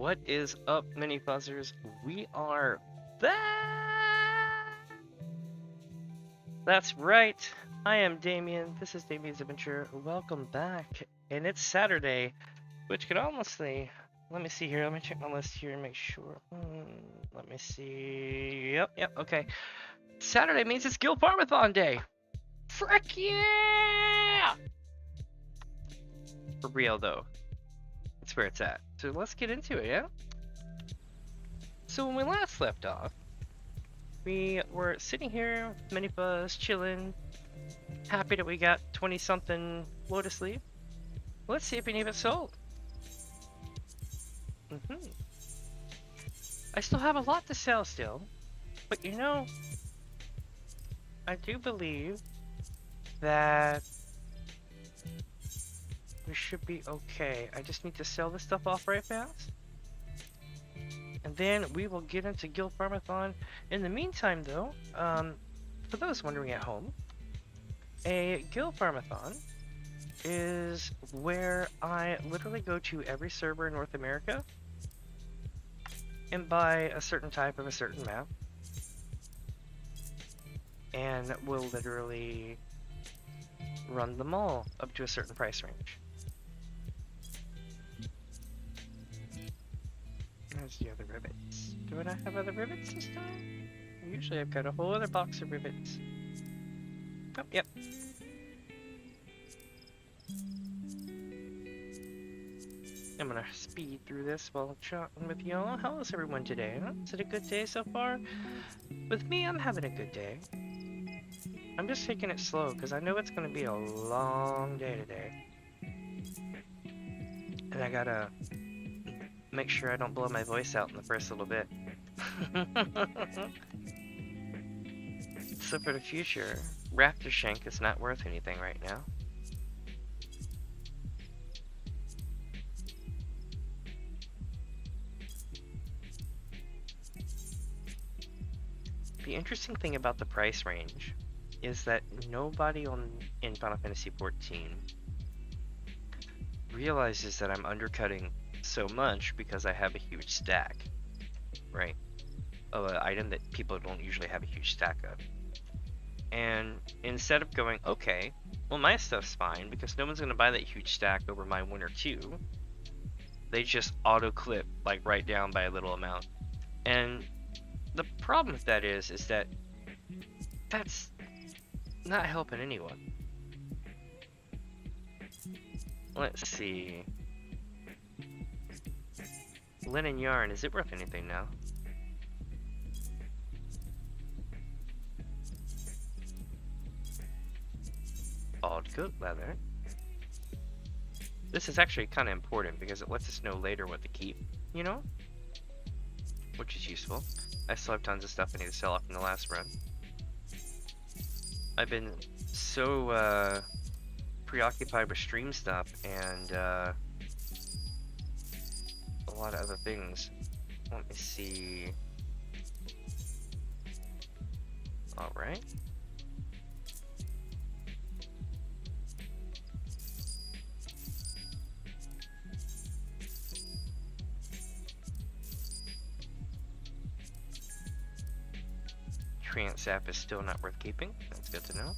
What is up, Mini Fuzzers? We are back! That's right, I am Damien. This is Damien's Adventure. Welcome back. And it's Saturday, which could honestly... Let me see here. Let me check my list here and make sure. Let me see. Yep, okay. Saturday means it's Gil Farm-a-thon day. Frick yeah! For real, though. That's where it's at. So let's get into it, yeah? So when we last left off, we were sitting here, Mini Fuzz, chilling, happy that we got 20-something Lotus Leaf. Let's see if any of it sold. I still have a lot to sell still, but you know, I do believe that we should be okay. I just need to sell this stuff off right fast. And then we will get into Gil Farm-a-thon. In the meantime, though, for those wondering at home, a Gil Farm-a-thon is where I literally go to every server in North America and buy a certain type of a certain map. And will literally run them all up to a certain price range. There's the other rivets. Do I not have other rivets this time? Usually I've got a whole other box of rivets. Oh, yep. I'm gonna speed through this while chatting with y'all. How is everyone today? Huh? Is it a good day so far? With me, I'm having a good day. I'm just taking it slow because I know it's gonna be a long day today. And I gotta make sure I don't blow my voice out in the first little bit. So for the future, Raptor Shank is not worth anything right now. The interesting thing about the price range is that nobody in Final Fantasy XIV realizes that I'm undercutting so much because I have a huge stack, right, of an item that people don't usually have a huge stack of. And instead of going, okay, well my stuff's fine because no one's going to buy that huge stack over my 1 or 2, they just auto-clip like right down by a little amount. And the problem with that is that that's not helping anyone. Let's see. Linen yarn, is it worth anything now? Bald goat leather. This is actually kind of important because it lets us know later what to keep, you know? Which is useful. I still have tons of stuff I need to sell off in the last run. I've been so preoccupied with stream stuff and a lot of other things. Let me see. Alright. Treant sap is still not worth keeping. That's good to know.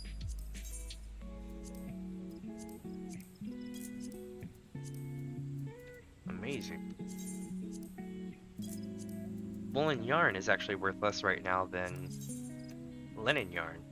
Amazing. Woolen yarn is actually worth less right now than linen yarn.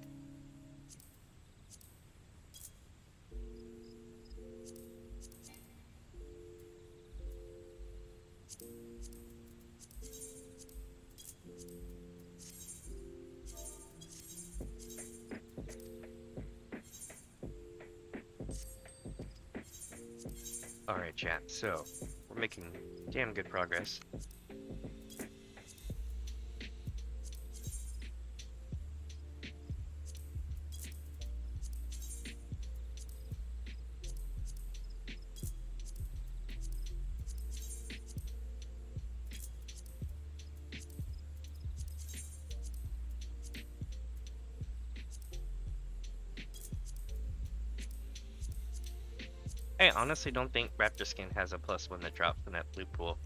Alright, chat, so we're making damn good progress. I honestly don't think Raptor Skin has a +1 that drops in that blue pool.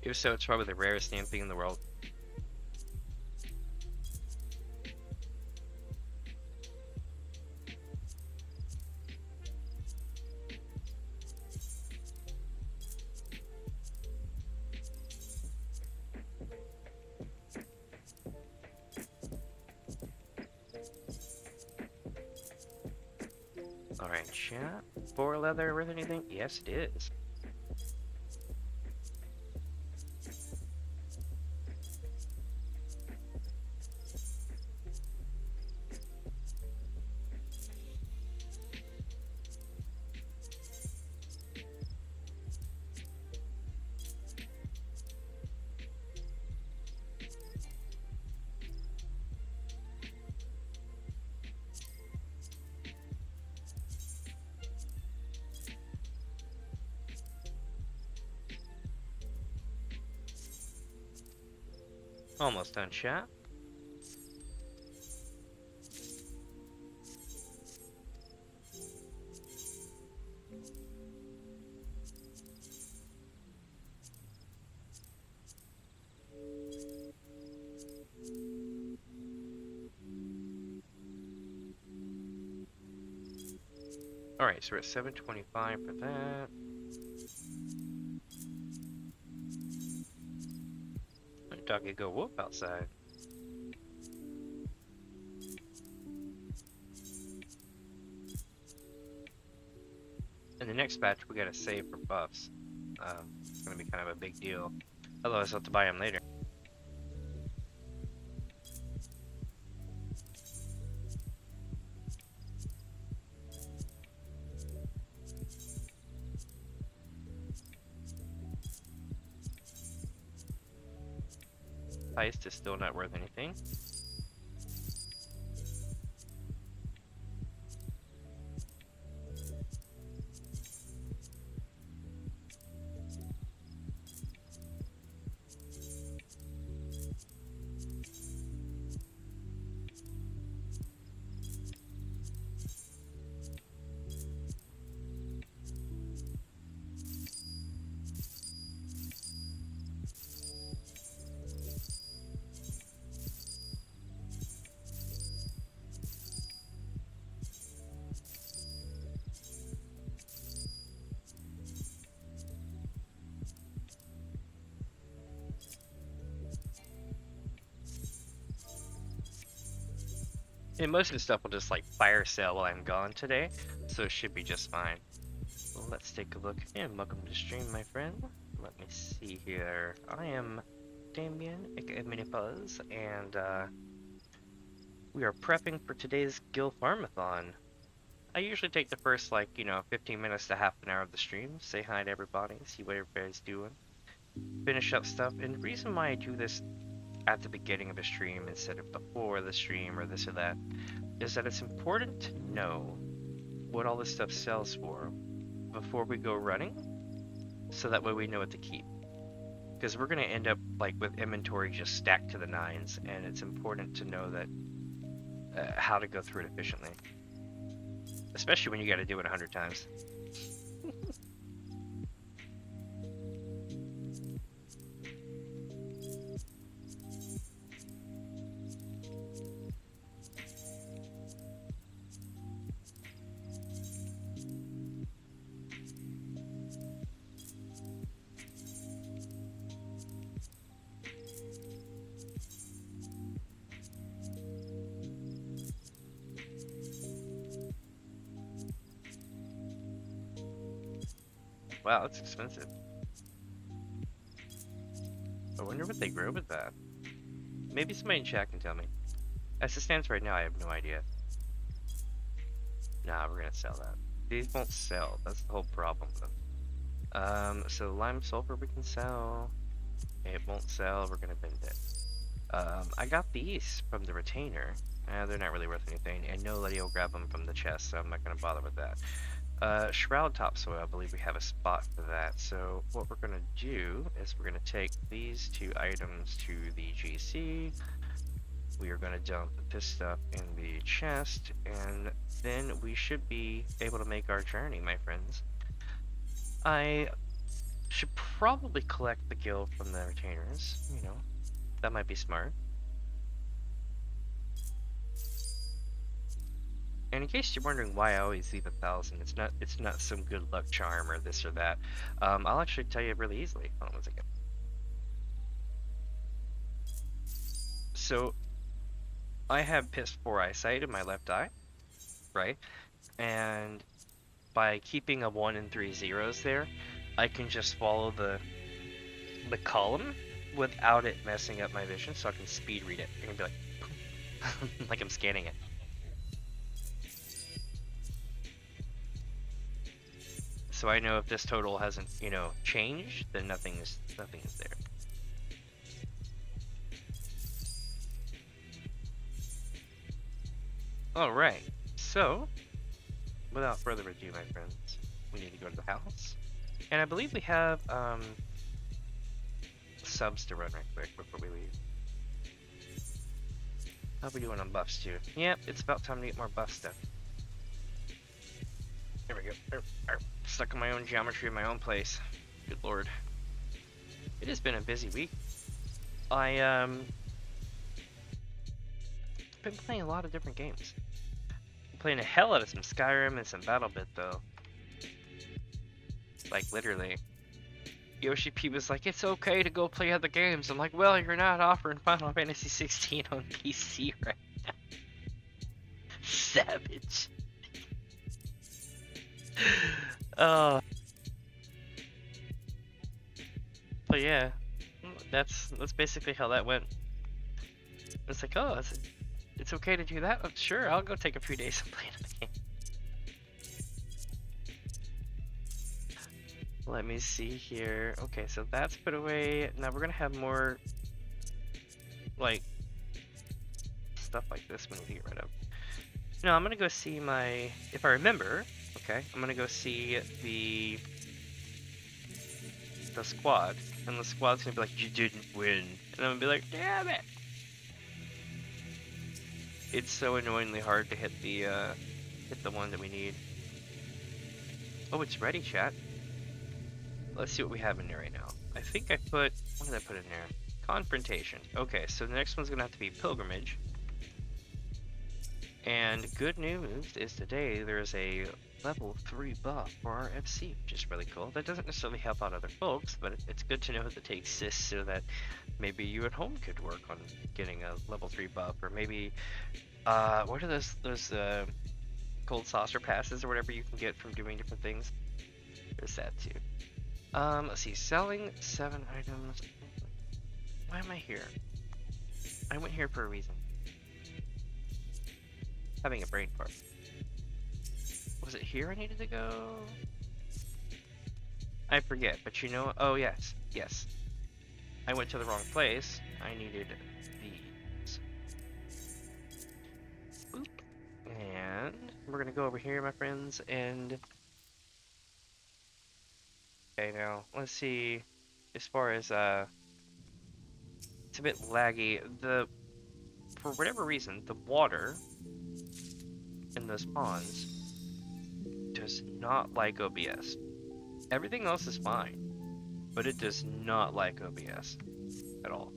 If so, it's probably the rarest damn thing in the world. Alright, chat. 4 leather worth anything? Yes, it is. Almost done, chat. Alright, so we're at 725 for that. My doggy go whoop outside. In the next batch, we gotta save for buffs. It's gonna be kind of a big deal. Otherwise, I'll have to buy them later. Heist is still not worth anything. And most of the stuff will just like fire sale while I'm gone today, so it should be just fine. Well, let's take a look. And welcome to the stream, my friend. Let me see here. I am Damien, aka Mini Fuzzers, and we are prepping for today's Gil Farm-a-thon. I usually take the first, 15 minutes to half an hour of the stream, say hi to everybody, see what everybody's doing, finish up stuff. And the reason why I do this at the beginning of a stream instead of before the stream or this or that is that it's important to know what all this stuff sells for before we go running, so that way we know what to keep, because we're going to end up with inventory just stacked to the nines, and it's important to know that how to go through it efficiently, especially when you got to do it 100 times. Wow, that's expensive. I wonder what they grow with that. Maybe somebody in chat can tell me. As it stands right now, I have no idea. Nah, we're gonna sell that. These won't sell. That's the whole problem with them. So lime sulfur we can sell. It won't sell. We're gonna bend it. I got these from the retainer. They're not really worth anything, and nobody will grab them from the chest, so I'm not gonna bother with that. Shroud topsoil, I believe we have a spot for that. So what we're gonna do is we're gonna take these 2 items to the GC. We are gonna dump this stuff in the chest, and then we should be able to make our journey, my friends. I Should probably collect the gil from the retainers, you know. That might be smart. And in case you're wondering why I always leave 1,000, it's not some good luck charm or this or that. I'll actually tell you really easily. Hold on one second. So I have +4 eyesight in my left eye, right? And by keeping a 1 and 3 zeros there, I can just follow the column without it messing up my vision, so I can speed read it. I can be like, like I'm scanning it. So I know if this total hasn't, you know, changed, then nothing is there. All right. So, without further ado, my friends, we need to go to the house, and I believe we have subs to run right quick before we leave. How we doing on buffs too? Yep, it's about time to get more buff stuff. There we go. Stuck in my own geometry in my own place. Good lord. It has been a busy week. Been playing a lot of different games. I'm playing the hell out of some Skyrim and some BattleBit though. Like literally. Yoshi P was like, it's okay to go play other games. I'm like, well, you're not offering Final Fantasy 16 on PC right now. Savage. But yeah, that's basically how that went. It's like, oh, it's okay to do that? Sure, I'll go take a few days and play another game. Let me see here. Okay, so that's put away. Now we're gonna have more, like, stuff like this we need to get rid of. No, I'm gonna go see my, if I remember, okay, I'm gonna go see the squad, and the squad's gonna be like, you didn't win, and I'm gonna be like, damn it! It's so annoyingly hard to hit the one that we need. Oh, it's ready, chat. Let's see what we have in there right now. I think I put, what did I put in there? Confrontation. Okay, so the next one's gonna have to be pilgrimage. And good news is today there's a level 3 buff for our FC, which is really cool. That doesn't necessarily help out other folks, but it's good to know that they exist so that maybe you at home could work on getting a level 3 buff, or maybe, what are those cold saucer passes or whatever you can get from doing different things? There's that too. Let's see, selling 7 items. Why am I here? I went here for a reason. Having a brain fart. Was it here I needed to go? I forget, but you know, oh yes, yes. I went to the wrong place. I needed these. Boop. And we're gonna go over here, my friends, and okay, now let's see. As far as it's a bit laggy. For whatever reason, the water in those ponds does not like OBS. Everything else is fine, but it does not like OBS at all.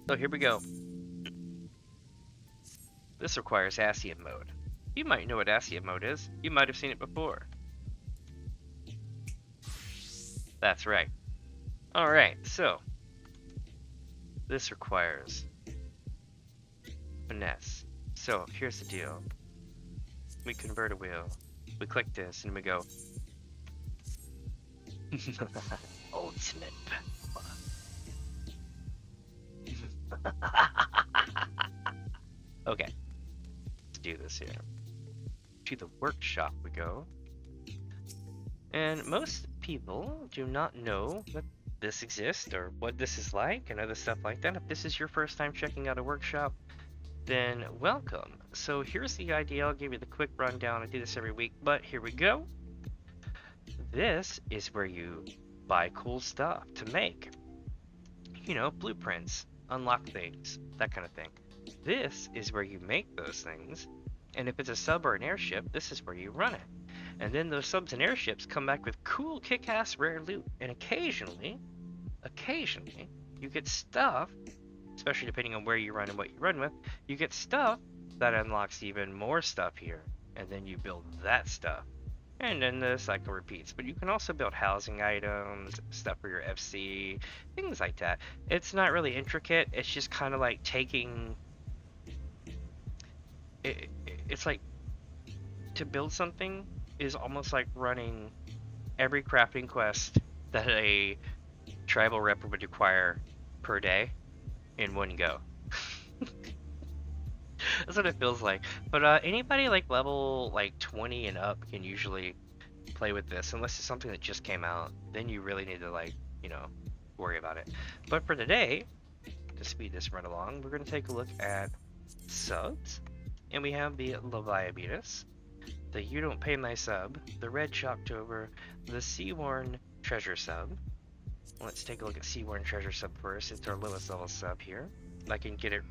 So here we go. This requires ASEAN mode. You might know what ASEAN mode is. You might have seen it before. That's right. Alright, so this requires finesse. So here's the deal. We convert a wheel. We click this and we go ultimate power. Okay. Let's do this here. To the workshop we go. And most people do not know that this exists or what this is like and other stuff like that. If this is your first time checking out a workshop, then welcome. So here's the idea. I'll give you the quick rundown. I do this every week, but here we go. This is where you buy cool stuff to make. You know, blueprints, unlock things, that kind of thing. This is where you make those things. And if it's a sub or an airship, this is where you run it. And then those subs and airships come back with cool kick-ass rare loot. And occasionally, you get stuff, especially depending on where you run and what you run with, you get stuff that unlocks even more stuff here. And then you build that stuff. And then the cycle repeats. But you can also build housing items, stuff for your FC, things like that. It's not really intricate. It's just kind of like taking... It's like... To build something is almost like running every crafting quest that a tribal rep would require per day in one go. That's what it feels like. But anybody like level like 20 and up can usually play with this, unless it's something that just came out. Then you really need to like, you know, worry about it. But for today, to speed this run along, we're going to take a look at subs. And we have the Leviabetus, the You Don't Pay My sub, the Red Shocktober, the Seaworn Treasure sub. Let's take a look at Seaworn Treasure sub first. It's our lowest level sub here. I can get it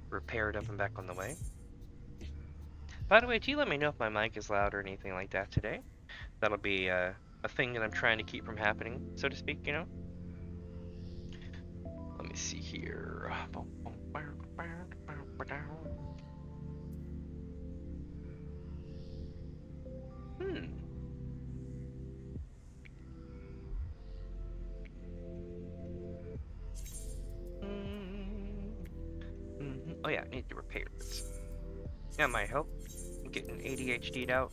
repaired up and back on the way. By the way, do you let me know if my mic is loud or anything like that today? That'll be a thing that I'm trying to keep from happening, so to speak, you know? Let me see here. Oh yeah, I need to repair this. That might help. I'm getting ADHD'd out.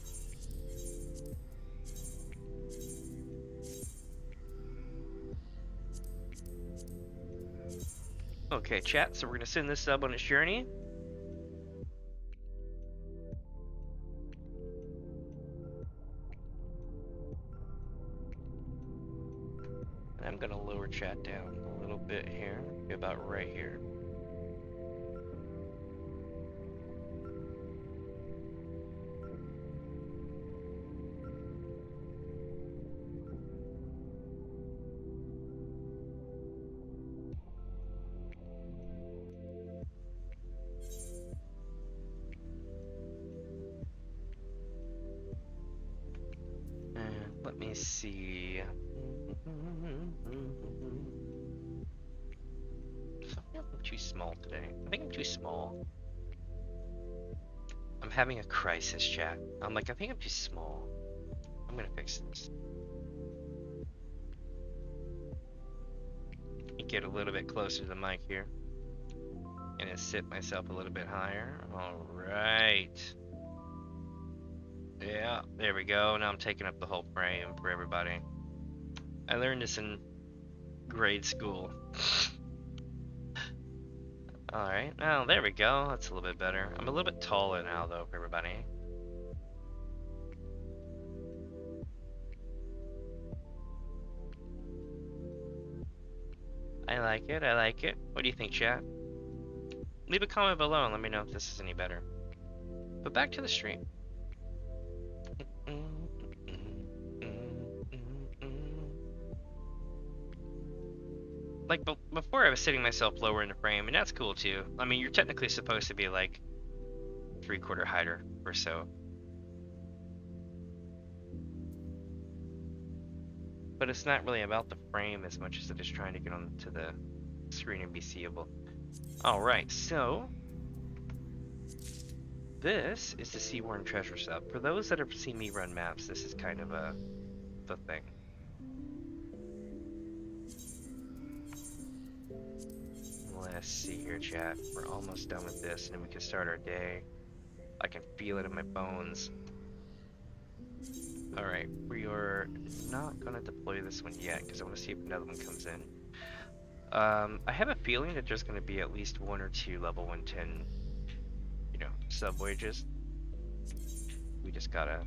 Okay, chat, so we're gonna send this sub on its journey. I'm gonna lower chat down a little bit here, about right here. Let me see. I'm too small today. I think I'm too small. I'm having a crisis, chat. I'm like, I think I'm too small. I'm gonna fix this. Get a little bit closer to the mic here. And then sit myself a little bit higher. Alright. Yeah, there we go. Now I'm taking up the whole frame for everybody. I learned this in grade school. Alright, oh, there we go. That's a little bit better. I'm a little bit taller now, though, for everybody. I like it, I like it. What do you think, chat? Leave a comment below and let me know if this is any better. But back to the stream. Like, before I was sitting myself lower in the frame, and that's cool too. I mean, you're technically supposed to be like 3/4 heighter or so. But it's not really about the frame as much as it is trying to get onto the screen and be seeable. Alright, so this is the Seaworn Treasure sub. For those that have seen me run maps, this is kind of the thing. Let's see here, chat. We're almost done with this, and then we can start our day. I can feel it in my bones. Alright, we are not going to deploy this one yet, because I want to see if another one comes in. I have a feeling that there's going to be at least 1 or 2 level 110, you know, sub wages. We just gotta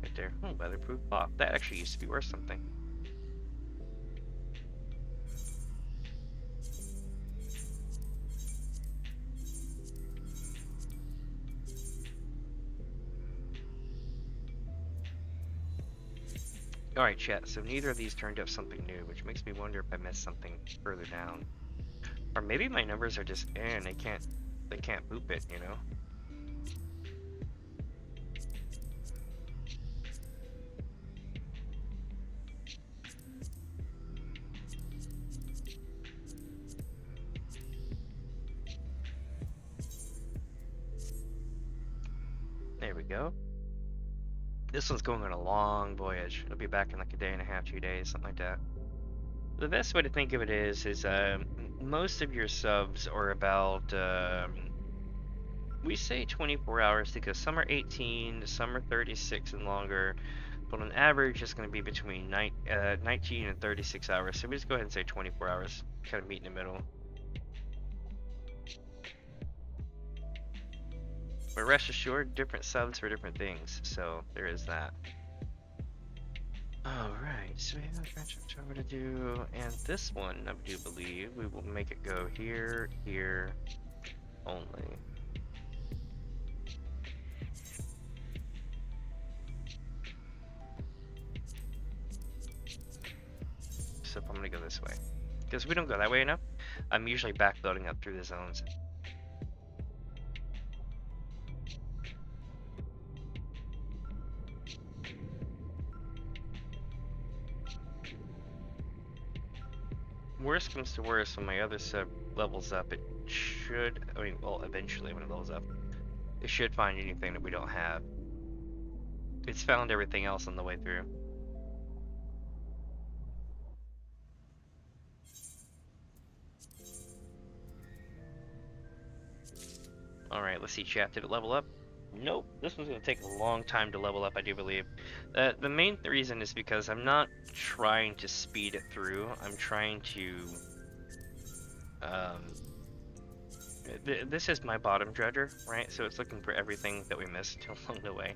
get there. Oh, weatherproof cloth. That actually used to be worth something. Alright, chat, so neither of these turned up something new, which makes me wonder if I missed something further down. Or maybe my numbers are just and they can't boop it, you know? go. This one's going on a long voyage. It'll be back in like a day and a half, 2 days, something like that. The best way to think of it is most of your subs are about, we say 24 hours because some are 18, some are 36 and longer, but on average it's going to be between 19 and 36 hours. So we just go ahead and say 24 hours, kind of meet in the middle. But rest assured, different subs for different things, so there is that. Alright, so we have a branch I'm going to do, and this one, I do believe, we will make it go here, here, only. So I'm going to go this way. Because we don't go that way enough, I'm usually backloading up through the zones. Worst comes to worst, when my other sub levels up, it should, I mean, well, eventually when it levels up, it should find anything that we don't have. It's found everything else on the way through. Alright, let's see, chat, did it level up? Nope, this one's going to take a long time to level up, I do believe. The main reason is because I'm not trying to speed it through. I'm trying to... this is my bottom dredger, right? So it's looking for everything that we missed along the way.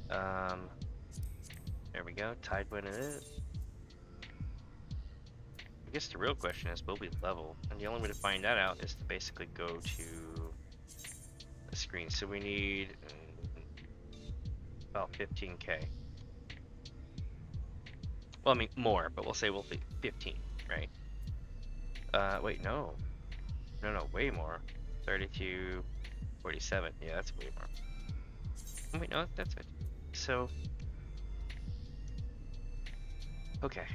There we go, tidewind it is. I guess the real question is, will we level? And the only way to find that out is to basically go to the screen. So we need about 15k. Well, I mean more, but we'll say we'll be 15, right? Wait, no, way more. 32, 47. Yeah, that's way more. Oh, wait, no, that's it. So, okay.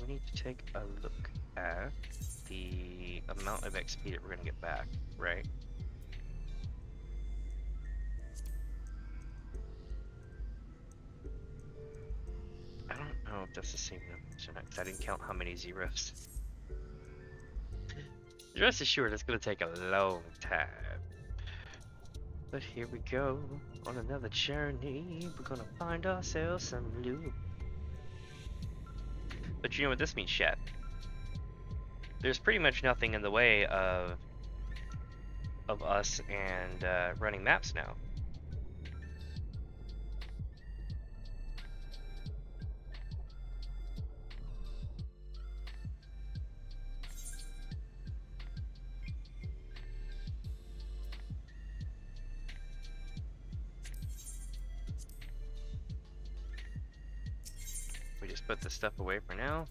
We need to take a look at the amount of XP that we're going to get back, right? I don't know if that's the same numbers or not, because I didn't count how many zeros. Rest assured, it's going to take a long time. But here we go, on another journey. We're going to find ourselves some loot. But you know what this means, chat? There's pretty much nothing in the way of us and running maps now. We just put this stuff away for now.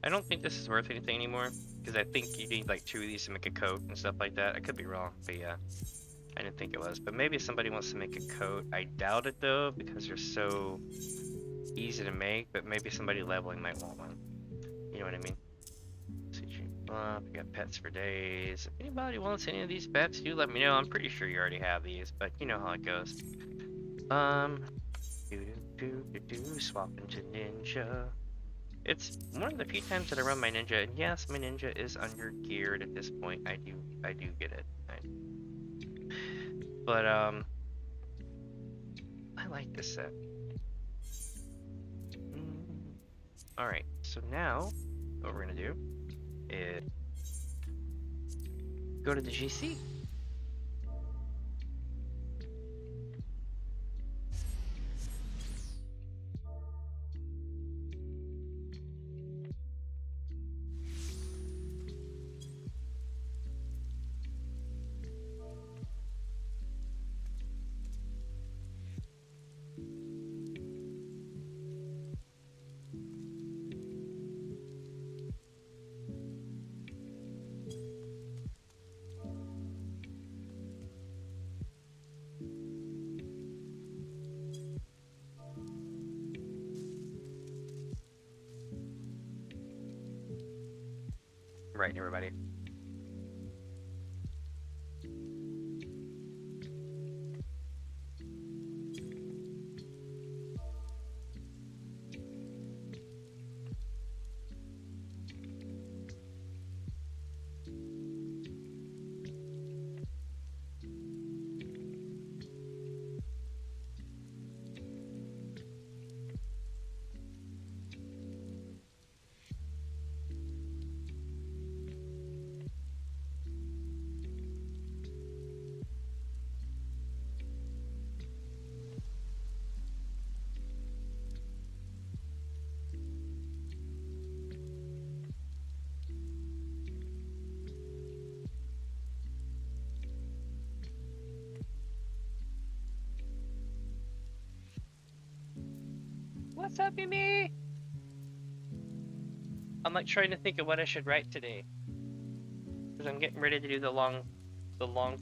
I don't think this is worth anything anymore, because I think you need like 2 of these to make a coat and stuff like that. I could be wrong, but yeah, I didn't think it was. But maybe if somebody wants to make a coat, I doubt it though, because they're so easy to make, but maybe somebody leveling might want one. You know what I mean? We got pets for days. If anybody wants any of these pets, do let me know. I'm pretty sure you already have these, but you know how it goes. Swap into ninja. It's one of the few times that I run my ninja, and yes, my ninja is under geared at this point. I do get it. But I like this set. Alright, so now what we're gonna do is go to the GC. inviting everybody. What's up, Mimi? I'm like trying to think of what I should write today, because I'm getting ready to do the long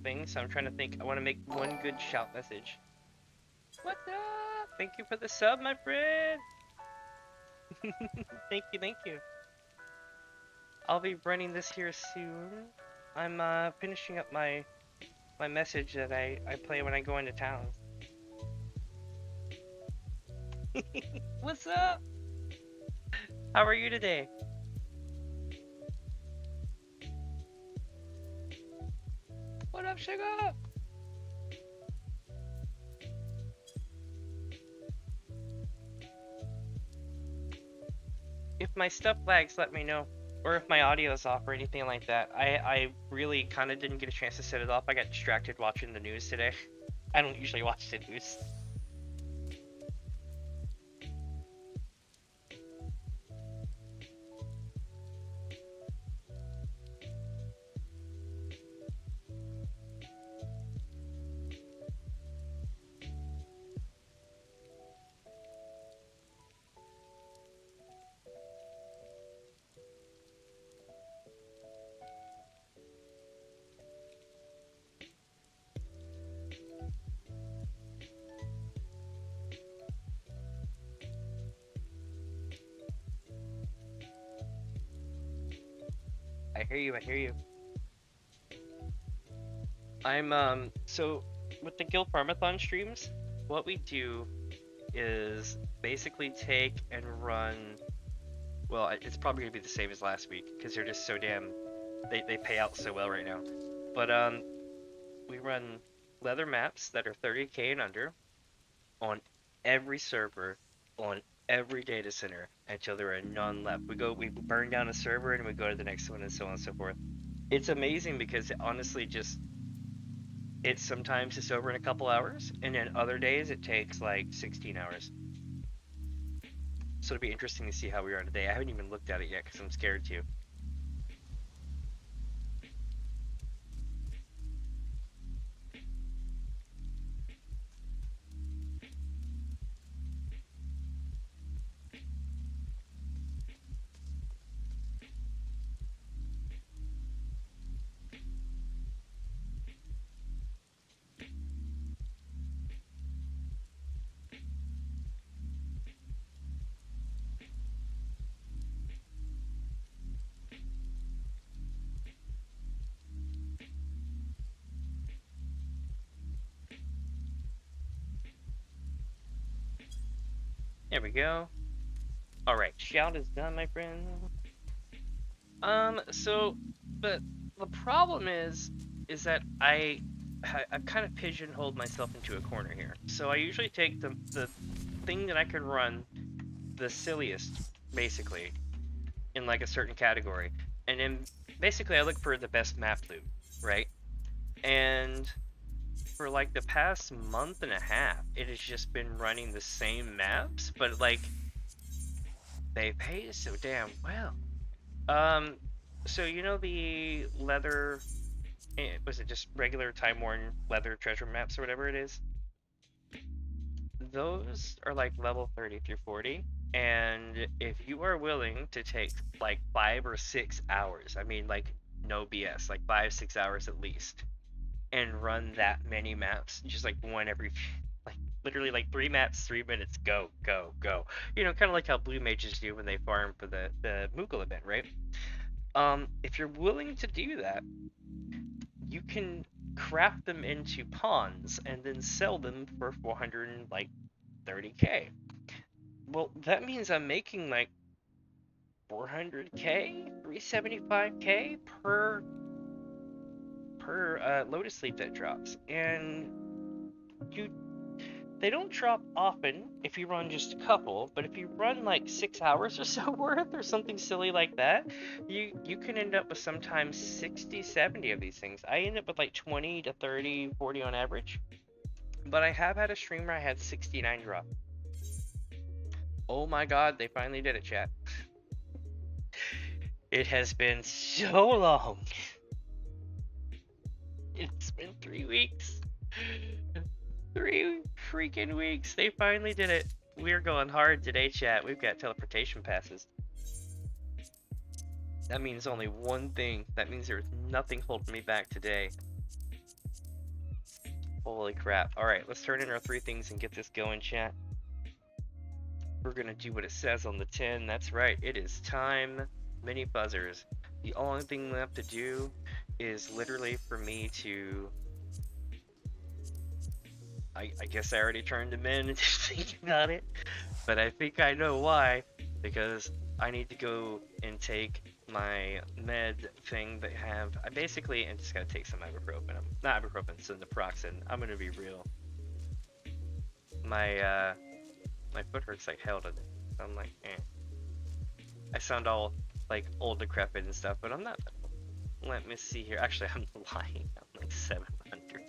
thing. So I'm trying to think. I want to make one good shout message. What's up? Thank you for the sub, my friend. Thank you. I'll be running this here soon. I'm finishing up my message that I play when I go into town. What's up? How are you today? What up, sugar? If my stuff lags, let me know. Or if my audio is off or anything like that. I really kind of didn't get a chance to set it off. I got distracted watching the news today. I don't usually watch the news. I hear you. I'm so with the Gil Farm-a-thon streams, what we do is basically take and run, well, it's probably gonna be the same as last week because they're just so damn, they pay out so well right now. But we run leather maps that are 30k and under on every server on every data center until there are none left. We burn down a server and we go to the next one and so on and so forth. It's amazing because it honestly just, sometimes it's over in a couple hours, and then other days it takes like 16 hours. So it'll be interesting to see how we are today. I haven't even looked at it yet because I'm scared to. There we go. Alright, shout is done, my friend. But the problem is that I've kind of pigeonholed myself into a corner here. So I usually take the thing that I can run the silliest, basically, in like a certain category. And then basically I look for the best map loot, right? And for like the past month and a half, it has just been running the same maps, but like they pay so damn well. So you know the leather, was it just regular time-worn leather treasure maps or whatever it is? Those are like level 30 through 40, and if you are willing to take like 5 or 6 hours, I mean like no BS, like 5-6 hours at least, and run that many maps, just like one every, like literally like 3 maps, 3 minutes, go, go, go. You know, kind of like how blue mages do when they farm for the Moogle event, right? If you're willing to do that, you can craft them into pawns and then sell them for 430k. Well, that means I'm making like 400k, 375k per Lotus Leaf that drops, and you they don't drop often if you run just a couple, but if you run like 6 hours or so worth or something silly like that, you can end up with sometimes 60, 70 of these things. I end up with like 20 to 30, 40 on average, but I have had a stream where I had 69 drop. Oh my god, they finally did it, chat. It has been so long. It's been 3 weeks. 3 freaking weeks. They finally did it. We're going hard today, chat. We've got teleportation passes. That means only one thing. That means there's nothing holding me back today. Holy crap. Alright, let's turn in our 3 things and get this going, chat. We're gonna do what it says on the tin. That's right. It is time. Mini Fuzzers. The only thing left to do is literally for me to... I guess I already turned them in and just thinking about it, but I think I know why, because I need to go and take my med thing that I basically just gotta take some ibuprofen. Not ibuprofen, some naproxen. I'm gonna be real. My foot hurts like hell today. So I'm like, eh. I sound all like old, decrepit and stuff, but I'm not. Let me see here. Actually, I'm lying. I'm like 700.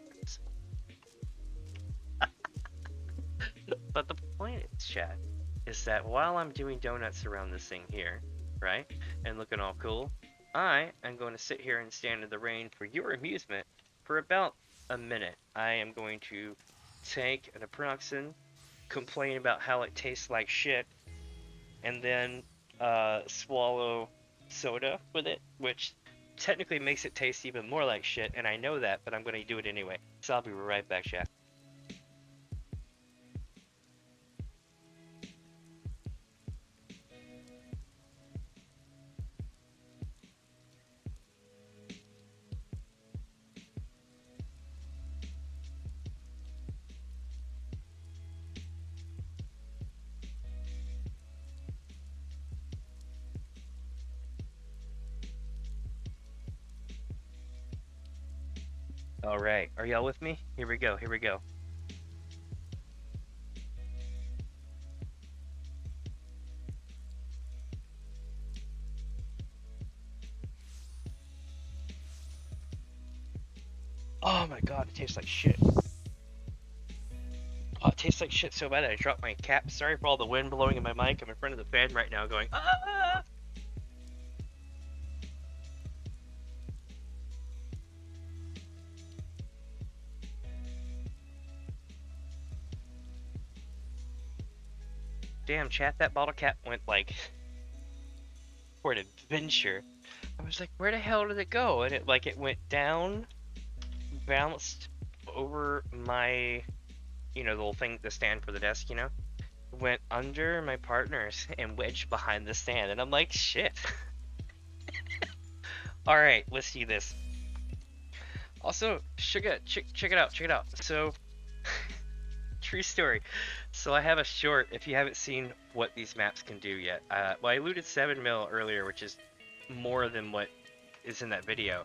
But the point is, chat, is that while I'm doing donuts around this thing here, right, and looking all cool, I am going to sit here and stand in the rain for your amusement for about a minute. I am going to take an naproxen, complain about how it tastes like shit, and then swallow soda with it, which technically makes it taste even more like shit, and I know that, but I'm going to do it anyway. So I'll be right back, chat. Alright, are y'all with me? Here we go, here we go. Oh my god, it tastes like shit. Oh, it tastes like shit so bad that I dropped my cap. Sorry for all the wind blowing in my mic. I'm in front of the fan right now going, ah! Damn, chat, that bottle cap went like for an adventure. I was like, where the hell did it go? And it went down, bounced over my, you know, the little thing, the stand for the desk, you know, went under my partner's and wedged behind the stand. And I'm like, shit. Alright, let's see this. Also, check it out. So, true story. So I have a short, if you haven't seen what these maps can do yet. Well, I looted 7 mil earlier, which is more than what is in that video.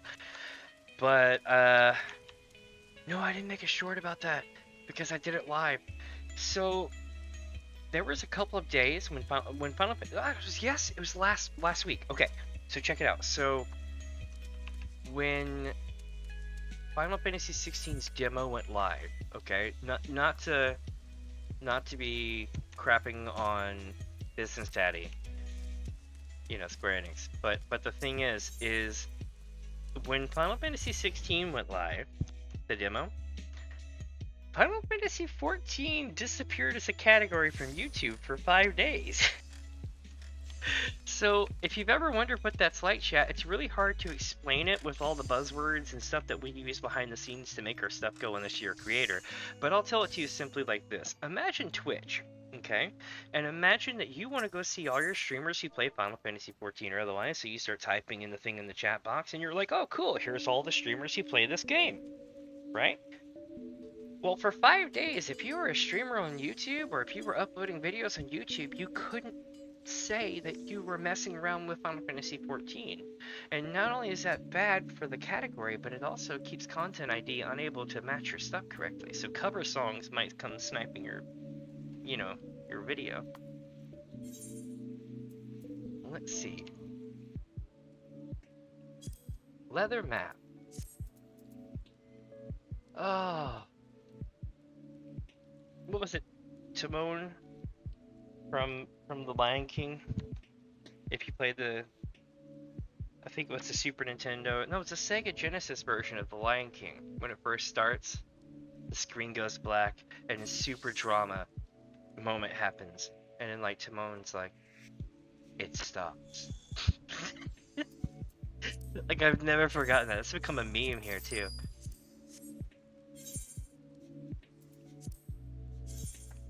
But, no, I didn't make a short about that because I did it live. So, there was a couple of days when Final Fantasy, yes, it was last week. Okay, so check it out. So, when Final Fantasy 16's demo went live, okay, not to be crapping on Business Daddy, you know, Square Enix, but the thing is when Final Fantasy 16 went live, the demo, Final Fantasy 14 disappeared as a category from YouTube for 5 days. So, if you've ever wondered what that's like, chat, it's really hard to explain it with all the buzzwords and stuff that we use behind the scenes to make our stuff go in this year creator. But I'll tell it to you simply like this. Imagine Twitch, Okay, and imagine that you want to go see all your streamers who play Final Fantasy 14 or otherwise, so you start typing in the thing in the chat box, and you're like, oh, cool, here's all the streamers who play this game, right? Well, for 5 days, if you were a streamer on YouTube, or if you were uploading videos on YouTube, you couldn't say that you were messing around with Final Fantasy 14. And not only is that bad for the category, but it also keeps Content ID unable to match your stuff correctly. So cover songs might come sniping your, your video. Let's see. Leather map. Oh. What was it? Timon from The Lion King? If you played I think it was the Super Nintendo. No, it's a Sega Genesis version of The Lion King. When it first starts, the screen goes black, and a super drama moment happens. And then, like, Timon's like, it stops. Like, I've never forgotten that. It's become a meme here, too.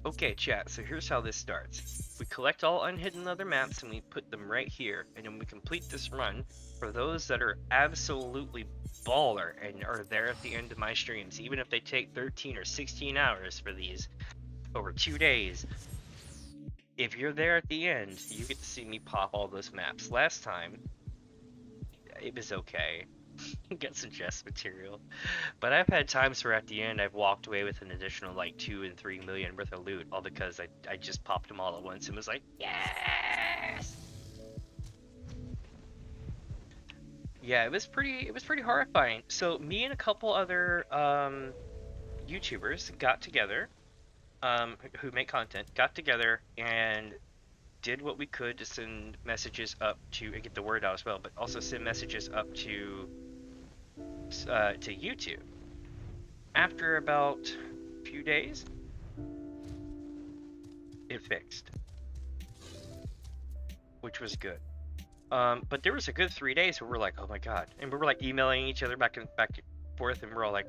Okay, chat, so here's how this starts. We collect all unhidden leather maps and we put them right here, and then we complete this run. For those that are absolutely baller and are there at the end of my streams, even if they take 13 or 16 hours for these over 2 days, if you're there at the end, you get to see me pop all those maps. Last time, it was okay. Get some chest material, but I've had times where at the end I've walked away with an additional like 2 and 3 million worth of loot, all because I just popped them all at once and was like, yes. Yeah, it was pretty horrifying. So me and a couple other YouTubers got together, who make content, got together and did what we could to send messages up to get the word out as well, but also send messages up to YouTube. After about a few days, it fixed, which was good. But there was a good 3 days where we're like, oh my god, and we were like emailing each other back and forth, and we're all like,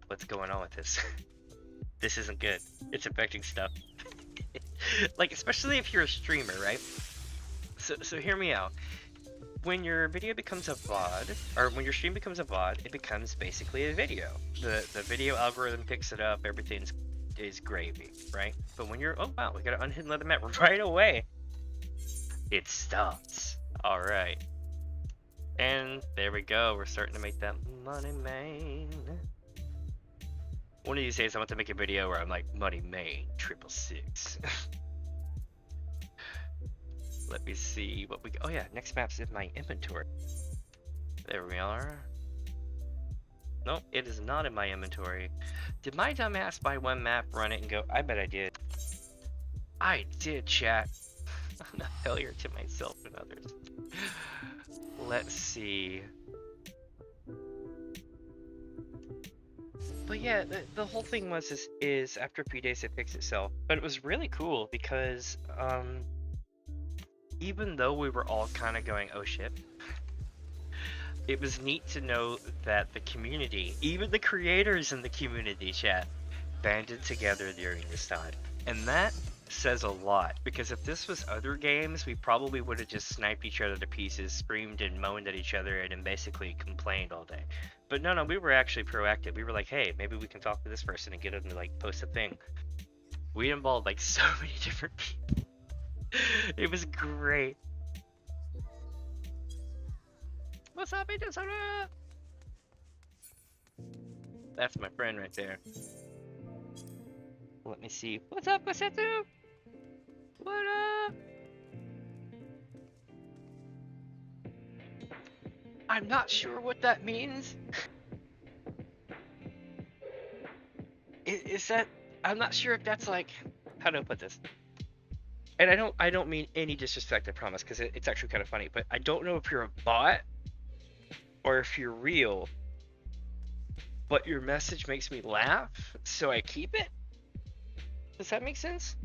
what's going on with this? This isn't good. It's affecting stuff. Like, especially if you're a streamer, right? So hear me out. When your video becomes a VOD, or when your stream becomes a VOD, it becomes basically a video. The video algorithm picks it up, everything is gravy, right? But when you're, oh wow, we got an unhidden leather map right away, it stops. Alright. And there we go, we're starting to make that money, man. One of these days I want to make a video where I'm like, money main, 666. Let me see what we, oh yeah, next map's in my inventory. There we are. Nope, it is not in my inventory. Did my dumbass buy one map, run it, and go? I bet I did. I did, chat. I'm a failure to myself and others. Let's see. But yeah, the whole thing is after a few days it fixed itself. But it was really cool because even though we were all kind of going, oh shit, it was neat to know that the community, even the creators in the community chat, banded together during this time. And that says a lot, because if this was other games, we probably would have just sniped each other to pieces, screamed and moaned at each other, and then basically complained all day. But no, we were actually proactive. We were like, hey, maybe we can talk to this person and get them to like post a thing. We involved like so many different people. It was great. What's up, Minnesota? That's my friend right there. Let me see. What's up, Kosetsu? What up? I'm not sure what that means. Is that? I'm not sure if that's like, how do I put this? And I don't mean any disrespect, I promise, because it's actually kind of funny. But I don't know if you're a bot or if you're real. But your message makes me laugh, so I keep it. Does that make sense?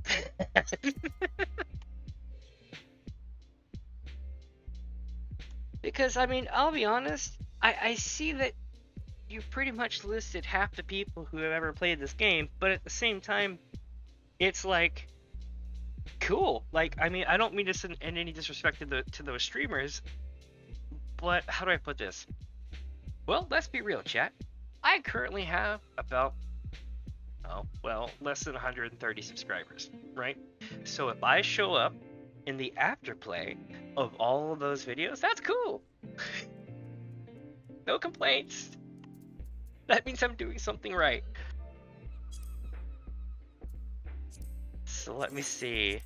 Because, I mean, I'll be honest, I see that you've pretty much listed half the people who have ever played this game, but at the same time, it's like, cool. Like, I mean, I don't mean this in any disrespect to those streamers, but how do I put this? Well, let's be real, chat. I currently have about, oh, well, less than 130 subscribers, right? So if I show up in the afterplay of all of those videos, that's cool. No complaints. That means I'm doing something right. So let me see.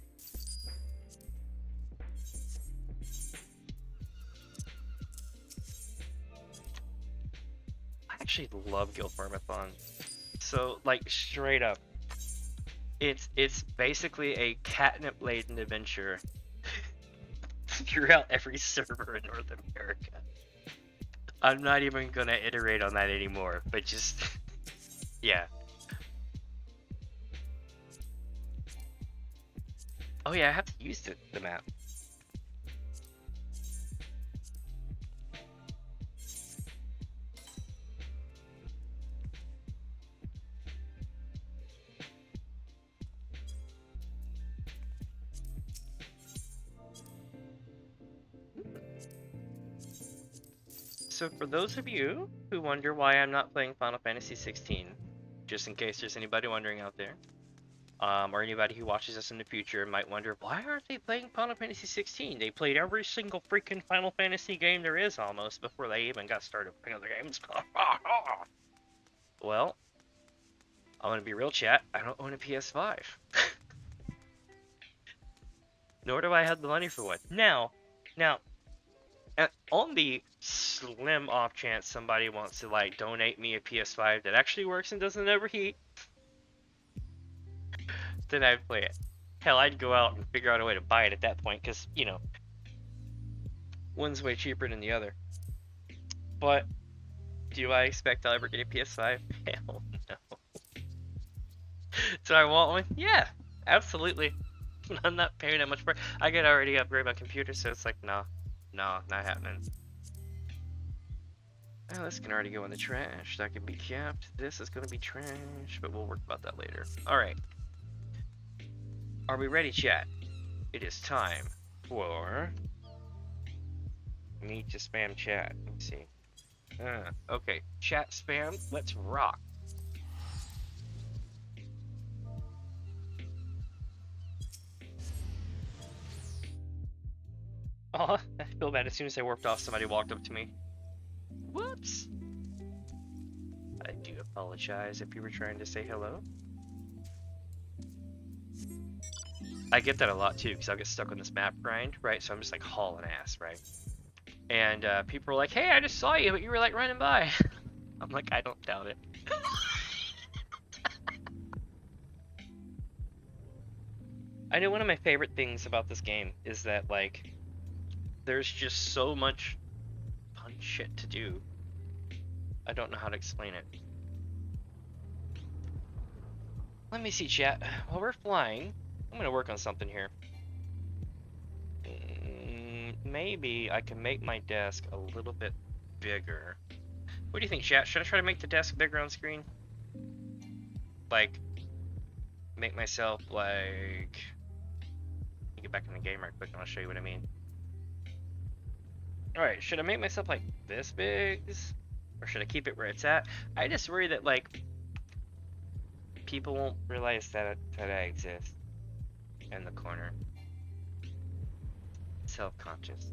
I actually love Gil Farm-a-thon. So, like, straight up, it's basically a catnip-laden adventure throughout every server in North America. I'm not even gonna iterate on that anymore, but just, yeah. Oh yeah, I have to use the map. So for those of you who wonder why I'm not playing Final Fantasy 16, just in case there's anybody wondering out there, or anybody who watches us in the future might wonder, why aren't they playing Final Fantasy 16? They played every single freaking Final Fantasy game there is almost before they even got started playing other games. Well, I'm gonna be real, chat. I don't own a PS5. Nor do I have the money for one. Now, on the slim off chance somebody wants to like donate me a PS5 that actually works and doesn't overheat, then I'd play it. Hell, I'd go out and figure out a way to buy it at that point, because, you know, one's way cheaper than the other. But do I expect I'll ever get a PS5? Hell no. Do I want one? Yeah, absolutely. I'm not paying that much for it. I could already upgrade my computer, so it's like, no, not happening. Oh, this can already go in the trash. That can be kept. This is going to be trash, but we'll work about that later. Alright. Are we ready, chat? It is time for me to spam chat. Let me see. Okay, chat spam. Let's rock. Oh, I feel bad. As soon as I warped off, somebody walked up to me. Whoops. I do apologize if you were trying to say hello. I get that a lot too, because I'll get stuck on this map grind, right? So I'm just like hauling ass, right? And people are like, hey, I just saw you, but you were like running by. I'm like, I don't doubt it. I know one of my favorite things about this game is that, like, there's just so much fun shit to do. I don't know how to explain it. Let me see, chat. While we're flying, I'm gonna work on something here. Maybe I can make my desk a little bit bigger. What do you think, chat? Should I try to make the desk bigger on screen? Like, make myself like... Let me get back in the game right quick and I'll show you what I mean. Alright, should I make myself like this big? Or should I keep it where it's at? I just worry that, like, people won't realize that I exist in the corner. Self-conscious.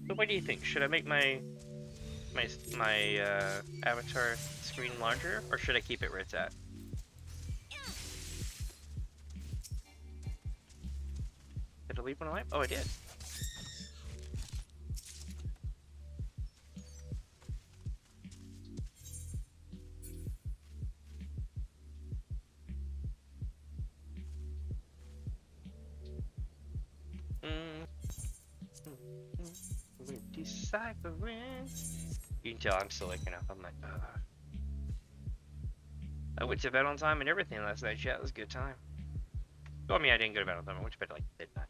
So what do you think? Should I make my avatar screen larger, or should I keep it where it's at? Did I leave one alive? Oh, I did. We're deciphering. You can tell I'm still waking up. I'm like, I went to bed on time and everything last night. Yeah, it was a good time. Well, I mean, I didn't go to bed on time. I went to bed like midnight.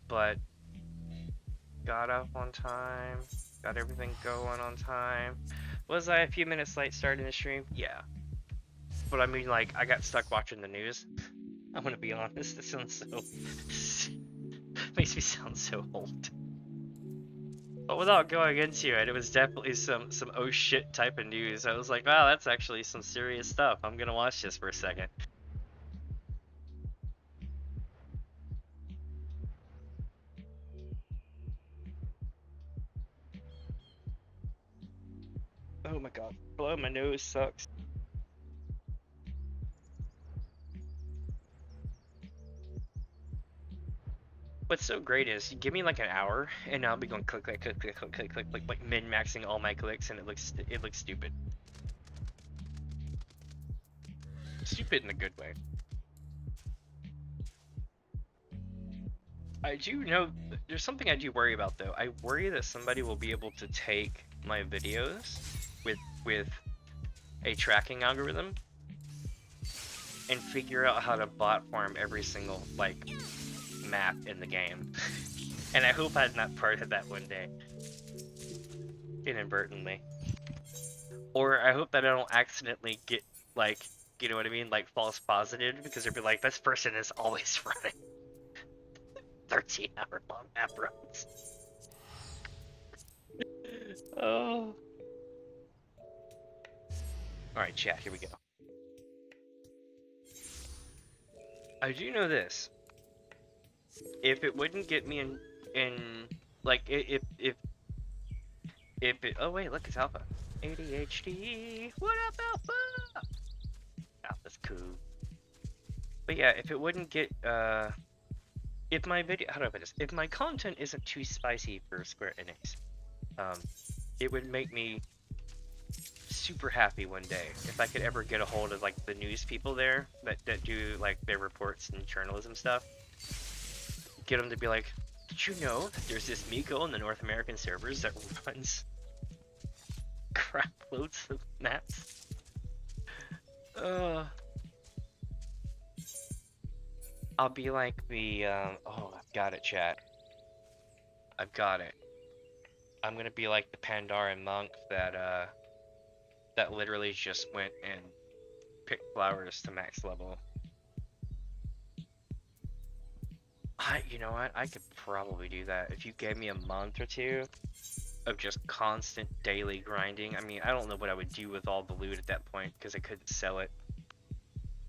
But got up on time, got everything going on time. Was I a few minutes late starting the stream? Yeah. But I mean, like, I got stuck watching the news. I'm gonna be honest, this sounds so... makes me sound so old. But without going into it, it was definitely some oh shit type of news. I was like, wow, that's actually some serious stuff. I'm gonna watch this for a second. Oh my god, blowing my nose sucks. What's so great is, you give me like an hour, and I'll be going click, click, click, click, click, click, click, like min-maxing all my clicks, and it looks stupid. Stupid in a good way. I do know, there's something I do worry about though. I worry that somebody will be able to take my videos with a tracking algorithm and figure out how to bot farm every single, like, map in the game. And I hope I'm not part of that one day. Inadvertently. Or I hope that I don't accidentally get, like, you know what I mean? Like, false positive, because they'll be like, this person is always running 13-hour long map runs. Oh. Alright, chat, here we go. I do know this. If it wouldn't get me in like, if it, oh wait, look, it's Alpha. ADHD, what up, Alpha? Alpha's cool. But yeah, if it wouldn't get, if my video, how do I put this? If my content isn't too spicy for Square Enix, it would make me super happy one day if I could ever get a hold of, like, the news people there that do, like, their reports and journalism stuff. Get them to be like, did you know that there's this Miko on the North American servers that runs crap loads of maps? I'll be like the, oh, I've got it, chat. I've got it. I'm gonna be like the Pandaren monk that literally just went and picked flowers to max level. You know what? I could probably do that if you gave me a month or two of just constant daily grinding. I mean, I don't know what I would do with all the loot at that point because I couldn't sell it.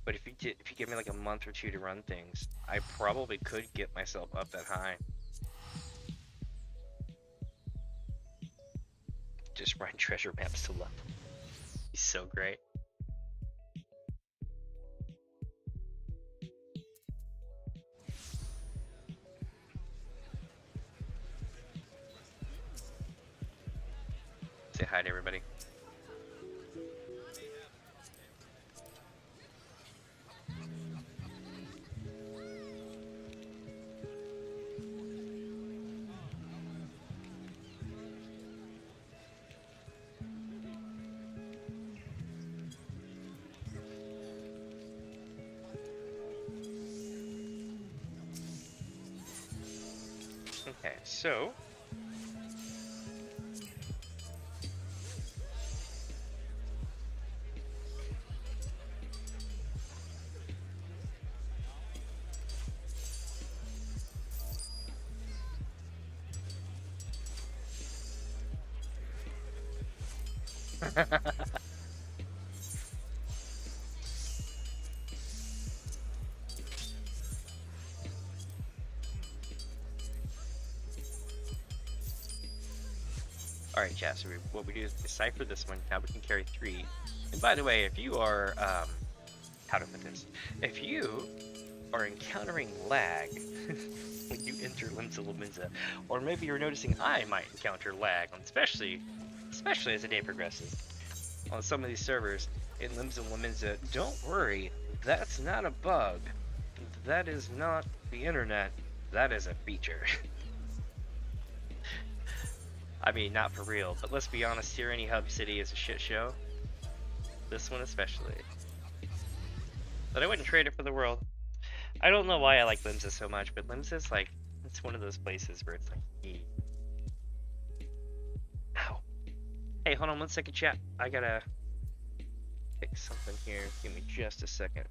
But if you give me like a month or two to run things, I probably could get myself up that high. Just run treasure maps to level. He's so great. Say hi to everybody. Okay, so alright, chat, so what we do is decipher this one. Now we can carry 3. And by the way, if you are, how to put this? If you are encountering lag when you enter Limsa Laminza, or maybe you're noticing I might encounter lag, especially as the day progresses, on some of these servers in Limsa Laminza, don't worry, that's not a bug. That is not the internet, that is a feature. I mean, not for real, but let's be honest, Tyranny Hub City is a shit show. This one especially. But I wouldn't trade it for the world. I don't know why I like Limsa so much, but Limsa's like, it's one of those places where it's like, Hey, hold on 1 second, chat. I gotta fix something here. Give me just a second.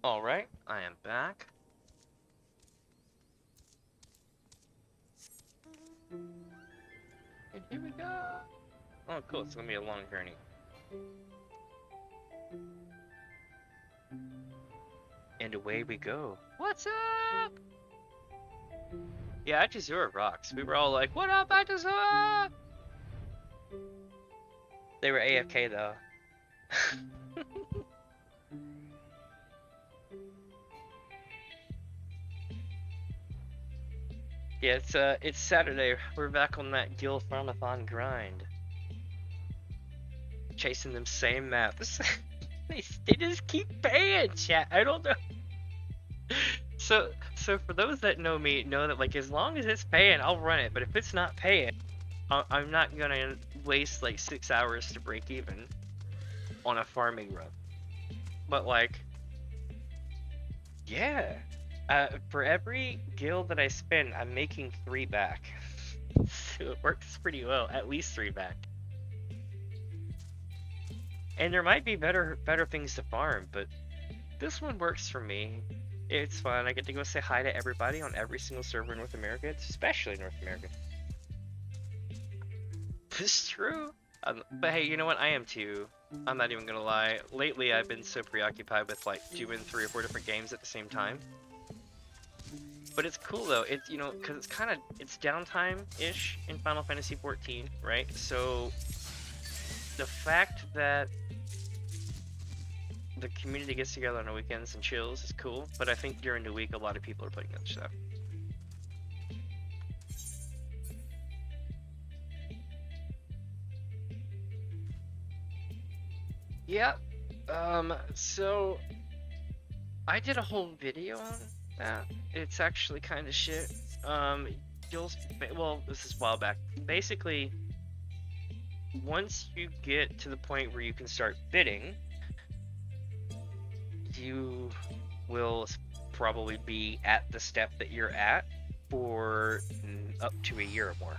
Alright, I am back. And here we go. Oh, cool. It's gonna be a long journey. And away we go. What's up? Yeah, Achizura rocks. We were all like, what up, Achizura? They were AFK though. Yeah, it's Saturday. We're back on that Gil Farm-a-thon grind. Chasing them same maps. they just keep paying, chat. I don't know. So for those that know me, know that like as long as it's paying, I'll run it. But if it's not paying, I'm not gonna waste like 6 hours to break even on a farming run. But like, yeah, for every guild that I spend, I'm making 3 back. So it works pretty well, at least 3 back. And there might be better things to farm, but this one works for me. It's fun. I get to go say hi to everybody on every single server in North America, especially North America. It's true. But hey, you know what? I am too. I'm not even gonna lie. Lately, I've been so preoccupied with like doing 3 or 4 different games at the same time. But it's cool though. It's, you know, because it's downtime-ish in Final Fantasy XIV, right? So the fact that the community gets together on the weekends and chills is cool, but I think during the week a lot of people are putting up stuff. Yeah, so I did a whole video on that. It's actually kind of shit. Well, this is a while back. Basically, once you get to the point where you can start bidding, you will probably be at the step that you're at for up to a year or more.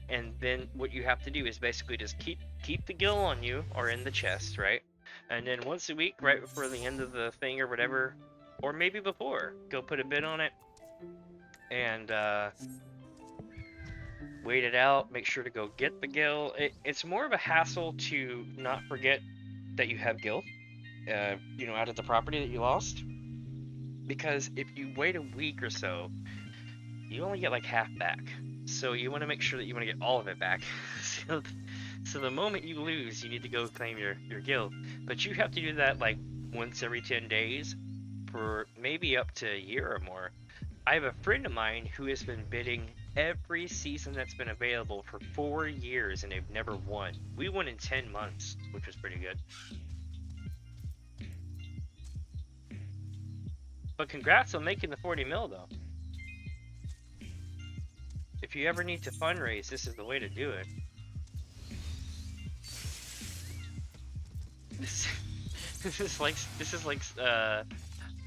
And then what you have to do is basically just keep the gil on you or in the chest, right? And then once a week, right before the end of the thing or whatever, or maybe before, go put a bid on it and wait it out. Make sure to go get the gil. It's more of a hassle to not forget that you have gil. You know, out of the property that you lost, because if you wait a week or so, you only get like half back. So you want to make sure that you want to get all of it back. So the moment you lose, you need to go claim your guild. But you have to do that like once every 10 days for maybe up to a year or more. I have a friend of mine who has been bidding every season that's been available for 4 years and they've never won. We won in 10 months, which was pretty good. But congrats on making the 40 mil though. If you ever need to fundraise, this is the way to do it. This is like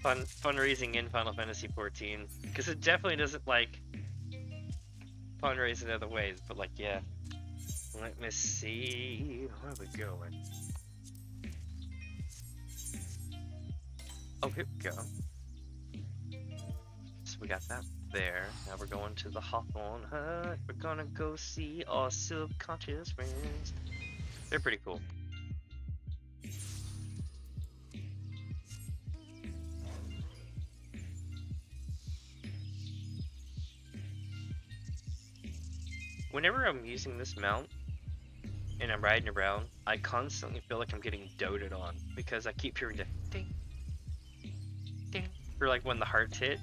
fundraising in Final Fantasy XIV, because it definitely doesn't like fundraise in other ways. But like, yeah. Let me see. Where are we going? Oh, here we go. So we got that there. Now we're going to the Hawthorne Hut. We're gonna go see our subconscious friends. They're pretty cool. Whenever I'm using this mount and I'm riding around, I constantly feel like I'm getting doted on because I keep hearing the ding, ding, for like when the hearts hit.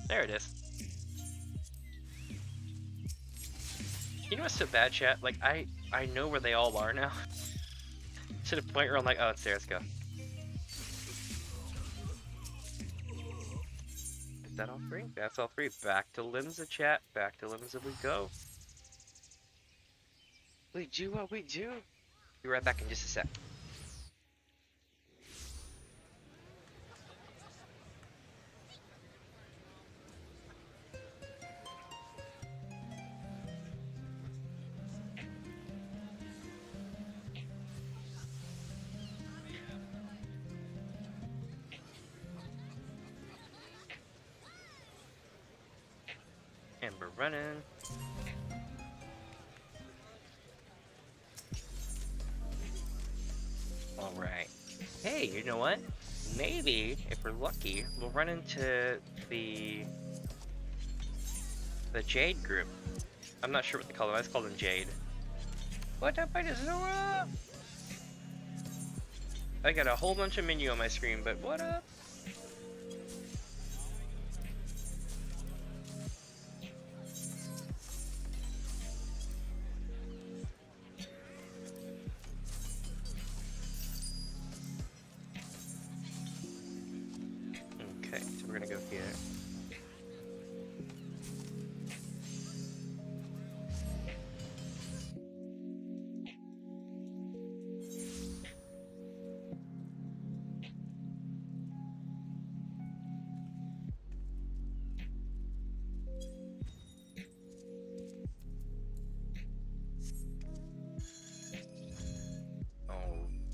There it is. You know what's so bad, chat? Like, I know where they all are now. To the point where I'm like, oh, it's there, let's go. Is that all 3? That's all 3. Back to Limsa, chat. Back to Limsa we go. We do what we do. Be right back in just a sec. And we're running. Alright. Hey, you know what? Maybe, if we're lucky, we'll run into the Jade group. I'm not sure what they call them. I just call them Jade. What up, Zora? I got a whole bunch of menu on my screen, but what up? Okay, so we're gonna go here.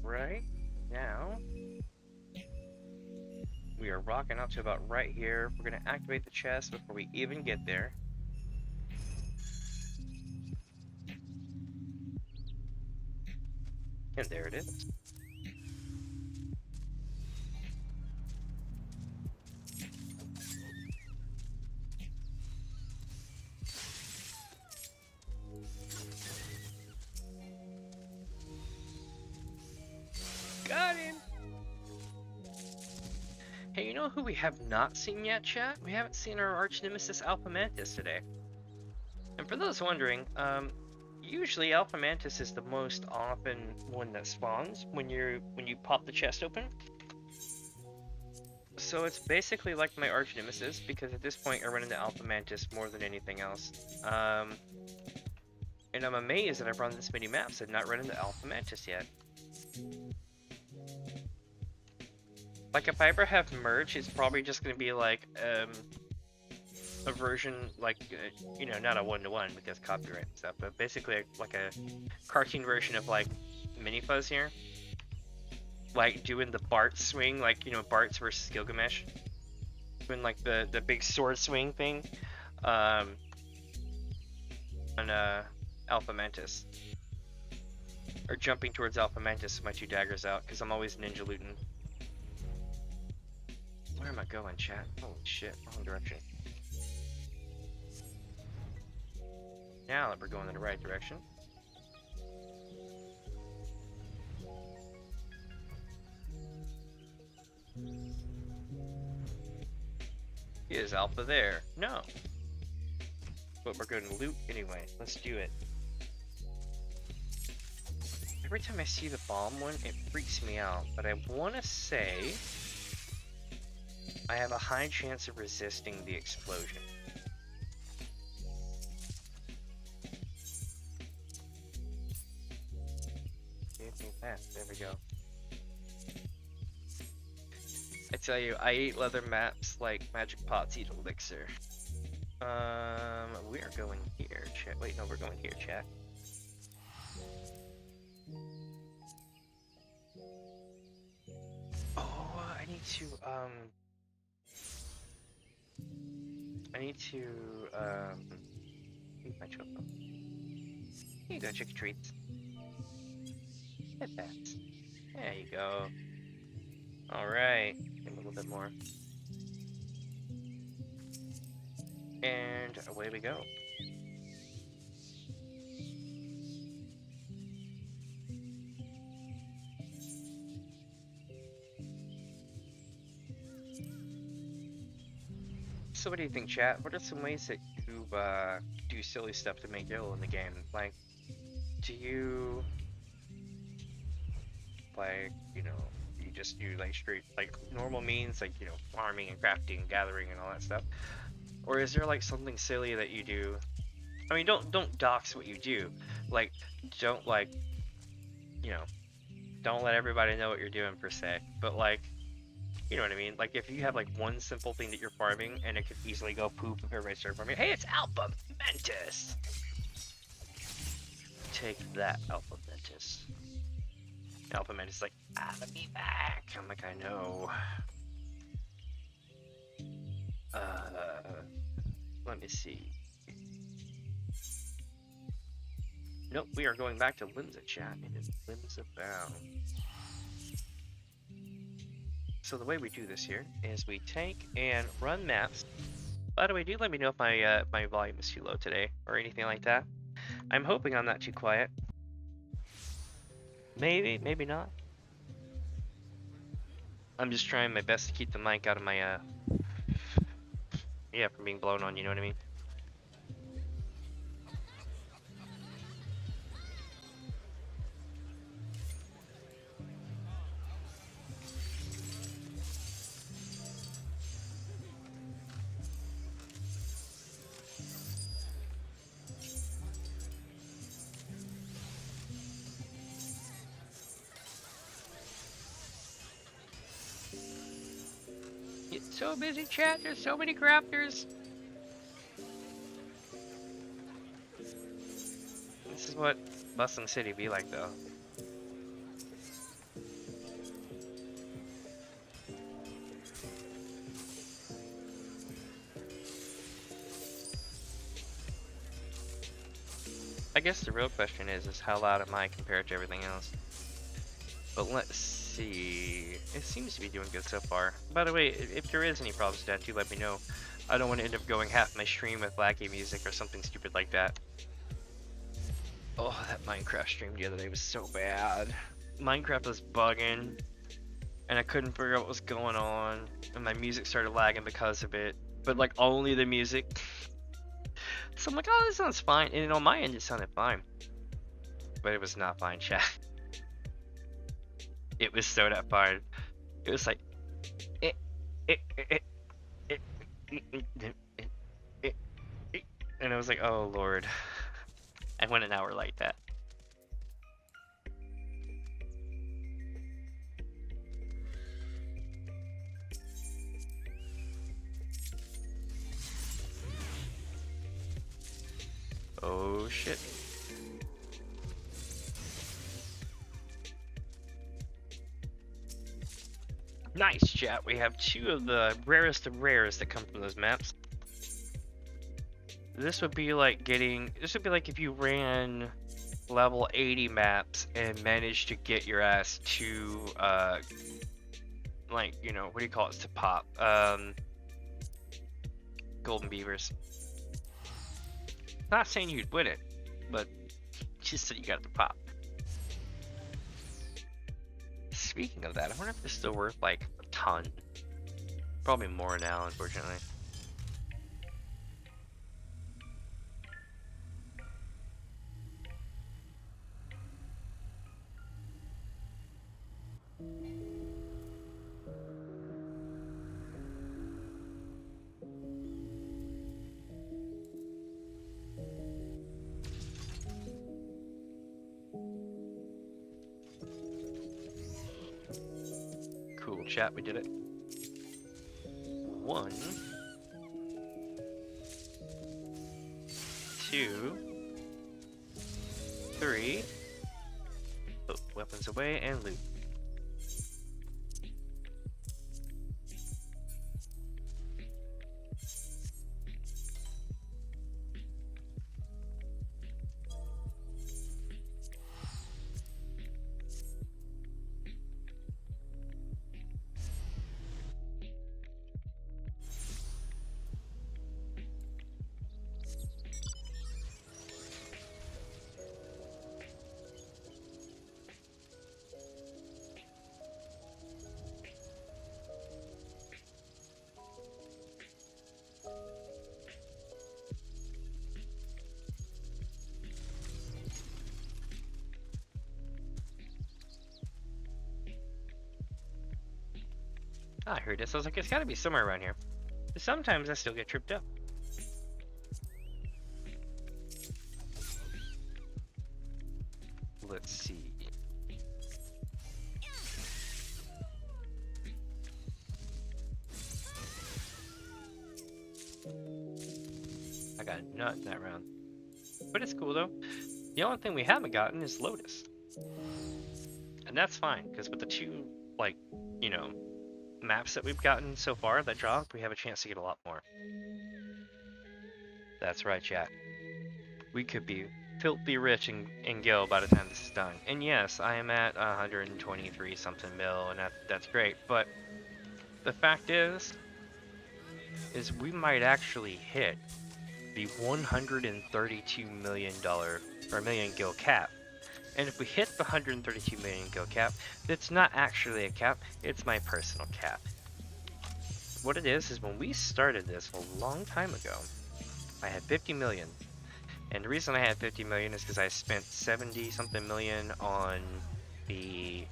Alright, now we are rocking out to about right here. We're gonna activate the chest before we even get there. And there it is. Got him! Hey, you know who we have not seen yet, chat? We haven't seen our arch nemesis Alpha Mantis today. And for those wondering, usually Alpha Mantis is the most often one that spawns when you pop the chest open. So it's basically like my arch nemesis, because at this point I run into Alpha Mantis more than anything else. And I'm amazed that I've run this many maps and not run into Alpha Mantis yet. Like, if I ever have merch, it's probably just going to be like a version, like, you know, not a one-to-one because copyright and stuff, but basically like a cartoon version of like Mini Fuzz here. Like doing the Bart swing, like, you know, Bart's versus Gilgamesh. Doing like the big sword swing thing. On Alpha Mantis. Or jumping towards Alpha Mantis with my two daggers out, because I'm always ninja looting. Where am I going, chat? Holy shit, wrong direction. Now that we're going in the right direction. Is Alpha there? No. But we're going to loot anyway. Let's do it. Every time I see the bomb one, it freaks me out. But I want to say I have a high chance of resisting the explosion. Give me that. There we go. I tell you, I eat leather maps like Magic Pots eat elixir. We are going here, chat. Wait, no, we're going here, chat. Oh, I need to, eat my choco. Here you go, chicken treats. Get that. There you go. Alright, give me a little bit more. And away we go. So what do you think, chat? What are some ways that you do silly stuff to make gil in the game? Like, do you, like, you know, you just do like straight, like normal means, like, you know, farming and crafting and gathering and all that stuff? Or is there like something silly that you do I mean, don't dox what you do. Like, don't like, you know, don't let everybody know what you're doing per se. But like, you know what I mean? Like, if you have like one simple thing that you're farming and it could easily go poop if everybody started farming. Hey, it's Alpha Mentis. Take that, Alpha Mentis. Alpha Mentis is like, let me back. I'm like, I know. Let me see. Nope, we are going back to Limsa chat. It is Limsa bound. So the way we do this here is we take and run maps. By the way, do let me know if my my volume is too low today or anything like that. I'm hoping I'm not too quiet. Maybe, maybe not. I'm just trying my best to keep the mic out of my yeah, from being blown on, you know what I mean? It's so busy, chat. There's so many crafters. This is what Bustling City be like, though. I guess the real question is how loud am I compared to everything else? But let's see. It seems to be doing good so far. By the way, if there is any problems with that, do let me know. I don't want to end up going half my stream with laggy music or something stupid like that. Oh, that Minecraft stream the other day was so bad. Minecraft was bugging, and I couldn't figure out what was going on, and my music started lagging because of it. But like only the music. So I'm like, oh, this sounds fine. And on my end, it sounded fine. But it was not fine, chat. It was so not fine. It was like, and I was like, oh lord. I went an hour like that. Oh shit. Nice, chat. We have two of the rarest of rares that come from those maps. This would be like if you ran level 80 maps and managed to get your ass to like, you know, what do you call it, to pop golden beavers. Not saying you'd win it, but just that you got the pop. Speaking of that, I wonder if it's still worth like a ton. Probably more now, unfortunately. Cool, chat, we did it. 1, 2, 3. Put weapons away and loot. I heard this. I was like, it's gotta be somewhere around here. But sometimes I still get tripped up. let's see. I got a nut in that round. But it's cool though. The only thing we haven't gotten is Lotus. And that's fine, because with the two, like, you know, maps that we've gotten so far that dropped, we have a chance to get a lot more. That's right, chat. We could be filthy rich in Gil by the time this is done. And yes, I am at 123 something mil, and that's great. But the fact is we might actually hit the $132 million or million Gil cap. And if we hit the 132 million Gil cap, that's not actually a cap, it's my personal cap. What it is when we started this a long time ago, I had 50 million. And the reason I had 50 million is because I spent 70 something million on the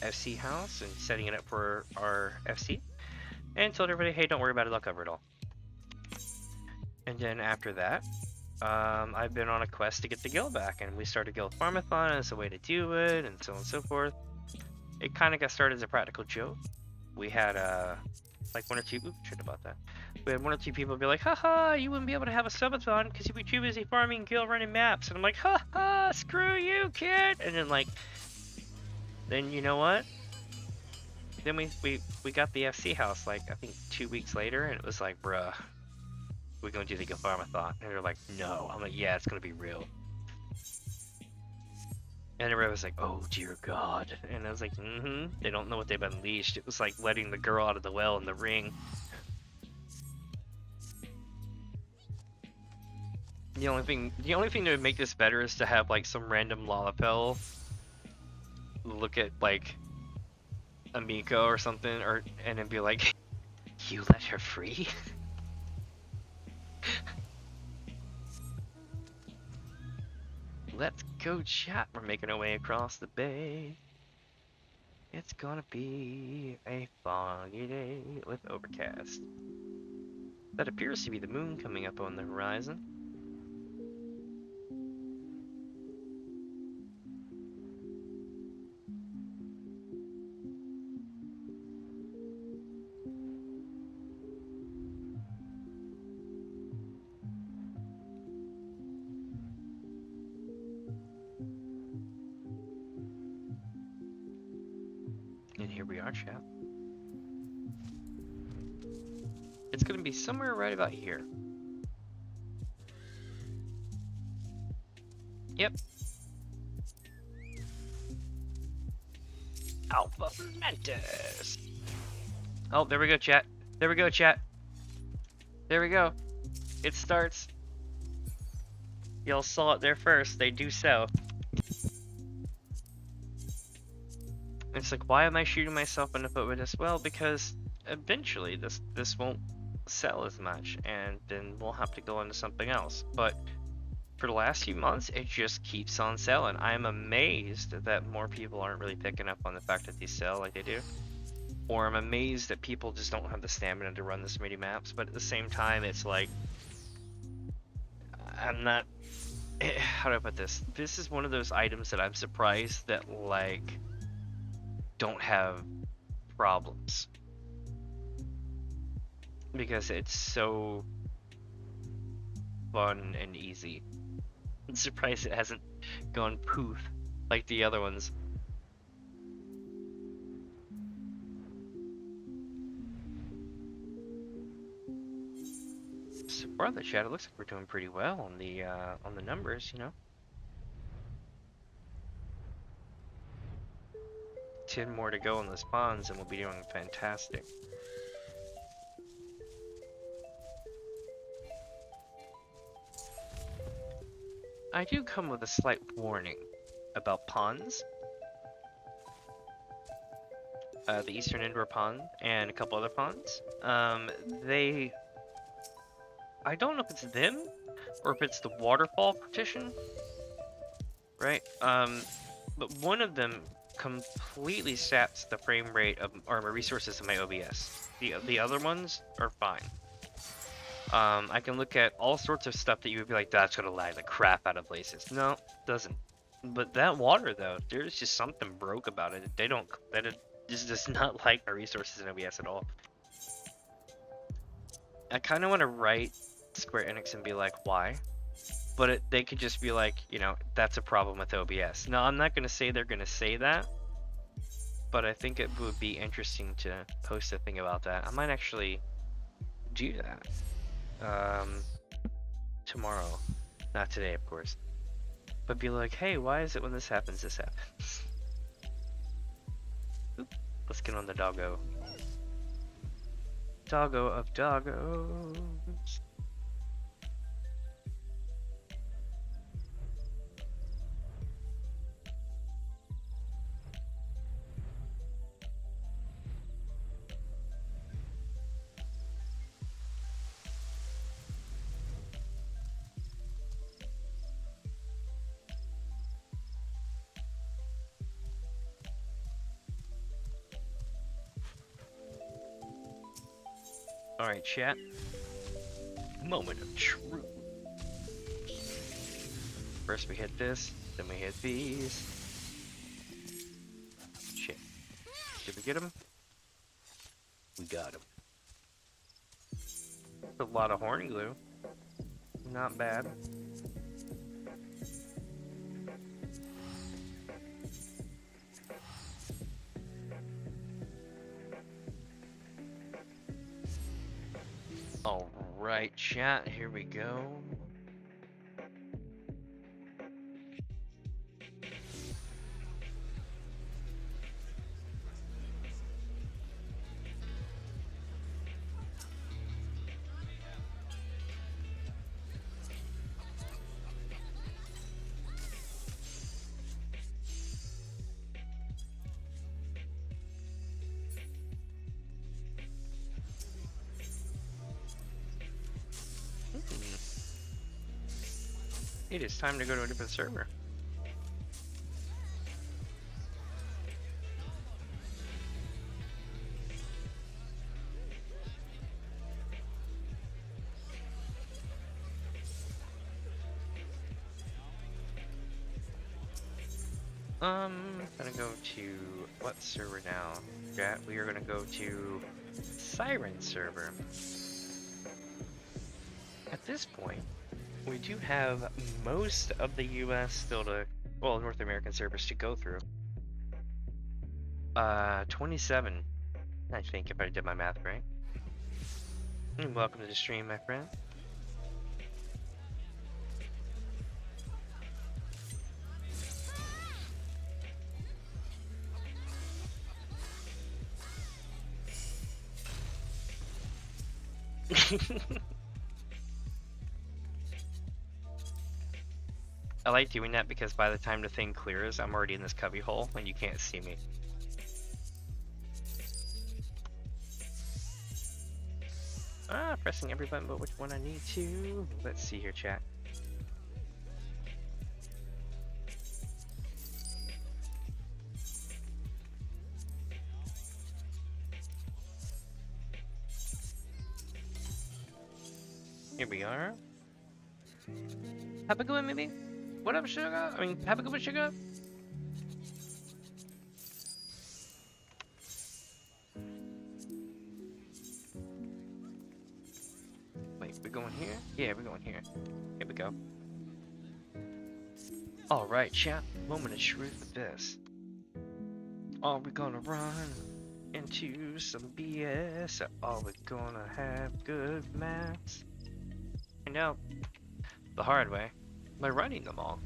FC house and setting it up for our FC. And told everybody, hey, don't worry about it, I'll cover it all. And then after that, I've been on a quest to get the Gil back, and we started Gil Farm-a-thon as a way to do it, and so on and so forth. It kind of got started as a practical joke. We had like one or two, oops, shit about that. We had one or two people be like, haha, you wouldn't be able to have a sub-a-thon because you'd be too busy farming Gil running maps. And I'm like, haha, screw you, kid. And then then you know what? Then we got the FC house like I think 2 weeks later, and it was like, bruh, we're gonna do the Gil Farm-a-thon. And they're like, no. I'm like, yeah, it's gonna be real. And everybody was like, oh dear God. And I was like, they don't know what they've unleashed. It was like letting the girl out of the well in the ring. The only thing that would make this better is to have like some random Lalapel look at like Amiko or something, and then be like, you let her free? Let's go, chat. We're making our way across the bay. It's gonna be a foggy day with overcast. That appears to be the moon coming up on the horizon. And here we are, chat. It's gonna be somewhere right about here. Yep. Alpha Mentis. Oh, there we go, chat. There we go, chat. There we go. It starts. Y'all saw it there first. They do sell. It's like, why am I shooting myself in the foot with this? Well, because eventually this won't sell as much, and then we'll have to go into something else. But for the last few months, it just keeps on selling. I'm amazed that more people aren't really picking up on the fact that these sell like they do. Or I'm amazed that people just don't have the stamina to run this many maps. But at the same time, it's like, I'm not, how do I put this? This is one of those items that I'm surprised that like don't have problems, because it's so fun and easy. I'm surprised it hasn't gone poof like the other ones. So far, the chat, it looks like we're doing pretty well on the numbers, you know. 10 more to go on the spawns, and we'll be doing fantastic. I do come with a slight warning about ponds. The Eastern Indoor Pond and a couple other ponds. I don't know if it's them or if it's the waterfall partition, right? But one of them completely saps the frame rate of armor resources in my OBS. The other ones are fine. I can look at all sorts of stuff that you would be like, that's gonna lag the crap out of places. No, it doesn't. But that water though, there's just something broke about it. They don't. That it just does not like our resources in OBS at all. I kind of want to write Square Enix and be like, why? But they could just be like, you know, that's a problem with OBS. Now, I'm not going to say they're going to say that, but I think it would be interesting to post a thing about that. I might actually do that tomorrow. Not today, of course. But be like, hey, why is it when this happens, this happens? Oop, let's get on the doggo. Doggo of doggos. Alright, chat. Moment of truth. First we hit this, then we hit these. Shit. Did we get him? We got him. A lot of horn glue. Not bad. Alright, chat, here we go. It is time to go to a different server. Gonna go to what server now? Yeah, we are gonna go to Siren server. At this point, we do have most of the US still to, well, North American servers to go through. 27, I think, if I did my math right. And welcome to the stream, my friend. I like doing that because by the time the thing clears, I'm already in this cubby hole and you can't see me. Pressing every button but which one I need to. Let's see here, chat. Here we are. Have a good one, maybe? What up, sugar? I mean, have a good one, sugar? Wait, we going here? Yeah, we're going here. Here we go. Alright, chat. Moment of truth with this. Are we gonna run into some BS? Or are we gonna have good maths? I know. The hard way. By running them all.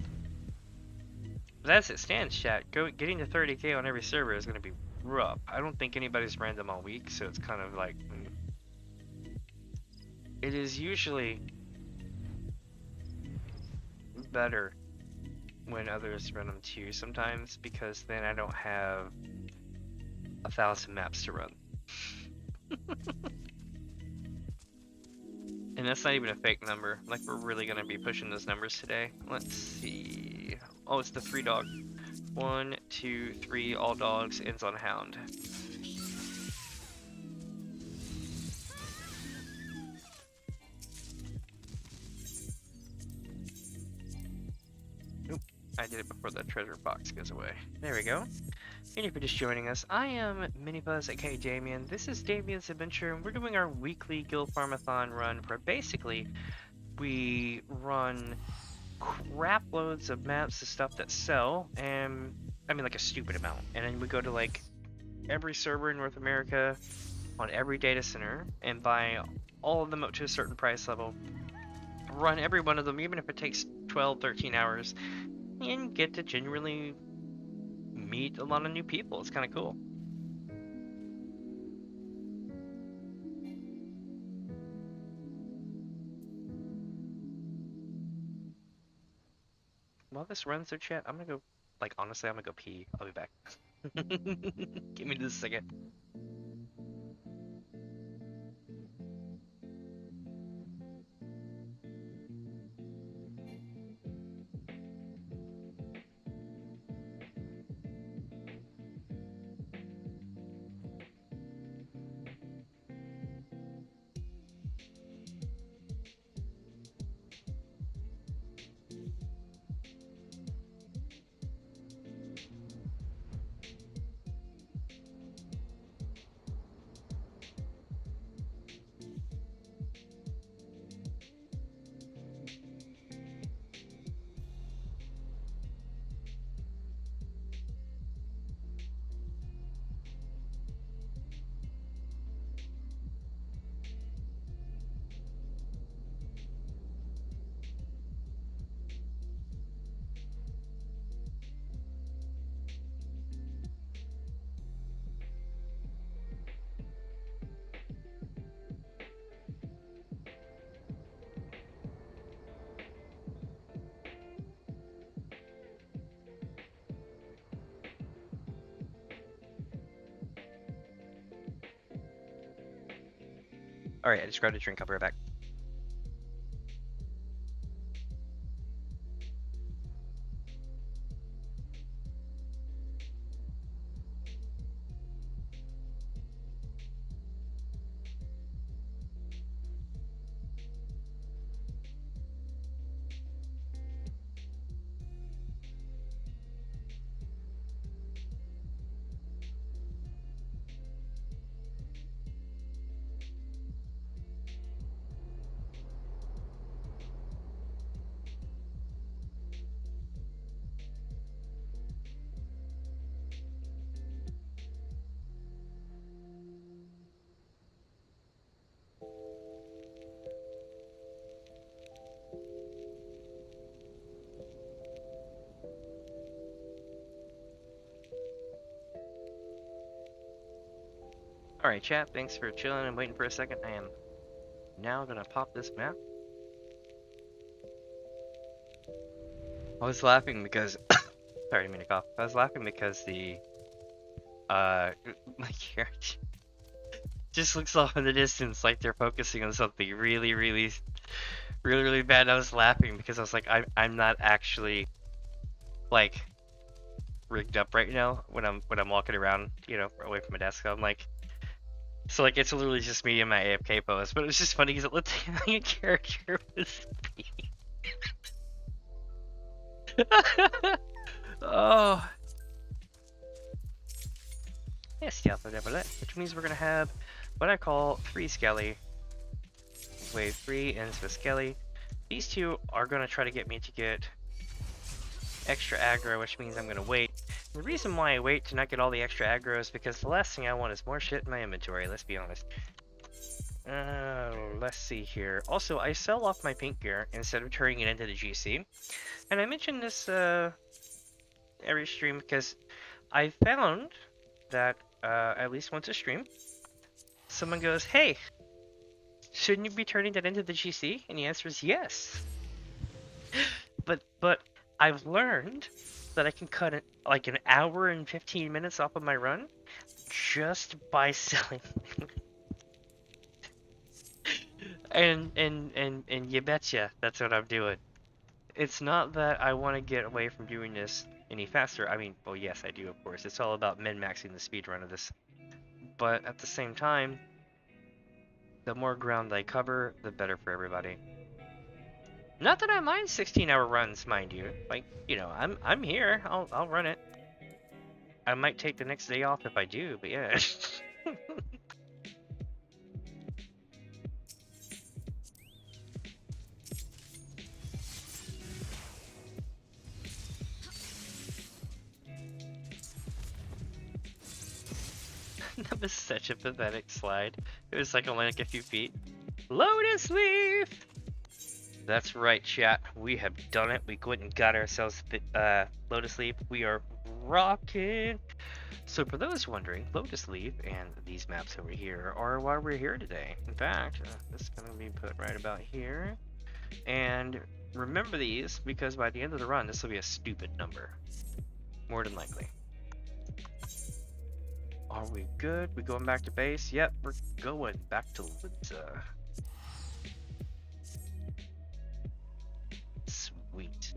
But as it stands, chat, getting to 30k on every server is going to be rough. I don't think anybody's ran them all week, so it's kind of like... It is usually better when others run them too sometimes, because then I don't have 1,000 maps to run. And that's not even a fake number. Like, we're really gonna be pushing those numbers today. Let's see. Oh, it's the 3 dog. 1, 2, 3, all dogs, ends on hound. Nope, I get it before the treasure box goes away. There we go. And if you're just joining us, I am Mini Fuzz, aka Damien. This is Damien's Adventure, and we're doing our weekly Gil Farm-a-thon run where basically we run crap loads of maps of stuff that sell, and I mean like a stupid amount. And then we go to like every server in North America on every data center and buy all of them up to a certain price level. Run every one of them, even if it takes 12, 13 hours, and get to genuinely meet a lot of new people. It's kind of cool. While this runs their chat, I'm gonna go, like, honestly, I'm gonna go pee. I'll be back. Give me just a second. Alright, I just grabbed a drink. I'll be right back. Alright, chat, thanks for chilling and waiting for a second. I am now gonna pop this map. I was laughing because sorry, I didn't mean to cough. I was laughing because the my character just looks off in the distance like they're focusing on something really bad. I was laughing because I was like, I'm not actually like rigged up right now when I'm walking around, you know, away from my desk. I'm like, so like it's literally just me in my AFK pose, but it was just funny because it looked like a character was oh. Yes, yeah, which means we're gonna have what I call 3 Skelly. Wave 3 ends with Skelly. These two are gonna try to get me to get extra aggro, which means I'm gonna wait. The reason why I wait to not get all the extra aggro is because the last thing I want is more shit in my inventory, let's be honest. Let's see here. Also, I sell off my pink gear instead of turning it into the GC. And I mention this every stream because I found that at least once a stream, someone goes, hey, shouldn't you be turning that into the GC? And the answer is yes. But I've learned that I can cut it like an hour and 15 minutes off of my run just by selling. and you betcha that's what I'm doing. It's not that I want to get away from doing this any faster. I mean, well, yes, I do, of course. It's all about min-maxing the speed run of this. But at the same time, the more ground I cover, the better for everybody. Not that I mind 16-hour runs, mind you. Like, you know, I'm here. I'll run it. I might take the next day off if I do, but yeah. That was such a pathetic slide. It was like only like a few feet. Lotus Leaf! That's right, chat. We have done it. We went and got ourselves Lotus Leaf. We are rocking. So for those wondering, Lotus Leaf and these maps over here are why we're here today. In fact, this is going to be put right about here. And remember these, because by the end of the run, this will be a stupid number. More than likely. Are we good? We going back to base? Yep, we're going back to Linza. Sweet.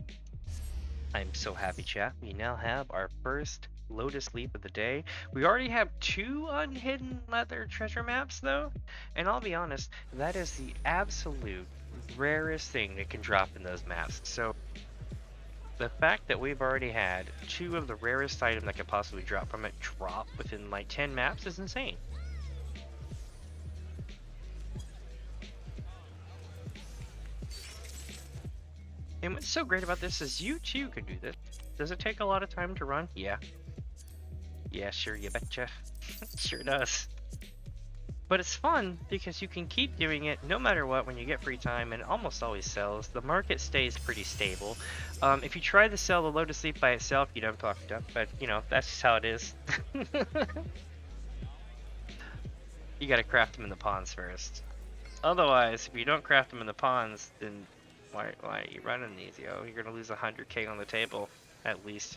I'm so happy, chat. We now have our first Lotus Leaf of the day. We already have 2 unhidden leather treasure maps, though. And I'll be honest, that is the absolute rarest thing that can drop in those maps. So the fact that we've already had 2 of the rarest items that could possibly drop from it drop within like 10 maps is insane. And what's so great about this is you too can do this. Does it take a lot of time to run? Yeah. Yeah, sure, you betcha. Sure does. But it's fun because you can keep doing it no matter what when you get free time, and it almost always sells. The market stays pretty stable. If you try to sell the Lotus Leaf by itself, you don't fucked up, but you know, that's just how it is. You gotta craft them in the ponds first. Otherwise, if you don't craft them in the ponds, then why are you running these, yo? You're gonna lose 100k on the table, at least.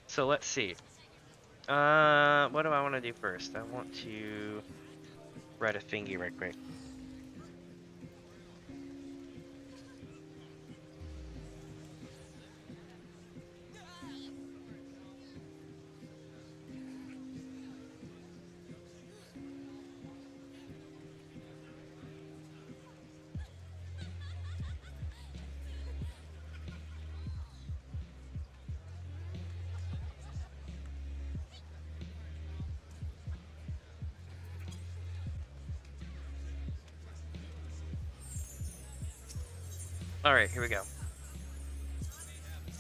So let's see. What do I want to do first? I want to write a thingy right quick. Alright, here we go.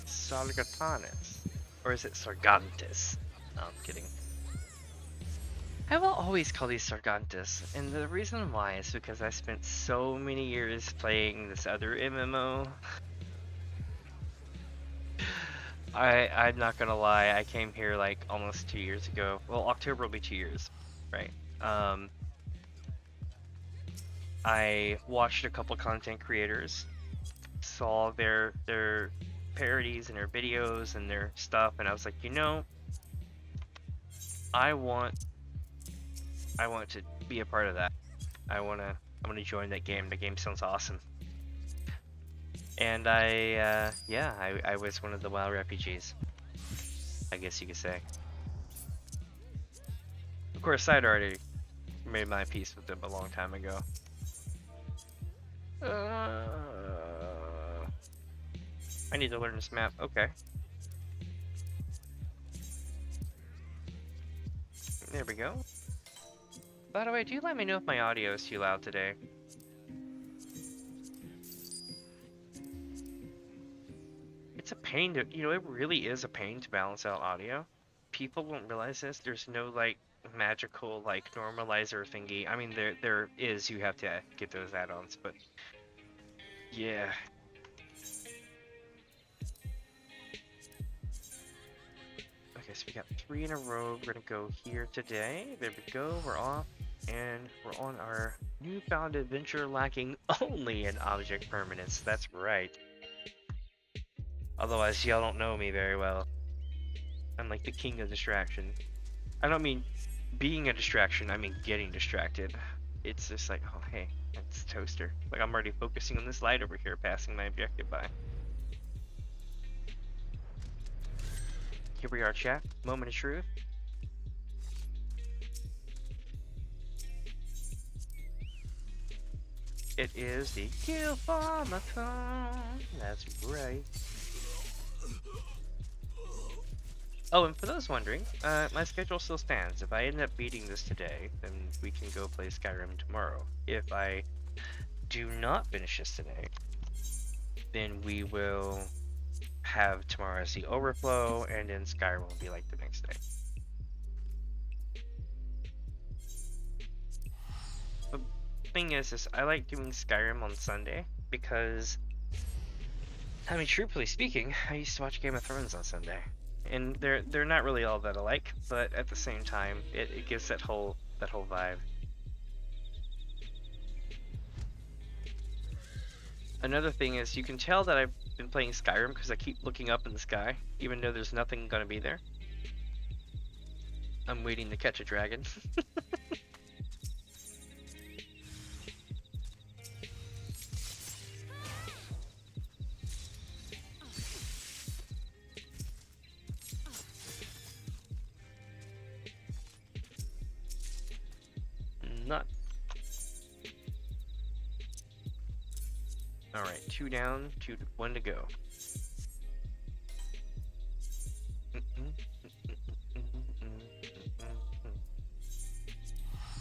Sargatanis. Or is it Sargantis? No, I'm kidding. I will always call these Sargantis, and the reason why is because I spent so many years playing this other MMO. I'm not gonna lie, I came here like almost 2 years ago. Well, October will be 2 years, right? I watched a couple content creators, saw their parodies and their videos and their stuff, and I was like, you know, I want to be a part of that. I wanna join that game. The game sounds awesome. And I was one of the WoW refugees, I guess you could say. Of course, I'd already made my peace with them a long time ago. I need to learn this map. Okay. There we go. By the way, do let me know if my audio is too loud today. It's a pain to, you know, it really is a pain to balance out audio. People won't realize this. There's no like magical like normalizer thingy. I mean, there is. You have to get those add-ons, but yeah. Okay, so we got 3 in a row. We're gonna go here today. There we go. We're off, and we're on our newfound adventure, lacking only an object permanence. That's right. Otherwise, y'all don't know me very well. I'm like the king of distraction. I don't mean being a distraction, I mean getting distracted. It's just like, oh hey, it's Toaster. Like I'm already focusing on this light over here, passing my objective by. Here we are, chat. Moment of truth. It is the Gil Farm-a-thon. That's right. Oh, and for those wondering, my schedule still stands. If I end up beating this today, then we can go play Skyrim tomorrow. If I do not finish this today, then we will have tomorrow as the overflow, and then Skyrim will be like the next day. The thing is I like doing Skyrim on Sunday because, I mean, truthfully speaking, I used to watch Game of Thrones on Sunday, and they're not really all that alike, but at the same time, it gives that whole vibe. Another thing is you can tell that I've been playing Skyrim because I keep looking up in the sky, even though there's nothing gonna be there. I'm waiting to catch a dragon. Not. Alright, 2 down, 1 to go.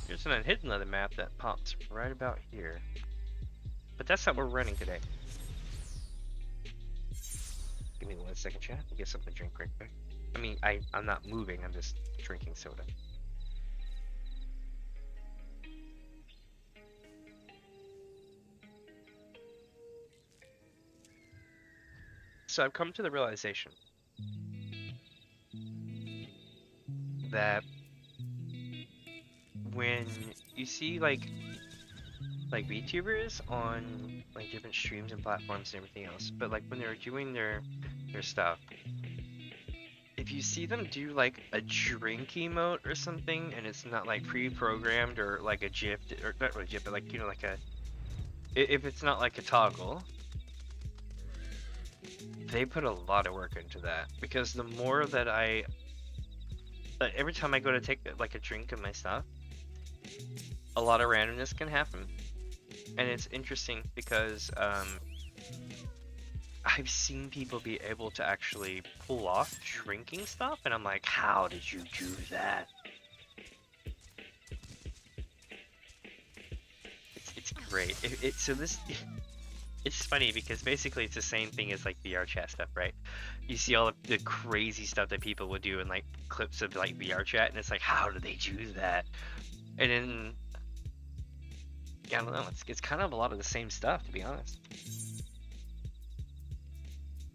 There's an unhidden other map that pops right about here. But that's not what we're running today. Give me 1 second, chat. I'll get something to drink right quick. I mean, I'm not moving, I'm just drinking soda. So I've come to the realization that when you see like VTubers on like different streams and platforms and everything else, but like when they're doing their stuff, if you see them do like a drink emote or something and it's not like pre-programmed or like a GIF, or not really GIF, but like, you know, like if it's not like a toggle, they put a lot of work into that, because the more that every time I go to take like a drink of my stuff, a lot of randomness can happen. And it's interesting because I've seen people be able to actually pull off drinking stuff, and I'm like, how did you do that? It's great. It's funny because basically it's the same thing as like VR chat stuff, right? You see all the crazy stuff that people would do in like clips of like VR chat, and it's like, how do they do that? And then, yeah, I don't know, it's kind of a lot of the same stuff, to be honest.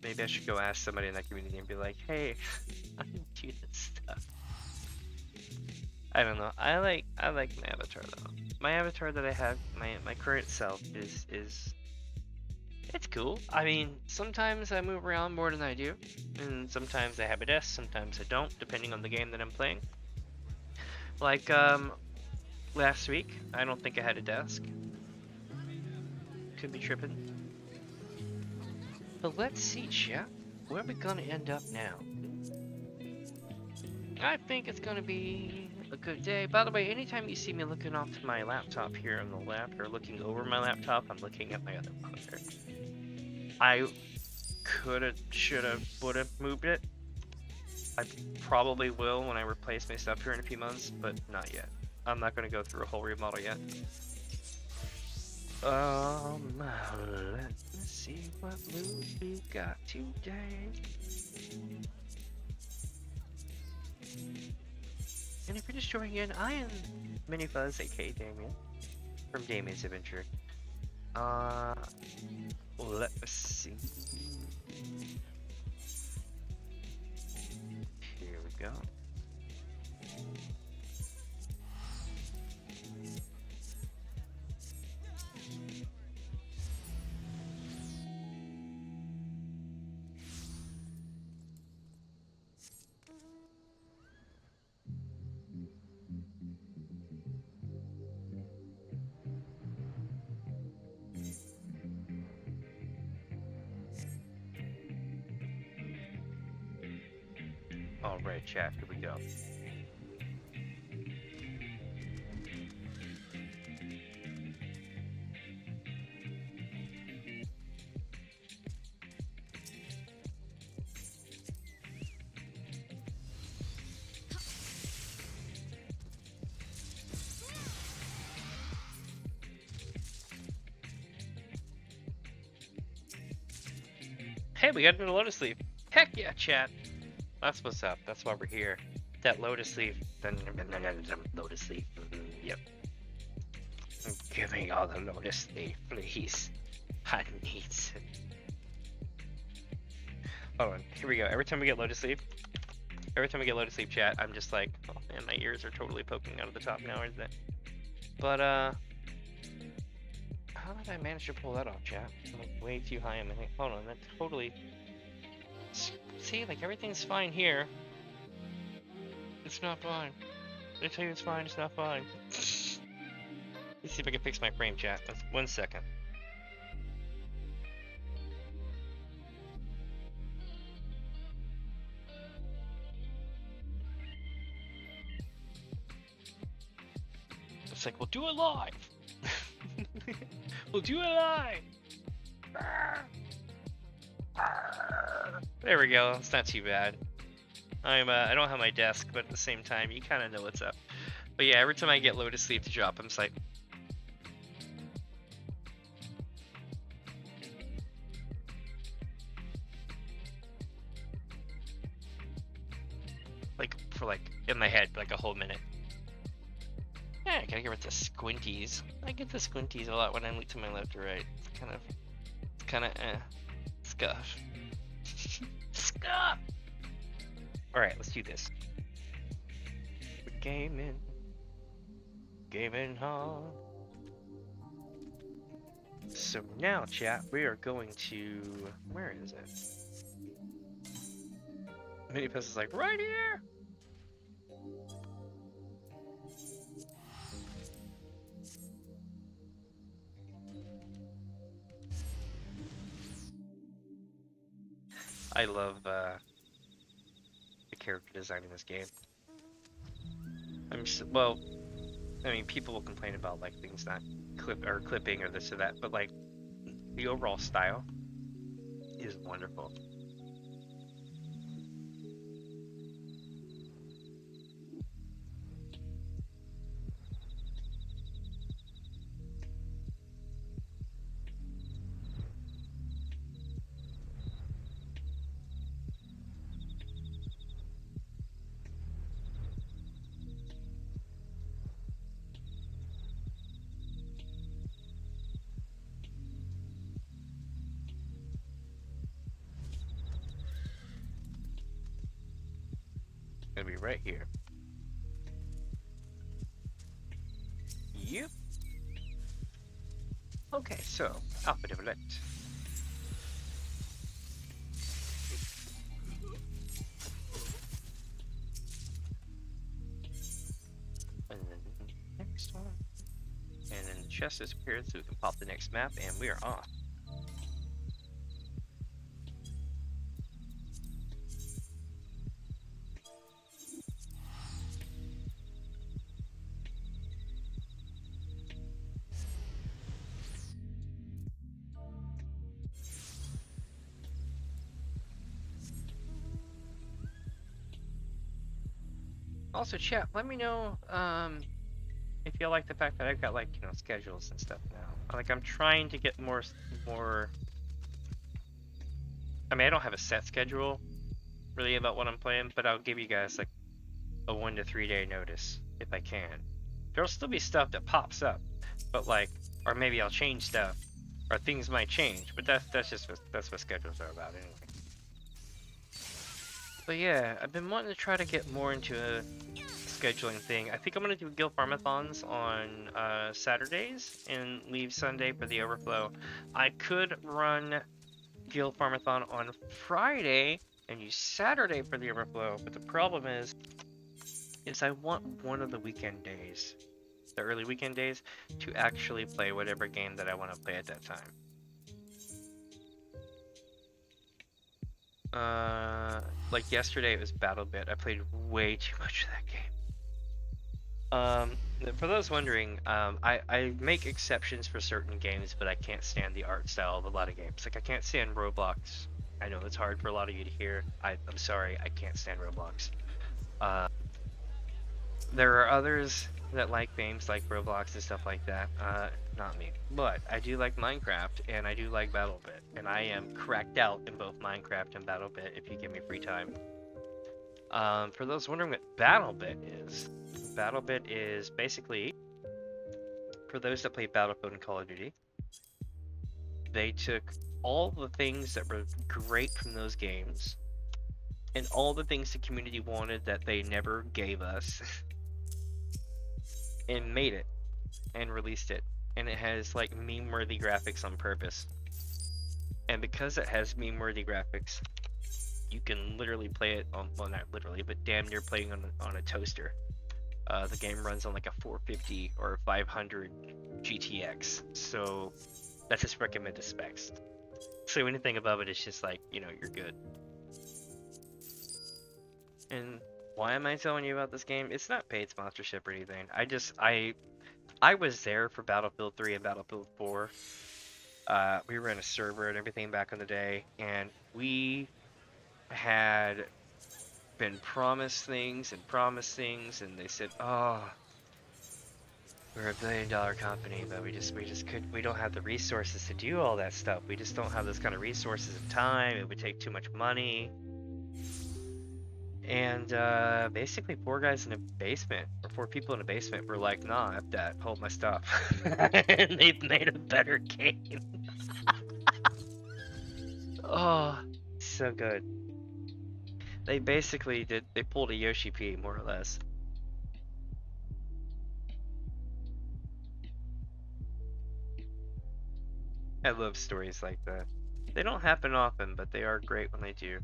Maybe I should go ask somebody in that community and be like, hey, how do you do this stuff? I don't know. I like my avatar though. My avatar that I have, my current self is it's cool. I mean, sometimes I move around more than I do, and sometimes I have a desk, sometimes I don't, depending on the game that I'm playing. Like, last week, I don't think I had a desk. Could be tripping. But let's see, chat. Where are we gonna end up now? I think it's gonna be a good day. By the way, anytime you see me looking off to my laptop here on the left, or looking over my laptop, I'm looking at my other monitor. I could've, should've, would've moved it. I probably will when I replace my stuff here in a few months, but not yet. I'm not gonna go through a whole remodel yet. Let's see what loot we got today. And if you're just joining in, I am Mini Fuzz, aka Damien, from Damien's Adventure. Let's see. Here we go. Alright, chat, here we go. Hey, we got into Lotus Leaf. Heck yeah, chat. That's what's up. That's why we're here. That Lotus Leaf. Lotus Leaf. Yep. Give me all the Lotus Leaf, please. I need it. Hold on. Here we go. Every time we get Lotus Leaf, chat, I'm just like, oh man, my ears are totally poking out of the top now, isn't it? But, how did I manage to pull that off, chat? I'm like way too high in my thing. Hold on, that totally... See, like, everything's fine here. It's not fine. I tell you it's fine, it's not fine. Let's see if I can fix my frame, chat. 1 second. It's like, we'll do it live! We'll do it live! There we go, it's not too bad. I don't have my desk, but at the same time, you kind of know what's up. But yeah, every time I get Lotus Leaf to drop, I'm just like, for like, in my head, like a whole minute. Yeah, I gotta get rid of the squinties. I get the squinties a lot when I look to my left or right. It's kind of, scuff. Scuff! Alright, let's do this. We're gaming hard. So now, chat, we are going to... Where is it? Mini Fuzzers is like, right here! I love the character design in this game. Well, I mean, people will complain about like things not clipping or this or that, but like the overall style is wonderful. Gonna be right here. Yep. Okay, so alpha developed. And then next one. And then the chest disappeared so we can pop the next map and we are off. Also, chat, let me know if you like the fact that I've got like, you know, schedules and stuff now. Like, I'm trying to get more. I mean, I don't have a set schedule really about what I'm playing, but I'll give you guys like a 1 to 3 day notice if I can. There'll still be stuff that pops up, but like, or maybe I'll change stuff, or things might change. But that's just that's what schedules are about anyway. But yeah, I've been wanting to try to get more into a scheduling thing. I think I'm going to do Gil Farm-a-thons on Saturdays and leave Sunday for the overflow. I could run Gil Farm-a-thon on Friday and use Saturday for the overflow, but the problem is I want one of the weekend days, the early weekend days, to actually play whatever game that I want to play at that time. Like yesterday it was BattleBit. I played way too much of that game. For those wondering, I make exceptions for certain games, but I can't stand the art style of a lot of games. Like, I can't stand Roblox. I know it's hard for a lot of you to hear. I'm sorry, I can't stand Roblox. There are others that like games like Roblox and stuff like that. Not me. But I do like Minecraft, and I do like BattleBit, and I am cracked out in both Minecraft and BattleBit if you give me free time. For those wondering what BattleBit is basically, for those that play Battlefield and Call of Duty, they took all the things that were great from those games, and all the things the community wanted that they never gave us, and made it, and released it. And it has like meme-worthy graphics on purpose. And because it has meme-worthy graphics, you can literally play it on, well, not literally, but damn near playing on a toaster. The game runs on like a 450 or 500 GTX, so that's its recommended specs. So anything above it is just like, you know, you're good. And why am I telling you about this game? It's not paid sponsorship or anything. I was there for Battlefield 3 and Battlefield 4. We were in a server and everything back in the day, and we had been promised things, and they said, "Oh, we're $1 billion company, but we don't have the resources to do all that stuff. We just don't have those kind of resources and time. It would take too much money." And basically 4 guys in a basement, or 4 people in a basement, were like, "Nah, F that, hold my stuff." And they've made a better game. Oh, so good. They basically they pulled a Yoshi P, more or less. I love stories like that. They don't happen often, but they are great when they do.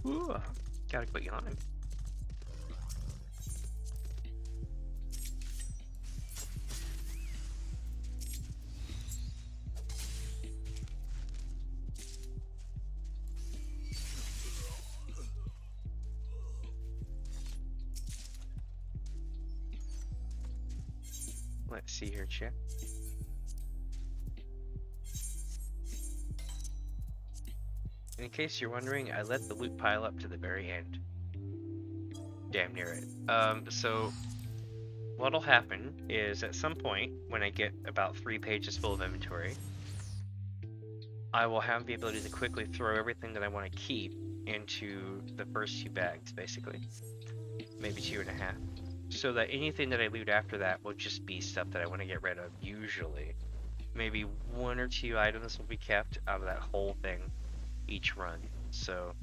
Ooh, gotta quit yawning. Let's see here, chat. In case you're wondering, I let the loot pile up to the very end. Damn near it. So what'll happen is at some point when I get about 3 pages full of inventory, I will have the ability to quickly throw everything that I want to keep into the first 2 bags, basically. Maybe 2.5. So that anything that I loot after that will just be stuff that I want to get rid of, usually. Maybe 1 or 2 items will be kept out of that whole thing each run. So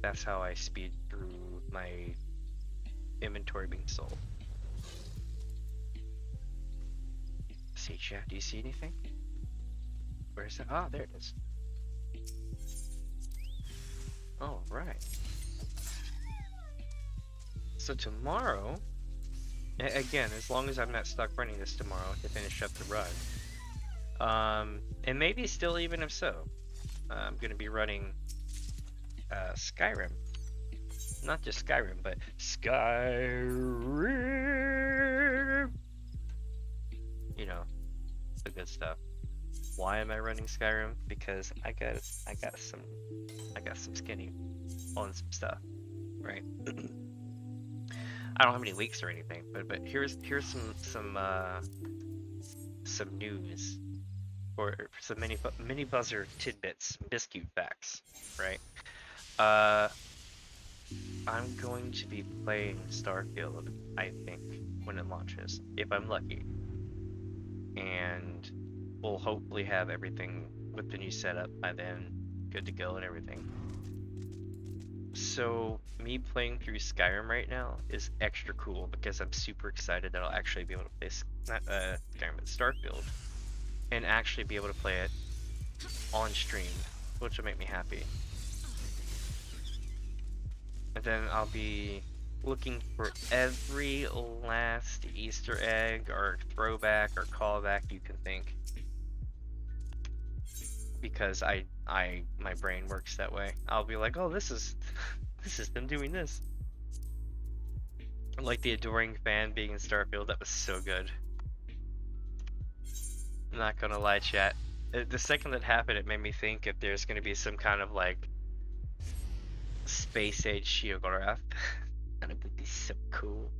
that's how I speed through my inventory being sold. See, chat, do you see anything? Where is it? Ah, there it is. All right. So tomorrow, again, as long as I'm not stuck running this tomorrow to finish up the run, and maybe still even if so, I'm going to be running Skyrim. Not just Skyrim, but Skyrim! You know, the good stuff. Why am I running Skyrim? Because I got some skinny on some stuff, right? I don't have any leaks or anything, but here's some news, or some mini buzzer tidbits, biscuit facts, right? I'm going to be playing Starfield, I think, when it launches, if I'm lucky, and we'll hopefully have everything with the new setup by then, good to go and everything. So me playing through Skyrim right now is extra cool because I'm super excited that I'll actually be able to play Skyrim, but Starfield, and actually be able to play it on stream, which will make me happy. And then I'll be looking for every last Easter egg or throwback or callback you can think, because my brain works that way. I'll be like, oh, this is them doing this. Like the Adoring Fan being in Starfield, that was so good. I'm not gonna lie, chat. The second that happened, it made me think if there's going to be some kind of like space age Shiogoraf. And it would be so cool.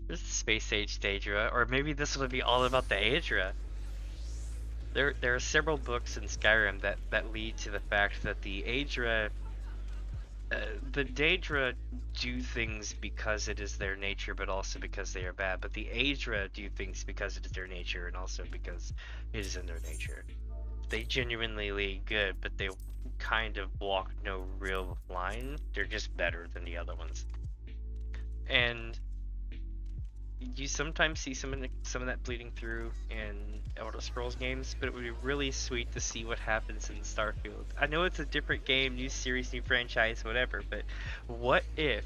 There's the space age Daedra, or maybe this would be all about the Aedra. There are several books in Skyrim that lead to the fact that the Aedra, the Daedra do things because it is their nature, but also because they are bad. But the Aedra do things because it is their nature, and also because it is in their nature. They genuinely lead good, but they kind of walk no real line. They're just better than the other ones. And you sometimes see some of that bleeding through in Elder Scrolls games, but it would be really sweet to see what happens in Starfield. I know it's a different game, new series, new franchise, whatever, but what if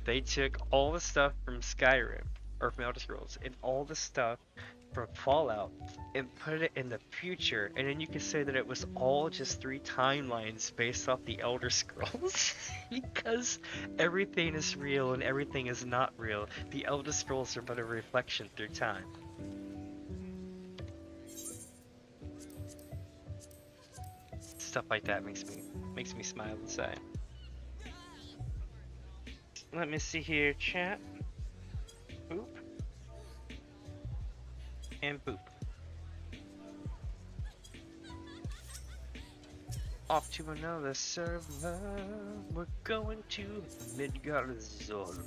they took all the stuff from Skyrim, or from Elder Scrolls, and all the stuff from Fallout, and put it in the future, and then you could say that it was all just 3 timelines based off the Elder Scrolls? Because everything is real and everything is not real. The Elder Scrolls are but a reflection through time. Stuff like that makes me smile inside. Let me see here, chat. Boop. And boop. Off to another server. We're going to Midgard-Zolmar.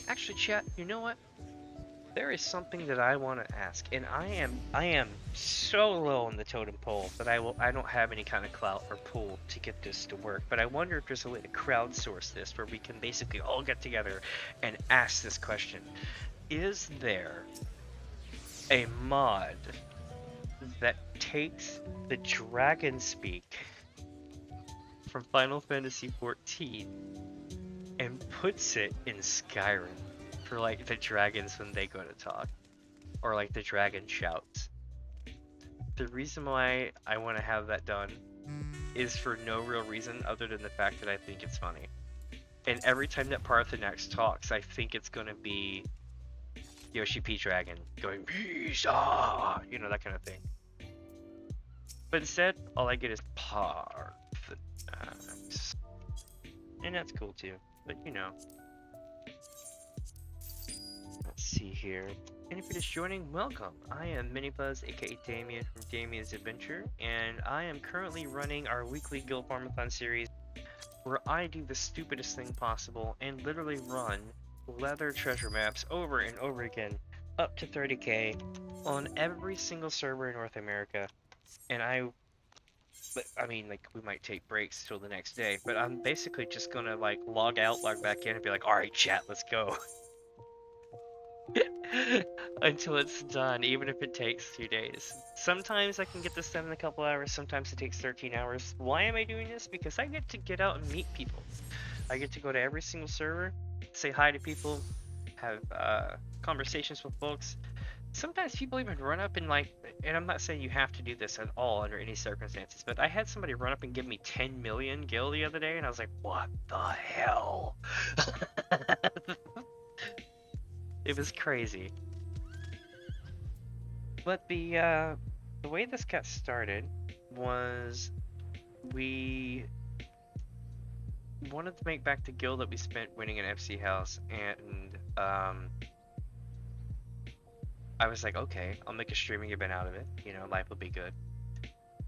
Actually, chat, you know what? There is something that I want to ask, and I am so low on the totem pole that I don't have any kind of clout or pull to get this to work. But I wonder if there's a way to crowdsource this where we can basically all get together and ask this question: is there a mod that takes the dragon speak from Final Fantasy XIV and puts it in Skyrim for like the dragons when they go to talk, or like the dragon shouts? The reason why I want to have that done is for no real reason other than the fact that I think it's funny. And every time that Parthenax talks, I think it's gonna be Yoshi P. Dragon going, Visa! You know, that kind of thing. But instead, all I get is Parthenax. And that's cool too, but you know. Let's see here. And if you're just joining, welcome. I am Mini Fuzz, aka Damien from Damien's Adventure, and I am currently running our weekly Gil Farm-a-thon series where I do the stupidest thing possible and literally run leather treasure maps over and over again, up to 30k, on every single server in North America. And I mean, like, we might take breaks till the next day, but I'm basically just gonna, like, log out, log back in, and be like, alright, chat, let's go. Until it's done, even if it takes 2 days. Sometimes I can get this done in a couple hours, sometimes it takes 13 hours. Why am I doing this? Because I get to get out and meet people. I get to go to every single server, say hi to people, have conversations with folks. Sometimes people even run up and like, and I'm not saying you have to do this at all under any circumstances, but I had somebody run up and give me 10 million gil the other day, and I was like, what the hell? It was crazy. But the way this got started was we wanted to make back the gil that we spent winning an FC house, and I was like, okay, I'll make a streaming event out of it. You know, life will be good.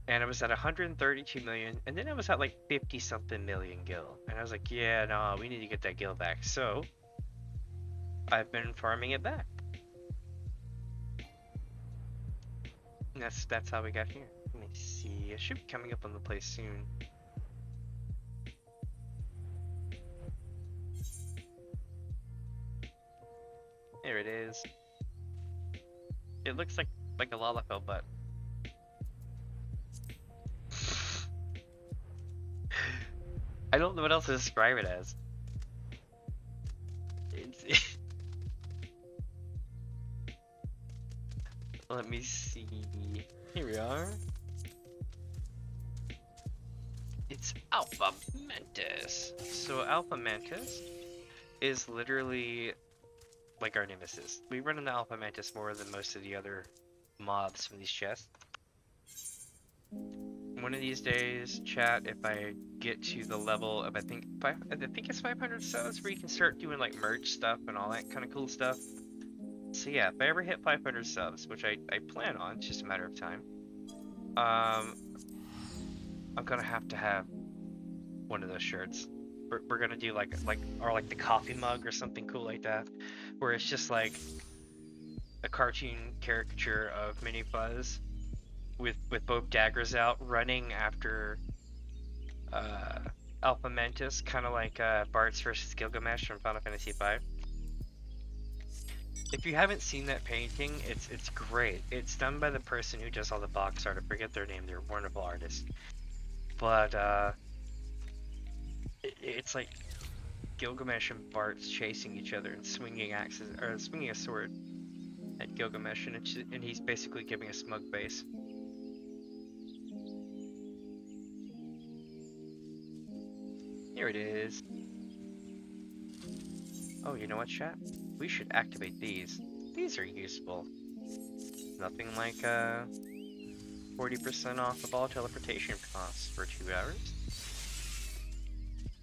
And I was at 132 million, and then I was at like 50 something million gil, and I was like, yeah, no, we need to get that gil back. So I've been farming it back. And that's how we got here. Let me see. It should be coming up on the place soon. There it is. It looks like a Lalafell butt. I don't know what else to describe it as. Let me see. Here we are. It's Alpha Mantis. So Alpha Mantis is literally like our nemesis. We run into Alpha Mantis more than most of the other mobs from these chests. One of these days, chat, if I get to the level of I think it's 500 subs where you can start doing like merch stuff and all that kind of cool stuff. So yeah, if I ever hit 500 subs, which I plan on, it's just a matter of time, I'm gonna have to have one of those shirts. We're gonna do like the coffee mug or something cool like that, where it's just like a cartoon caricature of Mini Fuzz with both daggers out, running after Alpha Mantis, kind of like Bart's versus Gilgamesh from Final Fantasy V. If you haven't seen that painting, it's great. It's done by the person who does all the box art. I forget their name. They're a wonderful artist. But it's like Gilgamesh and Bart's chasing each other and swinging axes or swinging a sword at Gilgamesh, and he's basically giving a smug face. Here it is. Oh, you know what, chat? We should activate these. These are useful. Nothing like 40% off of all teleportation costs for 2 hours.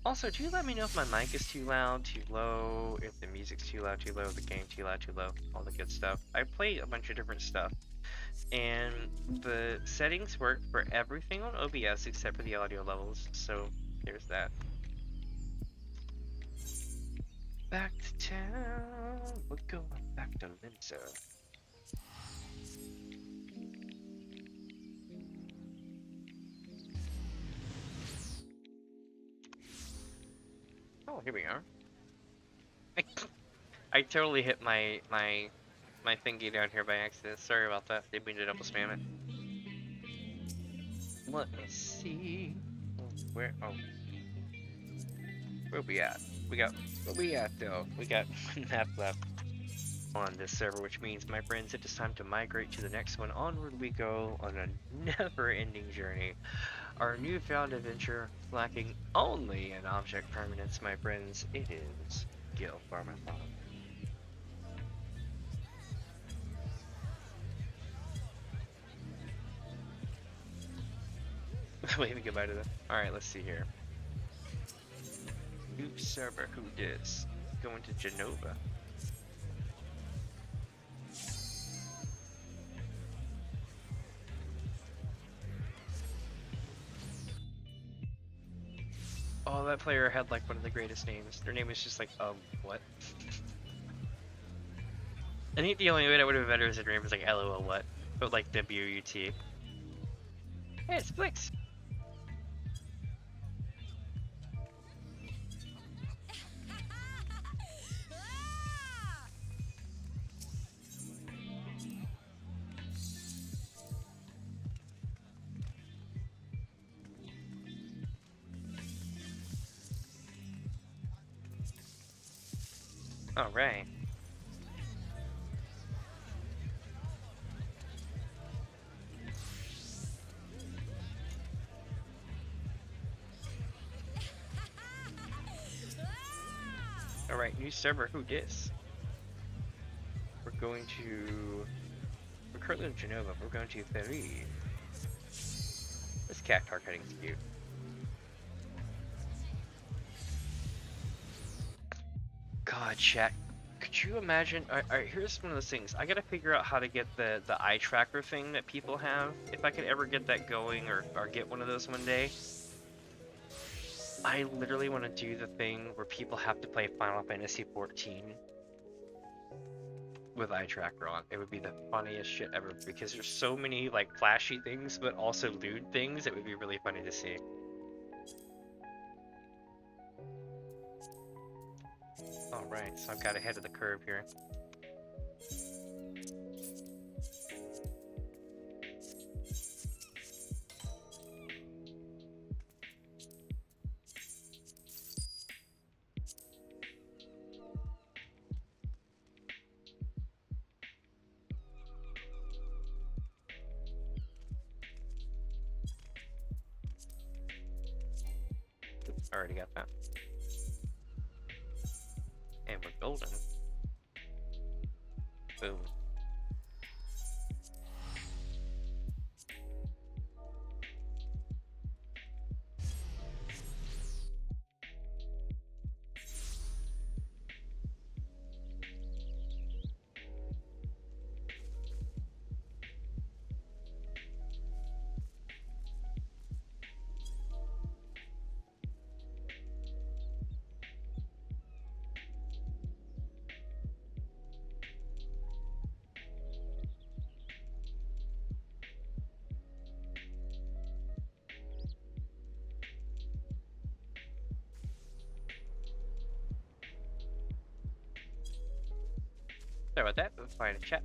Also, do let me know if my mic is too loud, too low, if the music's too loud, too low, the game too loud, too low, all the good stuff. I play a bunch of different stuff, and the settings work for everything on OBS except for the audio levels, so there's that. Back to town, we're going back to Lindsay. Oh, here we are. I totally hit my thingy down here by accident. Sorry about that. Didn't mean to double spam it. Let me see. Where? Oh, where we at? Where we at though? We got one map left on this server, which means, my friends, it is time to migrate to the next one. Onward we go on a never-ending journey. Our newfound adventure, lacking only an object permanence, my friends. It is Gil Farm-a-thon. Waving goodbye to them. Alright, let's see here. New server, who dis? Going to Genova. Oh, that player had like one of the greatest names. Their name is just like, what? I think the only way that would have been better is if their name was like LOL what? But like WUT. Hey, it's Blix! Alright. Alright, new server, who dis? We're currently in Genova, we're going to ffxiv. This cactar cutting's cute. God, chat, could you imagine? Alright, here's one of those things. I gotta figure out how to get the eye tracker thing that people have. If I could ever get that going, or get one of those one day. I literally want to do the thing where people have to play Final Fantasy XIV with eye tracker on. It would be the funniest shit ever, because there's so many like flashy things, but also lewd things. It would be really funny to see. Alright, so I've got ahead of the curve here. Already got that. And we're golden. Boom. Sorry about that, let's find a chat.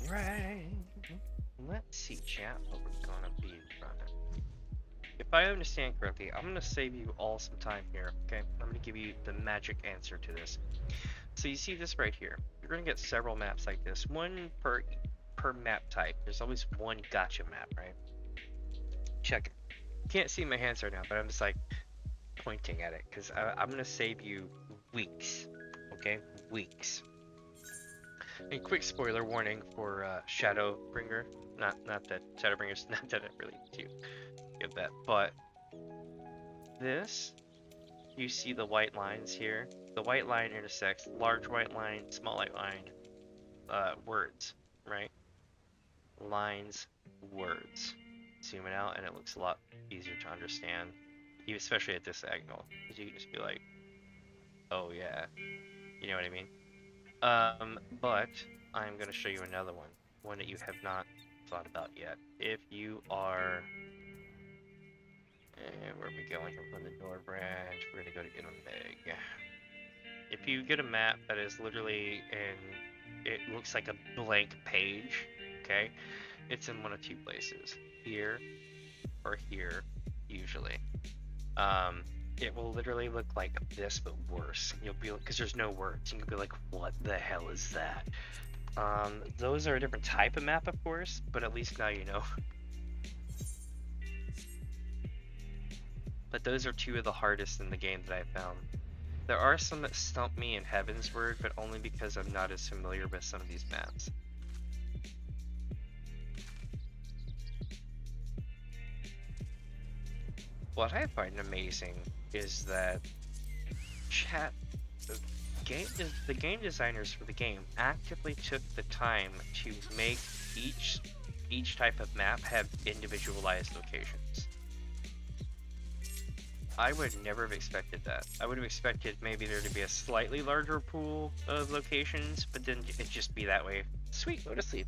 Alright. Let's see, chat, what we're gonna be running. If I understand correctly, I'm gonna save you all some time here, okay? I'm gonna give you the magic answer to this. So you see this right here. You're gonna get several maps like this, one per map type. There's always one gotcha map, right? Check it. Can't see my hands right now, but I'm just like pointing at it because I'm gonna save you weeks, okay? Weeks. And quick spoiler warning for Shadowbringer. Not that Shadowbringer's not that it really do give that, but this, you see the white lines here. The white line intersects large white line, small white line, words, right? Lines, words. Zooming out, and it looks a lot easier to understand, especially at this angle, because you can just be like, oh yeah, you know what I mean? But I'm going to show you another one that you have not thought about yet. If you are, where are we going? From the door branch, we're going to go to get a Meg. If you get a map that is literally it looks like a blank page, okay? It's in one of two places, here or here, usually. It will literally look like this, but worse. You'll be, because there's no words, you'll be like, what the hell is that? Those are a different type of map, of course, but at least now you know. But those are two of the hardest in the game that I found. There are some that stump me in Heaven's Word, but only because I'm not as familiar with some of these maps. What I find amazing is that the game designers for the game actively took the time to make each type of map have individualized locations. I would never have expected that. I would have expected maybe there to be a slightly larger pool of locations, but then it just be that way. Sweet, go to sleep.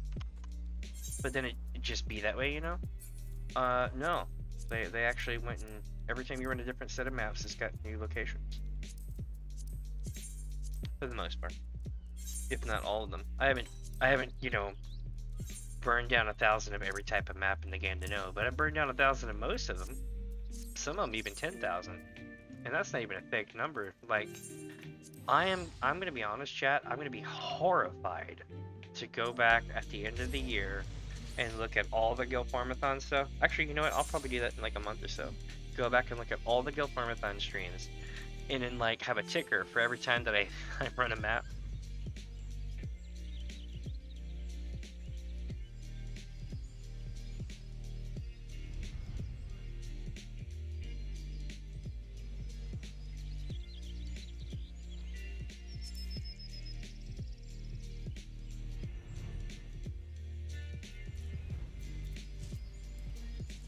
But then it just be that way, you know? No. They actually went, and every time you run a different set of maps, it's got new locations. For the most part. If not all of them. I haven't, you know, burned down 1,000 of every type of map in the game to know, but I burned down 1,000 of most of them. Some of them even 10,000. And that's not even a fake number. Like, I'm gonna be honest, chat, I'm gonna be horrified to go back at the end of the year and look at all the Gil Farm-a-thon stuff. Actually, you know what? I'll probably do that in like a month or so. Go back and look at all the Gil Farm-a-thon streams, and then like have a ticker for every time that I run a map.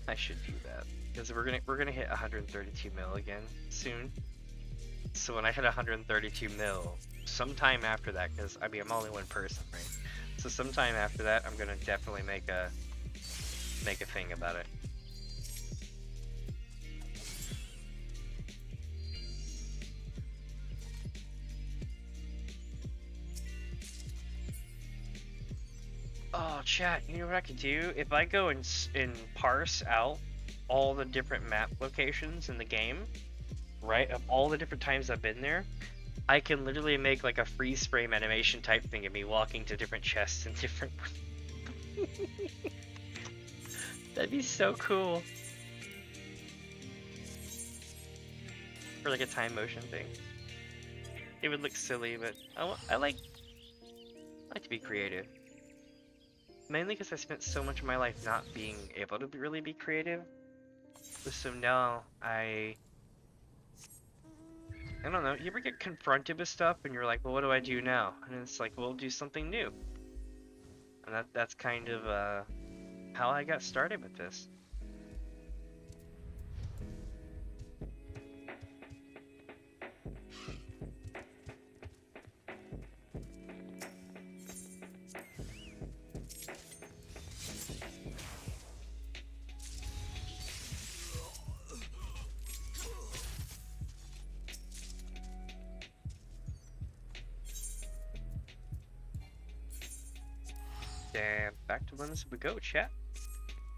I should do that because we're gonna hit 132 mil again soon. So when I hit 132 mil, sometime after that, because I mean I'm only one person, right? So sometime after that, I'm gonna definitely make a thing about it. Oh, chat, you know what I could do? If I go and parse out all the different map locations in the game, right, of all the different times I've been there, I can literally make like a freeze frame animation type thing of me walking to different chests and different... That'd be so cool. Or like a time motion thing. it would look silly, but I like to be creative. Mainly because I spent so much of my life not being able to really be creative. So now I don't know, you ever get confronted with stuff and you're like, well, what do I do now? And it's like, well, do something new. And that's kind of how I got started with this. And back to Lemons we go, chat.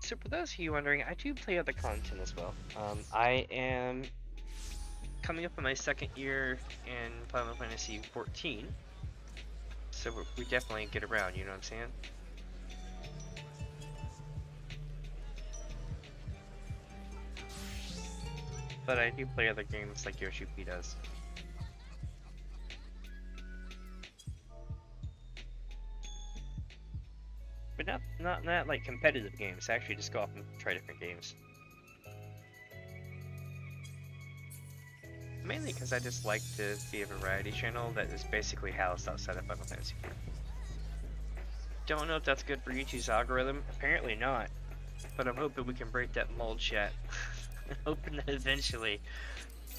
So for those of you wondering, I do play other content as well. I am coming up on my second year in Final Fantasy 14, so we definitely get around, you know what I'm saying? But I do play other games like Yoshi P does. But not like competitive games. I actually just go off and try different games. Mainly because I just like to be a variety channel that is basically housed outside of Final Fantasy 4. Don't know if that's good for YouTube's algorithm. Apparently not. But I'm hoping we can break that mold, chat. Hoping that eventually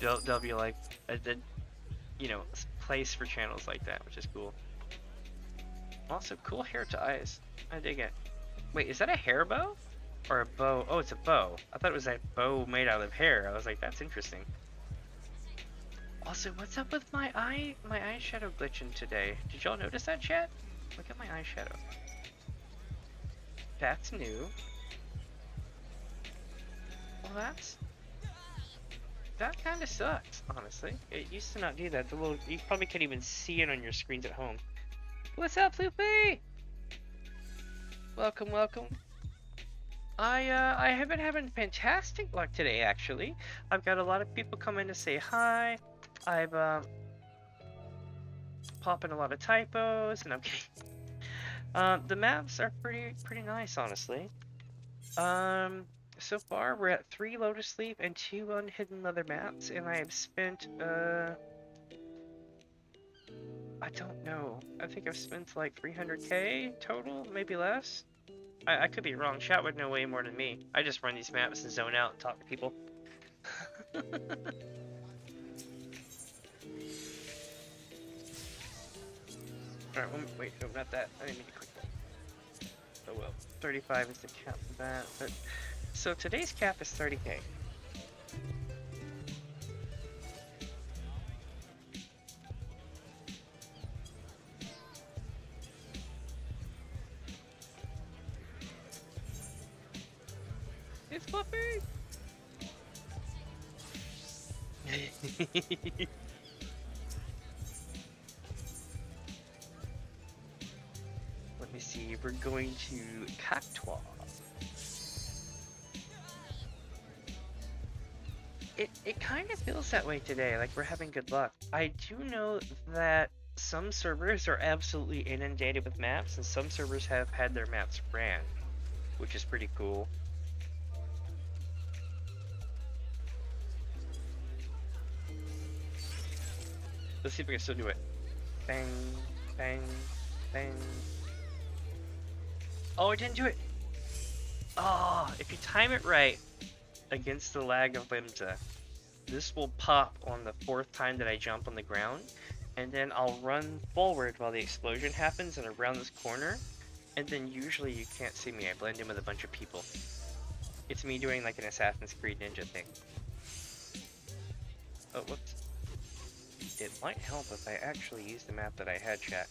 there'll be like a place for channels like that, which is cool. Also, cool hair to eyes. I dig it. Wait, is that a hair bow? Or a bow? Oh, it's a bow. I thought it was a bow made out of hair. I was like, that's interesting. Also, what's up with my eyeshadow glitching today? Did y'all notice that, chat? Look at my eyeshadow. That's new. Well, that kind of sucks, honestly. It used to not do that. You probably can't even see it on your screens at home. What's up, Floopy? Welcome, welcome. I have been having fantastic luck today, actually. I've got a lot of people coming to say hi. I've popping a lot of typos, and I'm kidding. The maps are pretty nice, honestly. So far we're at 3 Lotus Leaf and 2 Unhidden Leather maps, and I have spent I don't know. I think I've spent like 300k total, maybe less. I could be wrong. Chat would know way more than me. I just run these maps and zone out and talk to people. Alright, wait, no, not that. I didn't mean to click that. Oh well. 35 is the cap for that. But so today's cap is 30k. It's Fluffy! Let me see, we're going to Cactois. It kind of feels that way today, like we're having good luck. I do know that some servers are absolutely inundated with maps, and some servers have had their maps ran, which is pretty cool. Let's see if we can still do it. Bang, bang, bang. Oh, it didn't do it! Oh, if you time it right against the lag of Limsa, this will pop on the 4th time that I jump on the ground, and then I'll run forward while the explosion happens and around this corner, and then usually you can't see me. I blend in with a bunch of people. It's me doing like an Assassin's Creed Ninja thing. Oh, whoops. It might help if I actually use the map that I had, chat.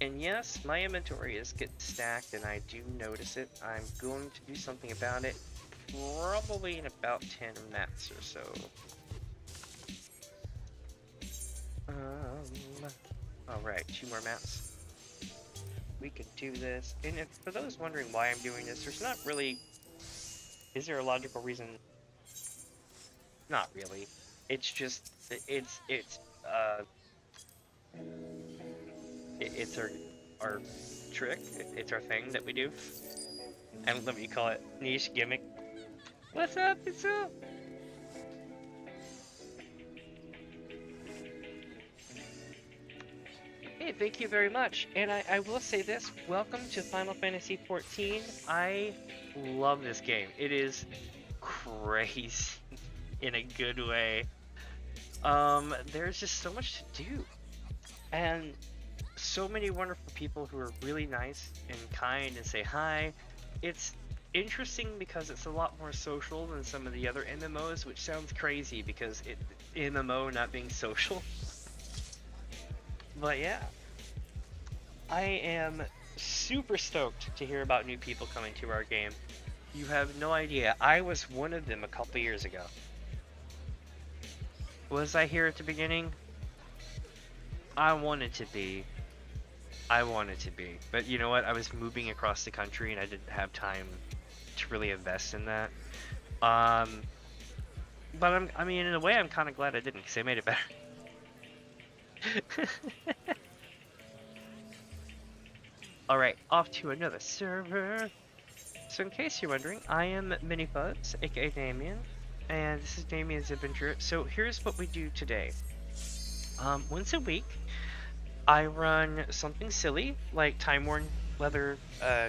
And yes, my inventory is getting stacked, and I do notice it. I'm going to do something about it, probably in about 10 maps or so. Alright, 2 more maps. We can do this. And if, for those wondering why I'm doing this, there's not really... Is there a logical reason? Not really. It's just... It's our trick. It's our thing that we do. I don't know what you call it. Niche gimmick. What's up? What's up? Hey, thank you very much. And I will say this, welcome to Final Fantasy XIV. I love this game. It is crazy in a good way. There's just so much to do. And so many wonderful people who are really nice and kind and say hi. It's interesting because it's a lot more social than some of the other MMOs, which sounds crazy because MMO not being social. But yeah, I am super stoked to hear about new people coming to our game. You have no idea. I was one of them a couple years ago. Was I here at the beginning? I wanted to be. But you know what? I was moving across the country and I didn't have time to really invest in that. But I mean, in a way, I'm kind of glad I didn't because they made it better. Alright, off to another server. So in case you're wondering, I am Mini Fuzzers, aka Damien, and this is Damien's Adventure. So here's what we do today. Once a week, I run something silly, like time-worn leather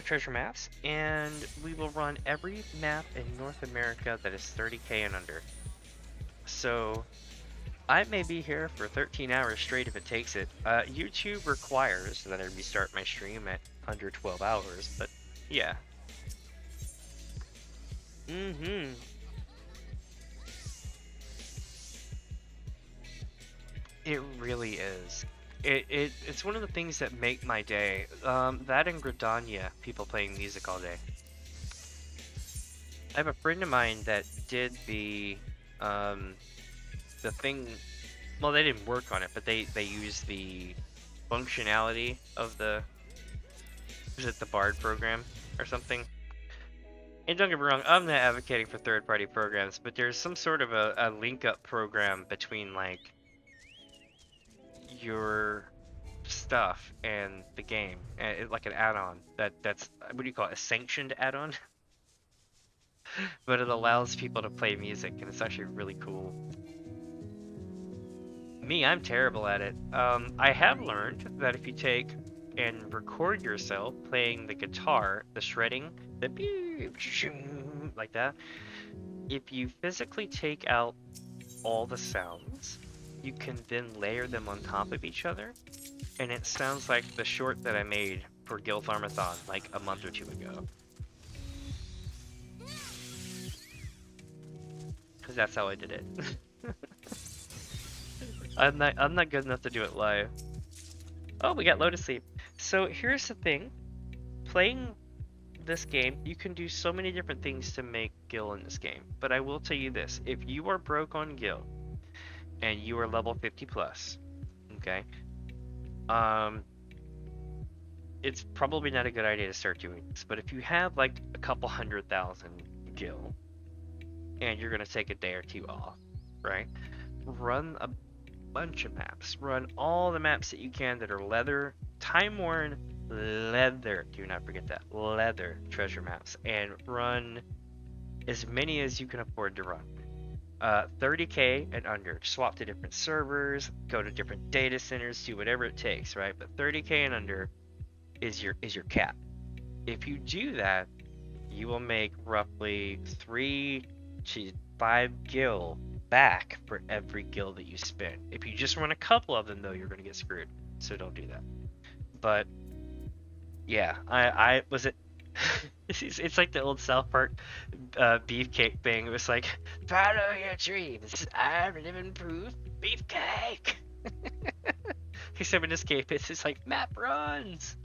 treasure maps, and we will run every map in North America that is 30k and under. So I may be here for 13 hours straight if it takes it. YouTube requires that I restart my stream at under 12 hours, but yeah. It really is. It's one of the things that make my day. That and Gridania, people playing music all day. I have a friend of mine that did the thing. Well, they didn't work on it, but they used the functionality of was it the Bard program or something? And don't get me wrong, I'm not advocating for third-party programs, but there's some sort of a link-up program between like your stuff and the game, like an add-on that's what do you call it, a sanctioned add-on? But it allows people to play music, and it's actually really cool. Me, I'm terrible at it. I have learned that if you take and record yourself playing the guitar, the shredding, the like that, if you physically take out all the sounds, you can then layer them on top of each other, and it sounds like the short that I made for Gil Farm-a-thon like a month or two ago. Because that's how I did it. I'm not good enough to do it live. Oh, we got Lotus Sleep. So here's the thing. Playing this game, you can do so many different things to make Gil in this game. But I will tell you this. If you are broke on Gil, and you are level 50 plus, okay, it's probably not a good idea to start doing this. But if you have like a couple 100,000 Gil, and you're going to take a day or two off, right? Run a bunch of maps. Run all the maps that you can that are leather, time-worn leather. Do not forget that. Leather treasure maps. And run as many as you can afford to run. 30k and under. Swap to different servers, go to different data centers, do whatever it takes, right? But 30k and under is your cap. If you do that, you will make roughly 3 to 5 gil back for every gil that you spend. If you just run a couple of them, though, you're going to get screwed. So don't do that. But yeah, I was it. It's like the old South Park beefcake thing. It was like, follow your dreams. I'm living proof beefcake. Except in this case, it's just like map runs.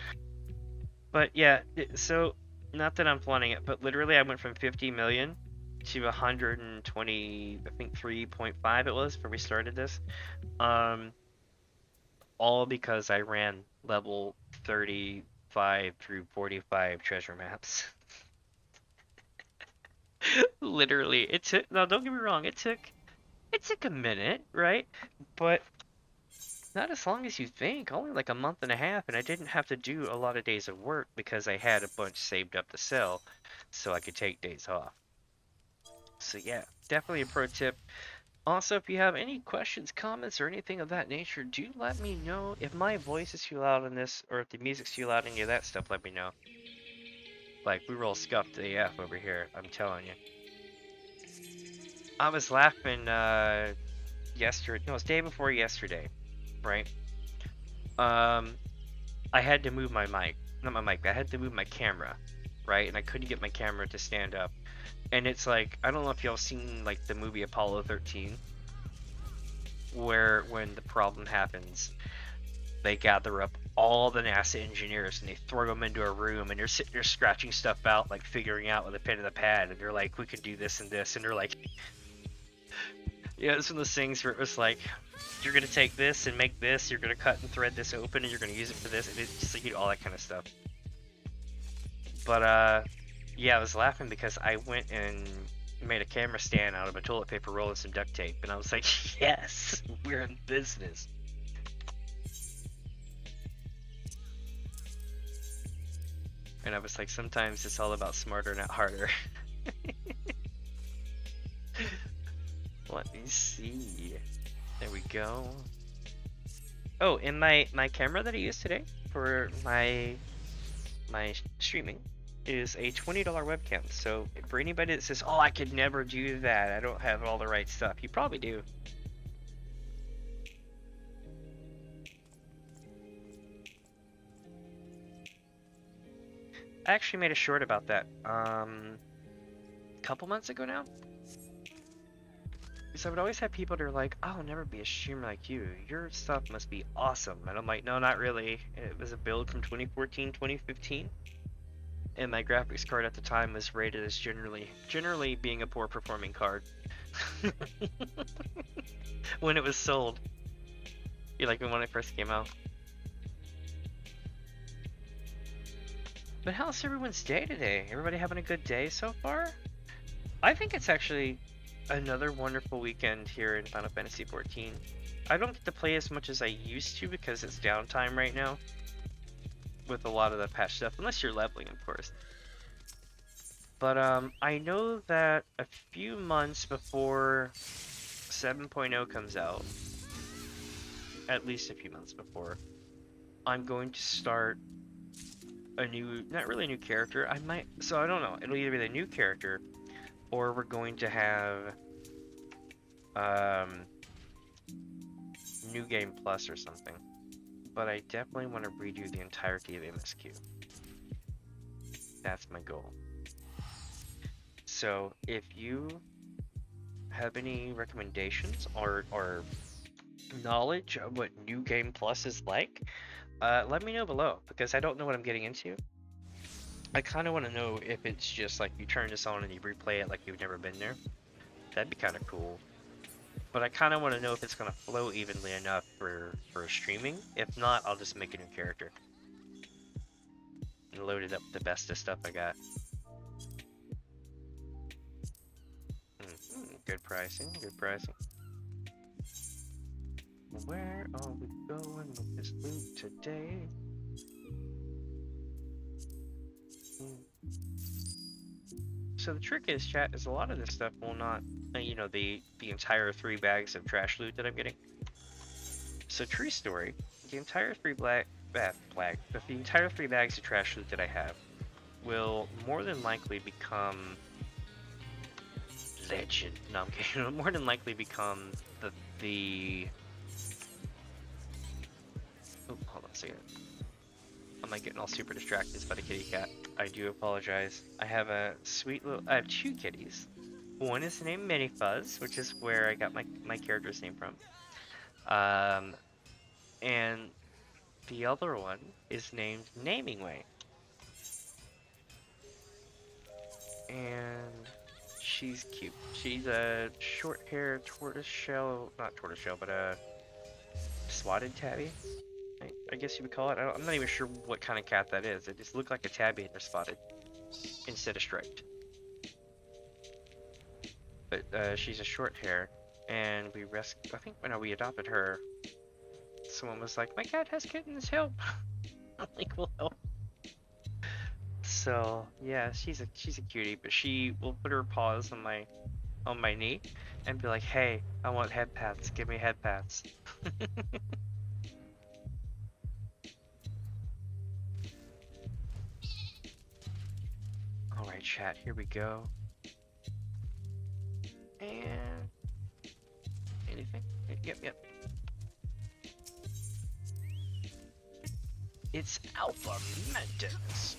But yeah, so not that I'm flaunting it, but literally I went from 50 million to 120, I think 3.5 it was before we started this. All because I ran level 35 through 45 treasure maps. Literally, it took, no, don't get me wrong, it took a minute, right? But Not as long as you think, only like a month and a half, and I didn't have to do a lot of days of work because I had a bunch saved up to sell, so I could take days off. So yeah, definitely a pro tip. Also, if you have any questions, comments, or anything of that nature, do let me know. If my voice is too loud in this, or if the music's too loud, any of that stuff, let me know. Like, we roll scuffed AF over here, I'm telling you. I was laughing, yesterday, no, it was day before yesterday, right? Um, I had to move my mic, not my mic, I had to move my camera, right? And I couldn't get my camera to stand up. And it's like, I don't know if y'all seen, like, the movie Apollo 13, where when the problem happens, they gather up all the NASA engineers and they throw them into a room and they're sitting there scratching stuff out, like figuring out with a pen and a pad, and they're like, we could do this and this, and they're like, yeah, it's one of those things where it was like, you're gonna take this and make this, you're gonna cut and thread this open, and you're gonna use it for this, and it's just like, you know, all that kind of stuff. But yeah, I was laughing because I went and made a camera stand out of a toilet paper roll and some duct tape, and I was like, yes, we're in business. And I was like, sometimes it's all about smarter, not harder. Let me see. There we go. Oh, and my camera that I used today for my streaming is a $20 webcam. So for anybody that says, "Oh, I could never do that. I don't have all the right stuff," you probably do. I actually made a short about that a couple months ago now. Because I would always have people that are like, "I'll never be a streamer like you. Your stuff must be awesome." And I'm like, "No, not really. It was a build from 2014, 2015. And my graphics card at the time was rated as generally being a poor performing card." When it was sold. Like when it first came out. But how's everyone's day today? Everybody having a good day so far? I think it's actually another wonderful weekend here in Final Fantasy XIV. I don't get to play as much as I used to because it's downtime right now with a lot of the patch stuff, unless you're leveling, of course. But I know that a few months before 7.0 comes out, at least a few months before, I'm going to start a new, not really a new character. I might, so I don't know. It'll either be the new character, or we're going to have New Game Plus or something. But I definitely want to redo the entirety of MSQ. That's my goal. So if you have any recommendations or knowledge of what New Game Plus is like, let me know below, because I don't know what I'm getting into. I kind of want to know if it's just like you turn this on and you replay it like you've never been there. That'd be kind of cool. But I kind of want to know if it's going to flow evenly enough for streaming. If not, I'll just make a new character and load it up with the best of stuff I got. Good pricing, good pricing. Where are we going with this loot today? So the trick is, chat, is a lot of this stuff will not, you know, the entire 3 bags of trash loot that I'm getting. So true story, the entire the entire 3 bags of trash loot that I have will more than likely become legend. No, I'm kidding. It'll more than likely become the oh, hold on a second. I'm like getting all super distracted by the kitty cat. I do apologize. I have a sweet little, I have 2 kitties. One is named Mini Fuzz, which is where I got my character's name from. And the other one is named Naming Way. And she's cute. She's a short-haired tortoiseshell, not tortoiseshell, but a swatted tabby, I guess you would call it. I'm not even sure what kind of cat that is. It just looked like a tabby and they're spotted instead of striped. But she's a short hair, and we adopted her someone was like, "My cat has kittens, help!" I'm like, "Well, help." So yeah, she's a cutie, but she will put her paws on my knee and be like, "Hey, I want head pats. Give me head pats." All right, chat. Here we go. And anything? Yep. It's Alpha Mentis.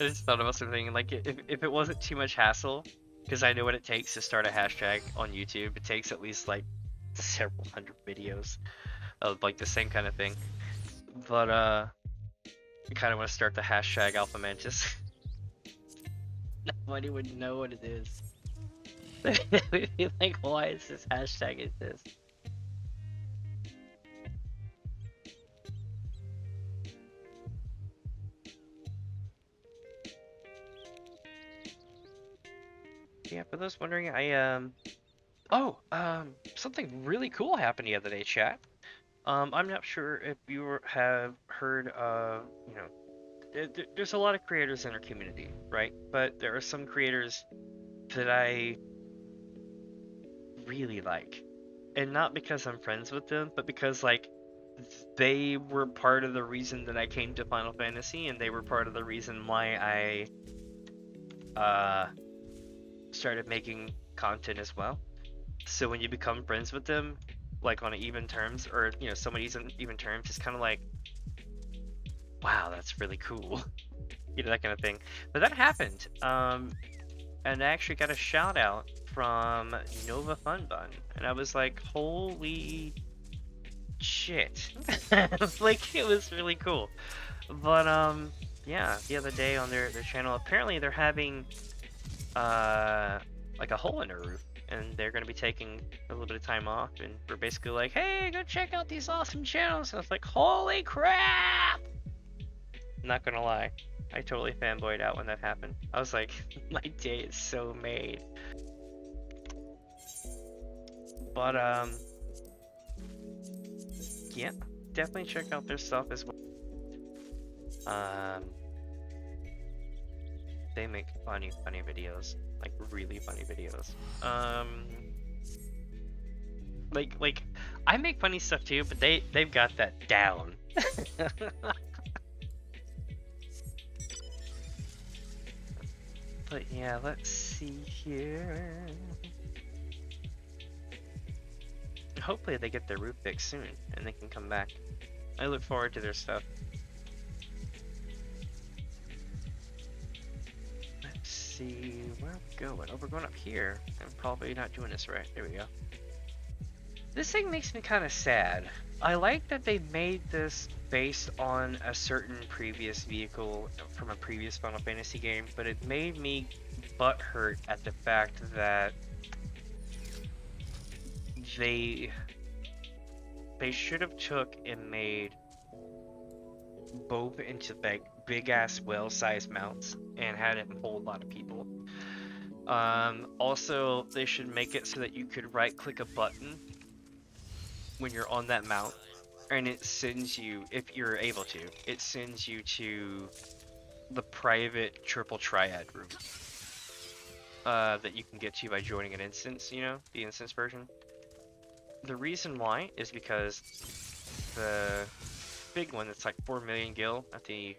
I just thought about something, like, if it wasn't too much hassle, because I know what it takes to start a hashtag on YouTube. It takes at least like several hundred videos of like the same kind of thing. But I kind of want to start the hashtag Alpha Mantis. Nobody would know what it is. They would be like, why is this hashtag exist? Yeah, for those wondering, something really cool happened the other day, chat. I'm not sure if you have heard of, there's a lot of creators in our community, right? But there are some creators that I really like. And not because I'm friends with them, but because, like, they were part of the reason that I came to Final Fantasy, and they were part of the reason why I started making content as well. So when you become friends with them, like on even terms, or someone even terms, it's kind of like, wow, that's really cool, that kind of thing. But that happened, and I actually got a shout out from Nova Fun Bun, and I was like, holy shit. Like, it was really cool. But yeah, the other day on their channel, apparently they're having like a hole in their roof, and they're going to be taking a little bit of time off, and we're basically like, hey, go check out these awesome channels. And I was like, holy crap. Not gonna lie, I totally fanboyed out when that happened. I was like, my day is so made. But yeah, definitely check out their stuff as well. They make funny videos, like really funny videos. Like I make funny stuff too, but they've got that down. But yeah, let's see here. Hopefully they get their roof fixed soon and they can come back. I look forward to their stuff. Let's see where are we going. Oh, we're going up here. I'm probably not doing this right. There we go. This thing makes me kind of sad. I like that they made this based on a certain previous vehicle from a previous Final Fantasy game, but it made me butthurt at the fact that they should have took and made both into like big ass well-sized mounts and had it hold a lot of people. Also, they should make it so that you could right-click a button when you're on that mount, and it sends you, if you're able to, it sends you to the private triple triad room that you can get to by joining an instance, the instance version. The reason why is because the big one that's like 4 million gil at the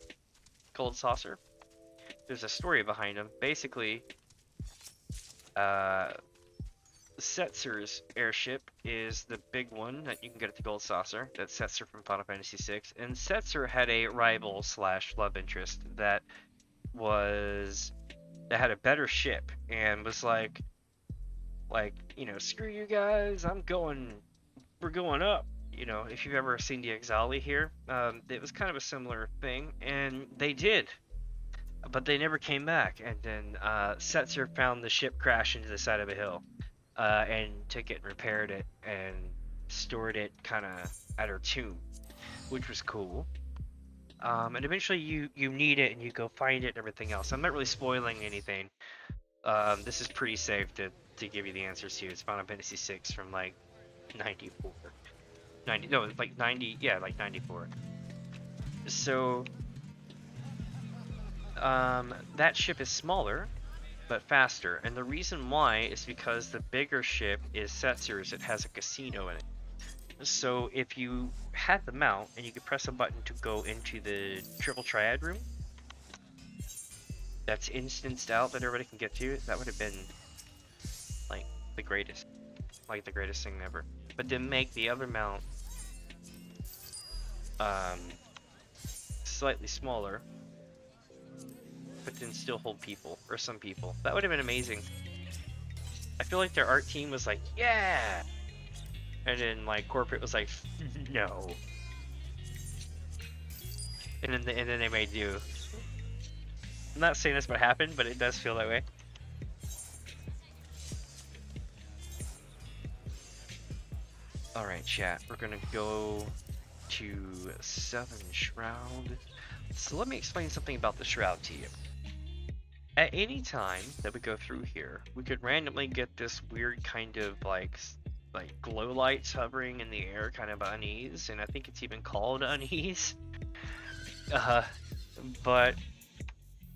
Gold Saucer, there's a story behind them. Basically, Setzer's airship is the big one that you can get at the Gold Saucer. That's Setzer from Final Fantasy VI. And Setzer had a rival / love interest that had a better ship and was like, screw you guys, we're going up. If you've ever seen the Exali here, it was kind of a similar thing, and they did. But they never came back, and then Setzer found the ship crash into the side of a hill. And took it and repaired it and stored it kind of at her tomb. which was cool. And eventually you need it and you go find it and everything else. I'm not really spoiling anything. This is pretty safe to give you the answers here. It's Final Fantasy VI from like 94. 90, no, like 90, yeah, like 94. So, that ship is smaller, but faster. And the reason why is because the bigger ship is Setsu's. It has a casino in it. So if you had the mount and you could press a button to go into the triple triad room, that's instanced out that everybody can get to, that would have been like the greatest thing ever. But then make the other mount slightly smaller, but then still hold people, or some people. That would have been amazing. I feel like their art team was like, yeah! And then like corporate was like, no. And then they made do. I'm not saying that's what happened, but it does feel that way. Alright, chat. We're gonna go to 7 Shroud. So let me explain something about the Shroud to you. At any time that we go through here, we could randomly get this weird kind of like glow lights hovering in the air, kind of unease, and I think it's even called unease. But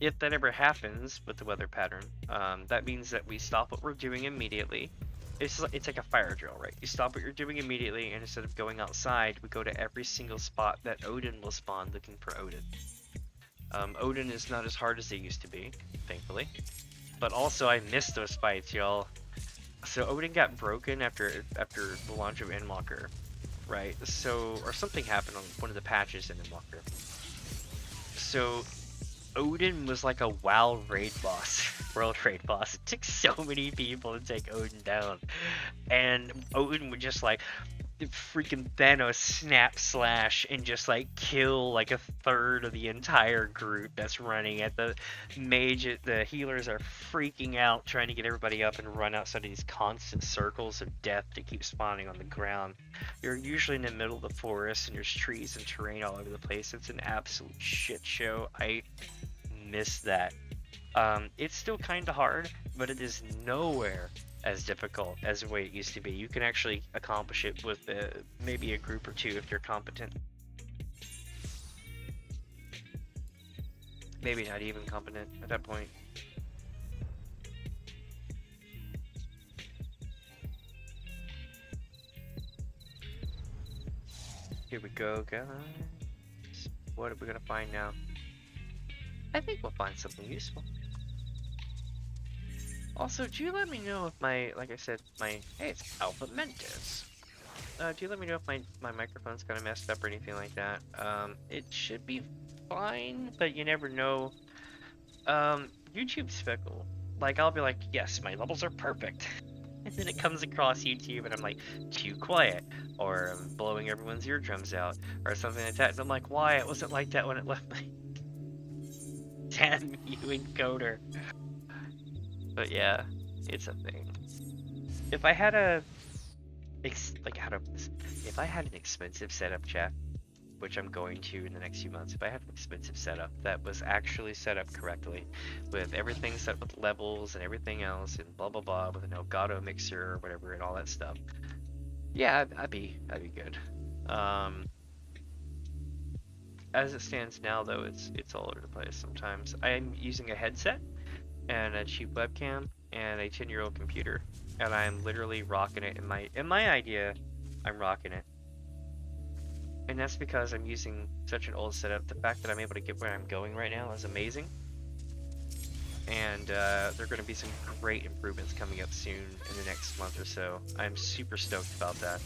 if that ever happens with the weather pattern, that means that we stop what we're doing immediately. It's like a fire drill, right? You stop what you're doing immediately, and instead of going outside, we go to every single spot that Odin will spawn looking for Odin. Odin is not as hard as they used to be, thankfully. But also, I missed those fights, y'all. So Odin got broken after the launch of Endwalker, right? So, or something happened on one of the patches in Endwalker. So Odin was like a WoW raid boss, world raid boss. It took so many people to take Odin down, and Odin would just like freaking Thanos snap slash and just like kill like a third of the entire group that's running at the mage. The healers are freaking out trying to get everybody up and run outside of these constant circles of death to keep spawning on the ground. You're usually in the middle of the forest and there's trees and terrain all over the place. It's an absolute shit show. I miss that. It's still kind of hard, but it is nowhere as difficult as the way it used to be. You can actually accomplish it with maybe a group or two if you're competent. Maybe not even competent at that point. Here we go, guys. What are we gonna find now? I think we'll find something useful. Also, do you let me know if like I said, hey, it's Alpha Mentis. Do you let me know if my microphone's kind of messed up or anything like that? It should be fine, but you never know. YouTube's fickle. Like, I'll be like, yes, my levels are perfect. And then it comes across YouTube and I'm like, too quiet. Or I'm blowing everyone's eardrums out. Or something like that. And I'm like, why? It wasn't like that when it left my... Damn you, encoder. But yeah, it's a thing. If I had if I had an expensive setup, chat, which I'm going to in the next few months, if I had an expensive setup that was actually set up correctly, with everything set with levels and everything else and blah blah blah, with an Elgato mixer or whatever and all that stuff, yeah, I'd be good. As it stands now, though, it's all over the place. Sometimes I'm using a headset and a cheap webcam and a 10-year-old computer, and I'm literally rocking it. In my idea, I'm rocking it, and that's because I'm using such an old setup. The fact that I'm able to get where I'm going right now is amazing, and there are going to be some great improvements coming up soon in the next month or so. I'm super stoked about that.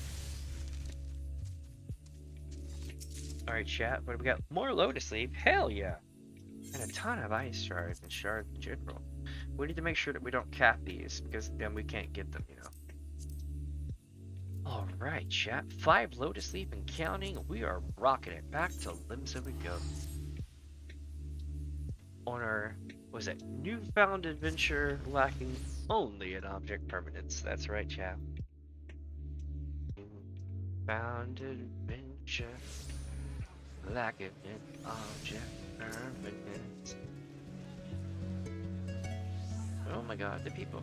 All right, chat. What do we got? More Lotus Leaf? Hell yeah! And a ton of ice shards and shards in general. We need to make sure that we don't cap these, because then we can't get them, you know. Alright, chat. 5 Lotus Leaf and counting. We are rocking it. Back to Limsa we go. On our, was it newfound adventure lacking only in object permanence. That's right, chat. Newfound adventure. Like an object permanent. Oh my god, the people.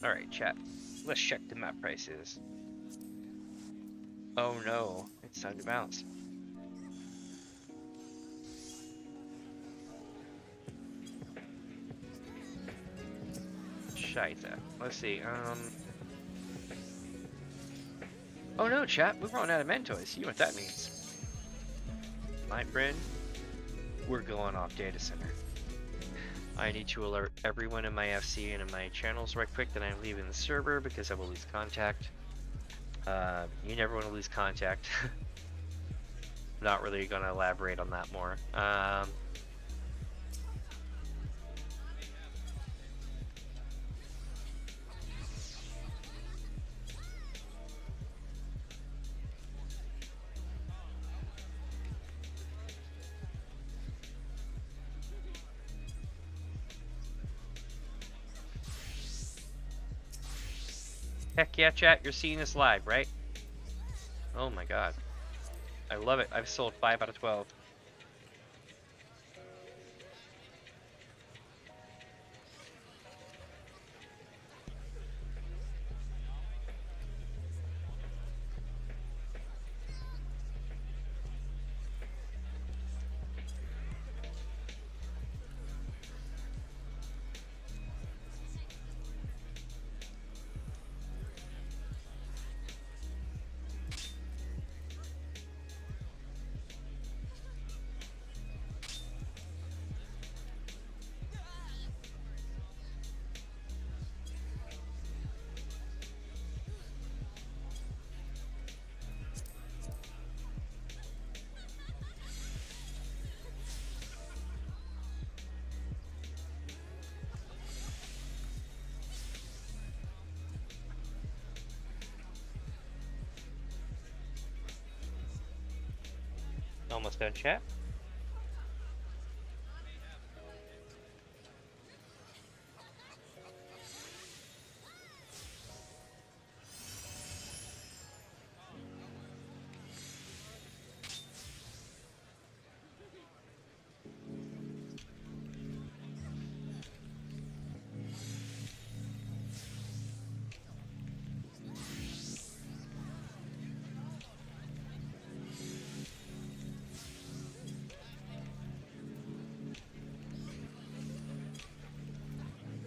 Alright, chat. Let's check the map prices. Oh no, it's time to bounce. Shite. Let's see, oh no, chat, we've run out of Mentoys. See what that means. My friend, we're going off data center. I need to alert everyone in my FC and in my channels right quick that I'm leaving the server because I will lose contact. You never want to lose contact. Not really going to elaborate on that more. Heck yeah, chat, you're seeing this live, right? Oh my god. I love it. I've sold 5 out of 12. Almost done, chat.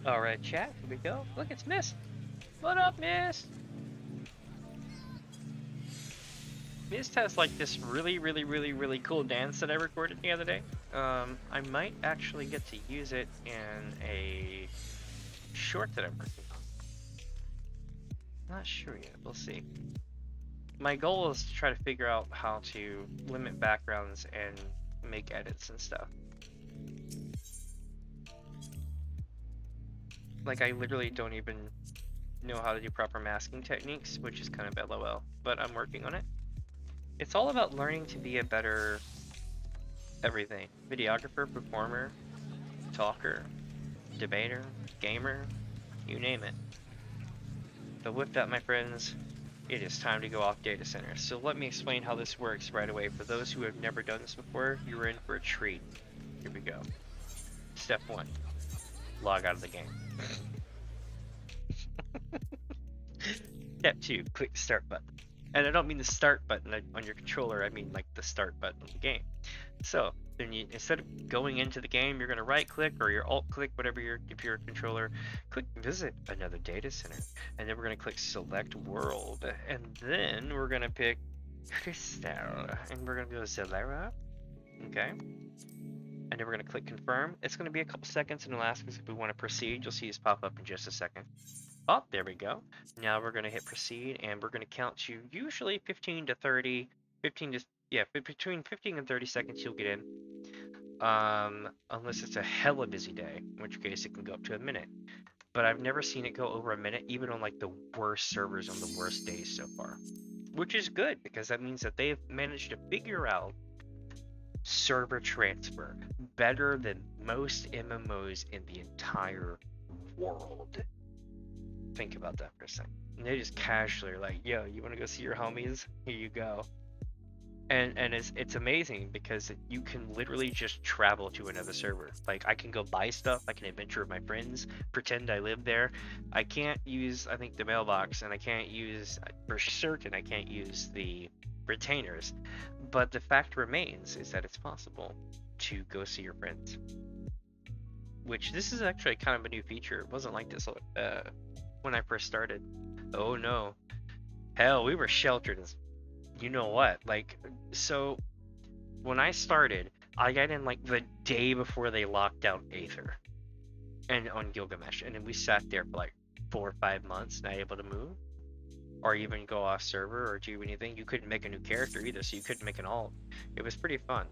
Alright, chat, here we go. Look, it's Mist. What up, Mist? Mist has like this really cool dance that I recorded the other day. I might actually get to use it in a short that I'm working on. Not sure yet, we'll see. My goal is to try to figure out how to limit backgrounds and make edits and stuff. Like, I literally don't even know how to do proper masking techniques, which is kind of LOL, but I'm working on it. It's all about learning to be a better everything. Videographer, performer, talker, debater, gamer, you name it. But with that, my friends, it is time to go off data center. So let me explain how this works right away. For those who have never done this before, you're in for a treat. Here we go. Step 1. Log out of the game. Step 2. Click the start button. And I don't mean the start button on your controller, I mean like the start button on the game. So then you, instead of going into the game, you're going to right click or your alt click, whatever if you're a controller, click visit another data center. And then we're going to click select world. And then we're going to pick Crystal. And we're going to go Zalera. Okay. And then we're going to click confirm. It's going to be a couple seconds and it'll ask us if we want to proceed. You'll see this pop up in just a second. Oh, there we go. Now we're going to hit proceed and we're going to count to usually 15 to 30, 15 to, yeah, between 15 and 30 seconds you'll get in. Unless it's a hella busy day, in which case it can go up to a minute. But I've never seen it go over a minute, even on like the worst servers on the worst days so far. Which is good, because that means that they've managed to figure out server transfer better than most MMOs in the entire world. Think about that for a second. And they just casually are like, yo, you want to go see your homies? Here you go. And it's amazing because you can literally just travel to another server. Like, I can go buy stuff, I can adventure with my friends, pretend I live there. I can't use, I think, the mailbox, and I can't use, for certain, I can't use the retainers. But the fact remains is that it's possible to go see your friends. Which, this is actually kind of a new feature. It wasn't like this when I first started. Oh no. Hell, we were sheltered as you know what. Like, so when I started, I got in like the day before they locked out Aether and on Gilgamesh, and then we sat there for like 4 or 5 months, not able to move or even go off server or do anything. You couldn't make a new character either, so you couldn't make an alt. It was pretty fun.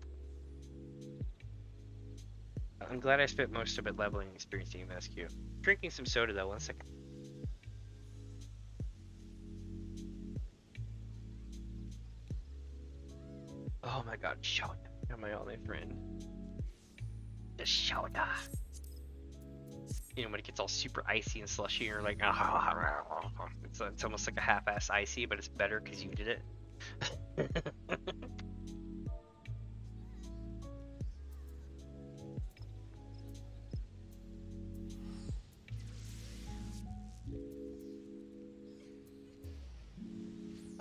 I'm glad I spent most of it leveling and experiencing MSQ. Drinking some soda though, 1 second. Oh my god, soda. You're my only friend. The soda. You know, when it gets all super icy and slushy, you're like, it's almost like a half-ass icy, but it's better because you did it.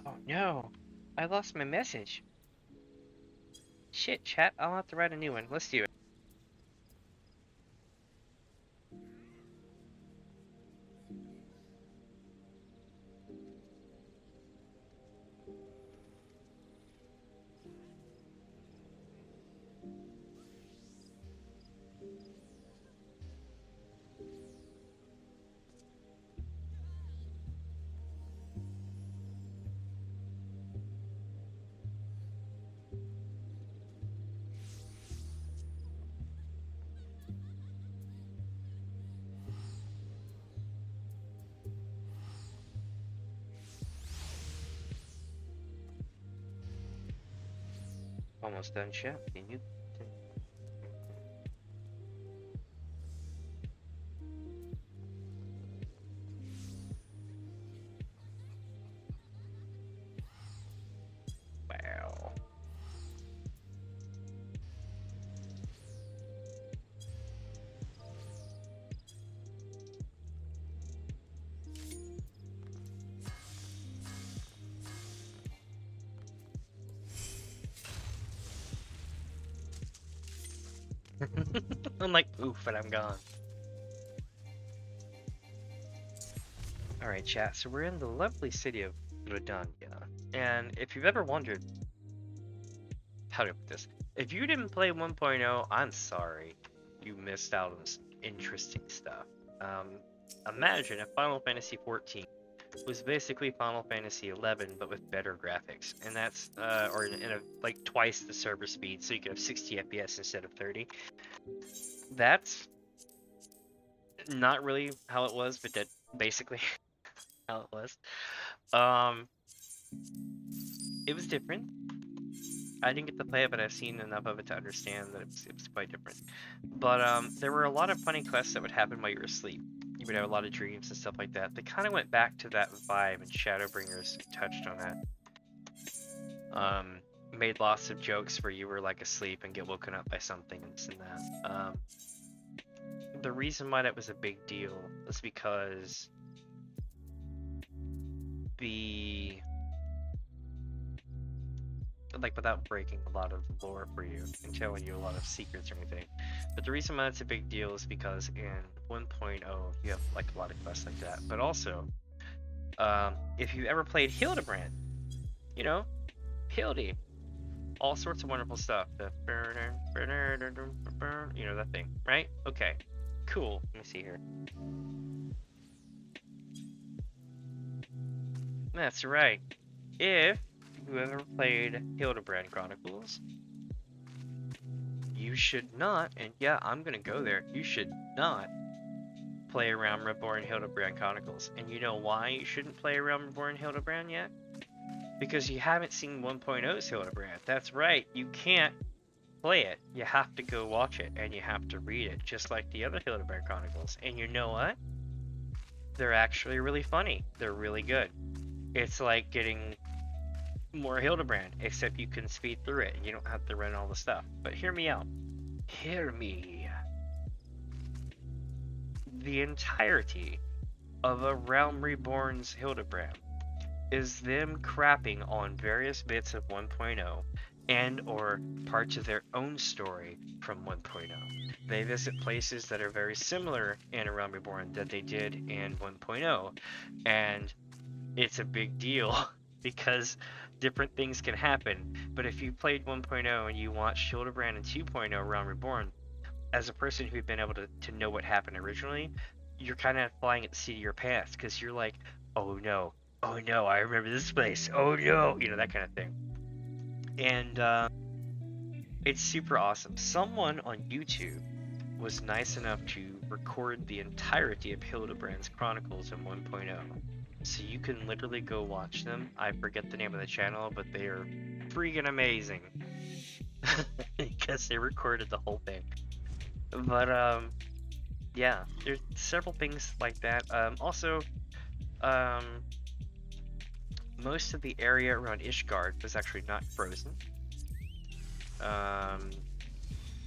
Oh no, I lost my message. Shit, chat, I'll have to write a new one. Let's do it. Almost done, chat. Can you? Wow. I'm like, oof, and I'm gone. Alright, chat, so we're in the lovely city of Redania. And if you've ever wondered, how do I put this? If you didn't play 1.0, I'm sorry. You missed out on some interesting stuff. Imagine if Final Fantasy XIV was basically Final Fantasy XI, but with better graphics. And that's, or in like twice the server speed, so you could have 60 FPS instead of 30. That's not really how it was, but that basically how it was. It was different. I didn't get to play it, but I've seen enough of it to understand that it was quite different. But there were a lot of funny quests that would happen while you were asleep. You would have a lot of dreams and stuff like that. They kind of went back to that vibe, and Shadowbringers touched on that. Made lots of jokes where you were like asleep and get woken up by something and this and that. The reason why that was a big deal was because like, without breaking a lot of lore for you and telling you a lot of secrets or anything, but the reason why it's a big deal is because in 1.0 you have like a lot of quests like that. But also, if you ever played Hildebrand, you know, Hildy, all sorts of wonderful stuff. The you know, that thing, right? Okay, cool. Let me see here. That's right. If you ever played Hildebrand Chronicles, you should not, and yeah, I'm gonna go there, you should not play around Reborn Hildebrand Chronicles. And you know why you shouldn't play around Reborn Hildebrand yet? Because you haven't seen 1.0's Hildebrand. That's right, you can't play it. You have to go watch it, and you have to read it, just like the other Hildebrand Chronicles. And you know what? they're actually really funny. They're really good. It's like getting more Hildebrand, except you can speed through it and you don't have to run all the stuff. But hear me out. Hear me. The entirety of a Realm Reborn's Hildebrand is them crapping on various bits of 1.0 and or parts of their own story from 1.0. They visit places that are very similar in A Realm Reborn that they did in 1.0, and it's a big deal because different things can happen. But if you played 1.0 and you watched Hildebrand and 2.0 Realm Reborn, as a person who'd been able to know what happened originally, you're kind of flying at the seat of your pants because you're like, oh no, I remember this place, oh no, you know, that kind of thing. And it's super awesome. Someone on YouTube was nice enough to record the entirety of Hildebrand's Chronicles in 1.0. So you can literally go watch them. I forget the name of the channel, but they are freaking amazing. Because they recorded the whole thing. But yeah, there's several things like that. Also, most of the area around Ishgard was actually not frozen.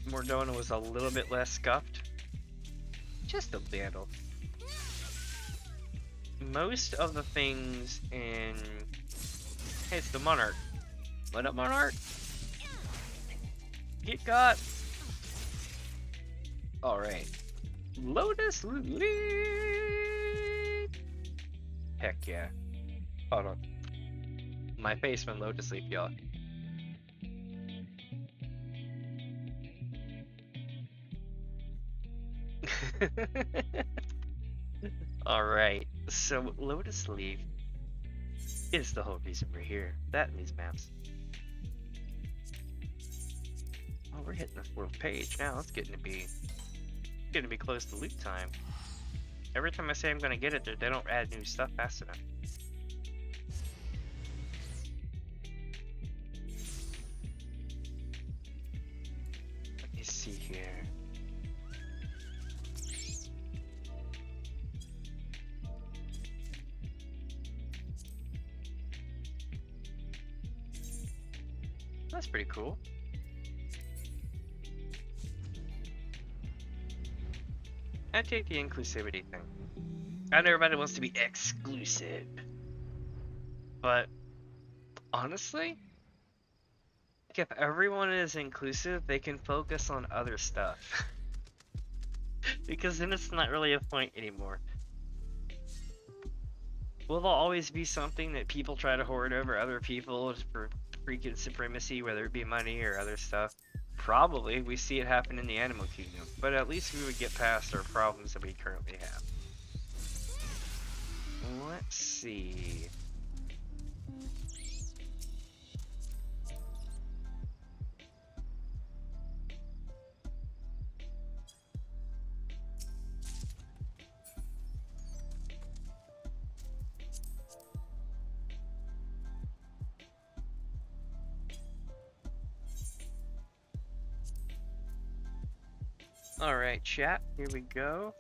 Mordona was a little bit less scuffed. Just a little. Most of the things in... Hey, it's the Monarch. What up, Monarch? Get got! Alright. Lotus Leaf! Heck yeah. Hold on. My face went Lotus Leaf, y'all. Alright, so Lotus Leaf is the whole reason we're here. That and these maps. Oh, we're hitting the 4th page now. It's getting to be close to loot time. Every time I say I'm gonna get it, they don't add new stuff fast enough. Let me see here. That's pretty cool. I take the inclusivity thing. I know everybody wants to be exclusive. But honestly, if everyone is inclusive, they can focus on other stuff. Because then it's not really a point anymore. Will there always be something that people try to hoard over other people for freaking supremacy, whether it be money or other stuff? Probably. We see it happen in the animal kingdom. But at least we would get past our problems that we currently have. Let's see. Alright, chat, here we go.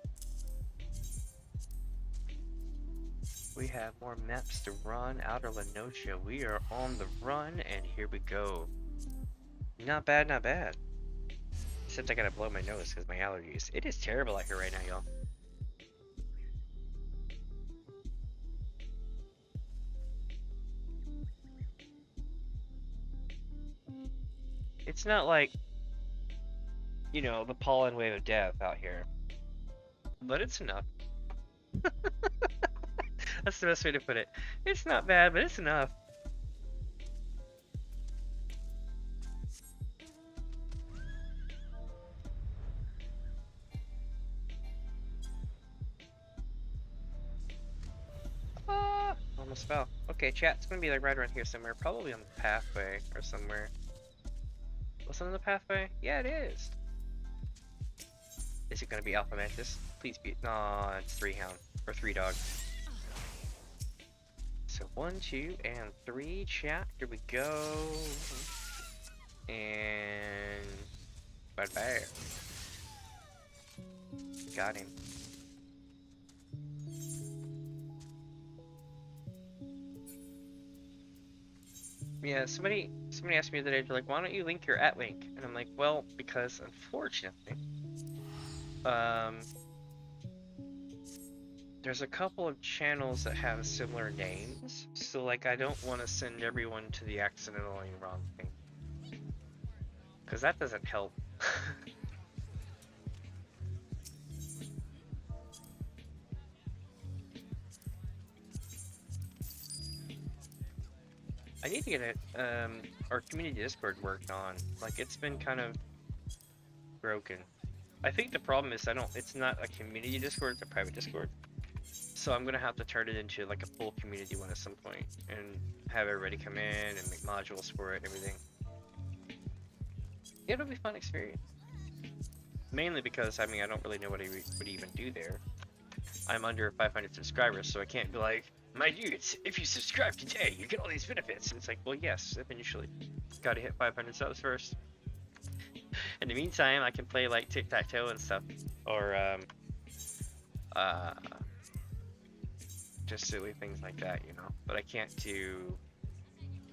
We have more maps to run. Outer Lenocia, we are on the run, and here we go. Not bad, not bad. Except I gotta blow my nose because my allergies. It is terrible out here right now, y'all. It's not like, you know, the pollen wave of death out here. But it's enough. That's the best way to put it. It's not bad, but it's enough. Almost fell. Okay, chat, it's gonna be like right around here somewhere. Probably on the pathway or somewhere. What's on the pathway? Yeah, it is. Is it gonna be Alpha Mantis? Please be. No, it's 3 Hound. Or 3 Dog. So 1, 2, and 3, chat. Here we go. And bye-bye. Got him. Yeah, somebody asked me the other day, they're like, why don't you link your @link? And I'm like, well, because unfortunately, there's a couple of channels that have similar names, so like I don't want to send everyone to the accidentally wrong thing, because that doesn't help. I need to get our community Discord worked on. Like, it's been kind of broken. I think the problem is it's not a community Discord, it's a private Discord. So I'm gonna have to turn it into like a full community one at some point and have everybody come in and make modules for it and everything. It'll be a fun experience. Mainly because, I mean, I don't really know what I would even do there. I'm under 500 subscribers, so I can't be like, my dudes, if you subscribe today, you get all these benefits. And it's like, well, yes, eventually. Gotta hit 500 subs first. In the meantime, I can play like tic-tac-toe and stuff. Or, just silly things like that, you know? But I can't do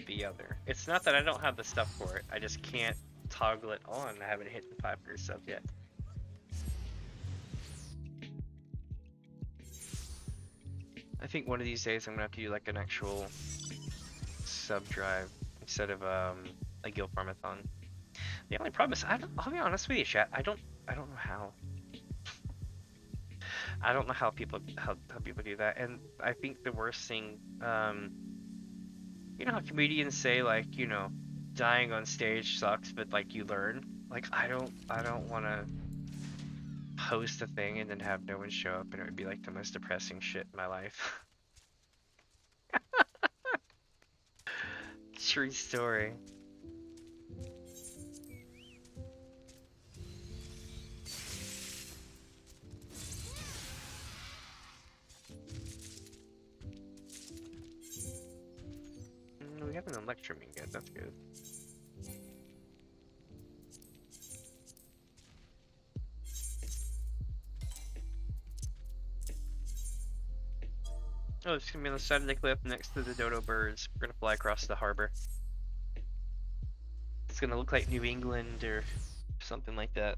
the other. It's not that I don't have the stuff for it, I just can't toggle it on. I haven't hit the 500 subs yet. I think one of these days I'm gonna have to do like an actual sub drive instead of a Gil Farm-a-thon. The only problem is I'll be honest with you, chat. I don't know how. I don't know how people do that. And I think the worst thing, you know how comedians say, like, you know, dying on stage sucks, but like you learn. Like, I don't want to host a thing and then have no one show up, and it would be like the most depressing shit in my life. True story. We haven't lectured me yet, that's good. Oh, it's gonna be on the side of the cliff next to the dodo birds. We're gonna fly across the harbor. It's gonna look like New England or something like that.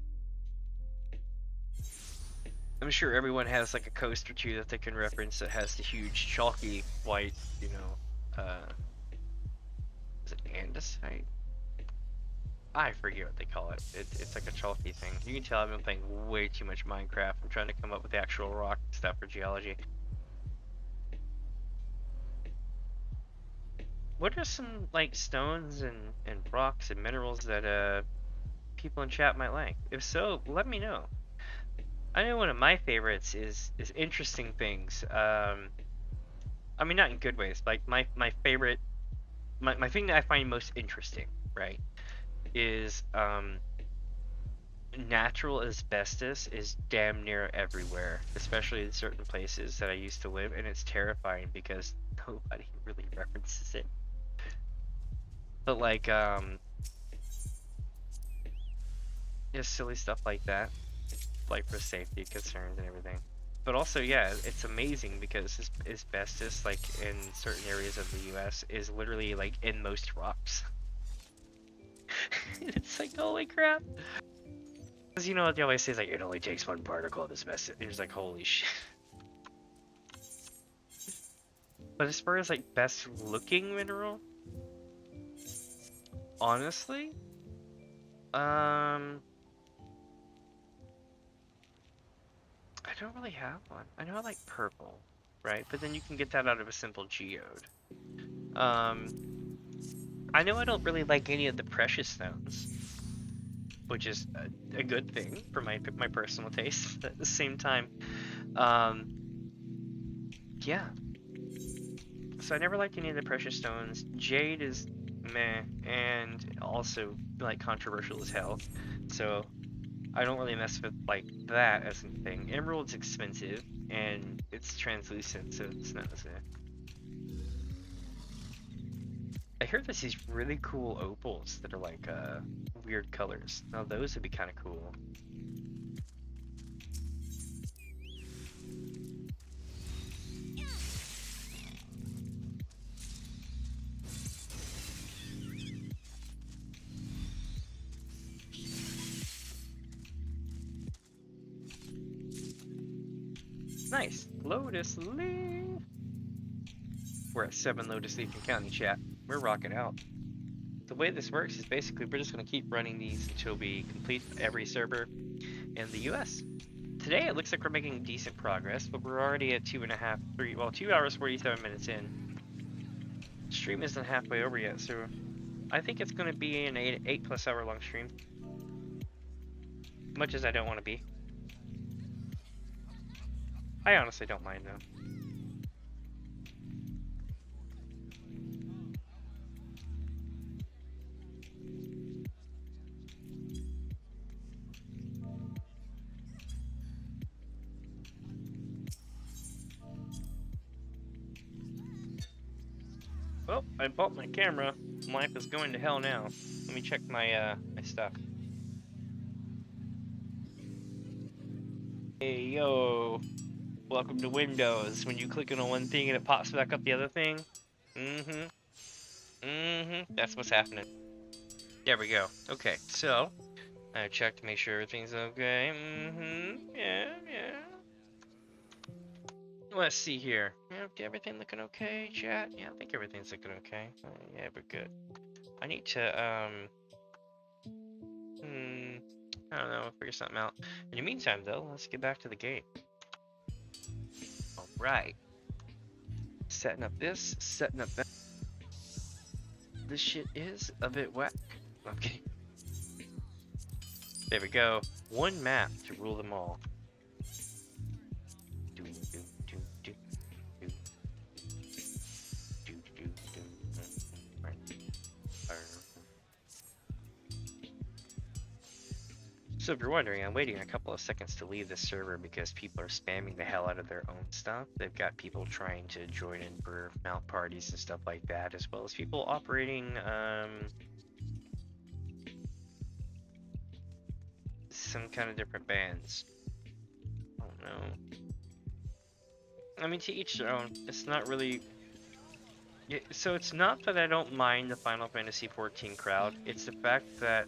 I'm sure everyone has like a coast or two that they can reference that has the huge chalky white, you know, is it andesite? I forget what they call it. It's like a chalky thing. You can tell I've been playing way too much Minecraft. I'm trying to come up with the actual rock stuff for geology. What are some like stones and rocks and minerals that people in chat might like? If so, let me know. I know one of my favorites is interesting things. I mean, not in good ways. Like my favorite, my thing that I find most interesting, right, is natural asbestos is damn near everywhere, especially in certain places that I used to live, and it's terrifying because nobody really references it. But like, just silly stuff like that, like for safety concerns and everything. But also, yeah, it's amazing because asbestos, like in certain areas of the U.S., is literally like in most rocks. It's like, holy crap. Because you know what they always say is like, it only takes one particle of asbestos. It's like, holy shit. But as far as like best looking mineral, honestly, I don't really have one. I know I like purple, right? But then you can get that out of a simple geode. I know I don't really like any of the precious stones, which is a good thing for my personal taste. But at the same time, yeah. So I never liked any of the precious stones. Jade is meh, and also like controversial as hell. So I don't really mess with like that as a thing. Emerald's expensive and it's translucent, so it's not necessary. I heard there's these really cool opals that are like weird colors. Now those would be kind of cool. Lotus Leaf. We're at 7 Lotus Leaf in County, chat. We're rocking out. The way this works is basically we're just going to keep running these until we complete every server in the US. Today it looks like we're making decent progress, but we're already at 2 hours 47 minutes in. Stream isn't halfway over yet, so I think it's going to be an 8+ hour long stream. Much as I don't want to be. I honestly don't mind though. Well, I bought my camera. Life is going to hell now. Let me check my my stuff. Hey yo, welcome to Windows. When you click on one thing and it pops back up the other thing. That's what's happening. There we go. Okay, so I checked to make sure everything's okay. Yeah. Let's see here. Yeah, everything looking okay, chat? Yeah, I think everything's looking okay. Yeah, we're good. I need to, I don't know, figure something out. In the meantime, though, let's get back to the game. Alright. Setting up this, setting up that. This shit is a bit whack. Okay. There we go. One map to rule them all. So if you're wondering, I'm waiting a couple of seconds to leave this server because people are spamming the hell out of their own stuff. They've got people trying to join in for mount parties and stuff like that, as well as people operating some kind of different bands. I don't know. I mean, to each their own. It's not really... So it's not that I don't mind the Final Fantasy XIV crowd, it's the fact that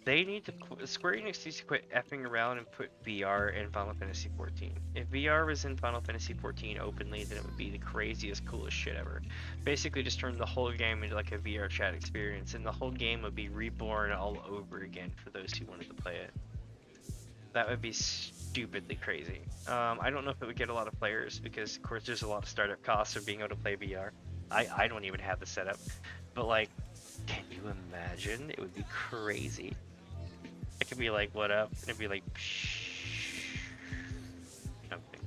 they need to, Square Enix needs to quit effing around and put VR in Final Fantasy XIV. If VR was in Final Fantasy XIV openly, then it would be the craziest, coolest shit ever. Basically just turn the whole game into like a VR chat experience, and the whole game would be reborn all over again for those who wanted to play it. That would be stupidly crazy. I don't know if it would get a lot of players, because of course there's a lot of startup costs of being able to play VR. I don't even have the setup. But like, can you imagine? It would be crazy. It could be like, what up? And it'd be like, psh, something.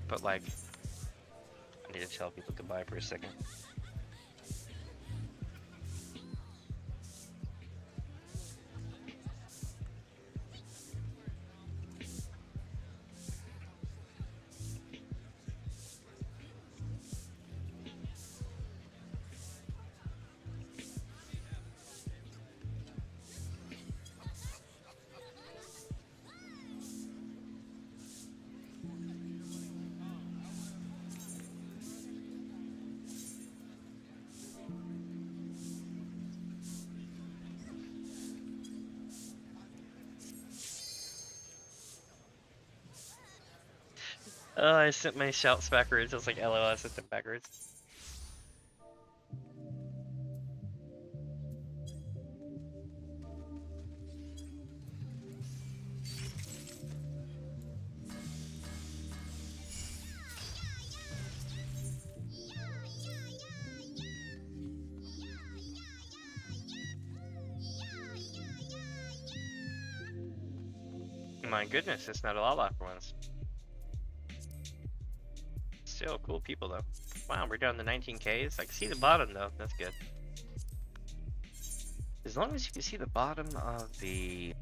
But like, I need to tell people goodbye for a second. I sent my shouts backwards. I was like, LOL, I sent them backwards. My goodness, it's not a lot for once. Still cool people though. Wow, we're down to 19Ks. I can see the bottom though. That's good. As long as you can see the bottom of the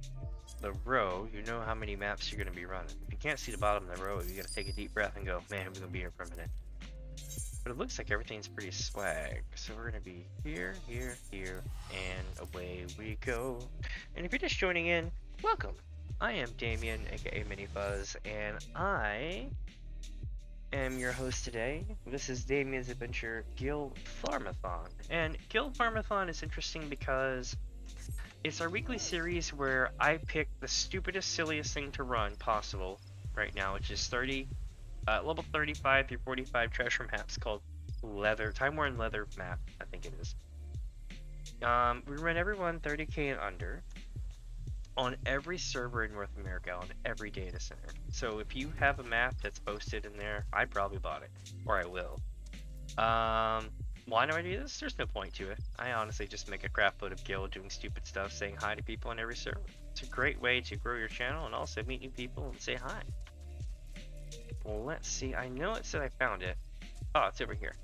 row, you know how many maps you're going to be running. If you can't see the bottom of the row, you got to take a deep breath and go, man, we're going to be here for a minute. But it looks like everything's pretty swag. So we're going to be here, here, here, and away we go. And if you're just joining in, welcome. I am Damien, aka Mini Fuzz, and I am your host today. This is Damien's adventure, Gil Farm-a-thon. And Gil Farm-a-thon is interesting because it's our weekly series where I pick the stupidest, silliest thing to run possible right now, which is 30 level 35 through 45 treasure maps called Leather, Time Worn Leather map, I think it is. We run everyone 30k and under on every server in North America, on every data center. So if you have a map that's posted in there, I probably bought it, or I will. Why do I do this? There's no point to it. I honestly just make a crap load of Gil doing stupid stuff, saying hi to people on every server. It's a great way to grow your channel and also meet new people and say hi. Well, let's see. I know it said I found it. Oh, it's over here.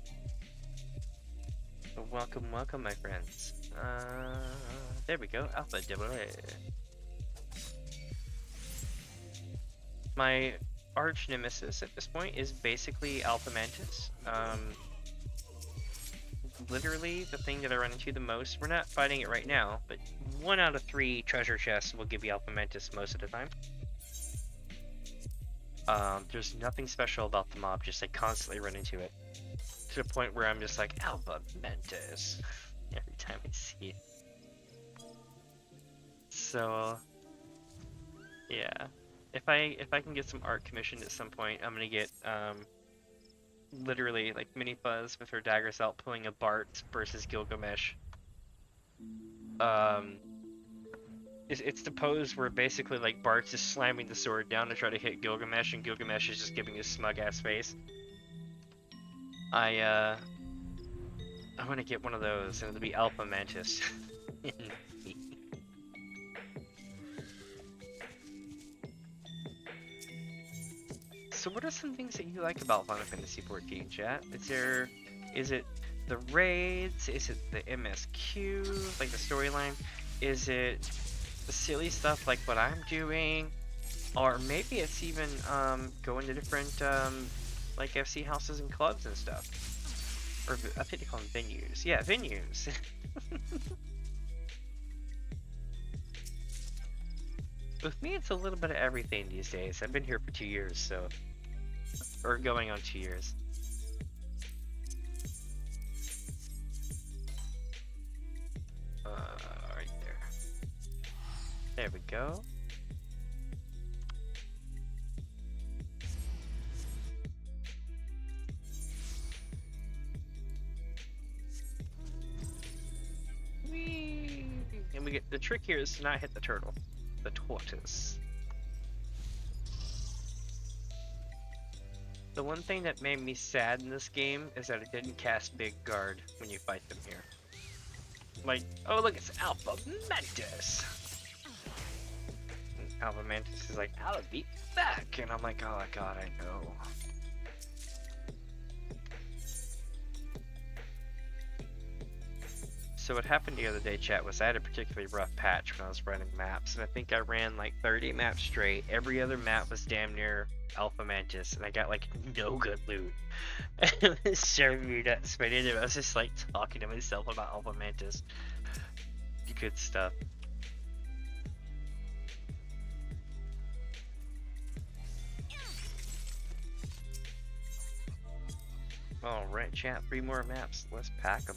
Welcome, welcome, my friends. There we go. Alpha double A. My arch nemesis at this point is basically Alpha Mantis. Literally the thing that I run into the most. We're not fighting it right now, but 1 out of 3 treasure chests will give you Alpha Mantis most of the time. There's nothing special about the mob, just I constantly run into it. To the point where I'm just like, Alpha Mantis, every time I see it. So, yeah. If I can get some art commissioned at some point, I'm gonna get, literally, like, Mini Fuzz with her daggers out pulling a Bart versus Gilgamesh. It's the pose where basically, like, Bart's just slamming the sword down to try to hit Gilgamesh, and Gilgamesh is just giving his smug-ass face. I want to get one of those, and it'll be Alpha Mantis. So what are some things that you like about Final Fantasy XIV, chat? Is it the raids? Is it the MSQ, like the storyline? Is it the silly stuff like what I'm doing? Or maybe it's even going to different like FC houses and clubs and stuff. Or I think they call them venues. Yeah, venues. With me, it's a little bit of everything these days. I've been here for 2 years, so... Or going on 2 years. Right there. There we go. Whee! And we get the trick here is to not hit the turtle, the tortoise. The one thing that made me sad in this game is that it didn't cast Big Guard when you fight them here. Like, oh look, it's Alpha Mantis! And Alpha Mantis is like, I'll beat back! And I'm like, oh god, I know. So what happened the other day, chat, was I had a particularly rough patch when I was running maps, and I think I ran like 30 maps straight. Every other map was damn near Alpha Mantis, and I got like no good loot. It was so nuts, but I was just like talking to myself about Alpha Mantis. Good stuff. Alright, chat, 3 more maps. Let's pack them.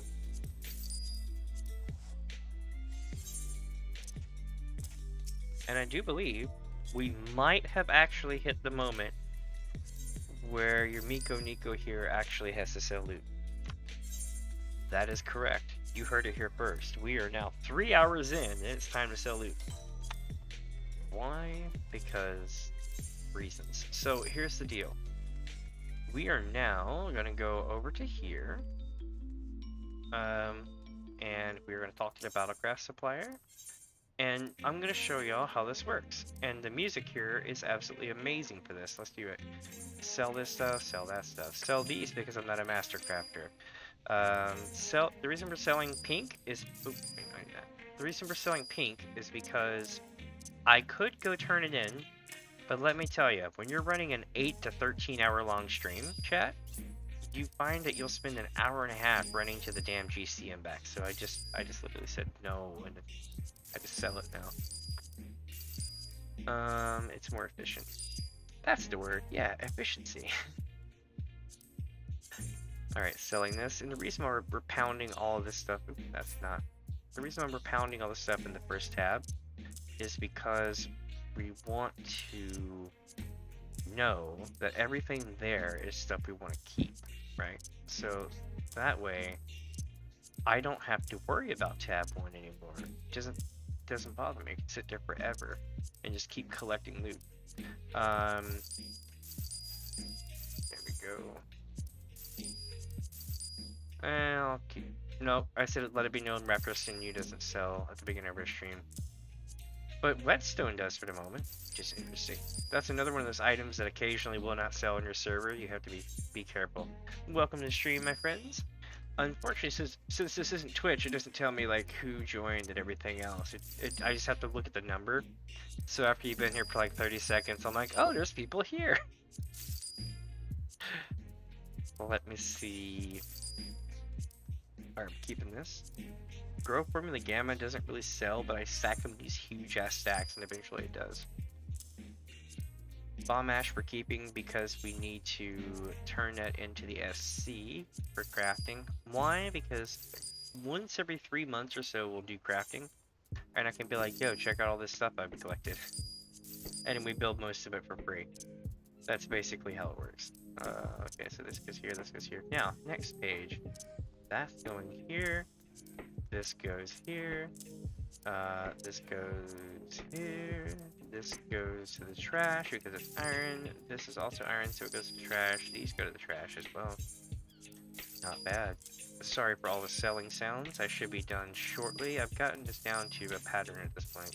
And I do believe we might have actually hit the moment where your Miko Nico here actually has to sell loot. That is correct. You heard it here first. We are now 3 hours in and it's time to sell loot. Why? Because reasons. So here's the deal. We are now going to go over to here. And we're going to talk to the Battlecraft supplier. And I'm going to show y'all how this works. And the music here is absolutely amazing for this. Let's do it. Sell this stuff, sell that stuff. Sell these because I'm not a master crafter. The reason we're selling pink is... the reason we're selling pink is because I could go turn it in. But let me tell you, when you're running an 8 to 13 hour long stream, chat, you find that you'll spend an hour and a half running to the damn GC and back. So I just literally said no, and I just sell it now. It's more efficient. That's the word. Yeah, efficiency. Alright, selling this. And the reason why we're pounding all of this stuff... That's not... The reason why we're pounding all this stuff in the first tab is because we want to know that everything there is stuff we want to keep, right? So that way, I don't have to worry about tab 1 anymore. It doesn't bother me. I can sit there forever and just keep collecting loot. There we go. And I'll keep... Nope, I said let it be known Raptor Sinew doesn't sell at the beginning of our stream. But Whetstone does for the moment, which is interesting. That's another one of those items that occasionally will not sell on your server. You have to be careful. Welcome to the stream, my friends. Unfortunately, since this isn't Twitch, it doesn't tell me like who joined and everything else. I just have to look at the number. So after you've been here for like 30 seconds, I'm like, oh, there's people here. Let me see. Alright, I'm keeping this. Growth Formula Gamma doesn't really sell, but I stack them these huge ass stacks and eventually it does. Bomb Ash we're keeping because we need to turn that into the SC for crafting. Why? Because once every 3 months or so we'll do crafting. And I can be like, yo, check out all this stuff I've collected. And we build most of it for free. That's basically how it works. Okay, so this goes here, this goes here. Now, next page. That's going here. This goes here. This goes here. This goes to the trash because it's iron. This is also iron, so it goes to the trash. These go to the trash as well. Not bad. Sorry for all the selling sounds. I should be done shortly. I've gotten this down to a pattern at this point.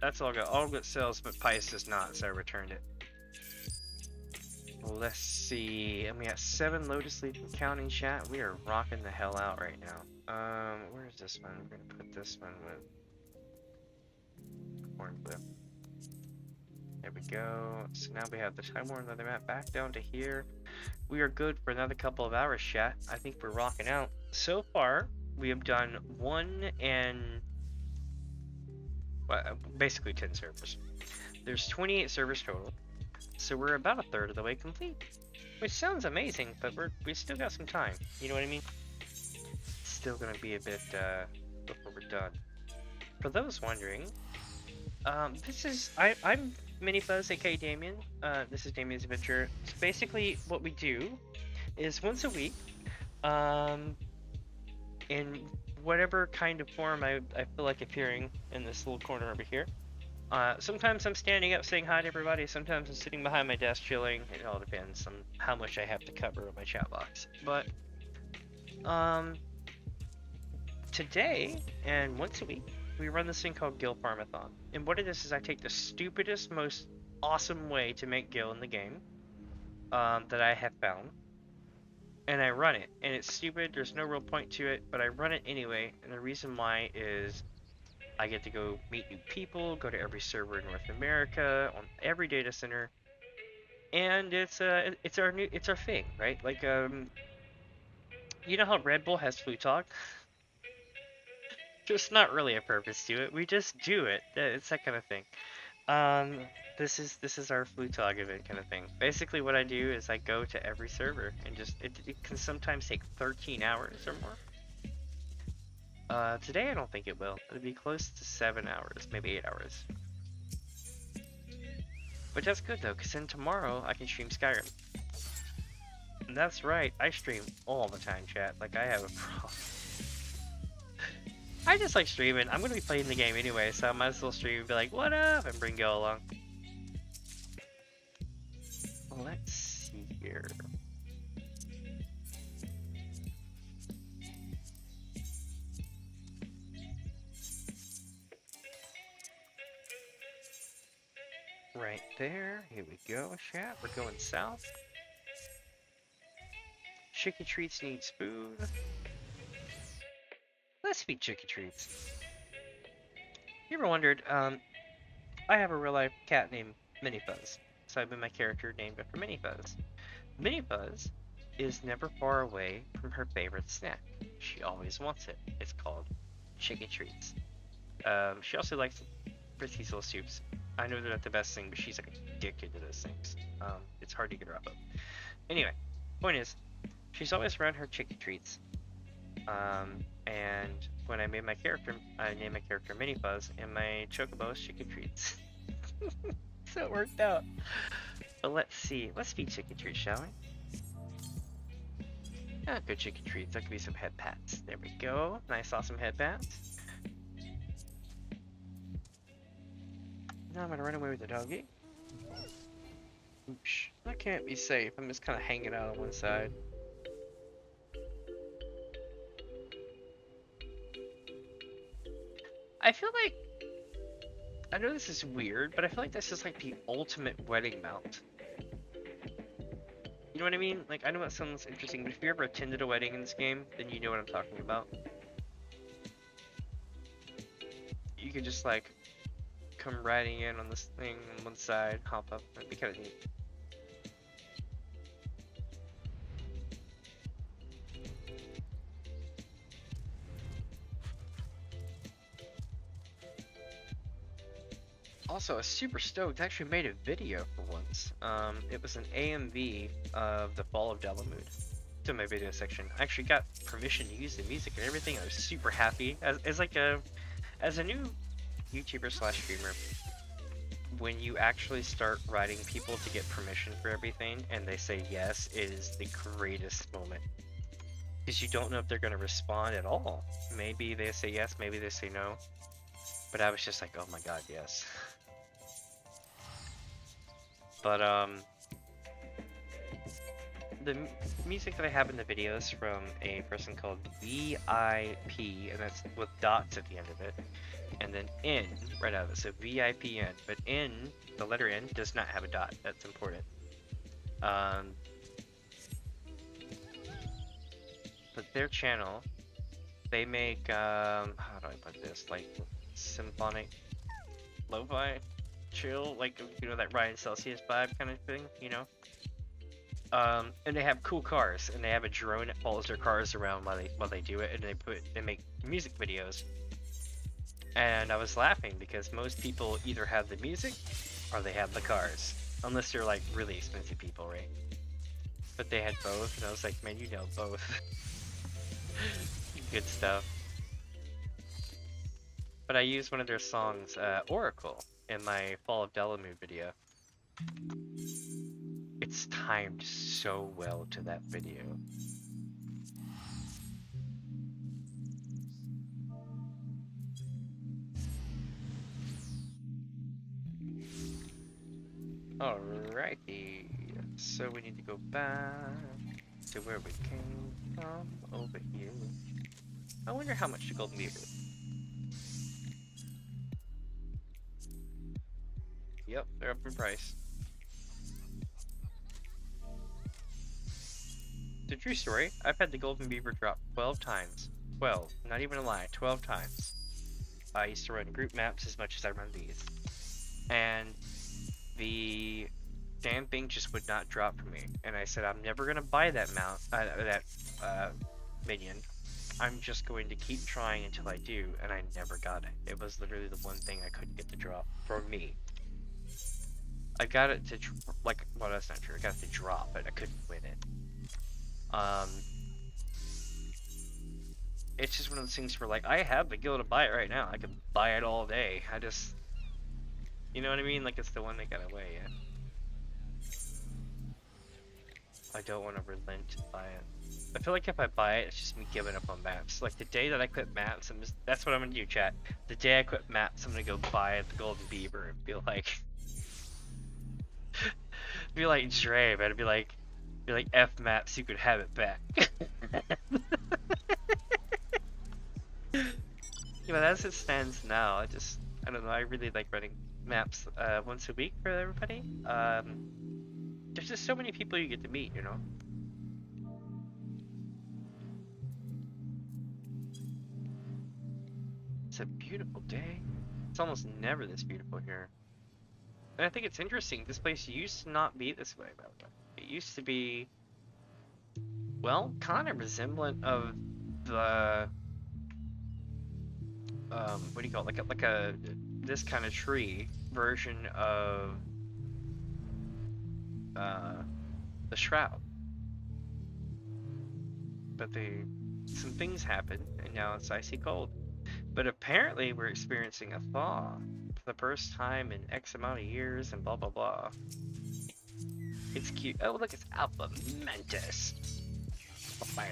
That's all good. All good sells, but Pice does not, so I returned it. Let's see. And we got 7 Lotus Leaf and counting, chat. We are rocking the hell out right now. Where's this one? We're gonna put this one with Horn Blue. There we go. So now we have the Time War Leather Map back down to here. We are good for another couple of hours, chat. I think we're rocking out. So far, we have done 1 and... well, basically 10 servers. There's 28 servers total, so we're about a third of the way complete, which sounds amazing, but we still got some time. You know what I mean? Still gonna be a bit before we're done. For those wondering, this is I'm Mini Fuzz, aka Damien. This is Damien's Adventure. So basically, what we do is once a week, in whatever kind of form I feel like appearing in this little corner over here. Sometimes I'm standing up saying hi to everybody, sometimes I'm sitting behind my desk chilling. It all depends on how much I have to cover in my chat box. But today and once a week we run this thing called Gil Farm-a-thon. And what it is I take the stupidest, most awesome way to make Gil in the game that I have found. And I run it, and it's stupid, there's no real point to it, but I run it anyway, and the reason why is I get to go meet new people, go to every server in North America, on every data center, and it's our thing, right? Like, you know how Red Bull has Flu Talk? There's not really a purpose to it, we just do it, it's that kind of thing. This is our Flu Talk event kind of thing. Basically what I do is I go to every server and just, it can sometimes take 13 hours or more. Today I don't think it will. It'll be close to 7 hours, maybe 8 hours. But that's good though, because then tomorrow I can stream Skyrim. And that's right, I stream all the time, chat. Like, I have a problem. I just like streaming. I'm gonna be playing the game anyway, so I might as well stream and be like, what up? And bring Gil along. Let's see here. Right there. Here we go, chat. We're going south. Chicky Treats needs food. Let's feed Chicky Treats. You ever wondered, I have a real life cat named Mini Fuzz. So I've been my character named after Mini Fuzz. Mini Fuzz is never far away from her favorite snack. She always wants it. It's called chicken treats. She also likes Fritzy's little soups. I know they're not the best thing, but she's like addicted to those things. It's hard to get her off of. Anyway, point is, she's always around her chicken treats. And when I named my character Mini Fuzz, and my chocobo is chicken treats. So it worked out. But let's see. Let's feed chicken treats, shall we? Ah, good chicken treats. That could be some head pats. There we go. Nice, awesome head pats. Now I'm gonna run away with the doggy. Oops. That can't be safe. I'm just kind of hanging out on one side. I feel like, I know this is weird, but I feel like this is like the ultimate wedding mount. You know what I mean? Like, I know that sounds interesting, but if you ever attended a wedding in this game, then you know what I'm talking about. You could just like come riding in on this thing on one side, hop up, that'd be kind of neat. Also, I was super stoked. I actually made a video for once. It was an AMV of the fall of Dalamud. It's in my video section. I actually got permission to use the music and everything. I was super happy. As a new YouTuber slash streamer, when you actually start writing people to get permission for everything and they say yes, it is the greatest moment. Because you don't know if they're going to respond at all. Maybe they say yes, maybe they say no. But I was just like, oh my god, yes. But the music that I have in the video is from a person called VIP, and that's with dots at the end of it, and then N right out of it, so VIPN, but N, the letter N, does not have a dot. That's important. But their channel, they make, how do I put this, like, symphonic, lo-fi, chill, like, you know, that Ryan Celsius vibe kind of thing, you know? And they have cool cars, and they have a drone that follows their cars around while they do it, and they make music videos. And I was laughing because most people either have the music or they have the cars, unless they're like really expensive people, right? But they had both, and I was like, man, you know both. Good stuff. But I used one of their songs, Oracle, in my Fall of Dalamud video. It's timed so well to that video. Alrighty, so we need to go back to where we came from, over here. I wonder how much the golden beaver is. Yep, they're up in price. It's a true story. I've had the golden beaver drop 12 times. 12, not even a lie, 12 times. I used to run group maps as much as I run these. And the damn thing just would not drop for me. And I said, I'm never gonna buy that minion. I'm just going to keep trying until I do, and I never got it. It was literally the one thing I couldn't get to drop for me. I got it to, like, well, that's not true. I got it to drop, but I couldn't win it. It's just one of those things where, like, I have the gil to buy it right now. I could buy it all day. I just, you know what I mean? Like, it's the one that got away, yeah. I don't want to relent to buy it. I feel like if I buy it, it's just me giving up on maps. Like, the day that I quit maps, that's what I'm gonna do, chat. The day I quit maps, I'm gonna go buy the golden beaver and be like... be like Dre, man. Be like F maps, you could have it back. Yeah, but as it stands now, I don't know, I really like running maps once a week for everybody. There's just so many people you get to meet, you know? It's a beautiful day. It's almost never this beautiful here. And I think it's interesting, this place used to not be this way, by the way. It used to be well, kind of resemblant of the what do you call it? Like a this kind of tree version of the shroud. But some things happened, and now it's icy cold. But apparently, we're experiencing a thaw for the first time in X amount of years, and blah blah blah. It's cute. Oh, look, it's Alpha Mantis. Wow.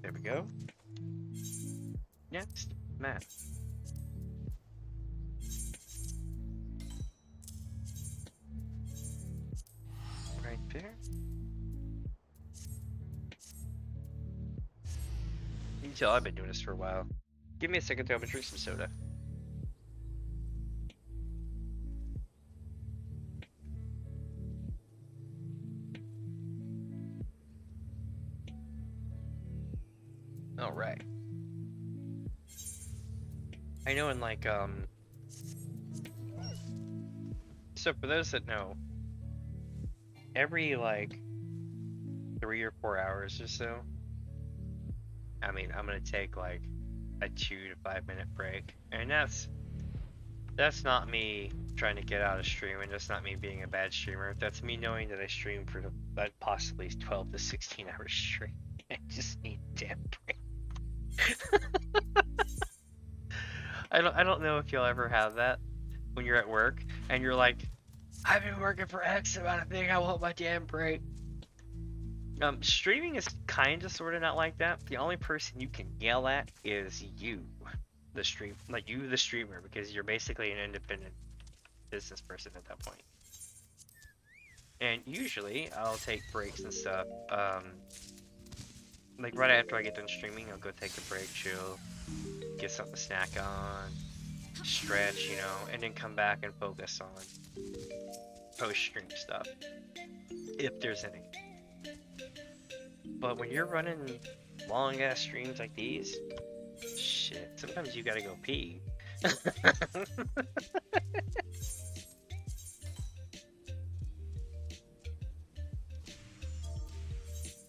There we go. Next, Matt. Right there. You can tell I've been doing this for a while. Give me a second to I'm gonna drink some soda. All right. I know in like so for those that know, every like 3 or 4 hours or so, I mean, I'm gonna take like a 2 to 5 minute break, and that's not me trying to get out of streaming. That's not me being a bad streamer. That's me knowing that I stream for possibly 12 to 16 hours straight. I just need a damn break. I don't know if you'll ever have that when you're at work and you're like, I've been working for X amount of thing. I want my damn break. Streaming is kind of sort of not like that. The only person you can yell at is you, the streamer, because you're basically an independent business person at that point. And usually I'll take breaks and stuff. Like right after I get done streaming, I'll go take a break, chill, get something to snack on, stretch, you know, and then come back and focus on post-stream stuff, if there's any. But when you're running long-ass streams like these, shit, sometimes you gotta go pee.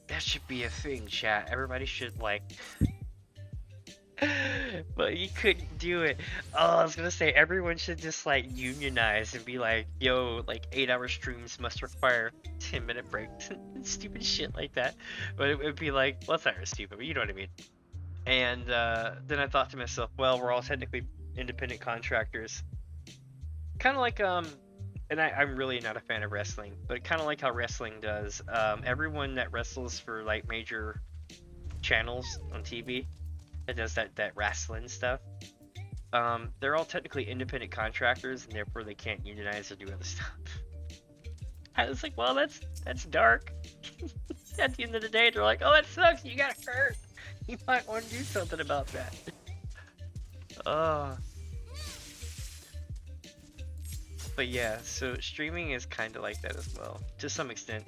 That should be a thing, chat. Everybody should, like... But you couldn't do it. Oh, I was gonna say, everyone should just, like, unionize and be like, yo, like, 8-hour streams must require 10-minute breaks. Stupid shit like that. But it would be like, well, it's not really stupid, but you know what I mean. And then I thought to myself, well, we're all technically independent contractors. Kind of like, and I'm really not a fan of wrestling, but kind of like how wrestling does. Everyone that wrestles for, like, major channels on TV, that does that wrestling stuff, they're all technically independent contractors, and therefore they can't unionize or do other stuff. I was like, well, that's dark. At the end of the day, they're like, oh, that sucks, you got hurt. You might want to do something about that. But yeah, so streaming is kind of like that as well, to some extent.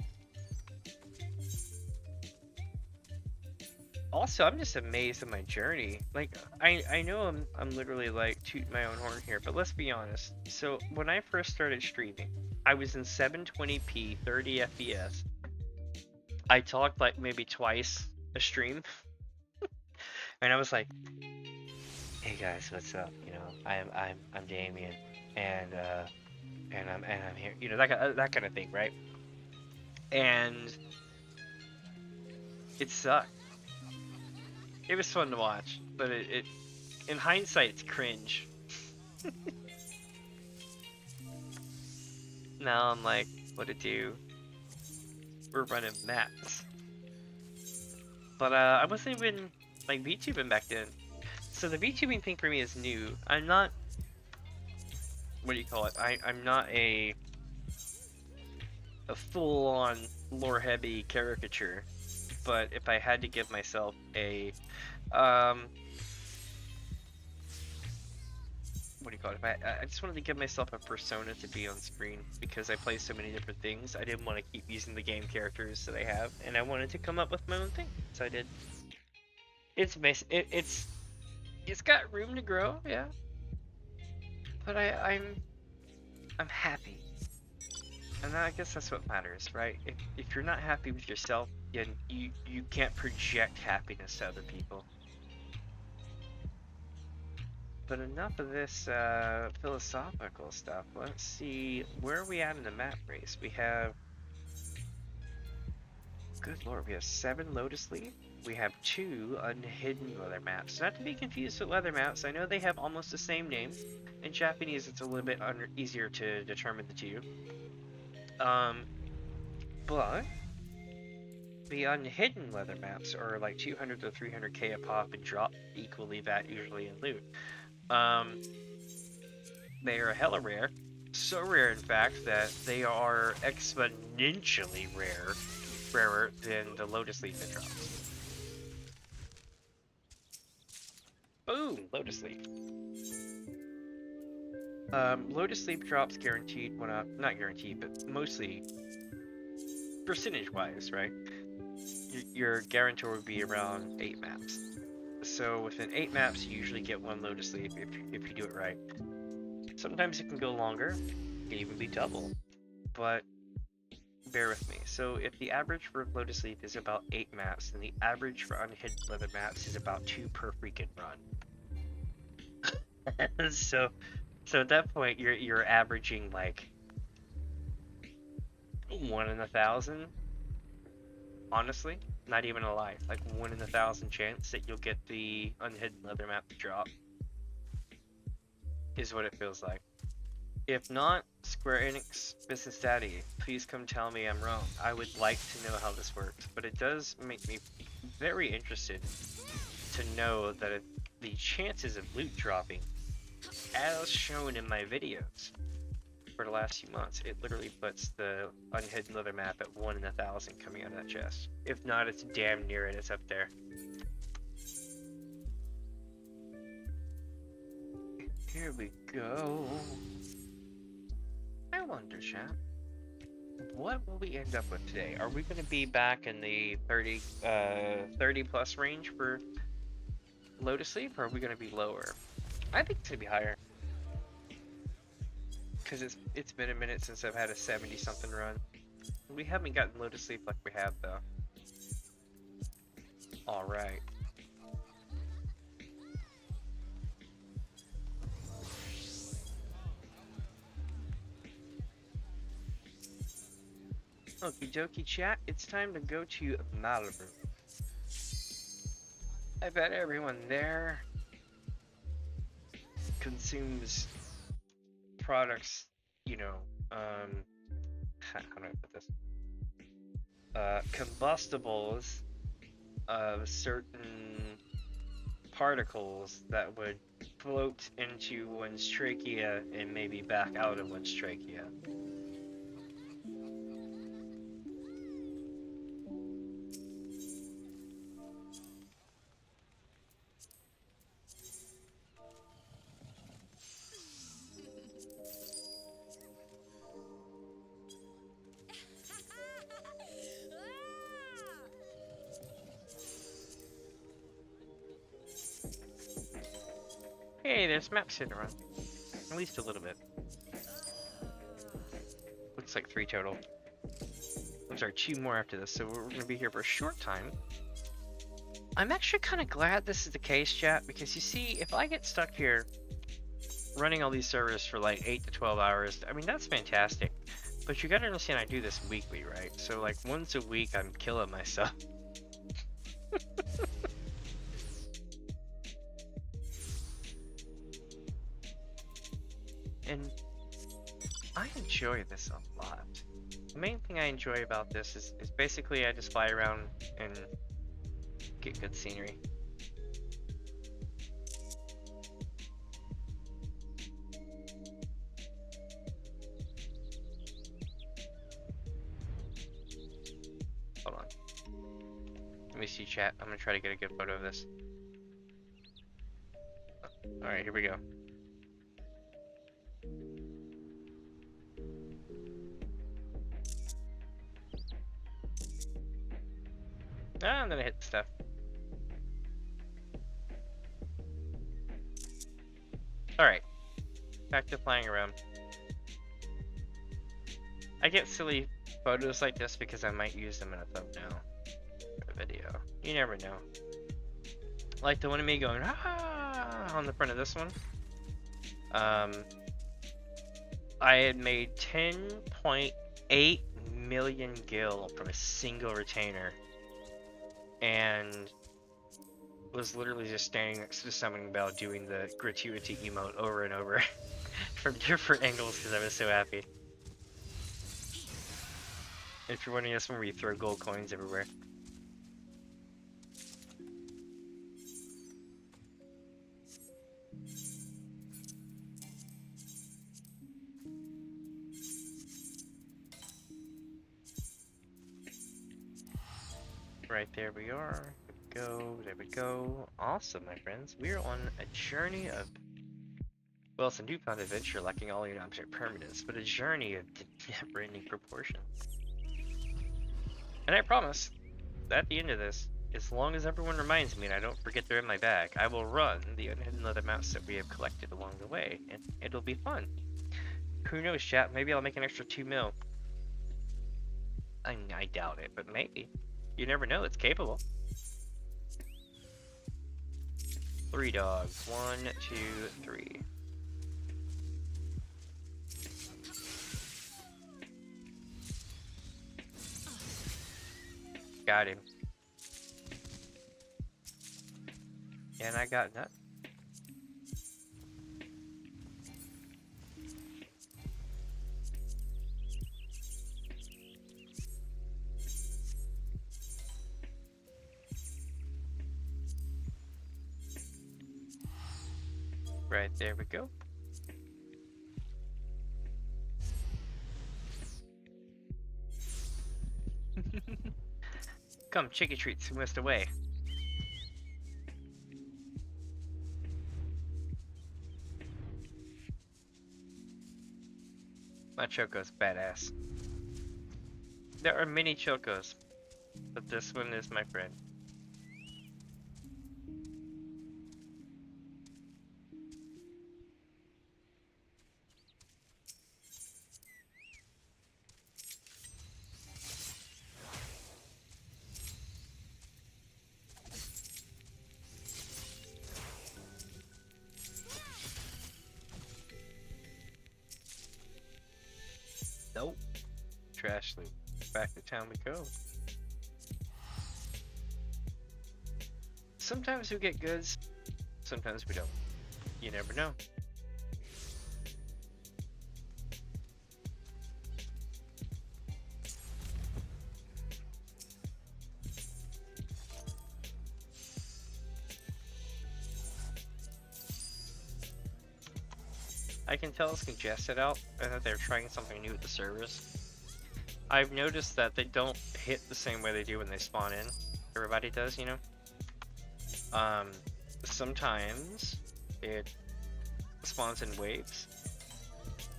Also, I'm just amazed at my journey. Like, I know I'm literally like tooting my own horn here, but let's be honest. So when I first started streaming, I was in 720p 30 FPS. I talked like maybe twice a stream, and I was like, "Hey guys, what's up? You know, I'm Damien, and I'm here. You know, that kind of thing, right?" And it sucked. It was fun to watch, but it in hindsight, it's cringe. Now I'm like, what to do? We're running maps. But I wasn't even like VTubing back then. So the VTubing thing for me is new. I'm not, what do you call it? I'm not a full-on lore-heavy caricature. But if I had to give myself a what do you call it? I just wanted to give myself a persona to be on screen, because I play so many different things. I didn't want to keep using the game characters that I have, and I wanted to come up with my own thing. So I did. It's got room to grow, yeah. But I'm happy. And I guess that's what matters, right? If you're not happy with yourself, then you can't project happiness to other people. But enough of this philosophical stuff. Let's see, where are we at in the map race? We have, good lord, we have 7 Lotus Leaf. We have 2 unhidden weather maps. Not to be confused with weather maps. I know they have almost the same name. In Japanese, it's a little bit easier to determine the two. But the unhidden weather maps are like 200 to 300k a pop and drop equally that usually in loot. They are hella rare. So rare, in fact, that they are exponentially rarer than the Lotus Leaf that drops. Boom! Lotus Leaf. Lotus Leaf drops guaranteed when not guaranteed, but mostly percentage-wise, right? Your guarantor would be around 8 maps. So within 8 maps, you usually get 1 Lotus Leaf if you do it right. Sometimes it can go longer, it can even be double, but bear with me. So if the average for Lotus Leaf is about 8 maps, then the average for unhidden weather maps is about 2 per freaking run. so at that point, you're averaging like 1 in 1,000. Honestly, not even a lie, like 1 in 1,000 chance that you'll get the unhidden weather map to drop. Is what it feels like. If not, Square Enix Business Daddy, please come tell me I'm wrong. I would like to know how this works, but it does make me very interested to know that the chances of loot dropping, as shown in my videos for the last few months, it literally puts the unhidden leather map at 1 in 1,000 coming out of that chest. If not, it's damn near it. It's up there. Here we go. I wonder, chat, what will we end up with today? Are we going to be back in the 30 plus range for Lotus Leaf, or are we going to be lower? I think it's going to be higher. Because it's been a minute since I've had a 70 something run. We haven't gotten Lotus Leaf like we have though. Alright. Okie dokie chat, it's time to go to Malibu. I bet everyone there consumes products, you know, how do I put this? Combustibles of certain particles that would float into one's trachea and maybe back out of one's trachea. Hey, there's maps sitting around. At least a little bit. Looks like 3 total. I'm sorry, 2 more after this, so we're gonna be here for a short time. I'm actually kind of glad this is the case, chat, because you see, if I get stuck here running all these servers for like 8 to 12 hours, I mean, that's fantastic. But you gotta understand I do this weekly, right? So like once a week I'm killing myself. And I enjoy this a lot. The main thing I enjoy about this is basically I just fly around and get good scenery. Hold on. Let me see chat. I'm gonna try to get a good photo of this. Alright, here we go. I'm gonna hit stuff. Alright. Back to flying around. I get silly photos like this because I might use them in a thumbnail for a video. You never know. Like the one of me going ah on the front of this one. I had made 10.8 million gil from a single retainer, and was literally just standing next to the summoning bell doing the gratuity emote over and over from different angles because I was so happy. If you're wondering, this one where you throw gold coins everywhere. Right, there we are. There we go, there we go. Awesome, my friends. We are on a journey of, well, it's a newfound adventure lacking all your object permanence, but a journey of never-ending proportions. And I promise, at the end of this, as long as everyone reminds me and I don't forget they're in my bag, I will run the unhidden leather mounts that we have collected along the way, and it'll be fun. Who knows, chat? Maybe I'll make an extra 2 mil. I doubt it, but maybe. You never know, it's capable. 3 dogs. 1, 2, 3. Got him. And I got nut. Right, there we go. Come, chicky treats, we missed away. My Choco's badass. There are many Chocos, but this one is my friend. Nope. Trash loot. Back to town we go. Sometimes we get goods, sometimes we don't. You never know. I can tell it's congested out and that they're trying something new with the servers. I've noticed that they don't hit the same way they do when they spawn in. Everybody does, you know? Sometimes it spawns in waves,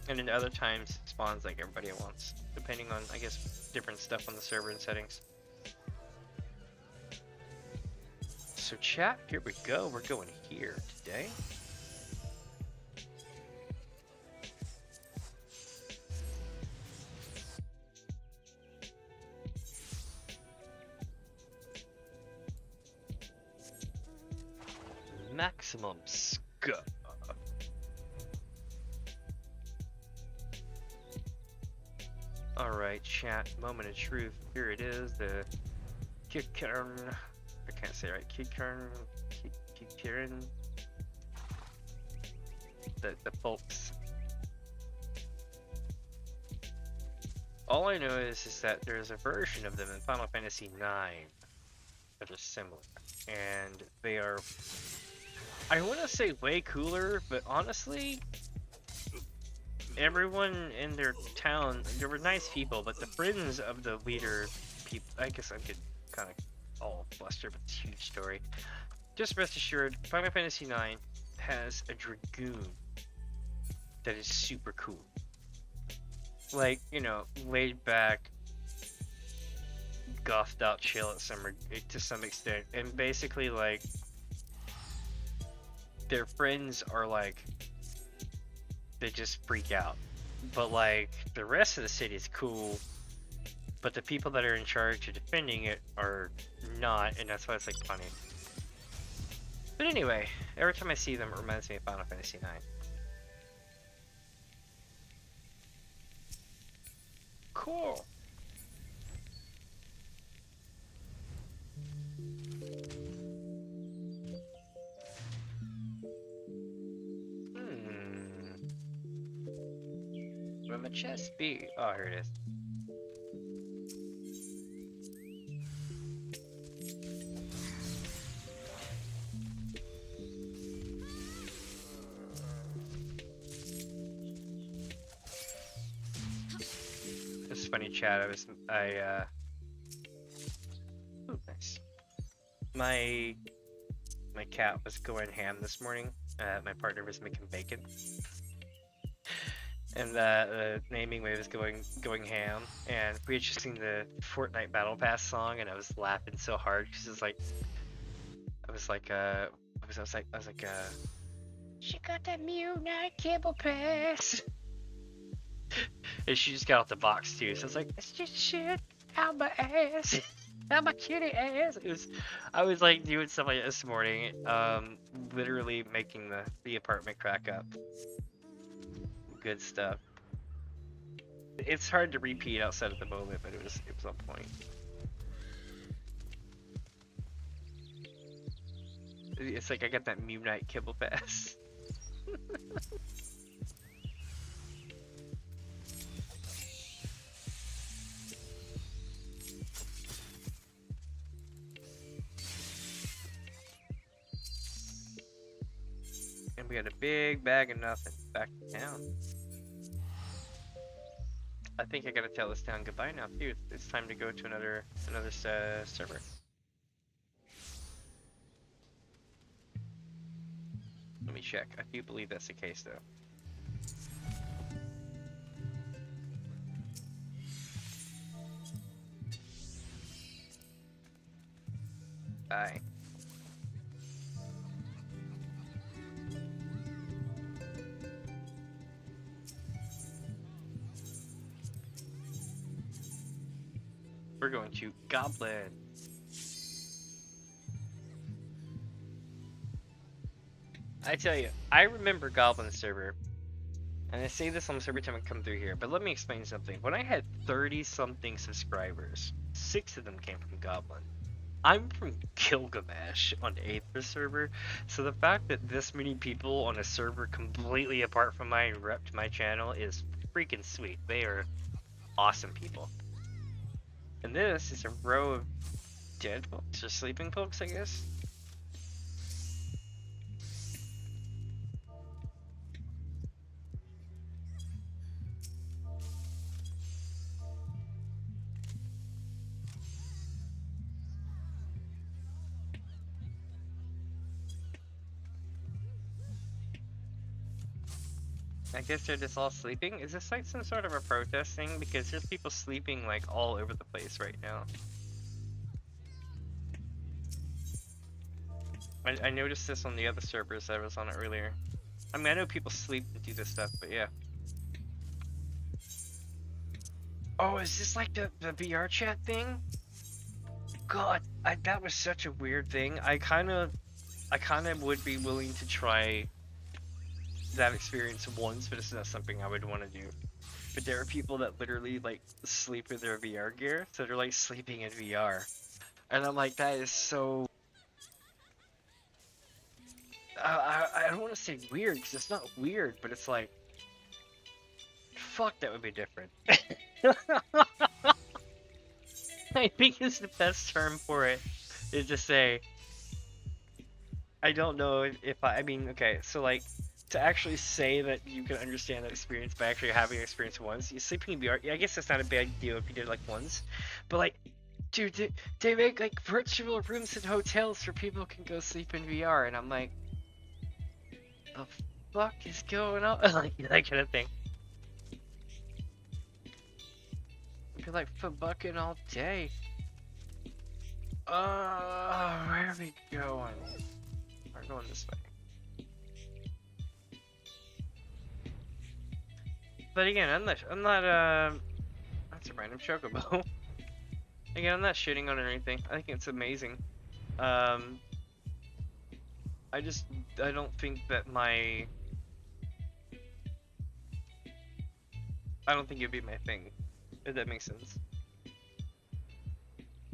and then other times it spawns like everybody at once, depending on, I guess, different stuff on the server and settings. So chat, here we go. We're going here today. Maximum scuff. Alright, chat, moment of truth. Here it is, the Kikern. I can't say it right. Kikern. The folks. All I know is that there's a version of them in Final Fantasy IX that are similar. And they are, I want to say, way cooler, but honestly, everyone in their town, there were nice people, but the friends of the leader people, I guess I could kind of all fluster, but it's a huge story. Just rest assured, Final Fantasy IX has a dragoon that is super cool. Like, you know, laid back, gothed out chill at to some extent, and basically, like, their friends are like, they just freak out. but like the rest of the city is cool, but the people that are in charge of defending it are not, and that's why it's like funny. But anyway, every time I see them, it reminds me of Final Fantasy IX. Cool. Where my chest be? Oh, here it is. It's funny, chat. Ooh, nice. My cat was going ham this morning. My partner was making bacon. And the naming way was going ham, and we had just seen the Fortnite Battle Pass song, and I was laughing so hard because it's like, I was like, she got that Midnight Cable Pass, and she just got out the box too. So I was like, it's just shit out my ass, out my kitty ass. I was like doing stuff like this morning, literally making the apartment crack up. Good stuff. It's hard to repeat outside of the moment, but it was on point. It's like I got that Midnight Kibble Pass. And we had a big bag of nothing back to town. I think I gotta tell this town goodbye now too. It's time to go to another server. Let me check. I do believe that's the case though. Bye. We're going to Goblin. I tell you, I remember Goblin server, and I say this almost every time I come through here, but let me explain something. When I had 30-something subscribers, 6 of them came from Goblin. I'm from Gilgamesh on Aether server, so the fact that this many people on a server completely apart from mine repped my channel is freaking sweet. They are awesome people. And this is a row of dead folks, or sleeping folks, I guess. I guess they're just all sleeping? Is this like some sort of a protest thing? Because there's people sleeping like all over the place right now. I noticed this on the other servers that I was on earlier. I mean, I know people sleep and do this stuff, but yeah. Oh, is this like the VR chat thing? God, that was such a weird thing. I kind of would be willing to try that experience once, but it's not something I would want to do. But there are people that literally like sleep in their VR gear, so they're like sleeping in VR, and I'm like, that is so. I don't want to say weird because it's not weird, but it's like, fuck, that would be different. I think it's the best term for it is to say. I don't know if I mean, okay, so like. To actually say that you can understand that experience by actually having experience once, you sleeping in VR, yeah, I guess that's not a big deal if you did it like once, but like, dude, they make like virtual rooms in hotels for people who can go sleep in VR, and I'm like, the fuck is going on? Like that kind of thing. I'd be like fucking all day. Where are we going? We're going this way. But again, that's a random chocobo. Again, I'm not shitting on it or anything. I think it's amazing. Um, I don't think that I don't think it'd be my thing, if that makes sense.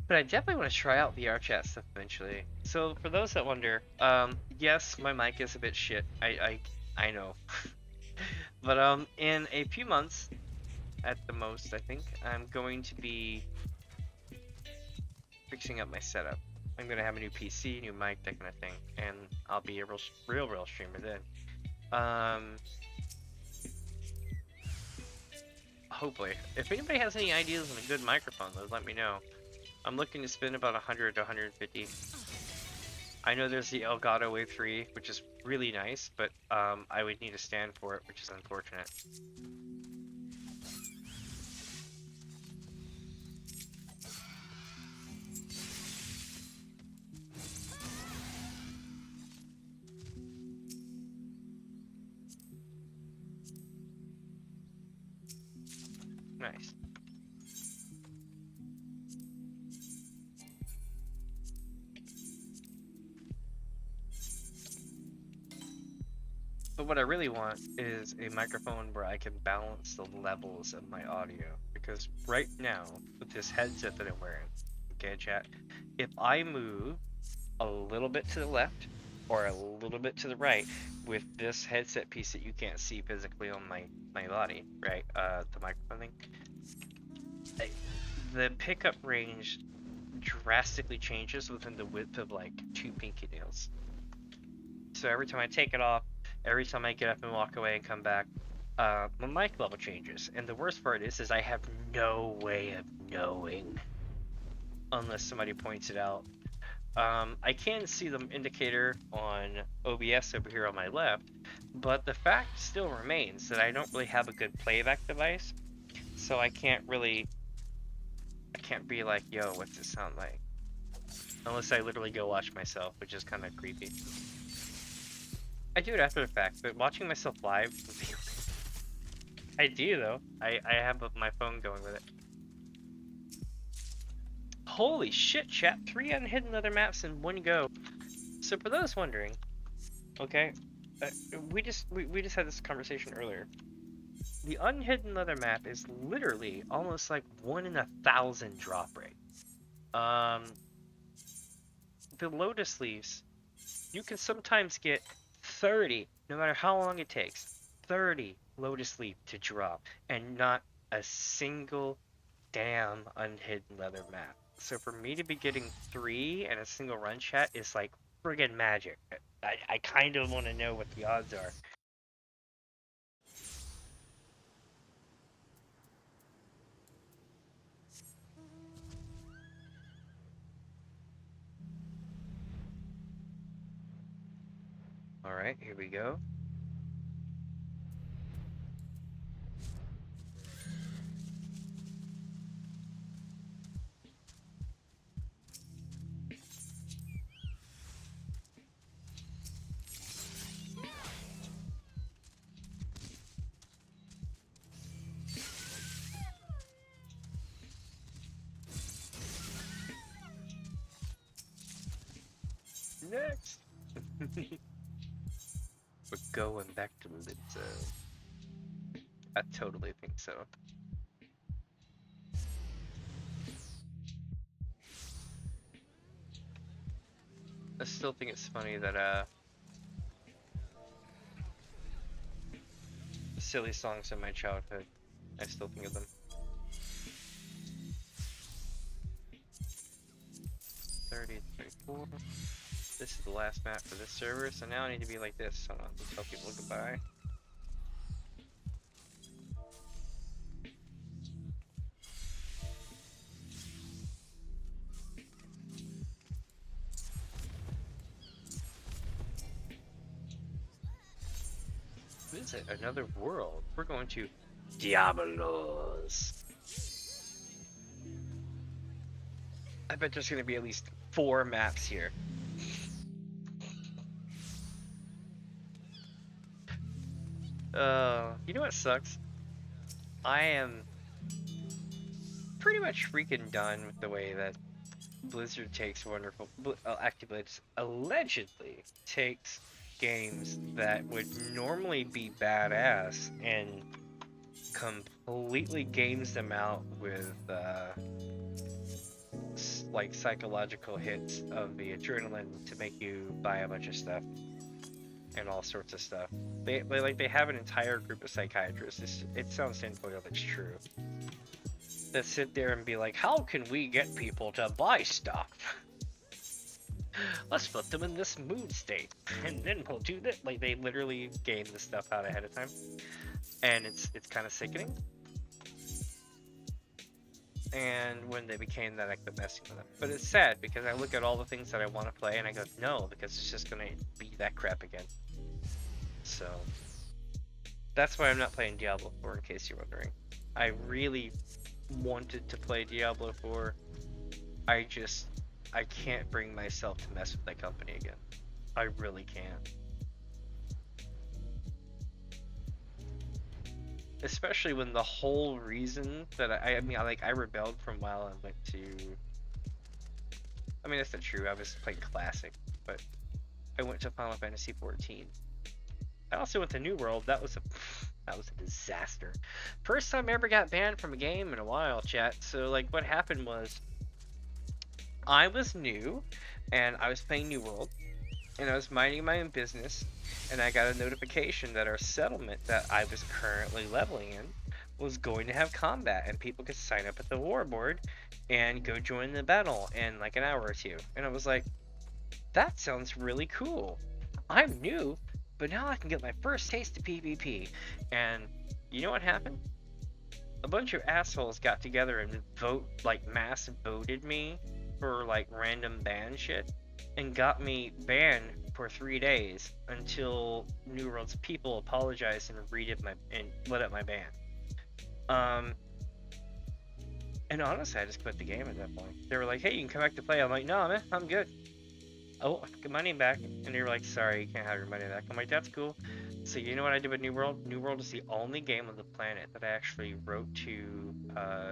But I definitely want to try out VR chat stuff eventually. So for those that wonder, yes, my mic is a bit shit. I know. But in a few months, at the most, I think, I'm going to be fixing up my setup. I'm gonna have a new PC, new mic, that kind of thing, and I'll be a real streamer then. Hopefully. If anybody has any ideas on a good microphone, though, let me know. I'm looking to spend about 100 to 150. I know there's the Elgato Wave 3, which is really nice, but I would need a stand for it, which is unfortunate. Nice. But what I really want is a microphone where I can balance the levels of my audio. Because right now, with this headset that I'm wearing, okay, chat, if I move a little bit to the left or a little bit to the right with this headset piece that you can't see physically on my body, right, the microphone thing, the pickup range drastically changes within the width of like 2 pinky nails. So every time I take it off, every time I get up and walk away and come back, my mic level changes. And the worst part is I have no way of knowing unless somebody points it out. I can see the indicator on OBS over here on my left, but the fact still remains that I don't really have a good playback device, so I can't be like, yo, what's it sound like? Unless I literally go watch myself, which is kind of creepy. I do it after the fact, but watching myself live, I do though. I have my phone going with it. Holy shit, chat! 3 unhidden leather maps in one go. So for those wondering, okay, we just had this conversation earlier. The unhidden leather map is literally almost like 1 in 1,000 drop rate. The lotus leaves, you can sometimes get 30, no matter how long it takes, 30 lotus leaf to drop, and not a single damn unhidden leather map. So for me to be getting 3 in a single run, chat, is like friggin' magic. I kind of want to know what the odds are. Alright, here we go. Next! We're going back to Lizzo. I totally think so. I still think it's funny that silly songs in my childhood, I still think of them. 30, 34. This is the last map for this server, so now I need to be like this. Hold on, tell people goodbye. What is it? Another world. We're going to Diablos. I bet there's going to be at least 4 maps here. You know what sucks? I am pretty much freaking done with the way that Blizzard takes Activision allegedly takes games that would normally be badass and completely games them out with like psychological hits of the adrenaline to make you buy a bunch of stuff and all sorts of stuff. They have an entire group of psychiatrists. It sounds tinfoil, it's true. That sit there and be like, how can we get people to buy stuff? Let's put them in this mood state, and then we'll do that. Like, they literally game the stuff out ahead of time, and it's kind of sickening. And when they became that, I quit messing with them. But it's sad because I look at all the things that I want to play, and I go, no, because it's just gonna be that crap again. So that's why I'm not playing Diablo 4, in case you're wondering. I really wanted to play Diablo 4. I can't bring myself to mess with that company again. I really can't. Especially when the whole reason that I rebelled from WoW and went to... I mean, that's not true, I was playing Classic, but I went to Final Fantasy 14. I also went to New World. That was a disaster. First time I ever got banned from a game in a while, chat. So, like, what happened was, I was new, and I was playing New World, and I was minding my own business, and I got a notification that our settlement that I was currently leveling in was going to have combat, and people could sign up at the war board and go join the battle in like an hour or two. And I was like, that sounds really cool. I'm new, but now I can get my first taste of PvP. And you know what happened? A bunch of assholes got together and mass voted me for like random ban shit, and got me banned for 3 days until New World's people apologized and let up my ban. And honestly, I just quit the game at that point. They were like, hey, you can come back to play. I'm like, no, man, I'm good. I want get my name back. And they were like, sorry, you can't have your money back. I'm like, that's cool. So you know what I did with New World? New World is the only game on the planet that I actually wrote to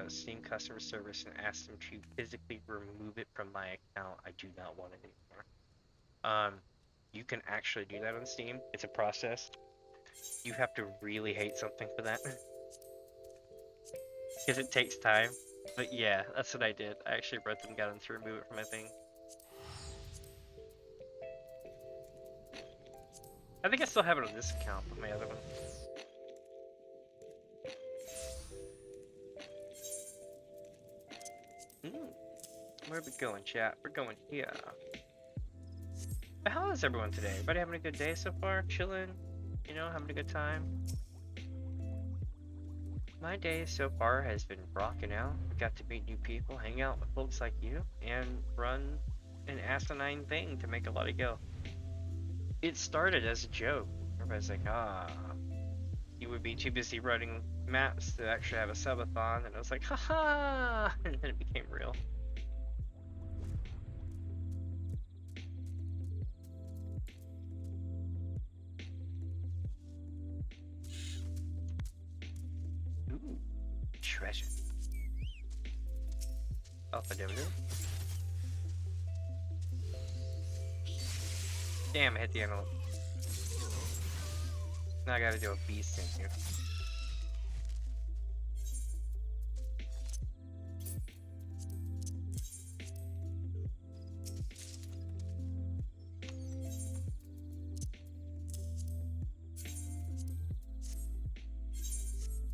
Steam customer service and asked them to physically remove it from my account. I do not want it anymore. You can actually do that on Steam. It's a process. You have to really hate something for that. Because it takes time. But yeah, that's what I did. I actually wrote them, got them to remove it from my thing. I think I still have it on this account, but my other one. Where are we going, chat? We're going here. How is everyone today? Everybody having a good day so far? Chilling? You know, having a good time? My day so far has been rocking out. Got to meet new people, hang out with folks like you, and run an asinine thing to make a lot of go. It started as a joke. Everybody's like, you would be too busy running maps to actually have a sub-a-thon, and I was like, haha, and then it became real. Ooh, treasure. Alpha dividend. Damn, I hit the antelope. Now I gotta do a beast in here.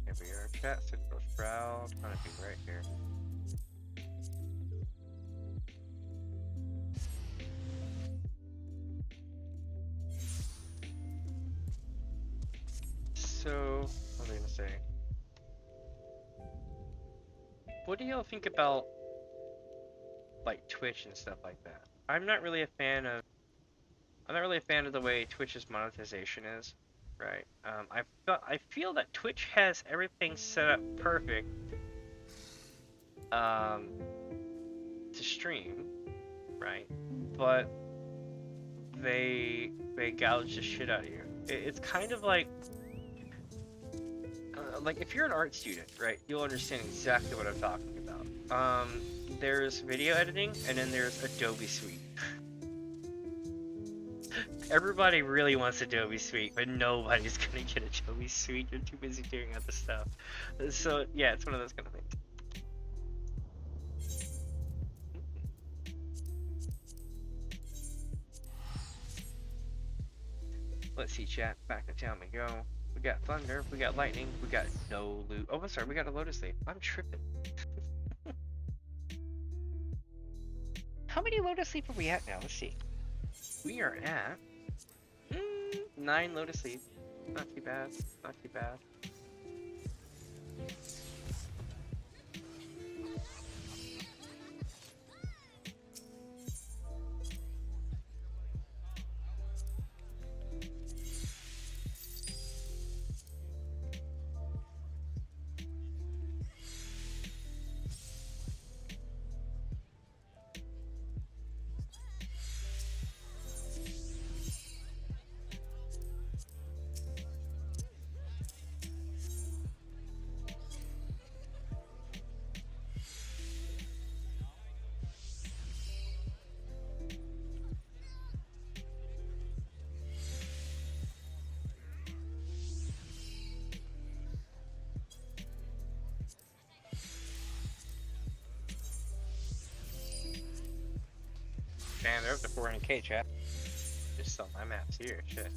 Here we are, chat. Central Shroud. I'm gonna be right here. So, what was I gonna say? What do y'all think about like Twitch and stuff like that? I'm not really a fan of the way Twitch's monetization is, right? I feel that Twitch has everything set up perfect to stream, right? But they gouge the shit out of you. It's kind of like like if you're an art student, right, you'll understand exactly what I'm talking about. There's video editing, and then there's Adobe Suite. Everybody really wants Adobe Suite, but nobody's gonna get Adobe Suite. You're too busy doing other stuff. So yeah, it's one of those kind of things. Let's see, chat. Back to town we go. We got thunder, we got lightning, we got no loot. Oh, I'm sorry, we got a lotus leaf. I'm tripping. How many lotus leaf are we at now? Let's see. We are at 9 lotus leaf. Not too bad. Not too bad. Man, they're up to 400k, chat. Just saw my maps here, shit.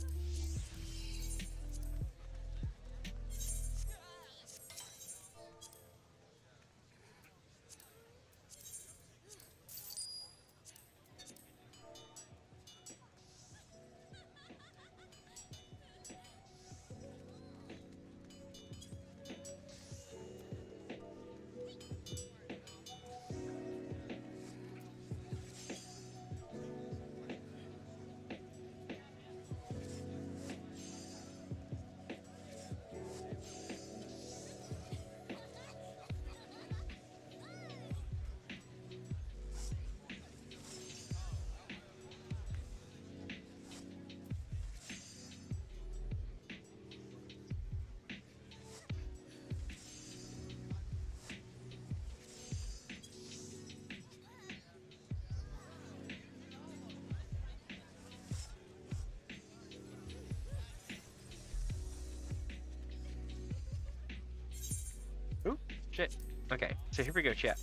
Ooh, shit. Okay, so here we go, chat.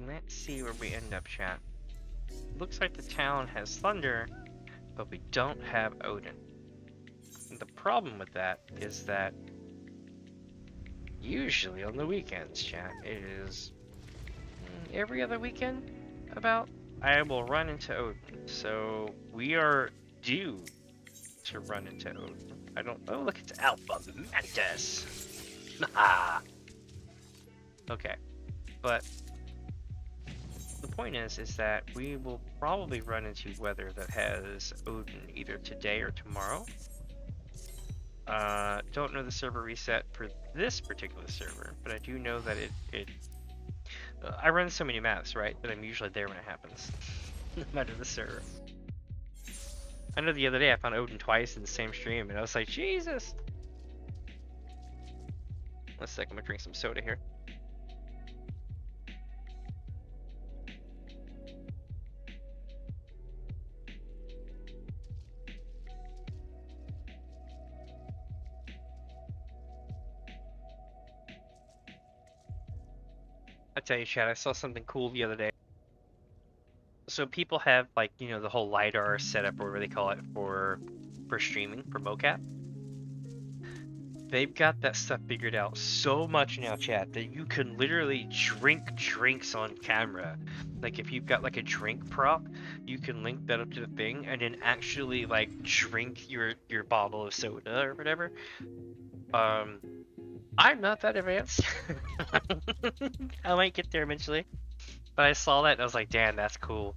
Let's see where we end up, chat. Looks like the town has thunder, but we don't have Odin. And the problem with that is that usually on the weekends, chat, it is every other weekend about, I will run into Odin. So we are due to run into Odin. I don't, oh look, it's Alpha Mantis. Okay, but the point is that we will probably run into weather that has Odin either today or tomorrow. Don't know the server reset for this particular server, but I do know that I run so many maps, right, that I'm usually there when it happens, no matter the server. I know the other day I found Odin twice in the same stream, and I was like, Jesus! One sec, I'm gonna drink some soda here. I tell you, Chad, I saw something cool the other day. So people have, like, you know, the whole LiDAR setup, or whatever they call it, for streaming, for mocap. They've got that stuff figured out so much now, chat, that you can literally drink drinks on camera. Like, if you've got, like, a drink prop, you can link that up to the thing, and then actually, like, drink your bottle of soda or whatever. I'm not that advanced. I might get there eventually. But I saw that and I was like, damn, that's cool.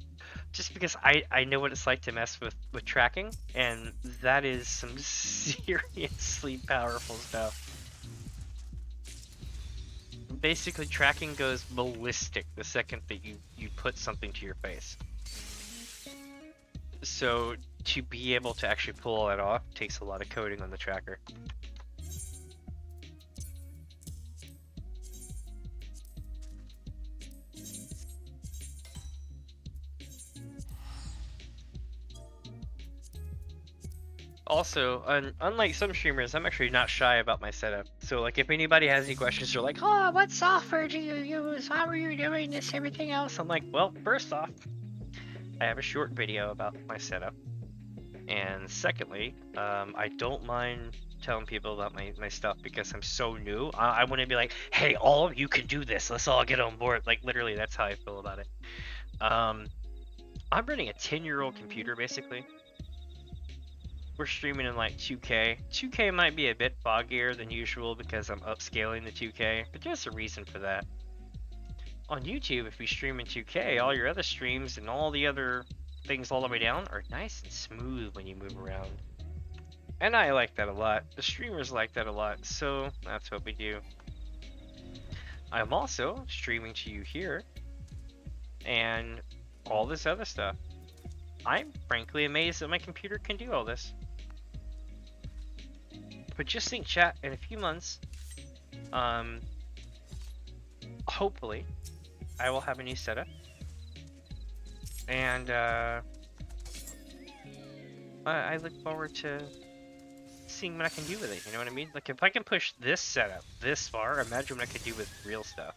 just because I know what it's like to mess with tracking, and that is some seriously powerful stuff. Basically, tracking goes ballistic the second that you put something to your face. So to be able to actually pull that off takes a lot of coding on the tracker. Also, unlike some streamers, I'm actually not shy about my setup. So, like, if anybody has any questions, they're like, "Oh, what software do you use? How are you doing this? Everything else?" I'm like, "Well, first off, I have a short video about my setup, and secondly, I don't mind telling people about my stuff because I'm so new. I want to be like, hey, all of you can do this. Let's all get on board. Like, literally, that's how I feel about it. I'm running a 10-year-old computer, basically. We're streaming in like 2K. 2K might be a bit foggier than usual because I'm upscaling the 2K, but there's a reason for that. On YouTube, if we stream in 2K, all your other streams and all the other things all the way down are nice and smooth when you move around. And I like that a lot. The streamers like that a lot, so that's what we do. I'm also streaming to you here and all this other stuff. I'm frankly amazed that my computer can do all this. But just think, chat, in a few months, hopefully, I will have a new setup. And I look forward to seeing what I can do with it, you know what I mean? Like, if I can push this setup this far, imagine what I could do with real stuff.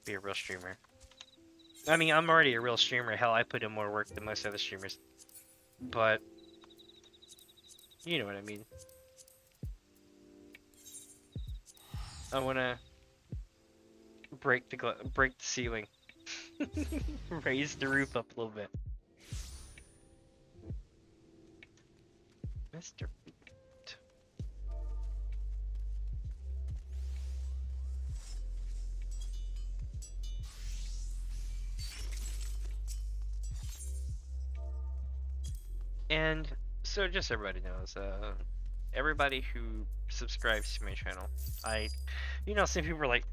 Be a real streamer. I mean, I'm already a real streamer. Hell, I put in more work than most other streamers. But you know what I mean. I want to break the ceiling. Raise the roof up a little bit. Mr. Boot. And so just everybody knows, everybody who subscribes to my channel, some people are like,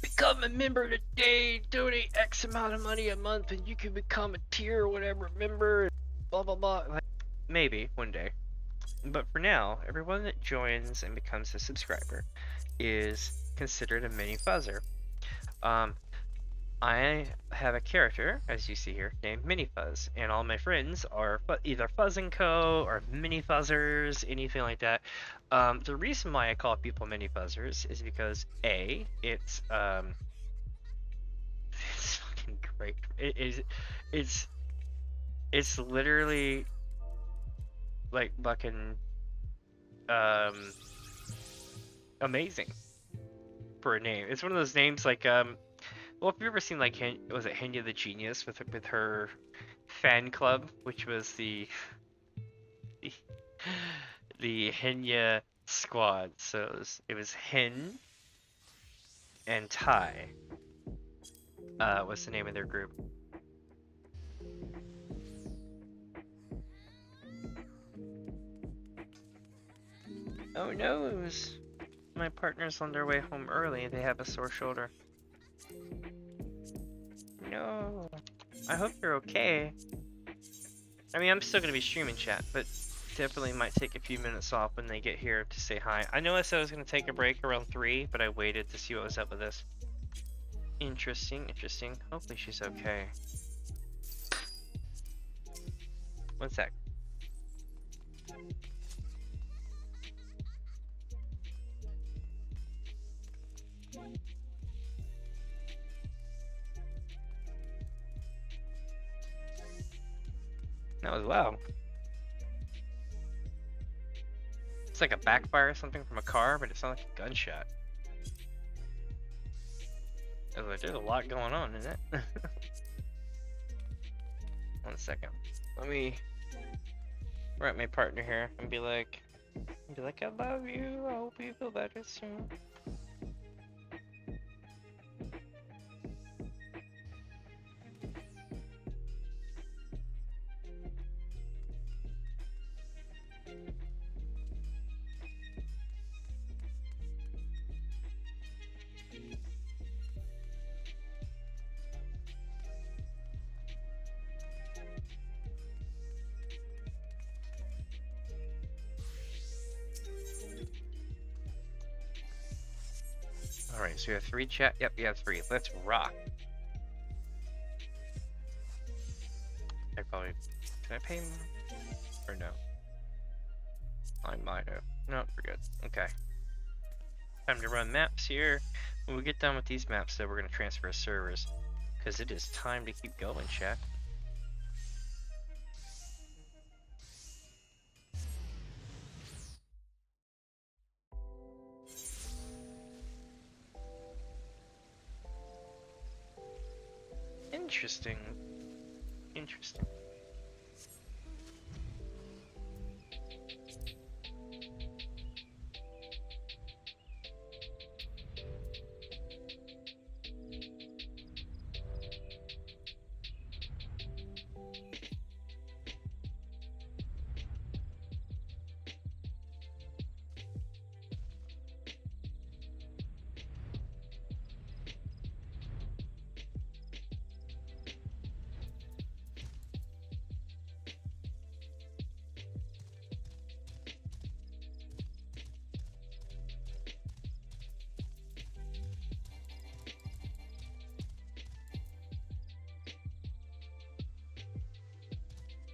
become a member today, donate X amount of money a month, and you can become a tier or whatever member, blah blah blah. Like, maybe one day, but for now, everyone that joins and becomes a subscriber is considered a mini fuzzer. I have a character, as you see here, named Mini Fuzz, and all my friends are either Fuzz & Co. or Mini Fuzzers, anything like that. The reason why I call people Mini Fuzzers is because A, it's it's fucking great. It's literally like fucking amazing for a name. It's one of those names like well, if you've ever seen like was it Henya the Genius with her fan club, which was the Henya squad. So it was Hen and Tai. What's the name of their group? Oh no, my partner's on their way home early. They have a sore shoulder. No. I hope you're okay. I mean, I'm still gonna be streaming, chat, but definitely might take a few minutes off when they get here to say hi. I know I said I was gonna take a break around 3, but I waited to see what was up with this. Interesting. Hopefully she's okay. One sec. That was loud. It's like a backfire or something from a car, but it sounds like a gunshot. I was like, there's a lot going on, isn't it? 1 second. Let me write my partner here and be like, I love you. I hope you feel better soon. Alright, so we have 3 chat. Yep, we have 3. Let's rock. I probably... Can I pay him? Or no? I might have. No, we're good. Okay. Time to run maps here. When we get done with these maps, though, we're going to transfer servers. Because it is time to keep going, chat. Interesting. Interesting.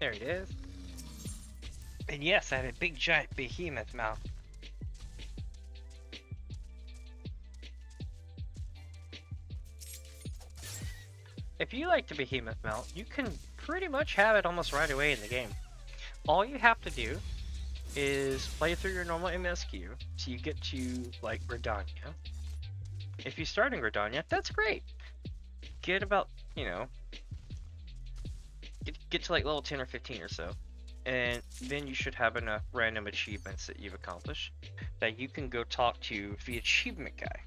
There it is. And yes, I have a big giant behemoth mouth. If you like the behemoth mount, you can pretty much have it almost right away in the game. All you have to do is play through your normal MSQ, so you get to, like, Gridania. If you start in Gridania, that's great. Get about, you know, get to like level 10 or 15 or so, and then you should have enough random achievements that you've accomplished that you can go talk to the achievement guy.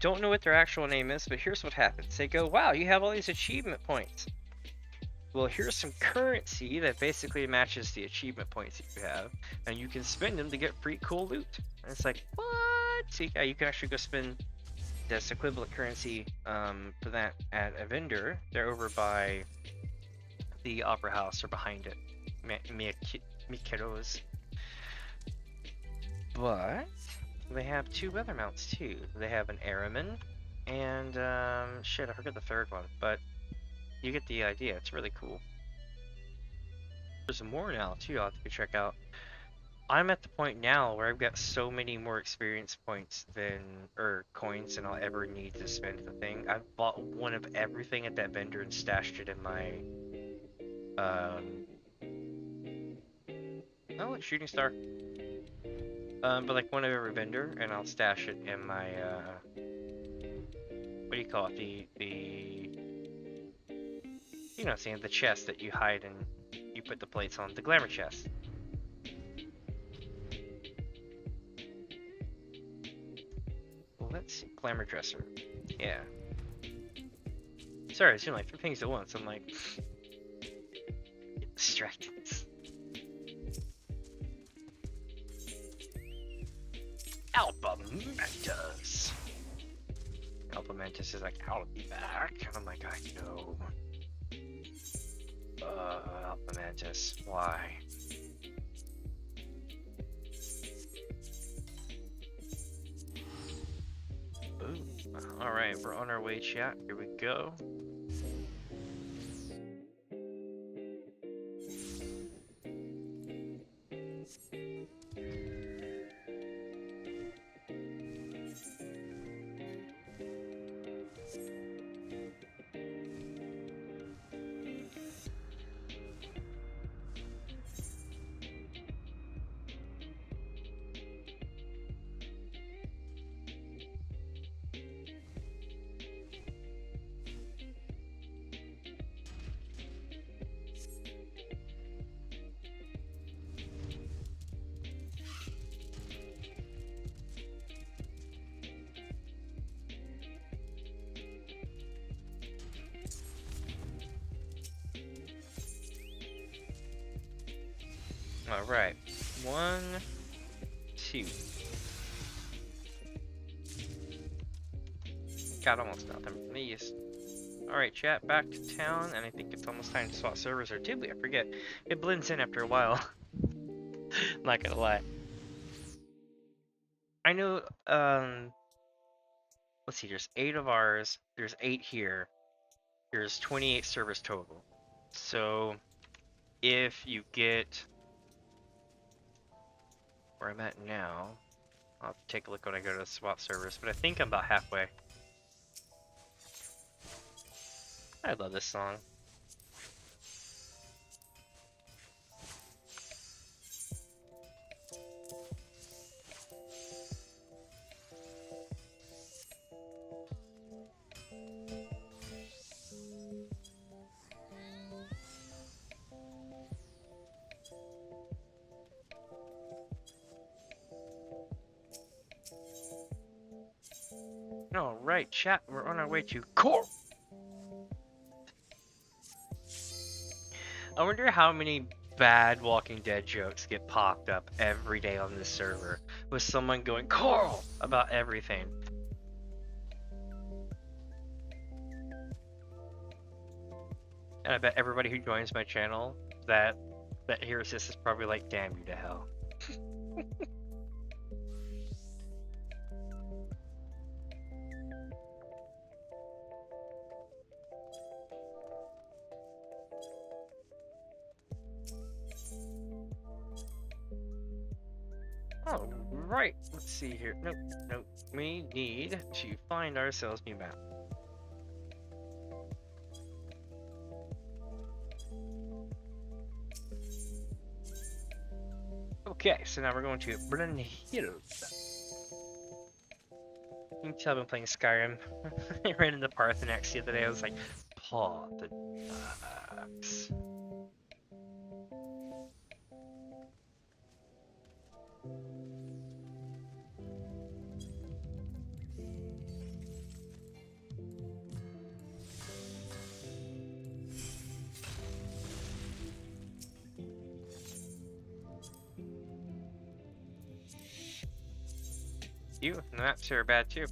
Don't know what their actual name is, but here's what happens. They go, wow, you have all these achievement points. Well, here's some currency that basically matches the achievement points that you have, and you can spend them to get pretty cool loot. And it's like, what? So yeah, you can actually go spend this equivalent currency for that at a vendor. They're over by the Opera House or behind it, Mikeros. But they have 2 other mounts too. They have an Araman and shit, I forgot the third one, but you get the idea. It's really cool. There's more now too. I'll have to check out. I'm at the point now where I've got so many more experience points or coins than I'll ever need to spend the thing. I've bought one of everything at that vendor and stashed it in my oh, shooting star. But like one of every vendor, and I'll stash it in my what do you call it? The you know, seeing the chest that you hide and you put the plates on, the glamour chest. Well, let's see, glamour dresser. Yeah. Sorry, it's doing like 3 things at once. I'm like distracted. Alpamentus. Alpamentus is like, I'll be back. I'm like, I know. Alpamentus, why? Boom. Alright, we're on our way, chat. Here we go. Alright. 1, 2. Got almost nothing from these. Alright, chat, back to town, and I think it's almost time to swap servers, or did we? I forget. It blends in after a while. Not gonna lie. I know, let's see, there's 8 of ours, there's 8 here. There's 28 servers total. So, if you get where I'm at now, I'll have to take a look when I go to the swap servers, but I think I'm about halfway. I love this song. Alright, chat, we're on our way to Core! I wonder how many bad Walking Dead jokes get popped up every day on this server with someone going Coral about everything. And I bet everybody who joins my channel that hears this is probably like, damn you to hell. Oh, right. Let's see here. Nope, nope. We need to find ourselves a new map. Okay, so now we're going to Bryn Hills. You can tell I've been playing Skyrim. I ran into Parthenax the other day. I was like, Parthenax. The maps here are bad too.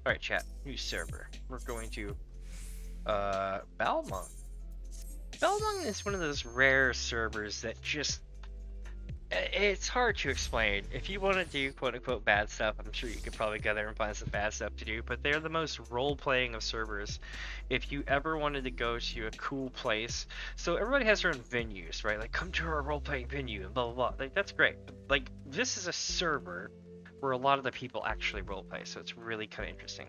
Alright, chat. New server. We're going to Balmung. Balmung is one of those rare servers that just it's hard to explain. If you want to do quote-unquote bad stuff, I'm sure you could probably go there and find some bad stuff to do, but they're the most role-playing of servers. If you ever wanted to go to a cool place, so everybody has their own venues, right? Like, come to our role-playing venue and blah, blah, blah. Like, that's great. But, like, this is a server where a lot of the people actually role-play, so it's really kind of interesting.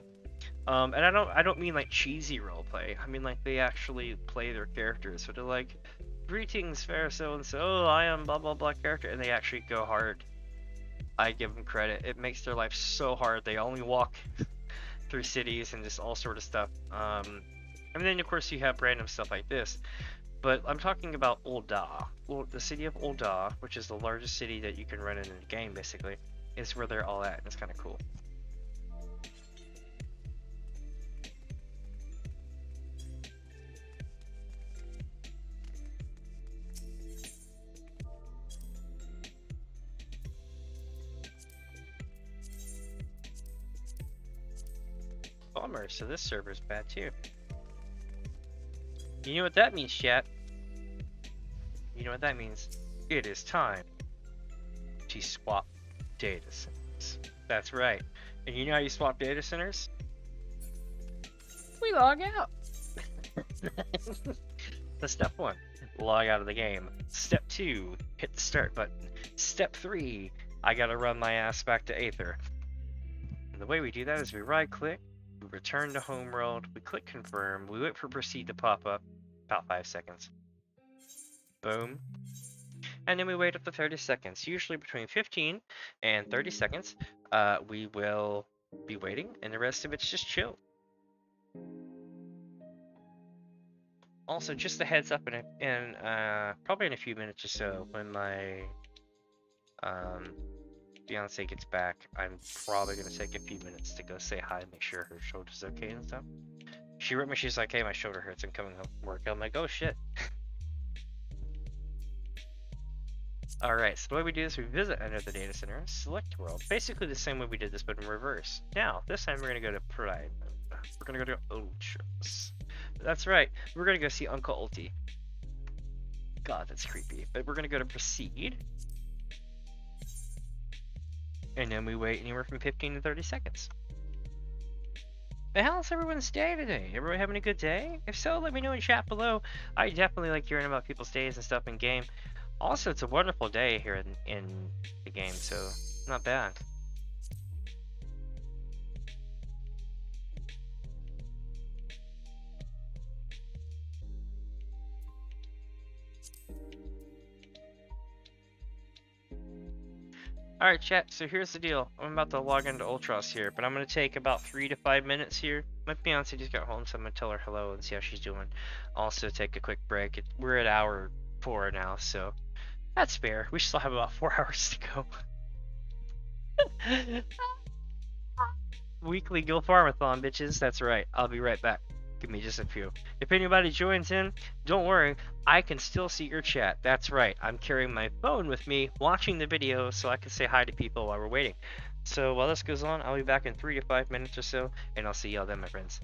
And I don't mean like cheesy roleplay. I mean like they actually play their characters. So they're like, greetings, fair so-and-so, I am blah blah blah character, and they actually go hard. I give them credit. It makes their life so hard. They only walk through cities and just all sort of stuff. And then of course you have random stuff like this. But I'm talking about Ul'dah. The city of Ul'dah, which is the largest city that you can run in the game, basically, is where they're all at. And it's kind of cool. Bummer, so this server's bad too. You know what that means, chat? You know what that means? It is time to swap data centers. That's right. And you know how you swap data centers? We log out. That's step 1. Log out of the game. Step 2, hit the start button. Step 3, I gotta run my ass back to Aether. And the way we do that is we right click, we return to homeworld, we click confirm, we wait for proceed to pop up, about 5 seconds. Boom. And then we wait up to 30 seconds, usually between 15 and 30 seconds. We will be waiting, and the rest of it's just chill. Also, just a heads up, in probably in a few minutes or so, when my fiance gets back, I'm probably gonna take a few minutes to go say hi and make sure her shoulder's okay and stuff. She wrote me, she's like, hey, my shoulder hurts, I'm coming home from work. I'm like, oh shit. Alright, so the way we do this, we visit under the data center, select world. Basically the same way we did this, but in reverse. Now, this time we're gonna go to Prime. We're gonna go to Ultras. That's right, we're gonna go see Uncle Ulti. God, that's creepy. But we're gonna go to Proceed. And then we wait anywhere from 15 to 30 seconds. But how's everyone's day today? Everybody having a good day? If so, let me know in chat below. I definitely like hearing about people's days and stuff in game. Also, it's a wonderful day here in the game, so not bad. Alright chat, so here's the deal. I'm about to log into Ultros here, but I'm going to take about 3 to 5 minutes here. My fiance just got home, so I'm going to tell her hello and see how she's doing. Also take a quick break. We're at hour 4 now, so that's fair. We still have about 4 hours to go. Weekly Gil Farm-a-thon, bitches. That's right. I'll be right back. Give me just a few. If anybody joins in, don't worry. I can still see your chat. That's right. I'm carrying my phone with me, watching the video, so I can say hi to people while we're waiting. So while this goes on, I'll be back in 3 to 5 minutes or so, and I'll see y'all then, my friends.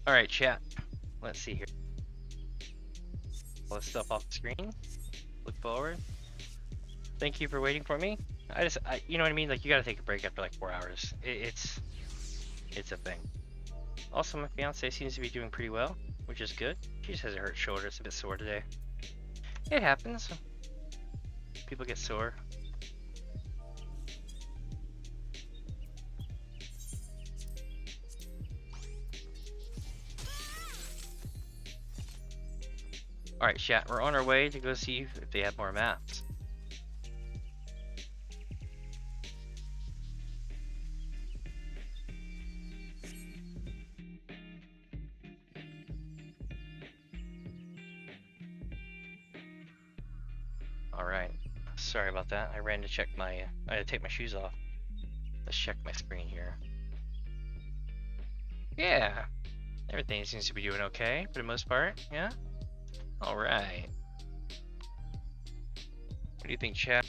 Alright, chat. Let's see here. All this stuff off the screen. Look forward. Thank you for waiting for me. You know what I mean? Like, you gotta take a break after like 4 hours. It's a thing. Also, my fiance seems to be doing pretty well, which is good. She just has a hurt shoulder. It's a bit sore today. It happens. People get sore. Alright, chat, we're on our way to go see if they have more maps. Alright, sorry about that. I ran to check my, I had to take my shoes off. Let's check my screen here. Yeah, everything seems to be doing okay for the most part, yeah? Alright. What do you think, chat?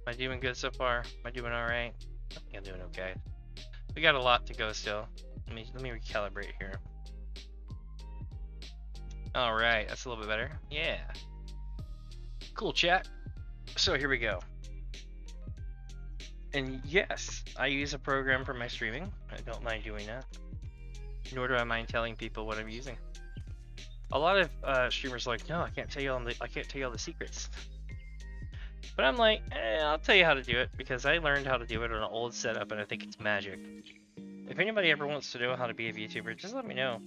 Am I doing good so far? Am I doing alright? I think I'm doing okay. We got a lot to go still. Let me recalibrate here. Alright, that's a little bit better. Yeah. Cool, chat. So here we go. And yes, I use a program for my streaming. I don't mind doing that. Nor do I mind telling people what I'm using. A lot of streamers are like, no, I can't tell you all the secrets. But I'm like, I'll tell you how to do it because I learned how to do it on an old setup and I think it's magic. If anybody ever wants to know how to be a VTuber, just let me know.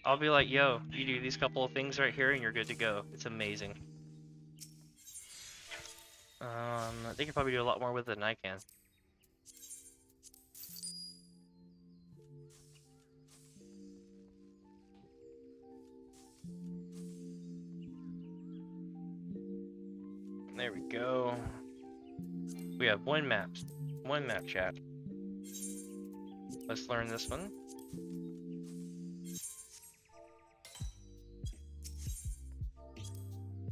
I'll be like, yo, you do these couple of things right here and you're good to go. It's amazing. They can probably do a lot more with it than I can. There we go. We have one map chat. Let's learn this one.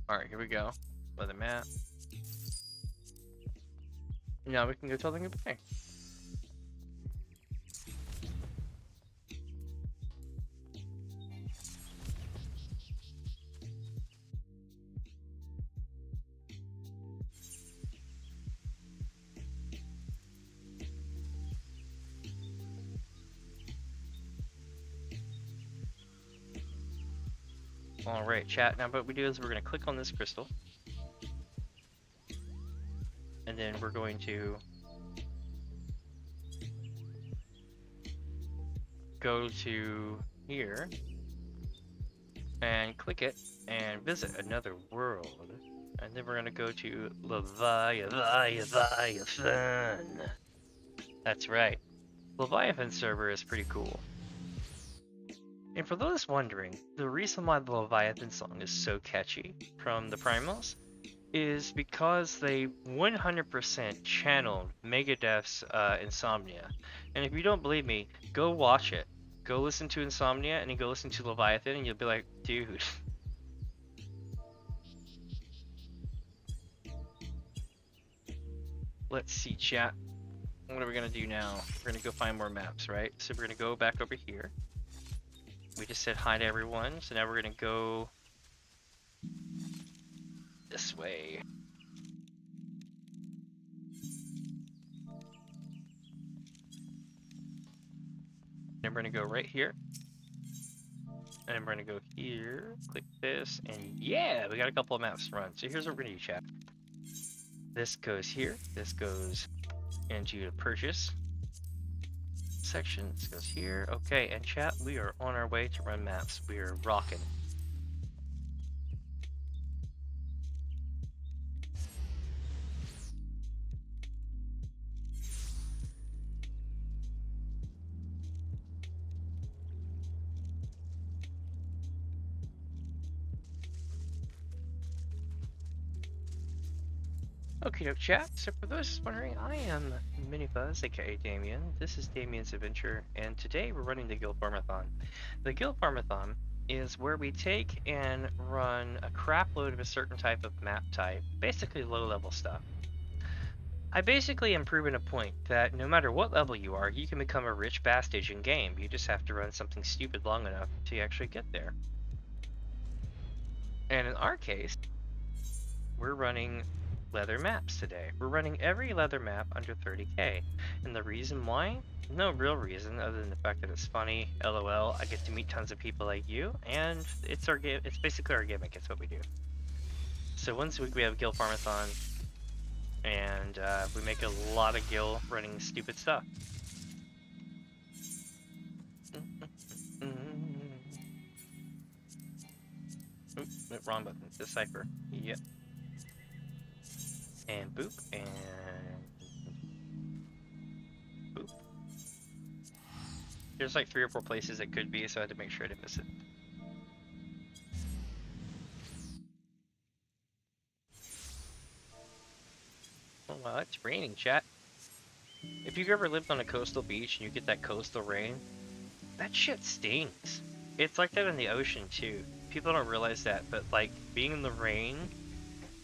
Alright, here we go. Weather map. Now we can go tell them goodbye. Alright, chat. Now what we do is we're going to click on this crystal. And then we're going to go to here and click it and visit another world. And then we're going to go to Leviathan. That's right. Leviathan server is pretty cool. And for those wondering, the reason why the Leviathan song is so catchy from the Primals is because they 100% channeled Megadeth's Insomnia. And if you don't believe me, go watch it. Go listen to Insomnia and then go listen to Leviathan and you'll be like, dude. Let's see, chat. What are we gonna do now? We're gonna go find more maps, right? So we're gonna go back over here. We just said hi to everyone, so now we're gonna go this way. And we're gonna go right here. And we're gonna go here, click this, and yeah, we got a couple of maps to run. So here's what we're gonna do, chat. This goes here, this goes into the purchase section, this goes here. Okay, and chat, we are on our way to run maps. We are rocking. Okay, no chat. So for those wondering, I am Mini Fuzz, aka Damien. This is Damien's Adventure, and today we're running the Gil Farm-a-thon. The Gil Farm-a-thon is where we take and run a crap load of a certain type of map type, basically low level stuff. I basically am proving a point that no matter what level you are, you can become a rich bastard in game. You just have to run something stupid long enough to actually get there. And in our case, we're running leather maps today. We're running every leather map under 30k. And the reason why? No real reason other than the fact that it's funny. LOL, I get to meet tons of people like you, and it's our it's basically our gimmick. It's what we do. So once a week we have Gil Farm-a-thon, and we make a lot of Gil running stupid stuff. Oops, wrong button. Decipher. Yep. And boop, and boop. There's like 3 or 4 places it could be, so I had to make sure I didn't miss it. Oh wow, it's raining, chat. If you've ever lived on a coastal beach and you get that coastal rain, that shit stings. It's like that in the ocean too. People don't realize that, but like being in the rain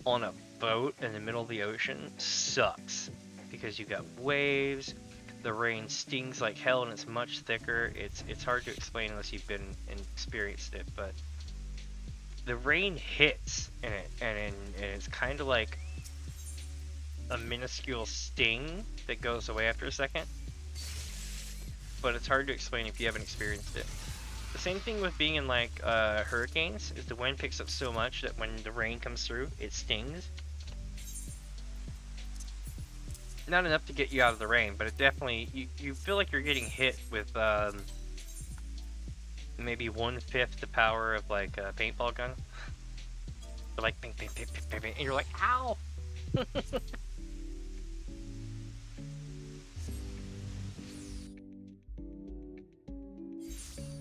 on a boat in the middle of the ocean sucks because you got waves. The rain stings like hell and it's much thicker. It's hard to explain unless you've been and experienced it, but the rain hits and it's kind of like a minuscule sting that goes away after a second, but it's hard to explain if you haven't experienced it. The same thing with being in like hurricanes is the wind picks up so much that when the rain comes through, it stings. Not enough to get you out of the rain, but it definitely, you feel like you're getting hit with maybe 1/5 the power of like a paintball gun. But like bing, bing, bing, bing, bing, bing, and you're like, ow!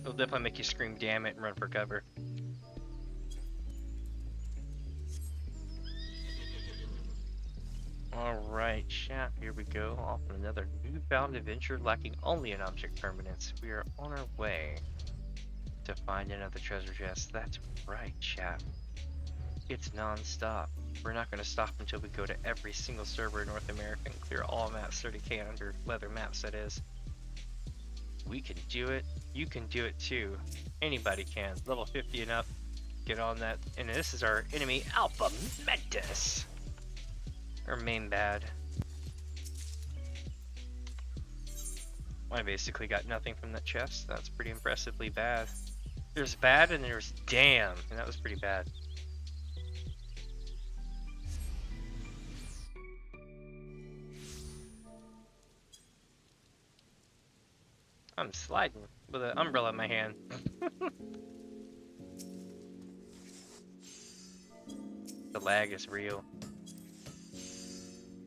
It'll definitely make you scream damn it and run for cover. Alright, chat, here we go, off on another newfound adventure lacking only an object permanence. We are on our way to find another treasure chest. That's right, chat. It's non-stop. We're not going to stop until we go to every single server in North America and clear all maps 30k under leather maps, that is. We can do it. You can do it too. Anybody can. Level 50 and up. Get on that. And this is our enemy, Alpha Mentis. Or main bad. I basically got nothing from that chest. That's pretty impressively bad. There's bad and there's damn. And that was pretty bad. I'm sliding with an umbrella in my hand. The lag is real.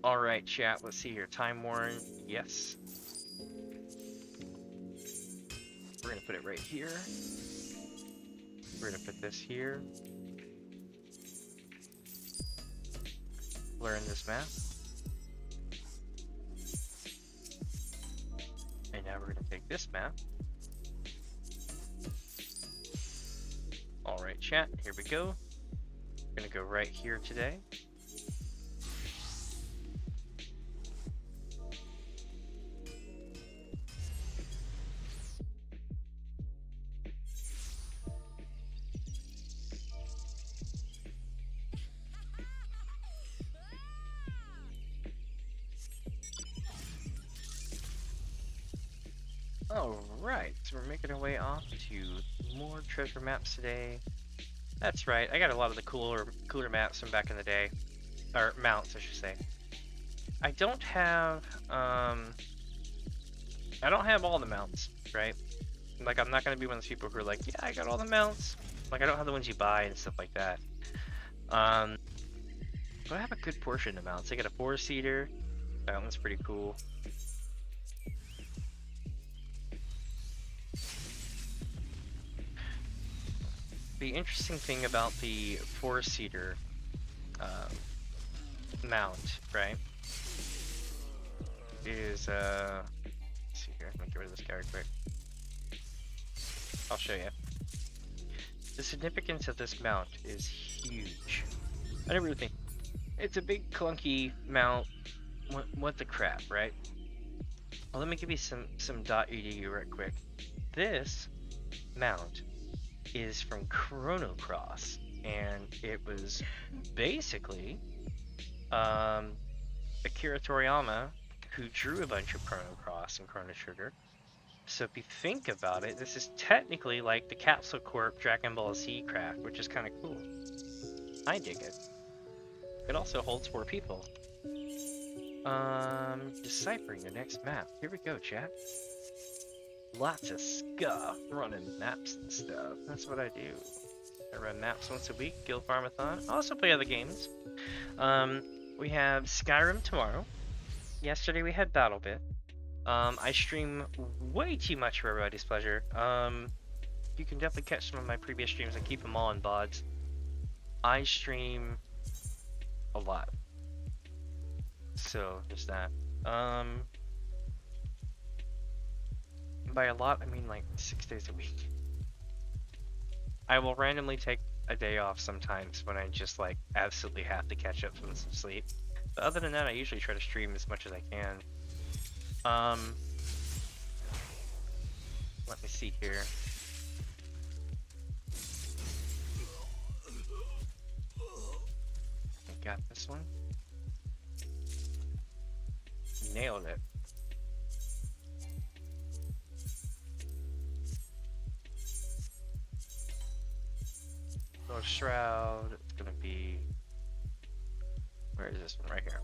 Alright, chat, let's see here. Time worn, yes. We're gonna put it right here. We're gonna put this here. Learn this map. And now we're gonna take this map. Alright, chat, here we go. We're gonna go right here today. Alright, so we're making our way off to more treasure maps today. That's right, I got a lot of the cooler maps from back in the day. Or mounts, I should say. I don't have all the mounts, right? Like, I'm not gonna be one of those people who are like, yeah, I got all the mounts. Like, I don't have the ones you buy and stuff like that. But I have a good portion of mounts. I got a 4-seater. That one's pretty cool. The interesting thing about the 4-seater mount, right, is, let's see here, let me get rid of this guy real quick. I'll show you. The significance of this mount is huge. I never really think it's a big clunky mount. What the crap, right? Well, let me give you some .edu right quick. This mount is from Chrono Cross, and it was basically Akira Toriyama, who drew a bunch of Chrono Cross and Chrono Trigger. So if you think about it, this is technically like the Capsule Corp Dragon Ball Z craft, which is kind of cool. I dig it. It also holds 4 people. Deciphering the next map. Here we go, chat. Lots of stuff. Running maps and stuff. That's what I do. I run maps once a week. Gil Farm-a-thon. I also play other games. We have Skyrim tomorrow. Yesterday we had BattleBit. I stream way too much for everybody's pleasure. You can definitely catch some of my previous streams. I keep them all in VODs. I stream a lot. So, there's that. By a lot, I mean like 6 days a week. I will randomly take a day off sometimes when I just like absolutely have to catch up from some sleep. But other than that, I usually try to stream as much as I can. Let me see here. I got this one. Nailed it. Ghost Shroud, it's gonna be... Where is this one? Right here.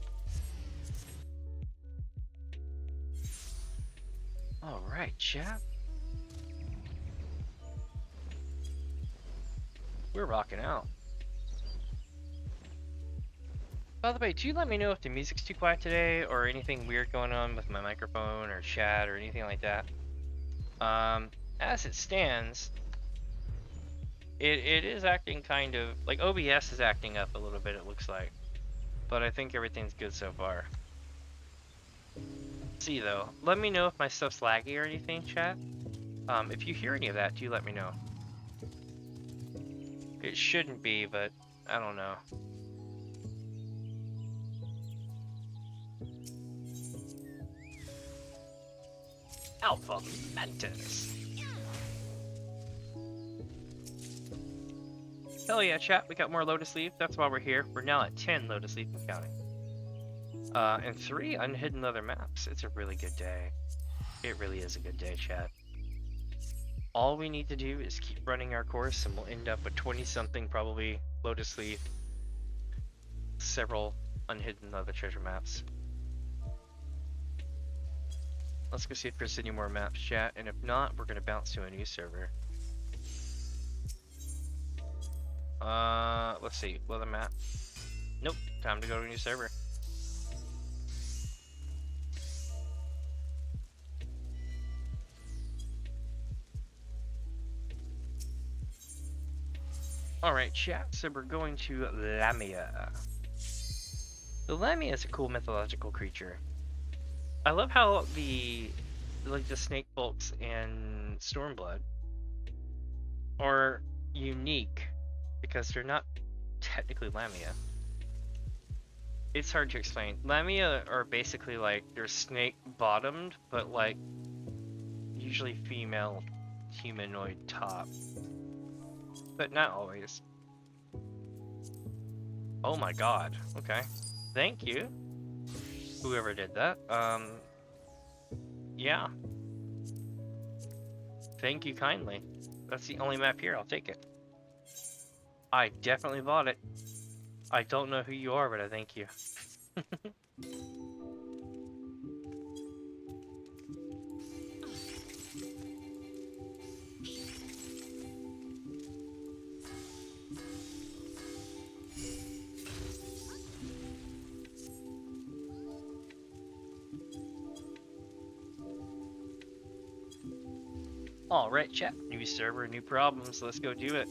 Alright, chat. We're rocking out. By the way, do let me know if the music's too quiet today or anything weird going on with my microphone or chat or anything like that. As it stands, it is acting kind of like OBS is acting up a little bit, it looks like, but I think everything's good so far. See though, let me know if my stuff's laggy or anything, chat. If you hear any of that, do let me know. It shouldn't be, but I don't know. Alpha Mantis. Hell yeah, chat, we got more Lotus Leaf. That's why we're here. We're now at 10 Lotus Leaf and counting. And 3 unhidden other maps. It's a really good day. It really is a good day, chat. All we need to do is keep running our course and we'll end up with 20-something probably Lotus Leaf. Several unhidden other treasure maps. Let's go see if there's any more maps, chat, and if not, we're gonna bounce to a new server. Let's see, weather map. Nope, time to go to a new server. Alright, chat, so we're going to Lamia. The Lamia is a cool mythological creature. I love how the snake folks and Stormblood are unique because they're not technically Lamia. It's hard to explain. Lamia are basically like they're snake bottomed, but like usually female humanoid top, but not always. Oh my god. Okay. Thank you. Whoever did that. Yeah. Thank you kindly. That's the only map here. I'll take it. I definitely bought it. I don't know who you are, but I thank you. Alright, chat. New server, new problems. Let's go do it.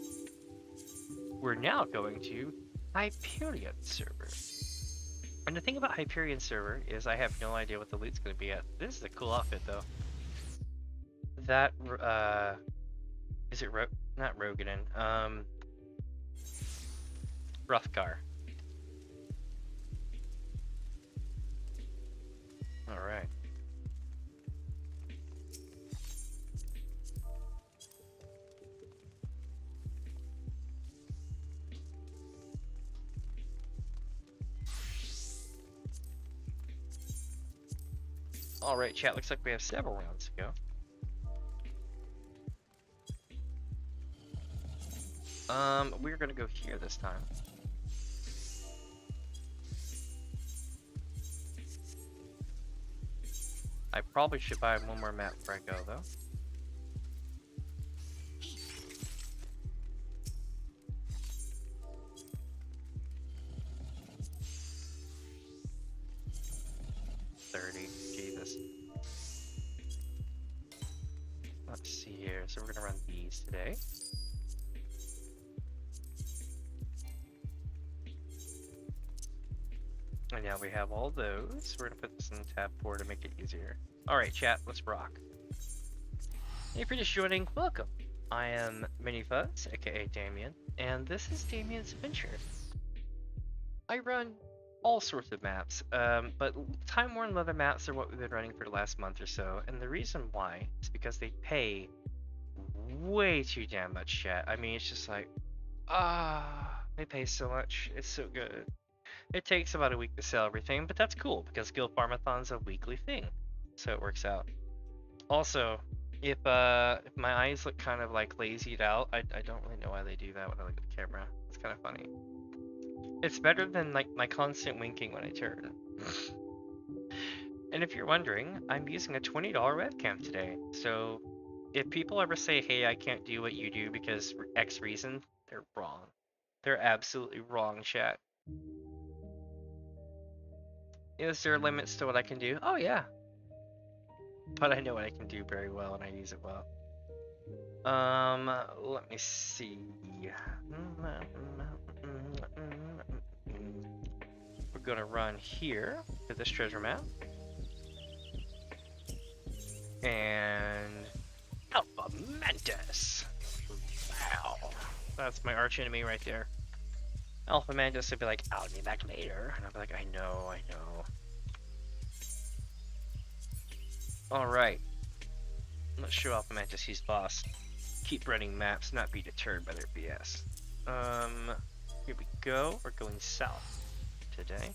We're now going to Hyperion server. And the thing about Hyperion server is I have no idea what the loot's going to be at. This is a cool outfit, though. That, is it Not Rogaden. Hrothgar. Alright. Alright, chat, looks like we have several rounds to go. We're gonna go here this time. I probably should buy one more map before I go, though. Jesus. Let's see here. So we're gonna run these today. And now we have all those. We're gonna put this in tab 4 to make it easier. Alright, chat, let's rock. If you're just joining, welcome. I am Mini Fuzz, aka Damien, and this is Damien's Adventure. I run all sorts of maps, but Time Worn Leather maps are what we've been running for the last month or so, and the reason why is because they pay way too damn much, chat. I mean, it's just like, they pay so much. It's so good. It takes about a week to sell everything, but that's cool because Gil Farm-a-thon's a weekly thing, so it works out. Also, if my eyes look kind of like lazied out, I don't really know why they do that when I look at the camera. It's kind of funny. It's better than like my constant winking when I turn. And if you're wondering, I'm using a $20 webcam today. So if people ever say, hey, I can't do what you do because X reason, they're wrong. They're absolutely wrong, chat. Is there limits to what I can do? Oh yeah. But I know what I can do very well and I use it well. Let me see. We're gonna run here to this treasure map. And Alpha Mantis. Wow. That's my arch enemy right there. Alpha Mantis would be like, I'll be back later. And I'll be like, I know. Alright. Let's show Alpha Mantis he's boss. Keep running maps, not be deterred by their BS. Here we go. We're going south today.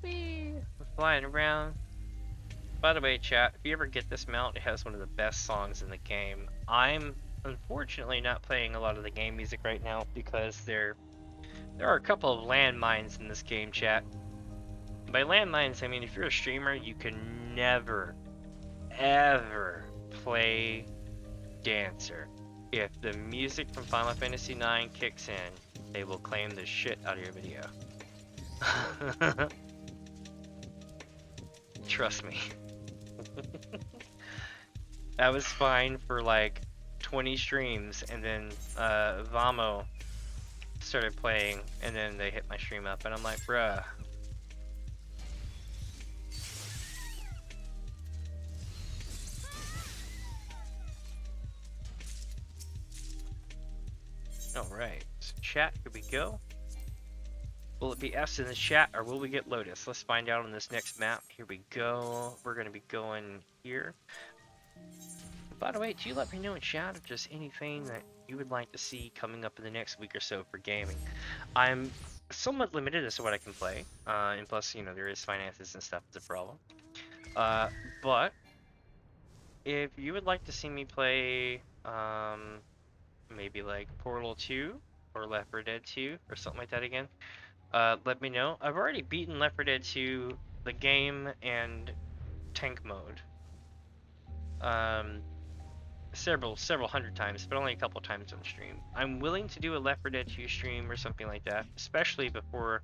Whee! We're flying around. By the way, chat, if you ever get this mount, it has one of the best songs in the game. I'm unfortunately not playing a lot of the game music right now because there are a couple of landmines in this game, chat. By landmines, I mean if you're a streamer, you can never, ever play Dancer. If the music from Final Fantasy IX kicks in, they will claim the shit out of your video. Trust me. That was fine for like 20 streams, and then Vamo started playing, and then they hit my stream up, and I'm like, bruh. Alright, so chat, here we go. Will it be S in the chat, or will we get Lotus? Let's find out on this next map. Here we go. We're going to be going here. By the way, do you let me know in chat if there's anything that you would like to see coming up in the next week or so for gaming? I'm somewhat limited as to what I can play, and plus, you know, there is finances and stuff that's a problem. But if you would like to see me play, maybe like Portal 2 or Left 4 Dead 2 or something like that again, let me know. I've already beaten Left 4 Dead 2, the game, and tank mode. Several hundred times, but only a couple times on stream. I'm willing to do a Left 4 Dead 2 stream or something like that, especially before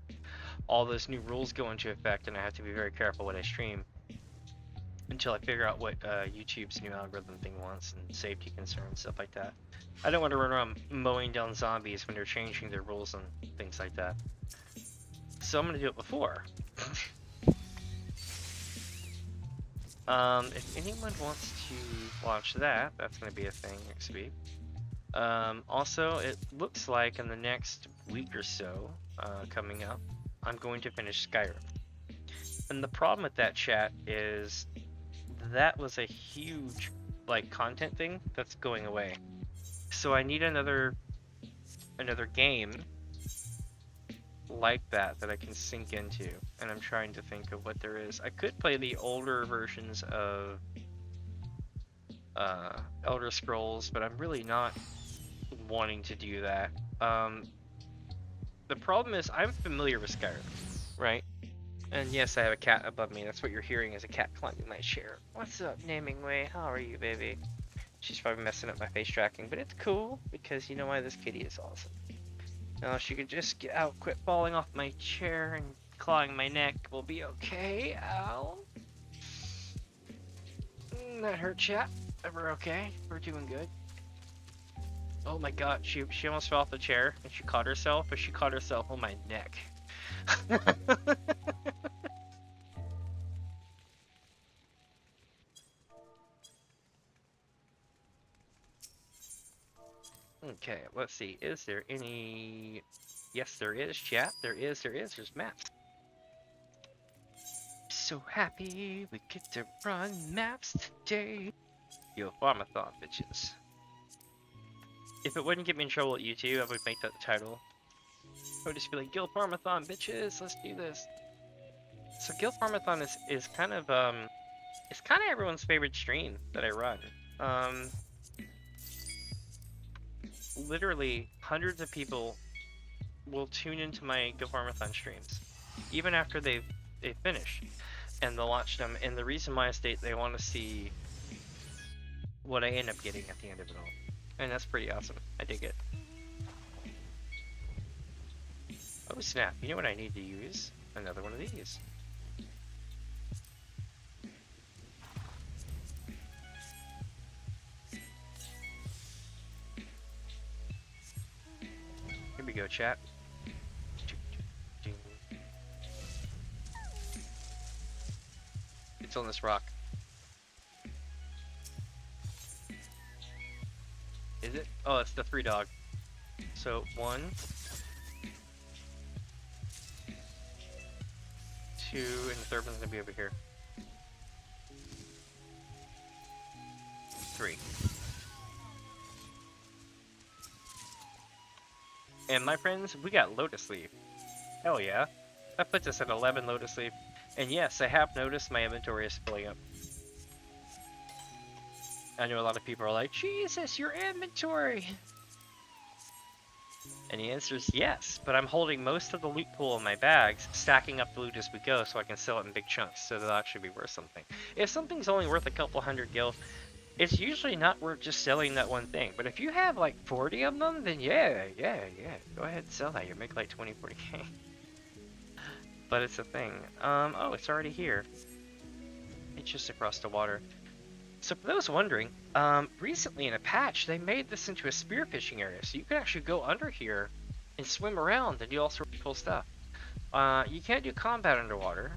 all those new rules go into effect, and I have to be very careful what I stream. until I figure out what YouTube's new algorithm thing wants and safety concerns, stuff like that. I don't want to run around mowing down zombies when they're changing their rules and things like that. So I'm gonna do it before. If anyone wants to watch that, that's gonna be a thing next week. Also, it looks like in the next week or so, coming up, I'm going to finish Skyrim. And the problem with that, chat, is that was a huge, like, content thing that's going away. So I need another game like that I can sink into, and I'm trying to think of what there is. I could play the older versions of Elder Scrolls, but I'm really not wanting to do that. The problem is I'm familiar with Skyrim, right? And yes, I have a cat above me. That's what you're hearing, is a cat climbing my chair. What's up, Naming Way? How are you, baby? She's probably messing up my face tracking, but it's cool because you know why? This kitty is awesome. Now, if she could just get out, quit falling off my chair and clawing my neck, we'll be okay. Ow. That hurt, chat. We're okay. We're doing good. Oh my god, she almost fell off the chair and she caught herself, but she caught herself on my neck. Okay, let's see. Is there any... Yes, there is, chat. There is. There's maps. So happy we get to run maps today. Gil Farm-a-thon, bitches. If it wouldn't get me in trouble at YouTube, I would make that the title. I would just be like, Gil Farm-a-thon, bitches, let's do this. So Gil Farm-a-thon is kind of it's kind of everyone's favorite stream that I run. Literally hundreds of people will tune into my Gil Farm-a-thon streams, even after they've finished, and they'll watch them. And the reason why is they want to see what I end up getting at the end of it all, and that's pretty awesome. I dig it. Oh snap! You know what I need to use? Another one of these. Here we go, chat. It's on this rock. Is it? Oh, it's the 3 dog. So 1, 2, and the third one's gonna be over here. 3. And my friends, we got Lotus Leaf. Hell yeah. That puts us at 11 Lotus Leaf. And yes, I have noticed my inventory is filling up. I know a lot of people are like, Jesus, your inventory! And the answer is yes, but I'm holding most of the loot pool in my bags, stacking up the loot as we go so I can sell it in big chunks, so that'll actually be worth something. If something's only worth a couple hundred gil, it's usually not worth just selling that one thing. But if you have like 40 of them, then yeah, go ahead and sell that. You'll make like 20, 40k. But it's a thing. Oh, it's already here. It's just across the water. So for those wondering, recently in a patch, they made this into a spearfishing area. So you can actually go under here and swim around and do all sorts of cool stuff. You can't do combat underwater,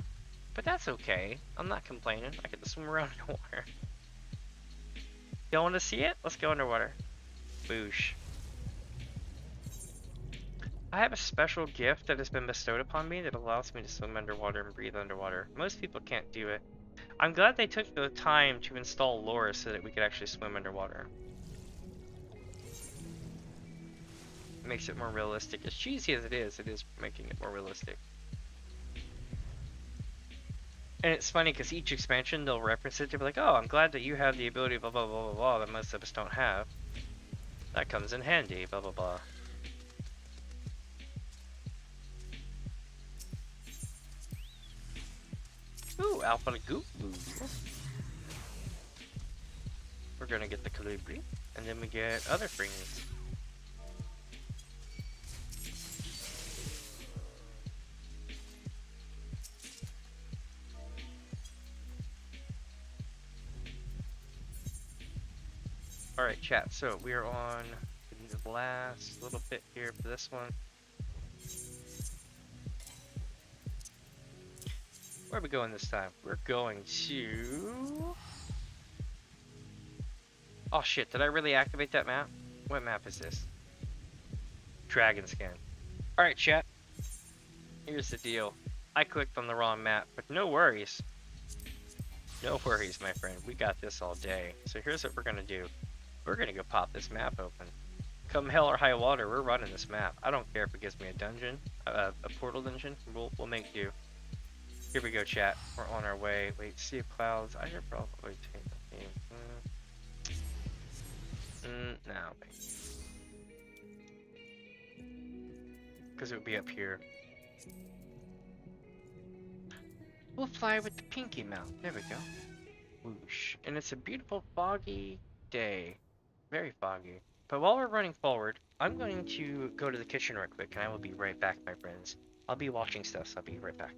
but that's okay. I'm not complaining. I get to swim around underwater. Y'all want to see it? Let's go underwater. Boosh. I have a special gift that has been bestowed upon me that allows me to swim underwater and breathe underwater. Most people can't do it. I'm glad they took the time to install lore so that we could actually swim underwater. It makes it more realistic. As cheesy as it is making it more realistic. And it's funny because each expansion they'll reference it to be like, oh, I'm glad that you have the ability blah blah blah blah blah that most of us don't have. That comes in handy, blah blah blah. Ooh, Alpha Goop. We're gonna get the Calibri, and then we get other things. Alright, chat, so we are on the last little bit here for this one. Where are we going this time? We're going to... Oh shit, did I really activate that map? What map is this? Dragon Scan. Alright, chat. Here's the deal. I clicked on the wrong map, but no worries. No worries, my friend. We got this all day. So here's what we're gonna do. We're gonna go pop this map open. Come hell or high water, we're running this map. I don't care if it gives me a dungeon, a portal dungeon. We'll make do. Here we go, chat. We're on our way. Wait, Sea of Clouds. I should probably take the game. No, wait. Because it would be up here. We'll fly with the pinky mount. There we go. Whoosh. And it's a beautiful foggy day. Very foggy. But while we're running forward, I'm going to go to the kitchen real quick, and I will be right back, my friends. I'll be watching stuff, so I'll be right back.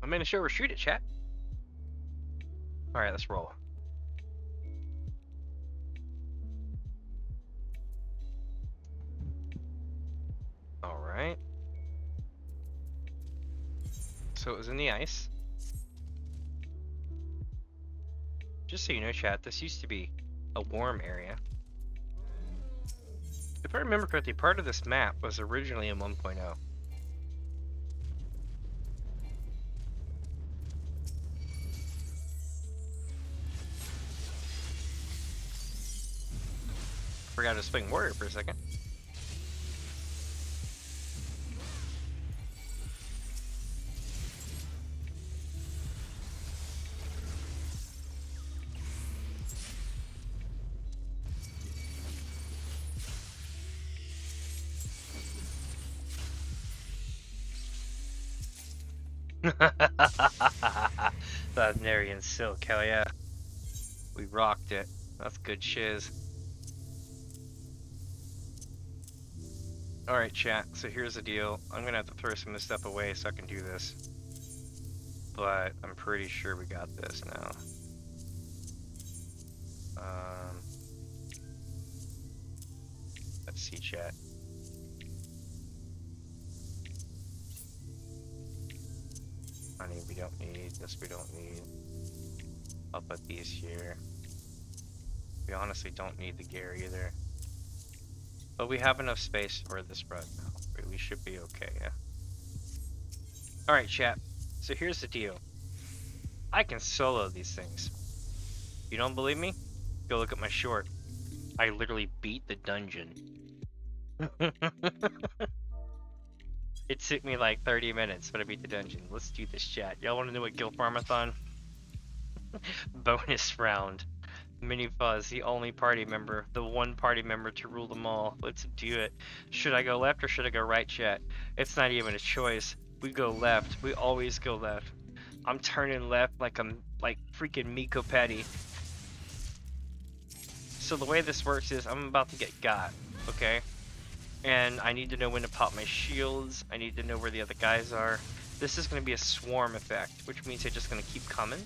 I'm gonna show or shoot it, chat. Alright, let's roll. Alright. So it was in the ice. Just so you know, chat, this used to be a warm area. If I remember correctly, part of this map was originally in 1.0. Forgot to swing warrior for a second. Vatnerian silk, hell yeah. We rocked it. That's good shiz. Alright, chat, so here's the deal. I'm gonna have to throw some of this stuff away so I can do this. But I'm pretty sure we got this now. Let's see, chat. Honey, we don't need this. We don't need. I'll put these here. We honestly don't need the gear either. But we have enough space for this run now. We should be okay, yeah. Alright, chat. So here's the deal. I can solo these things. You don't believe me? Go look at my short. I literally beat the dungeon. It took me like 30 minutes, but I beat the dungeon. Let's do this, chat. Y'all want to know what Gil Farm-a-thon? Bonus round. Mini Fuzz, the only party member, the one party member to rule them all. Let's do it. Should I go left or should I go right, chat? It's not even a choice. We go left. We always go left. I'm turning left like I'm like freaking Miko Petty. So the way this works is I'm about to get got, okay? And I need to know when to pop my shields. I need to know where the other guys are. This is going to be a swarm effect, which means they're just going to keep coming.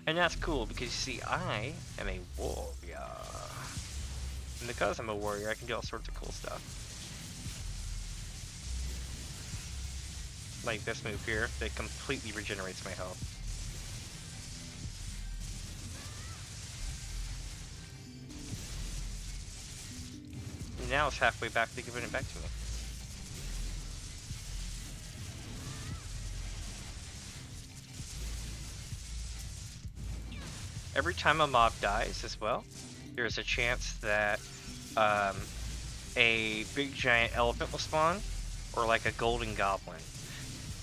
And that's cool because you see, I am a warrior. And because I'm a warrior, I can do all sorts of cool stuff. Like this move here that completely regenerates my health. And now it's halfway back to giving it back to me. Every time a mob dies as well, there's a chance that a big giant elephant will spawn, or like a golden goblin,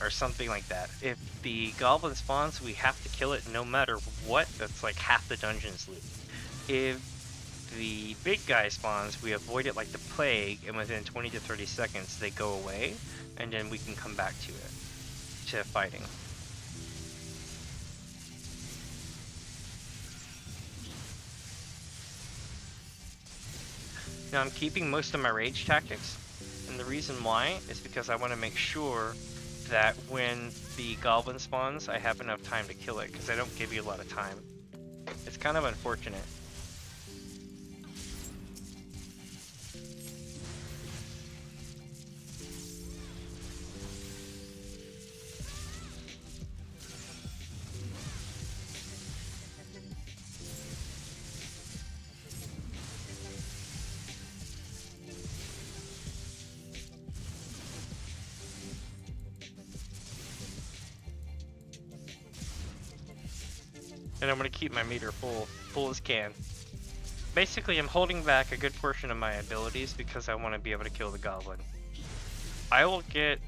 or something like that. If the goblin spawns, we have to kill it no matter what. That's like half the dungeon's loot. If the big guy spawns, we avoid it like the plague, and within 20 to 30 seconds they go away, and then we can come back to it, to fighting. Now I'm keeping most of my rage tactics, and the reason why is because I want to make sure that when the goblin spawns, I have enough time to kill it, because I don't give you a lot of time. It's kind of unfortunate. And I'm going to keep my meter full as can. Basically, I'm holding back a good portion of my abilities because I want to be able to kill the goblin. I will get,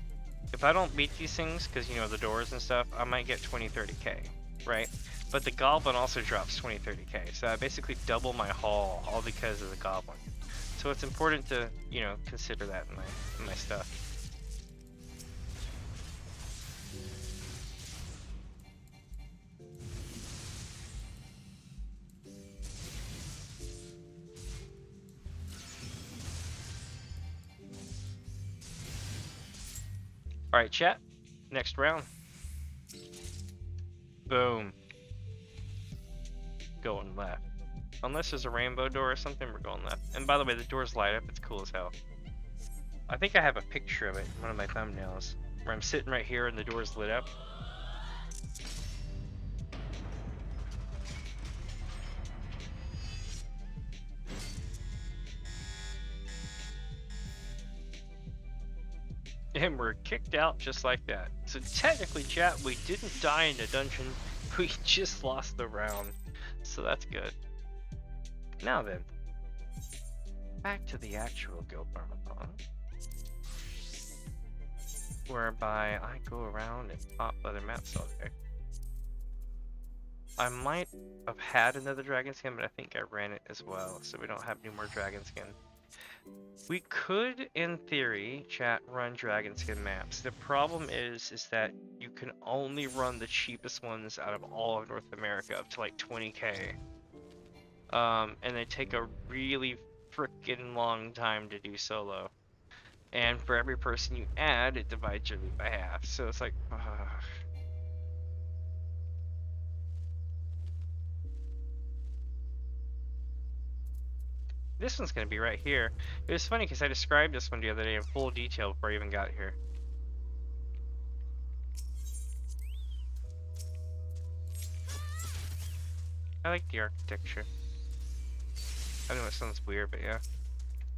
if I don't beat these things, because you know the doors and stuff, I might get 20-30k, right? But the goblin also drops 20-30k, so I basically double my haul, all because of the goblin. So it's important to, you know, consider that in my stuff. Alright, chat. Next round. Boom. Going left. Unless there's a rainbow door or something, we're going left. And by the way, the doors light up. It's cool as hell. I think I have a picture of it in one of my thumbnails, where I'm sitting right here and the door's lit up. And we're kicked out just like that. So technically, chat, we didn't die in the dungeon. We just lost the round. So that's good. Now then, back to the actual Gil Farm-a-thon, whereby I go around and pop other maps all day. I might have had another dragon skin, but I think I ran it as well, so we don't have any more dragon skin. We could, in theory, chat, run dragon skin maps. The problem is that you can only run the cheapest ones out of all of North America, up to like 20k. And they take a really freaking long time to do solo. And for every person you add, it divides your loot by half. So it's like, This one's gonna be right here. It was funny because I described this one the other day in full detail before I even got here. I like the architecture. I know it sounds weird, but yeah.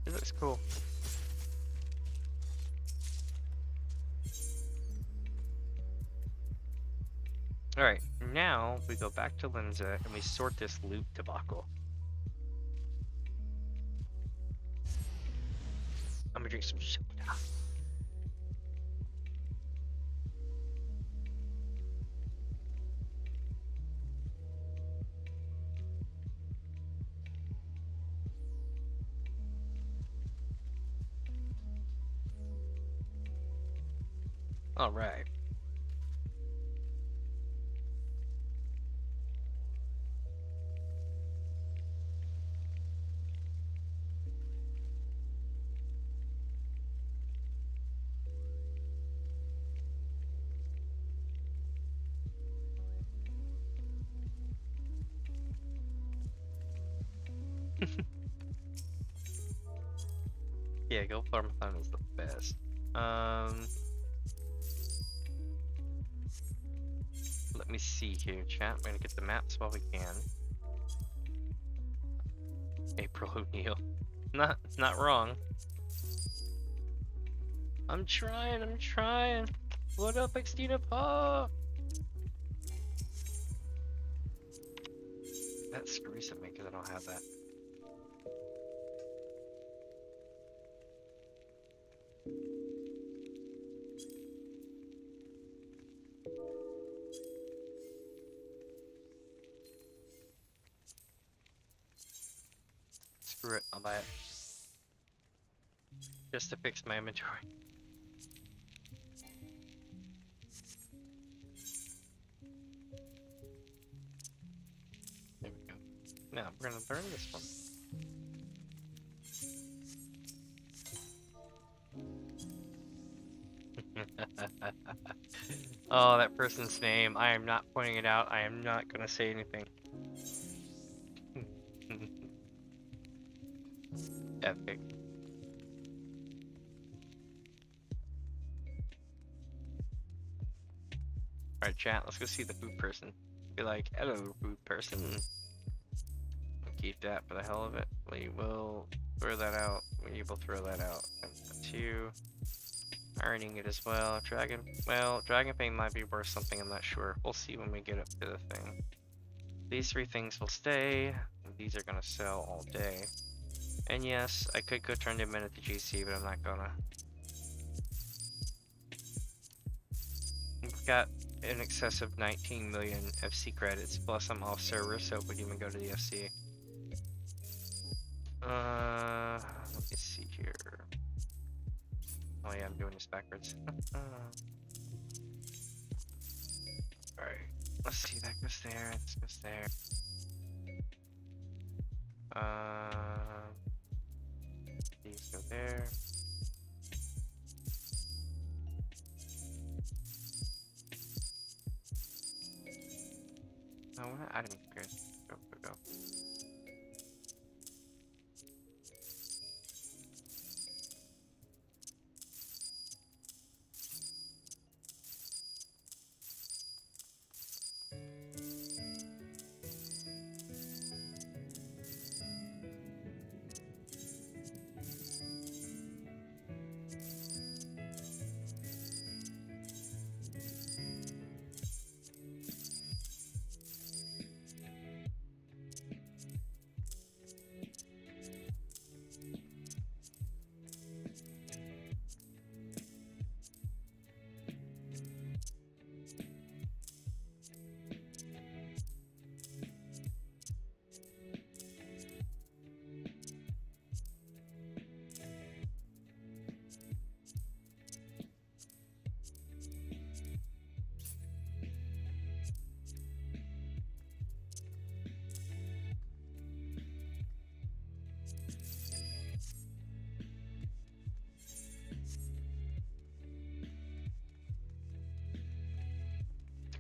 It looks cool. Alright, now we go back to Linza and we sort this loot debacle. I'm gonna drink some soda. Alright. Yeah, Gil Farm-a-thon is the best. Let me see here, chat. We're gonna get the maps while we can. April O'Neil. Not wrong. I'm trying. What up, Xtina Pop? That screws at me because I don't have that. Screw it, I'll buy it. Just to fix my inventory. There we go. Now we're gonna learn this one. Oh, that person's name. I am not pointing it out. I am not gonna say anything. Epic. Alright, chat, let's go see the food person. Be like, hello, food person. We'll keep that for the hell of it. We will throw that out. We will throw that out. And that too. Ironing it as well. Dragon Fang might be worth something, I'm not sure. We'll see when we get up to the thing. These three things will stay. These are gonna sell all day. And yes, I could go turn them in at the GC, but I'm not gonna. We've got in excess of 19 million FC credits, plus I'm off server, so it wouldn't even go to the FC. Let me see here. Oh yeah, I'm doing this backwards. Alright, let's see, that goes there, this goes there. These go there. No, we're not adding upgrades. Go.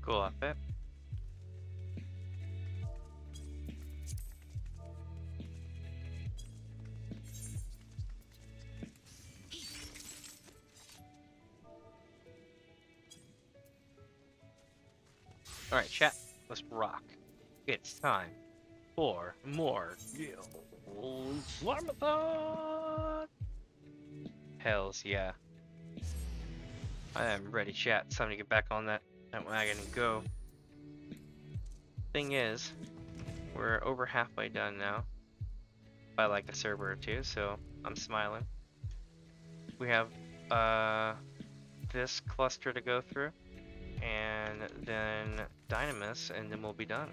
Cool outfit. Alright, chat, let's rock. It's time for more Gil Farm-a-thon! Hells yeah. I am ready, chat. It's time to get back on that wagon and go. Thing is, we're over halfway done now. By like a server or two, so I'm smiling. We have this cluster to go through, and then Dynamis, and then we'll be done.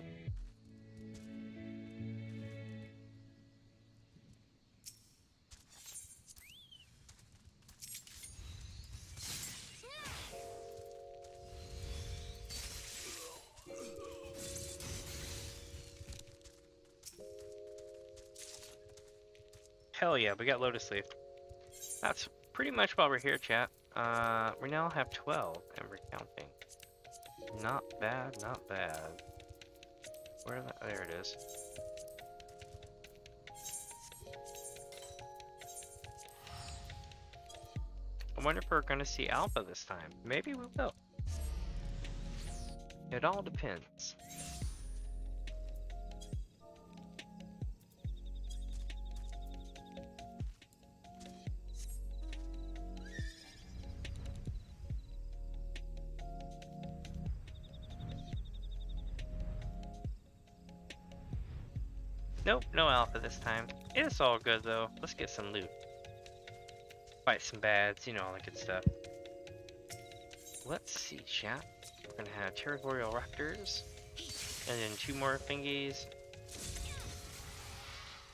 Hell yeah, we got Lotus Leaf. That's pretty much why we're here, chat. We now have 12, and we're counting. Not bad, not bad. Where the, there it is. I wonder if we're gonna see Alpha this time. Maybe we will. It all depends. Nope, no Alpha this time. It's all good though. Let's get some loot. Fight some bads, you know, all that good stuff. Let's see, chat. We're gonna have Territorial Raptors, and then 2 more thingies.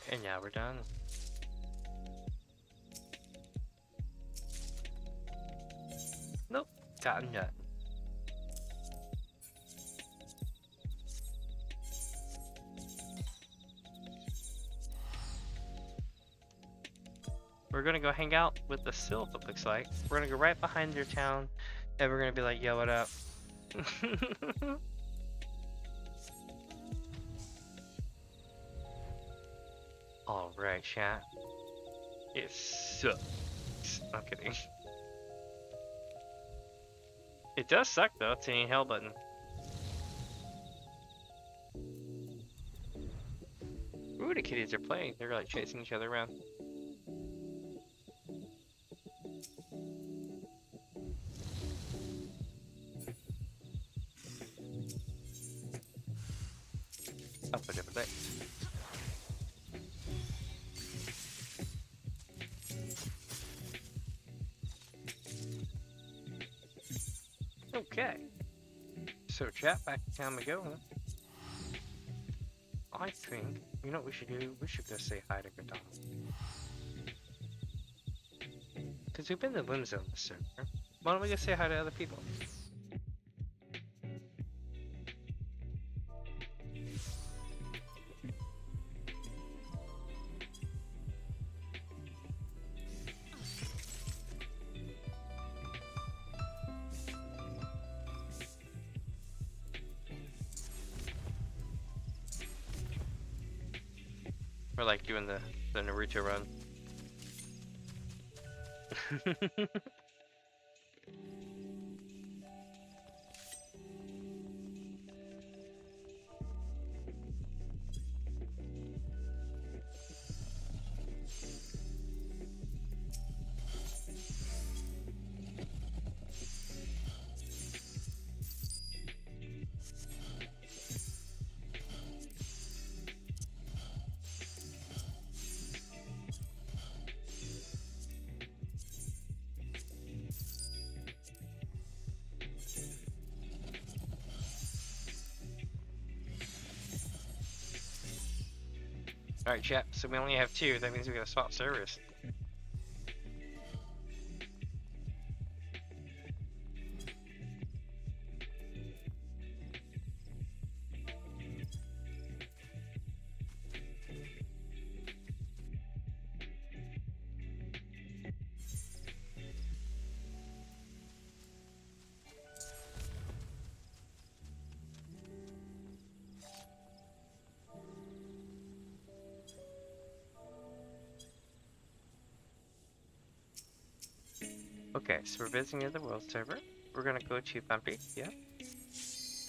And now we're done. Nope, got a nut. We're gonna go hang out with the Sylph, it looks like. We're gonna go right behind their town, and we're gonna be like, yo, what up? Alright, chat. It sucks. I'm kidding. It does suck, though. It's an hell button. Ooh, the kitties are playing. They're like chasing each other around. Up a different day. Okay. So chat, back to town we go, huh? I think, you know what we should do? We should go say hi to Gadon. Because we've been to Limzo on this server. Why don't we go say hi to other people? We're like doing the Naruto run. Alright, chat, so we only have 2, that means we gotta swap servers. Okay, so we're visiting the world server. We're gonna go to Bumpy, yeah.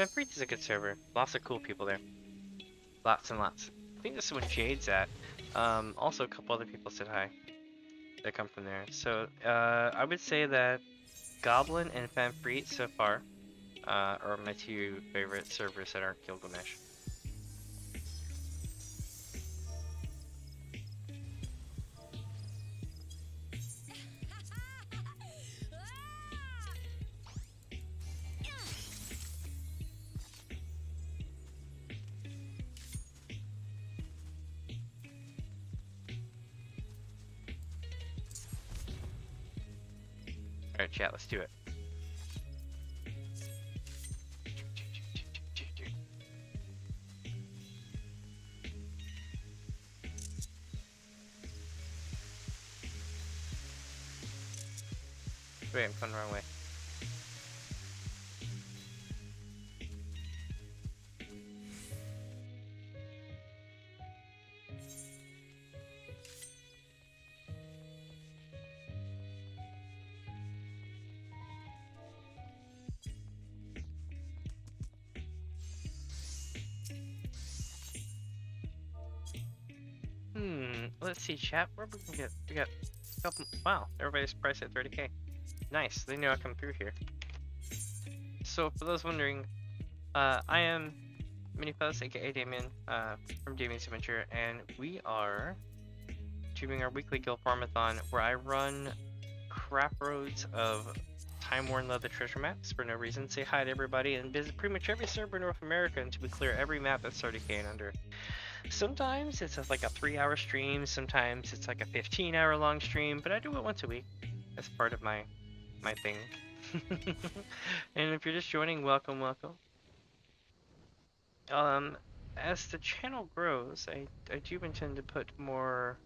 Freak is a good server. Lots of cool people there. Lots and lots. I think this is when Jade's at. Also, a couple other people said hi that come from there. So I would say that Goblin and Fanfreet so far are my two favorite servers that aren't Gilgamesh. Alright, chat, let's do it. Wait, I'm going the wrong way. Let's see, chat. Where we can get? We got a couple. Wow, everybody's priced at 30k. Nice. They knew I come through here. So for those wondering, I am Mini Fuzzers, aka Damien, from Damien's Adventure, and we are doing our weekly Gil Farm-a-thon, where I run crap roads of time-worn leather treasure maps for no reason. Say hi to everybody and visit pretty much every server in North America, and to be clear, every map that's 30k and under. Sometimes it's like a 3-hour stream, sometimes it's like a 15-hour long stream, but I do it once a week as part of my thing. And if you're just joining, welcome. As the channel grows, I do intend to put more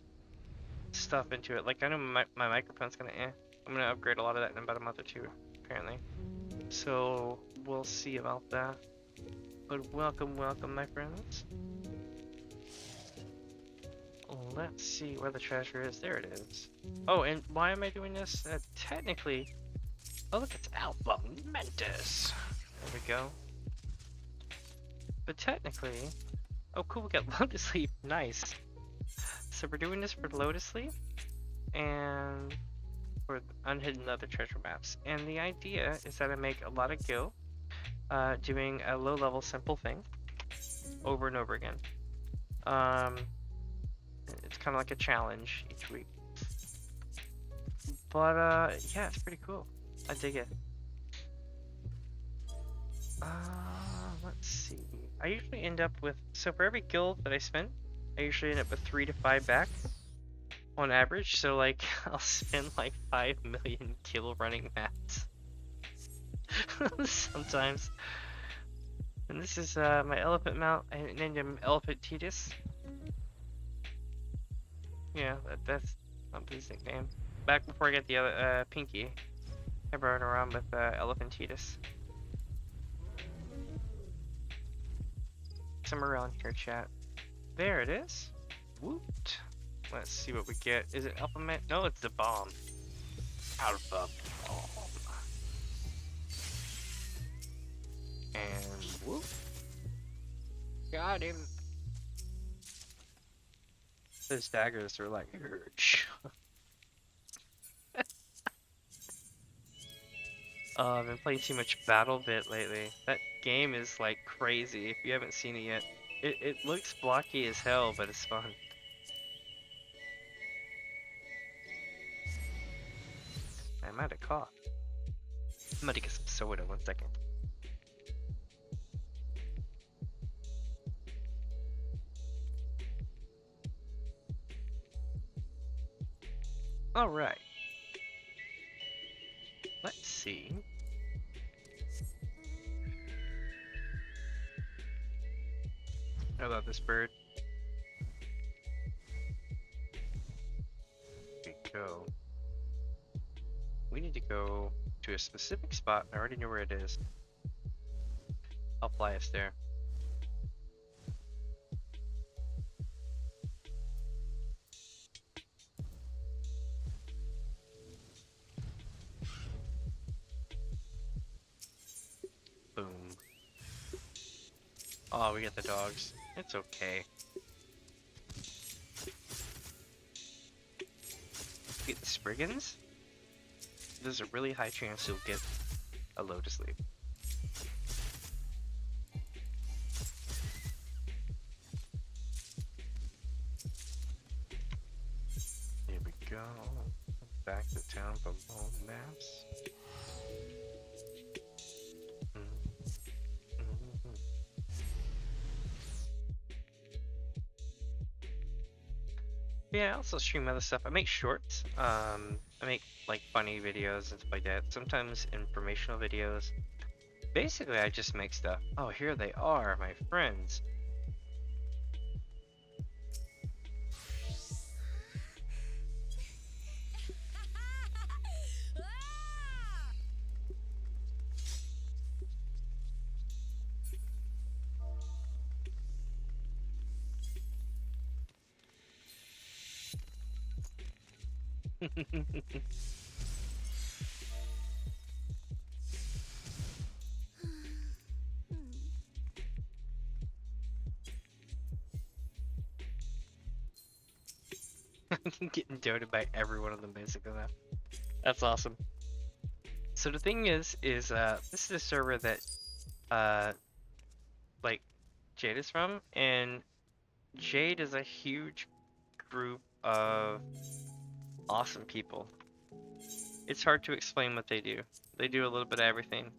stuff into it. Like, I know my microphone's gonna I'm gonna upgrade a lot of that in about a month or two, apparently. So we'll see about that. But welcome, my friends. Let's see where the treasure is. There it is. Oh, and why am I doing this? Technically, oh look, it's Alpha Mentis. There we go. But technically, oh cool, we got Lotus Leaf. Nice. So we're doing this for Lotus Leaf and for unhidden other treasure maps. And the idea is that I make a lot of gil, doing a low-level simple thing over and over again. It's kind of like a challenge each week. But yeah, it's pretty cool. I dig it. Let's see. I usually end up with, so for every gil that I spend, I usually end up with 3 to 5 back on average. So like, I'll spend like 5 million gil running maps sometimes. And this is my elephant mount. I named him Elephant Titus. Yeah, that's not his nickname. Back before I got the other Pinky, I rode around with Elephant Titus. Somewhere around here, chat. There it is. Woot. Let's see what we get. Is it Alpha Man? No, it's the bomb. Alpha bomb. And whoop. Got him. Those daggers are like huge. I've been playing too much BattleBit lately. That game is like crazy. If you haven't seen it yet, it looks blocky as hell, but it's fun. I might have coughed. I'm gonna get some soda. 1 second. All right. Let's see. How about this bird? Here we go. We need to go to a specific spot. I already know where it is. I'll fly us there. Boom. Oh, we get the dogs. It's okay. Get the Spriggans? There's a really high chance you'll get a Lotus Leaf. Here we go. Back to town from home maps. Yeah, I also stream other stuff. I make shorts. I make like funny videos and stuff like that. Sometimes informational videos. Basically, I just make stuff. Oh, here they are, my friends. Getting doted by every one of them basically now. That's awesome. So the thing is this is a server that like Jade is from, and Jade is a huge group of awesome people. It's hard to explain what they do. They do a little bit of everything.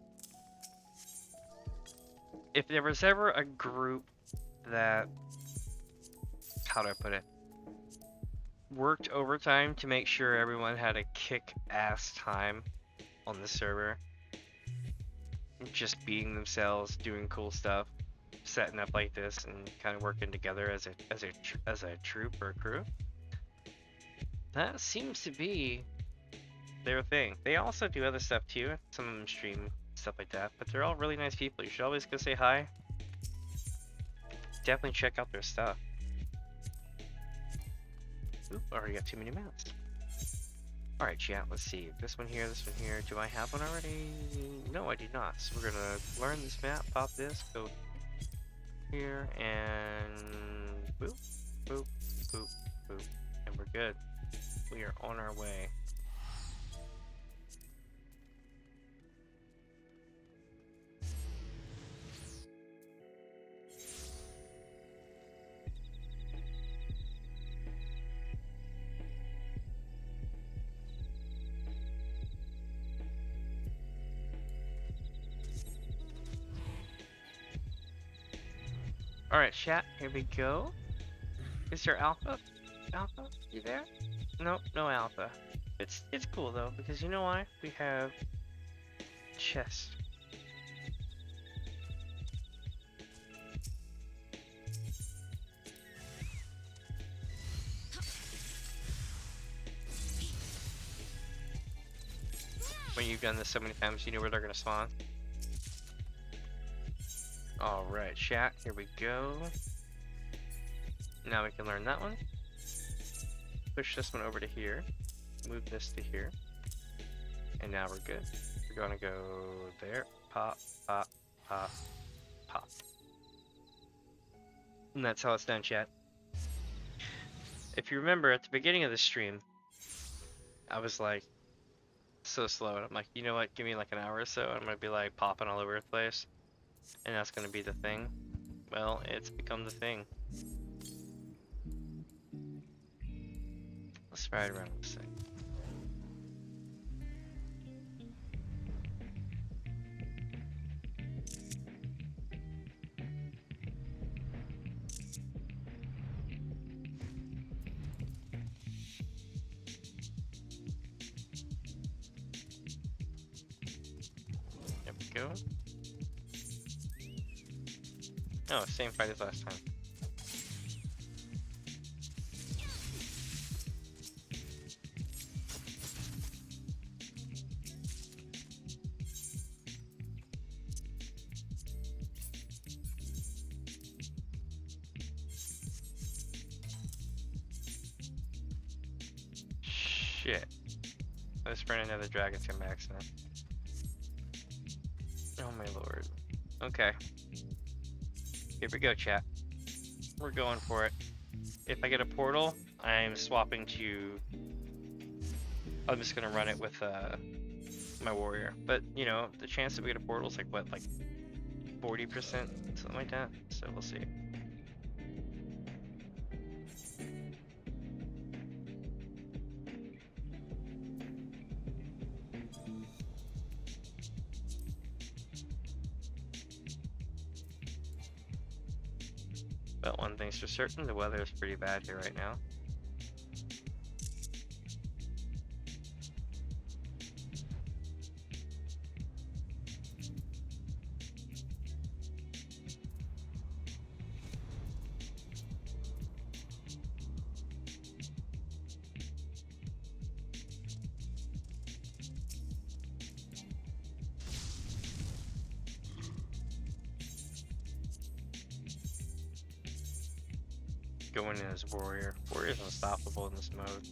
If there was ever a group that, how do I put it, worked overtime to make sure everyone had a kick-ass time on the server, just being themselves, doing cool stuff, setting up like this, and kind of working together as a troop or a crew, that seems to be their thing. They also do other stuff too. Some of them stream stuff like that, but they're all really nice people. You should always go say hi. Definitely check out their stuff. Oop, already got too many maps. Alright, chat, let's see. This one here, this one here. Do I have one already? No, I do not. So we're gonna learn this map, pop this, go here, and boop, boop, boop, boop. And we're good. We are on our way. Alright, chat, here we go. Is there alpha? Alpha? You there? Nope, no alpha. It's cool though, because you know why? We have chest. When you've done this so many times, you know where they're gonna spawn. Alright, chat, here we go. Now we can learn that one. Push this one over to here. Move this to here. And now we're good. We're gonna go there. Pop, pop, pop, pop. And that's how it's done, chat. If you remember, at the beginning of the stream, I was like, so slow. And I'm like, you know what? Give me like an hour or so. And I'm gonna be like popping all over the place. And that's gonna be the thing. Well, it's become the thing. Let's ride around this thing. There we go. Oh, same fight as last time. Shit. Let's burn another dragon to max now. Oh my lord. Okay. Here we go, chat. We're going for it. If I get a portal, I'm swapping to... I'm just gonna run it with my warrior. But, you know, the chance that we get a portal is like, what, like 40%? Something like that? So we'll see. But one thing's for certain, the weather is pretty bad here right now. Going in as warrior. Warrior's unstoppable in this mode.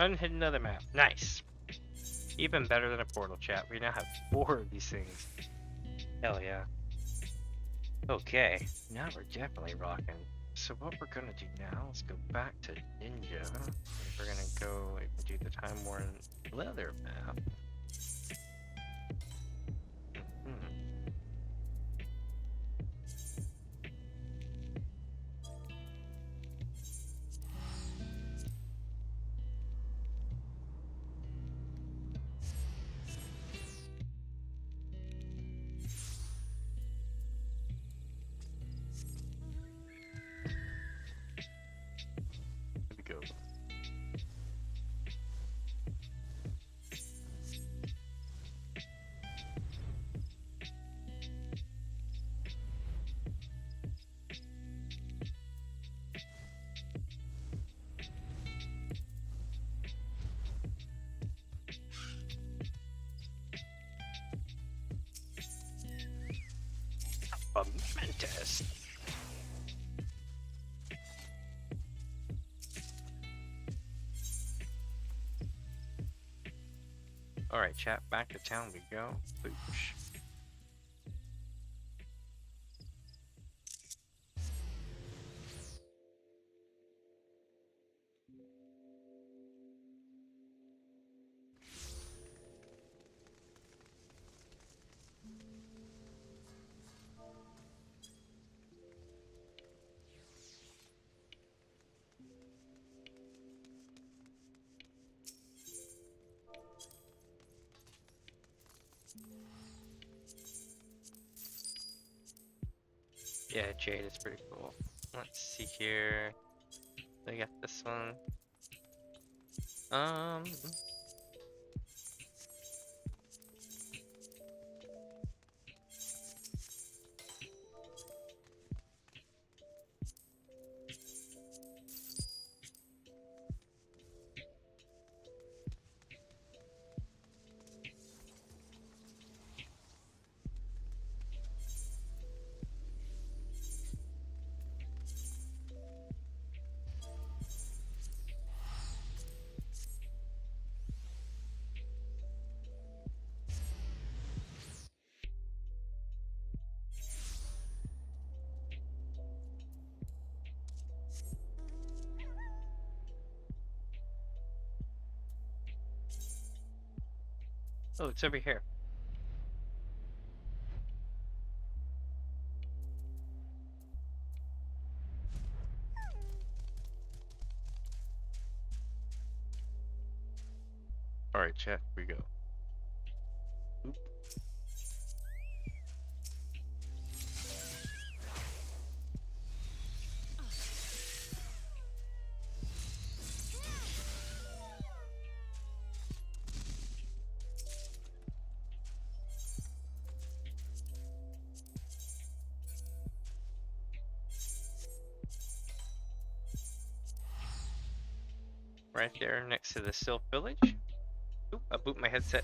And hit another map. Nice. Even better than a portal, chat. We now have 4 of these things. Hell yeah. Okay, now we're definitely rocking. So what we're gonna do now, let's go back to Ninja. We're gonna go and do the Time Worn Leather map. Go. Momentous. Alright, chat, back to town we go. Boosh. Yeah, Jade is pretty cool. Let's see here. I got this one. Oh, it's over here. Alright, chat, here we go. Oop. right there next to the Sylph Village. Oop, I booped my headset.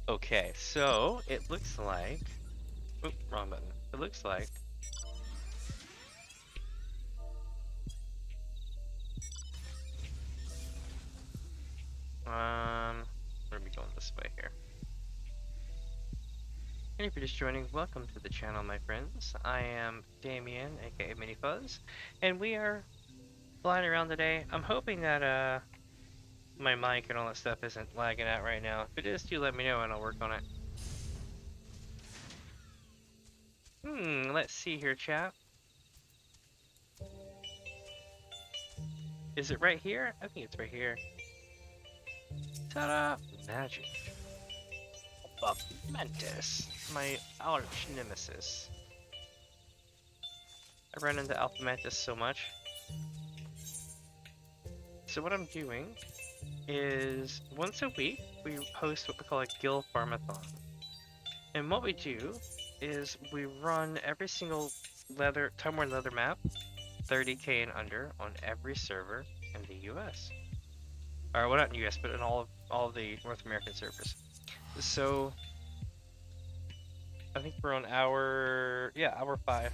Okay, so it looks like... Oop, wrong button. It looks like... Where are we going this way here? And if you're just joining, welcome to the channel, my friends. I am Damien, aka Mini Fuzz, and we are flying around today. I'm hoping that my mic and all that stuff isn't lagging out right now. If it is, do let me know and I'll work on it. Let's see here, chat. Is it right here? I think it's right here. Ta-da! Magic. Mantis, my arch nemesis. I run into Alpha Mantis so much. So what I'm doing is once a week we host what we call a Gil Farm-a-thon. And what we do is we run every single Time Worn Leather map, 30k and under, on every server in the US. Or well, not in the US, but in all of the North American servers. So I think we're on hour 5.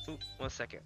Ooh, 1 second.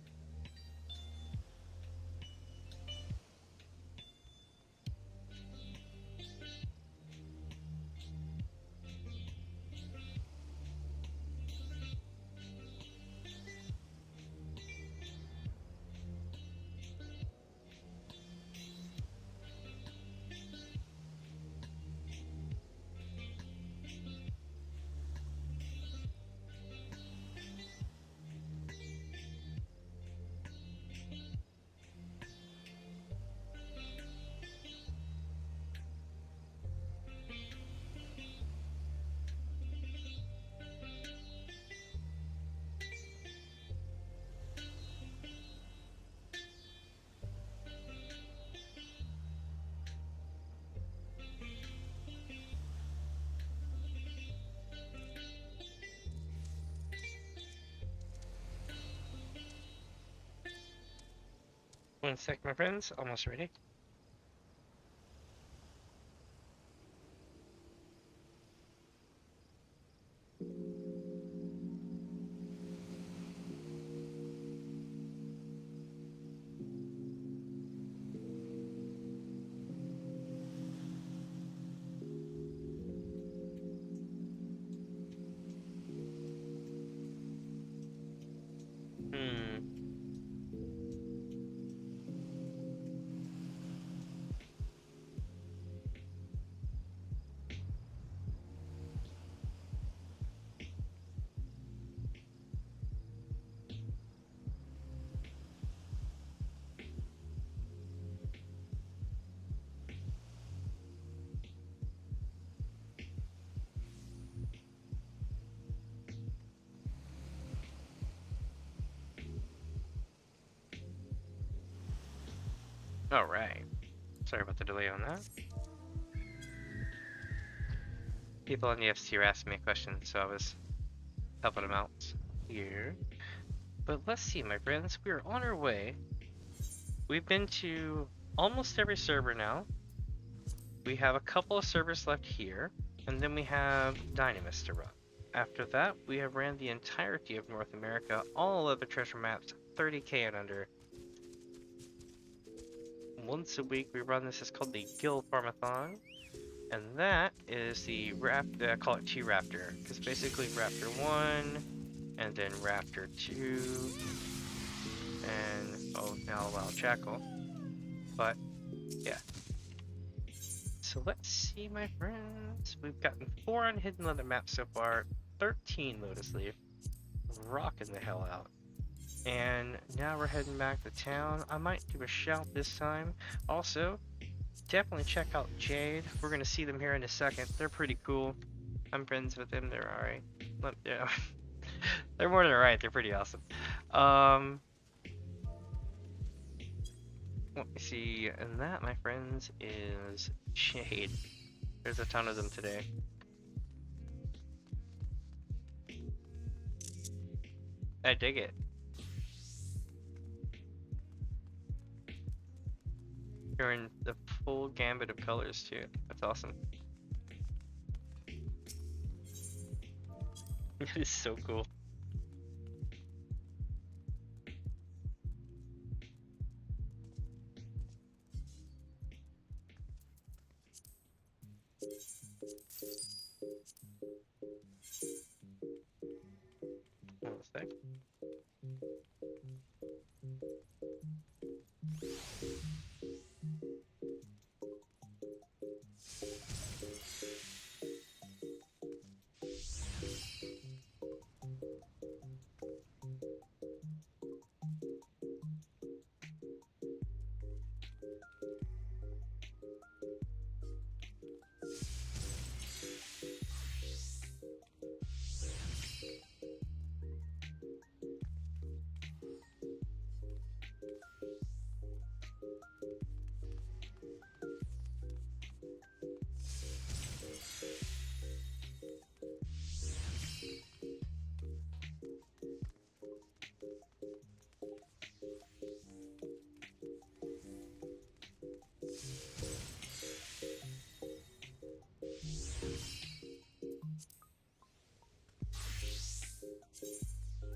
One sec, my friends. Almost ready. Alright. Sorry about the delay on that. People on the FC were asking me a question, so I was helping them out here. But let's see, my friends. We're on our way. We've been to almost every server now. We have a couple of servers left here, and then we have Dynamis to run. After that, we have ran the entirety of North America, all of the treasure maps, 30k and under. Once a week we run this. It's called the Gil Farm-a-thon, and that is the I call it T-Raptor, because basically Raptor 1, and then Raptor 2, and now Wild Jackal. But yeah. So let's see, my friends. We've gotten 4 on Hidden Leather maps so far, 13 Lotus Leaf, rocking the hell out. And now we're heading back to town. I might do a shout this time. Also, definitely check out Jade. We're gonna see them here in a second. They're pretty cool. I'm friends with them. They're alright. Yeah. They're more than alright. They're pretty awesome. Let me see. And that, my friends, is Jade. There's a ton of them today. I dig it. You're in the full gambit of colors too. That's awesome. It is so cool. One sec.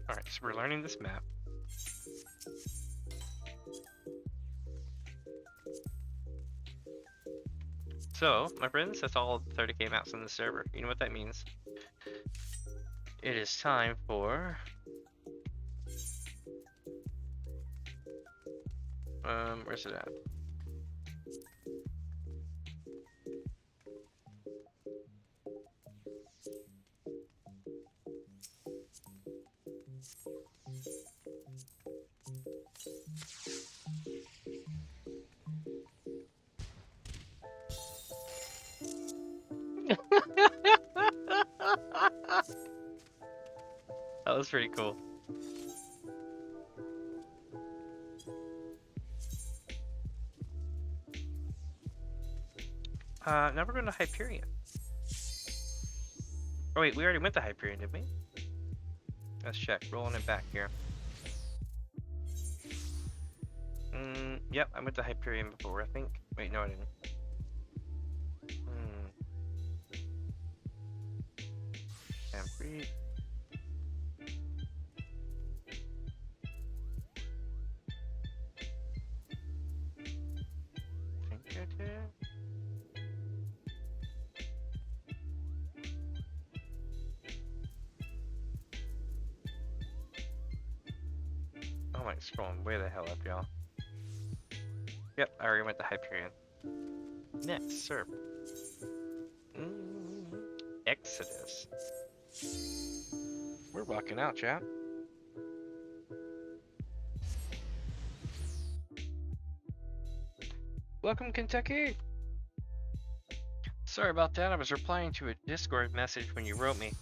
Alright, so we're learning this map. So, my friends, that's all 30k maps on the server. You know what that means? It is time for... where's it at? That was pretty cool. Now we're going to Hyperion. Oh wait, we already went to Hyperion, didn't we? Let's check. Rolling it back here. Yep, I went to Hyperion before, I think. Wait, no I didn't. And breathe. Think I did. Oh my, scrolling way the hell up, y'all. Yep, I already went to Hyperion. Next, server. Exodus. We're walking out, chat. Welcome, Kentucky. Sorry about that. I was replying to a Discord message when you wrote me.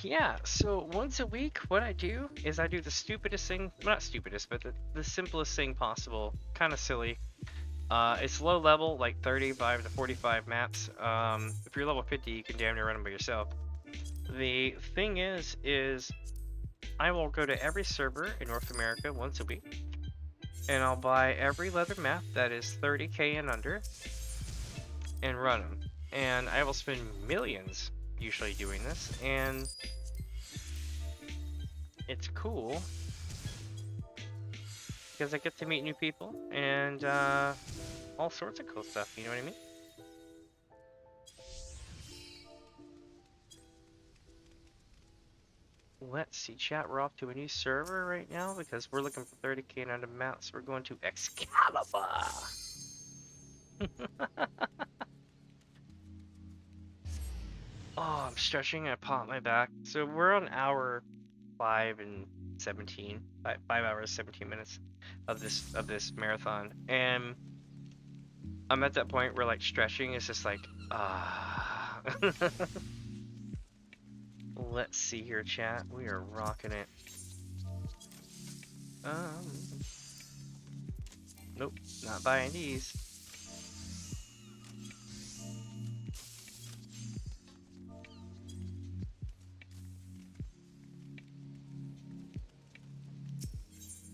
Yeah, so once a week, what I do is I do the stupidest thing, well, not stupidest, but the simplest thing possible. Kind of silly. It's low level, like 35 to 45 maps. If you're level 50, you can damn near run them by yourself. The thing is I will go to every server in North America once a week, and I'll buy every leather map that is 30k and under, and run them. And I will spend millions usually doing this, and it's cool because I get to meet new people and all sorts of cool stuff, you know what I mean? Let's see, chat, we're off to a new server right now because we're looking for 30k and under maps. We're going to Excalibur. Oh, I'm stretching. I popped my back. So we're on hour 5 and 17, 5 hours 17 minutes of this marathon, and I'm at that point where like stretching is just like Let's see here, chat. We are rocking it. Nope, not buying these.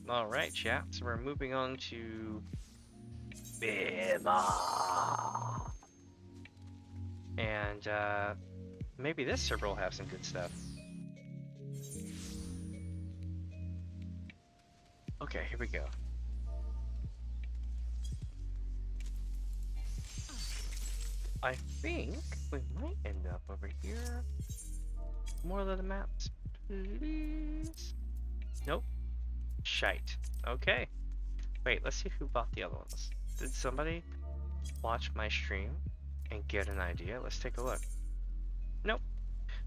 Alright, chat. So we're moving on to Bima. And maybe this server will have some good stuff. Okay, here we go. I think we might end up over here. More of the maps, please. Nope. Shite. Okay. Wait, let's see who bought the other ones. Did somebody watch my stream and get an idea? Let's take a look. Nope.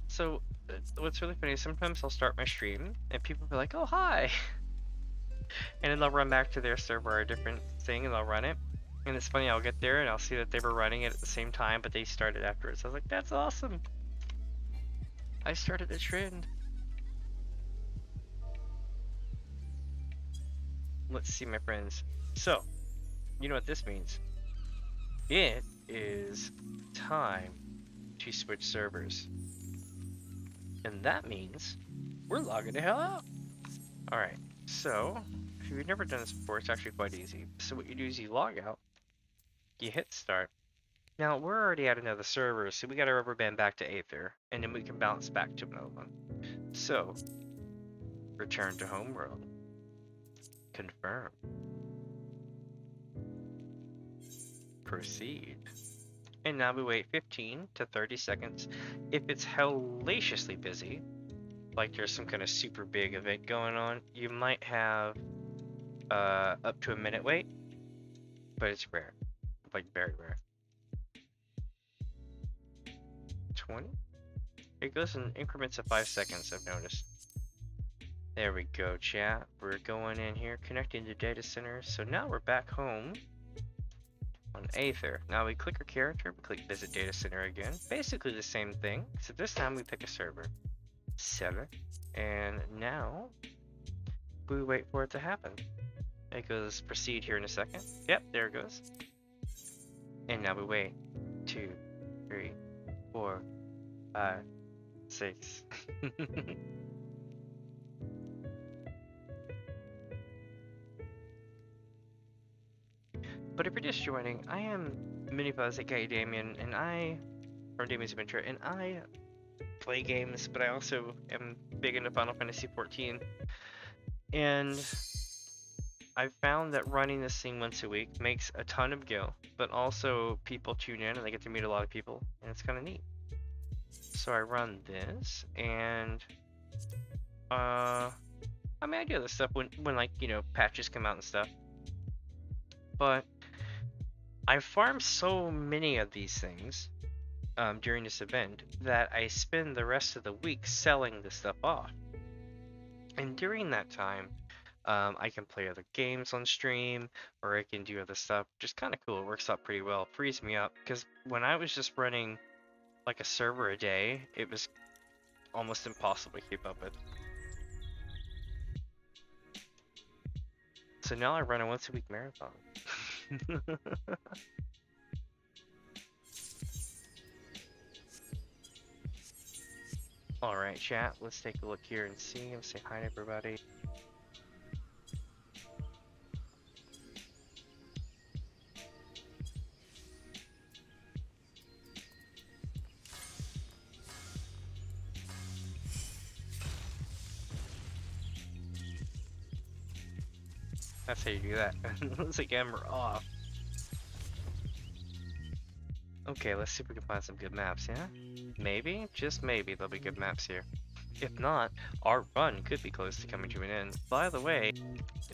So, what's really funny is sometimes I'll start my stream and people will be like, oh, hi! And then they'll run back to their server or a different thing and they'll run it. And it's funny, I'll get there and I'll see that they were running it at the same time, but they started afterwards. I was like, that's awesome! I started a trend. Let's see, my friends. So, you know what this means. It is time to switch servers. And that means we're logging the hell out. Alright, so if you've never done this before, it's actually quite easy. So what you do is you log out, you hit start. Now we're already at another server, so we gotta rubber band back to Aether, and then we can bounce back to another one. So, return to homeworld. Confirm. Proceed. And now we wait 15 to 30 seconds. If it's hellaciously busy, like there's some kind of super big event going on, you might have up to a minute wait, but it's rare, like very rare. 20? It goes in increments of 5 seconds, I've noticed. There we go, chat. We're going in here, connecting to data centers. So now we're back home on Aether. Now we click our character, we click visit data center again. Basically the same thing, except this time we pick a server. 7. And now we wait for it to happen. It goes proceed here in a second. Yep, there it goes. And now we wait. 2, 3, 4, 5, 6. But if you're just joining, I am Mini Fuzzers, aka Damien, and from Damien's Adventure, and I play games, but I also am big into Final Fantasy XIV. And I've found that running this thing once a week makes a ton of gil, but also people tune in and they get to meet a lot of people, and it's kind of neat. So I run this, and I mean, I do other stuff when like, you know, patches come out and stuff. But I farmed so many of these things during this event that I spend the rest of the week selling this stuff off. And during that time, I can play other games on stream, or I can do other stuff. Just kind of cool. It works out pretty well. Frees me up, because when I was just running like a server a day, it was almost impossible to keep up with. So now I run a once a week marathon. Alright, chat, let's take a look here and see and say hi to everybody. That's how you do that. Looks like we're off. Okay, let's see if we can find some good maps, yeah? Maybe, just maybe, there'll be good maps here. If not, our run could be close to coming to an end. By the way,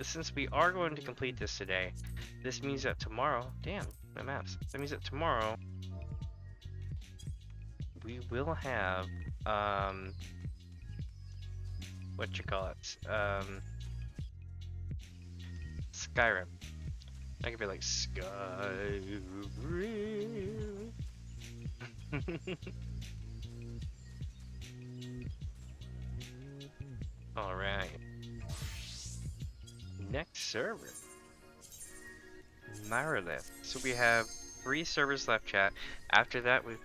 since we are going to complete this today, this means that tomorrow, damn, no maps. That means that tomorrow, we will have, what you call it, Skyrim. I could be like, Skyrim. Alright. Next server. Marilith. So we have 3 servers left, chat. After that, we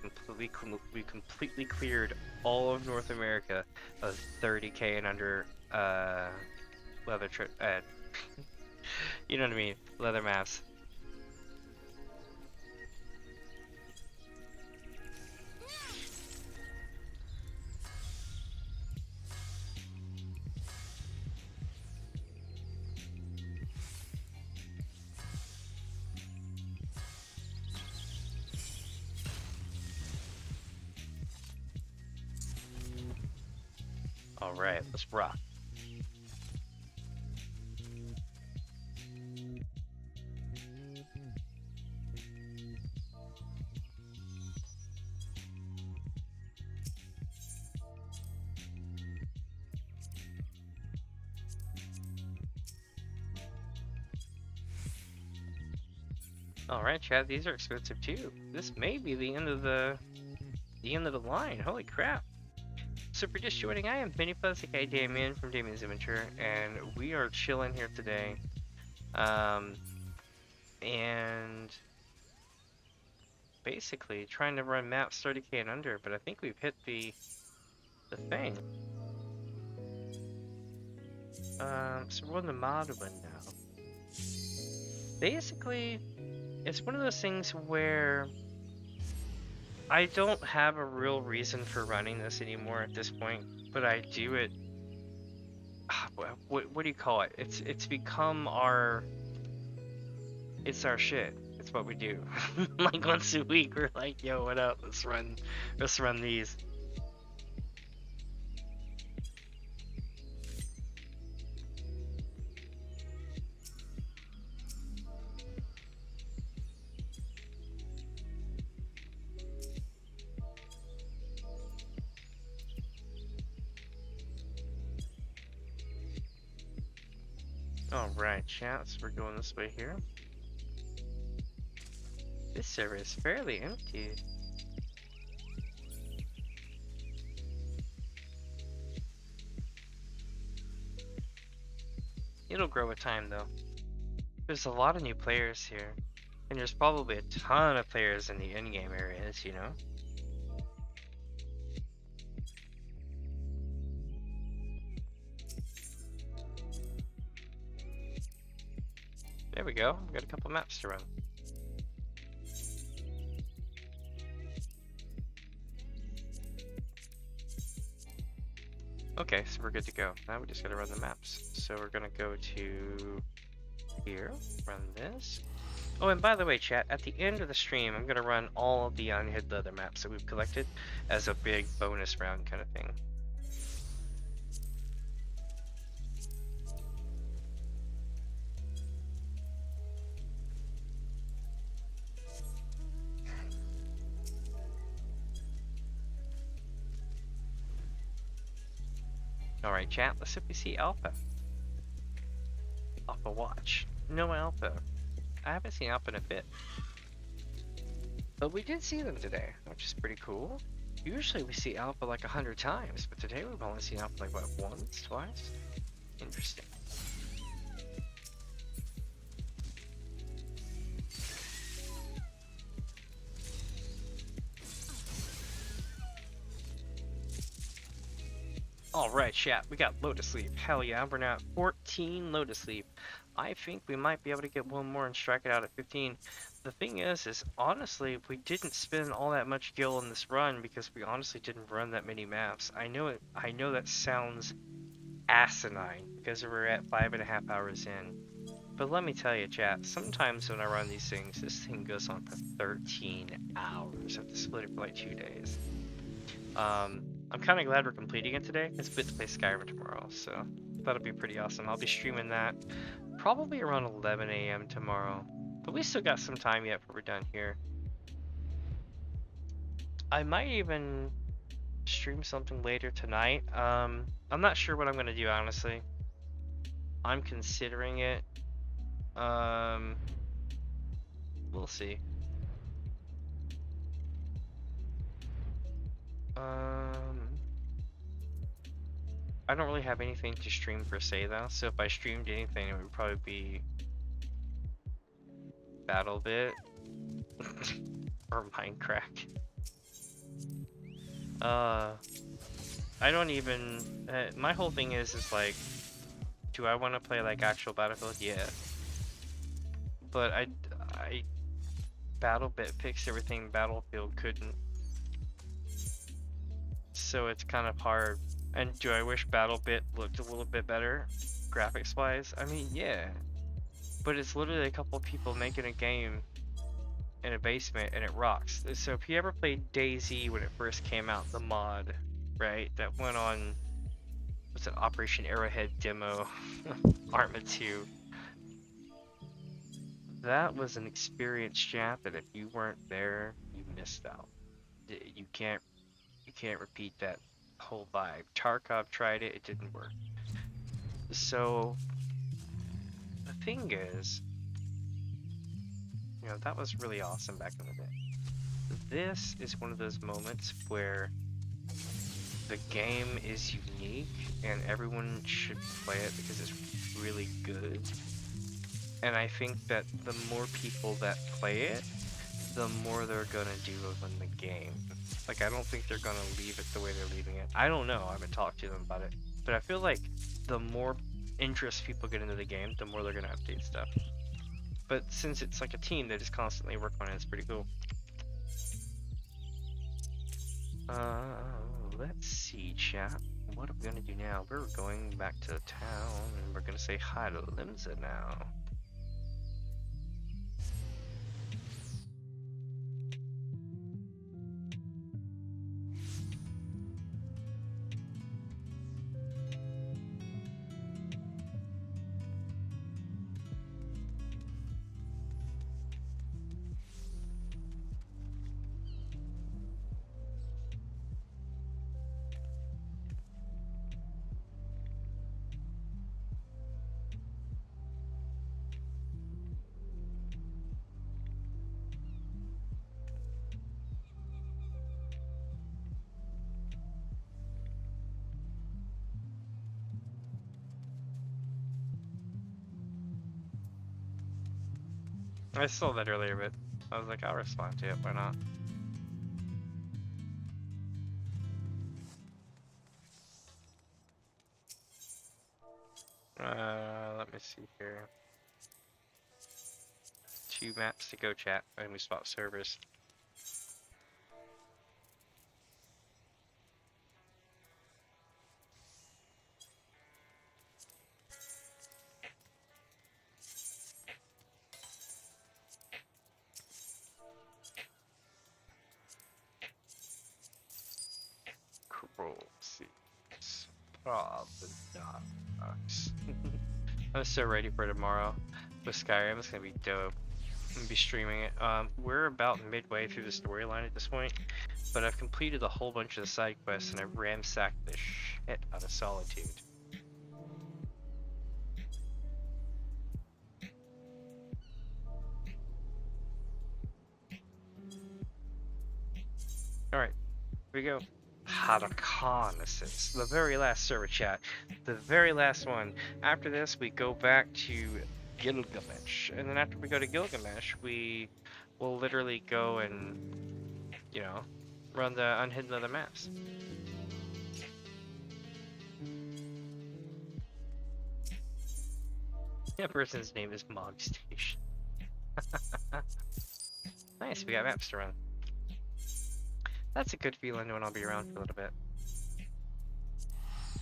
completely cleared all of North America of 30k and under You know what I mean? Leather maps. Alright, let's rock. Alright, Chad, these are expensive too. This may be the end of the line. Holy crap. So for just joining, I am Mini Fuzzers, aka Damien from Damien's Inventory, and we are chilling here today. And basically trying to run maps 30k and under, but I think we've hit the thing. So we're on the mod one now. Basically, it's one of those things where I don't have a real reason for running this anymore at this point, but I do it. What do you call it? It's become our. It's our shit. It's what we do. Like once a week, we're like, "Yo, what up? Let's run these." Alright, chat, so we're going this way here. This server is fairly empty. It'll grow with time though. There's a lot of new players here. And there's probably a ton of players in the in-game areas, you know? There we go. We got a couple maps to run. Okay, so we're good to go. Now we just gotta run the maps. So we're gonna go to here, run this. Oh, and by the way, chat, at the end of the stream, I'm gonna run all of the unhid leather maps that we've collected as a big bonus round kind of thing. Alright, chat, let's see if we see Alpha. Alpha watch. No Alpha. I haven't seen Alpha in a bit. But we did see them today, which is pretty cool. Usually we see Alpha like 100 times, but today we've only seen Alpha like, what, once? Twice? Interesting. Alright, chat, we got Lotus Leaf. Hell yeah, we're now at 14 Lotus Leaf. I think we might be able to get one more and strike it out at 15. The thing is honestly, we didn't spend all that much gil in this run because we honestly didn't run that many maps. I know that sounds asinine because we're at 5.5 hours in. But let me tell you, chat, sometimes when I run these things, this thing goes on for 13 hours. I have to split it for like 2 days. I'm kind of glad we're completing it today. It's good to play Skyrim tomorrow, so that'll be pretty awesome. I'll be streaming that probably around 11 a.m. tomorrow, but we still got some time yet before we're done here. I might even stream something later tonight. I'm not sure what I'm gonna do, honestly. I'm considering it. We'll see. I don't really have anything to stream per se though, so if I streamed anything it would probably be BattleBit or Minecraft. I don't even, my whole thing is like, Do I want to play like actual Battlefield? Yeah. But I BattleBit fixed everything Battlefield couldn't. So it's kind of hard. And do I wish BattleBit looked a little bit better, graphics wise? I mean, yeah. But it's literally a couple people making a game in a basement and it rocks. So if you ever played DayZ when it first came out, the mod, right? That went on, what's it, Operation Arrowhead demo, Arma 2. That was an experience, chat, that if you weren't there, you missed out. You can't repeat that whole vibe. Tarkov tried it, it didn't work. So the thing is, you know, that was really awesome back in the day. This is one of those moments where the game is unique and everyone should play it because it's really good. And I think that the more people that play it, the more they're gonna do in the game. Like, I don't think they're gonna leave it the way they're leaving it. I don't know, I haven't talked to them about it. But I feel like the more interest people get into the game, the more they're gonna update stuff. But since it's like a team, they just constantly work on it, it's pretty cool. Let's see, chat. What are we gonna do now? We're going back to the town, and we're gonna say hi to Limza now. I saw that earlier, but I was like, I'll respond to it, why not? Let me see here. 2 maps to go, chat, and we swap servers. I'm so ready for tomorrow with Skyrim. It's gonna be dope. I'm gonna be streaming it. We're about midway through the storyline at this point, but I've completed a whole bunch of the side quests and I've ransacked the shit out of Solitude. Alright, here we go. Reconnaissance, the very last server, chat, the very last one. After this, we go back to Gilgamesh, and then after we go to Gilgamesh, we will literally go and, you know, run the unhidden other maps. That person's name is Mog Station. Nice, we got maps to run. That's a good feeling when I'll be around for a little bit.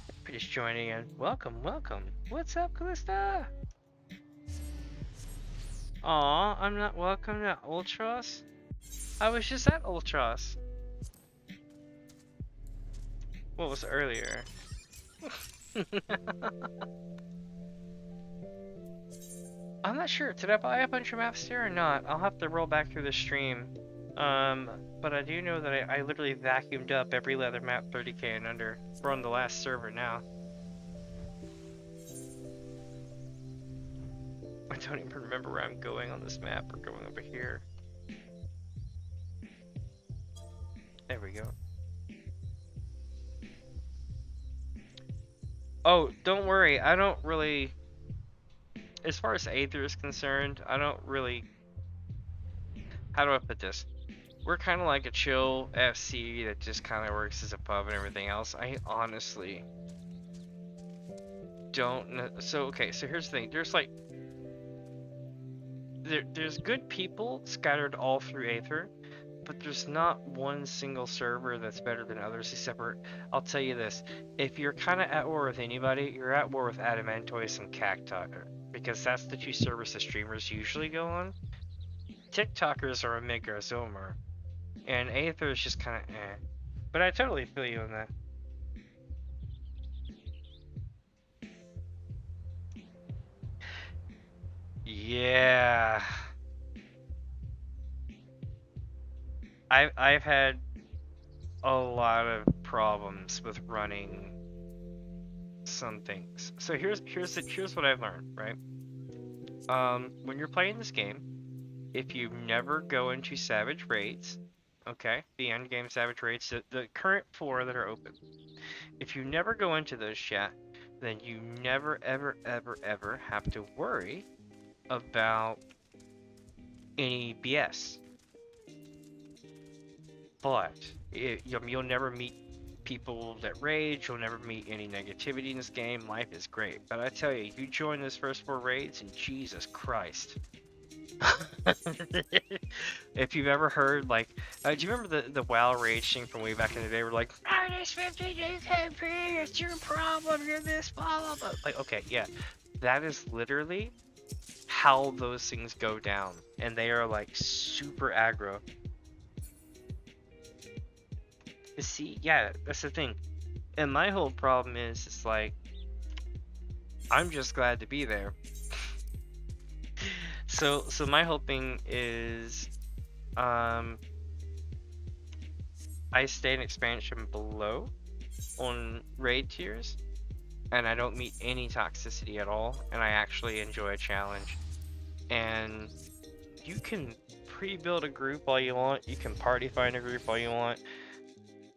If you're just joining in, welcome, welcome. What's up, Callista? Aw, I'm not welcome to Ultros? I was just at Ultros. What was earlier? I'm not sure. Did I buy a bunch of maps here or not? I'll have to roll back through the stream. But I do know that I literally vacuumed up every leather map 30k and under. We're on the last server now. I don't even remember where I'm going on this map. We're going over here. There we go. Oh, don't worry. I don't really... As far as Aether is concerned, I don't really... How do I put this? We're kind of like a chill FC that just kind of works as a pub and everything else. I honestly don't. So okay, so here's the thing. There's like there's good people scattered all through Aether, but there's not one single server that's better than others except for, I'll tell you this, if you're kind of at war with anybody, you're at war with Adamantoise and Cacti, because that's the two servers the streamers usually go on. TikTokers are a Migrazomer, and Aether is just kind of eh. But I totally feel you on that. Yeah. I've had a lot of problems with running some things. So here's what I've learned, right? When you're playing this game, if you never go into Savage Raids, okay, the end game Savage Raids, the current 4 that are open, if you never go into those, chat, then you never ever have to worry about any BS. But you'll never meet people that rage, you'll never meet any negativity in this game. Life is great. But I tell you, you join those first 4 raids and Jesus Christ. If you've ever heard, like, do you remember the WoW rage thing from way back in the day? We're like, minus 52 KP, it's your problem, you're this, blah, blah, blah. Like, okay, yeah. That is literally how those things go down. And they are, like, super aggro. See, yeah, that's the thing. And my whole problem is, it's like, I'm just glad to be there. So my whole thing is, I stay in expansion below on raid tiers, and I don't meet any toxicity at all, and I actually enjoy a challenge. And you can pre-build a group all you want, you can party find a group all you want,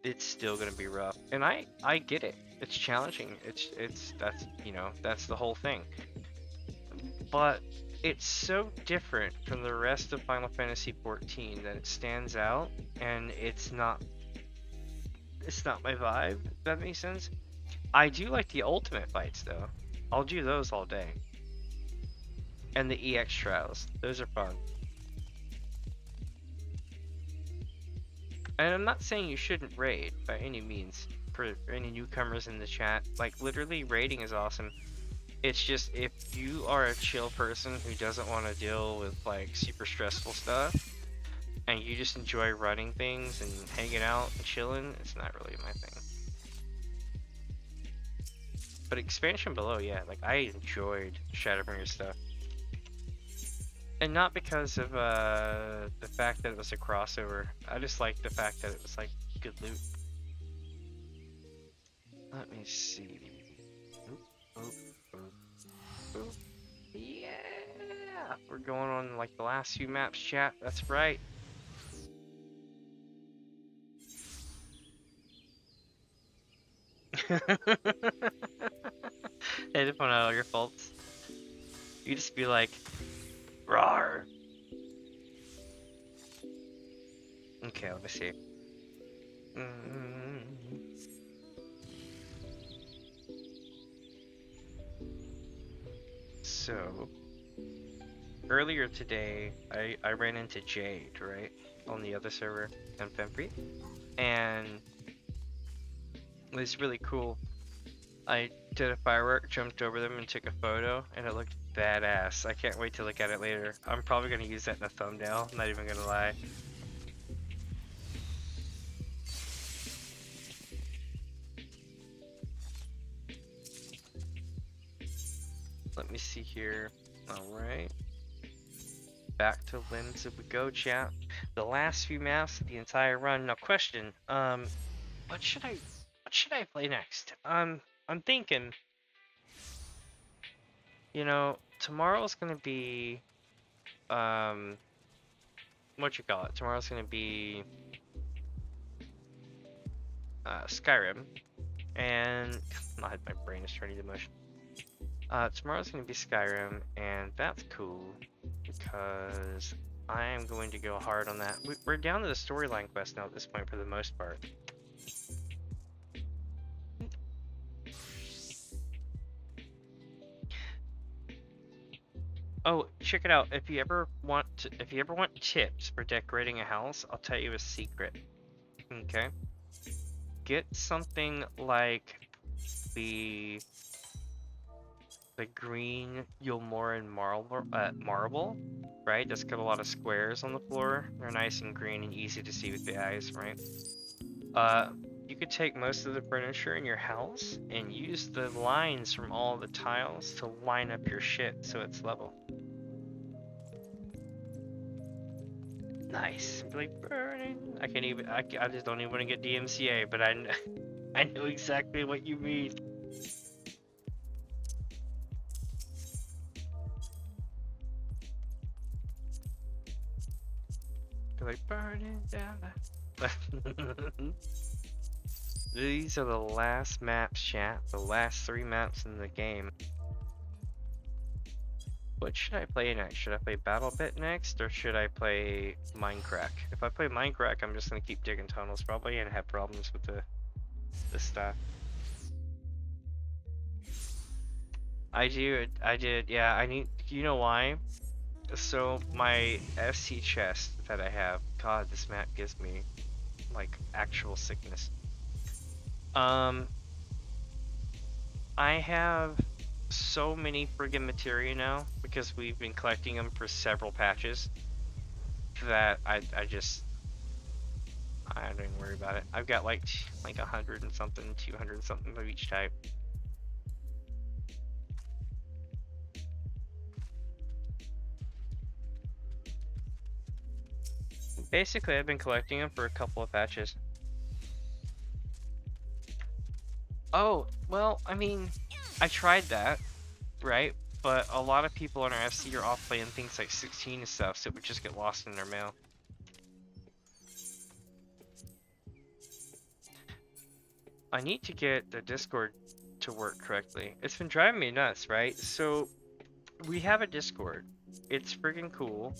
it's still gonna be rough. And I get it. It's challenging. That's, you know, that's the whole thing. But it's so different from the rest of Final Fantasy XIV that it stands out, and it's not my vibe, if that makes sense. I do like the ultimate fights though. I'll do those all day. And the EX trials. Those are fun. And I'm not saying you shouldn't raid by any means, for any newcomers in the chat. Like, literally, raiding is awesome. It's just, if you are a chill person who doesn't want to deal with, like, super stressful stuff, and you just enjoy running things and hanging out and chilling, it's not really my thing. But expansion below, yeah, like, I enjoyed Shadowbringer stuff. And not because of the fact that it was a crossover. I just liked the fact that it was like good loot. Let me see. Oop. Yeah! We're going on like the last few maps, chat. That's right. They just point out all your faults. You just be like, rawr. Okay, let me see. So, earlier today, I ran into Jade, right? On the other server, Femfree. And it was really cool. I did a firework, jumped over them, and took a photo, and it looked badass. I can't wait to look at it later. I'm probably going to use that in a thumbnail, I'm not even going to lie. Let me see here. Alright. Back to limbs if we go, chat. The last few maps of the entire run. Now, question, what should I play next? I'm thinking, you know, tomorrow's gonna be, what you call it? Tomorrow's gonna be, Skyrim, and my brain is turning to mush. Tomorrow's gonna be Skyrim, and that's cool because I am going to go hard on that. We're down to the storyline quest now at this point for the most part. Oh, check it out. If you ever want tips for decorating a house, I'll tell you a secret. Okay? Get something like the green Yulmoran marble, right? That's got a lot of squares on the floor. They're nice and green and easy to see with the eyes, right? You could take most of the furniture in your house and use the lines from all the tiles to line up your shit so it's level. Nice. Like burning. I can't even. I just don't even want to get DMCA, but I know exactly what you mean. Like burning down. These are the last maps, chat. The last 3 maps in the game. What should I play next? Should I play BattleBit next, or should I play Minecraft? If I play Minecraft, I'm just gonna keep digging tunnels probably and have problems with the stuff. I did, yeah, I need, you know why? So my FC chest that I have, God, this map gives me like actual sickness. I have so many friggin' materia now because we've been collecting them for several patches that I don't even worry about it. I've got like 100 and something, 200 and something of each type. Basically, I've been collecting them for a couple of patches. Oh, well, I mean, I tried that, right? But a lot of people on our FC are off playing things like 16 and stuff, so it would just get lost in their mail. I need to get the Discord to work correctly. It's been driving me nuts, right? So, we have a Discord. It's freaking cool,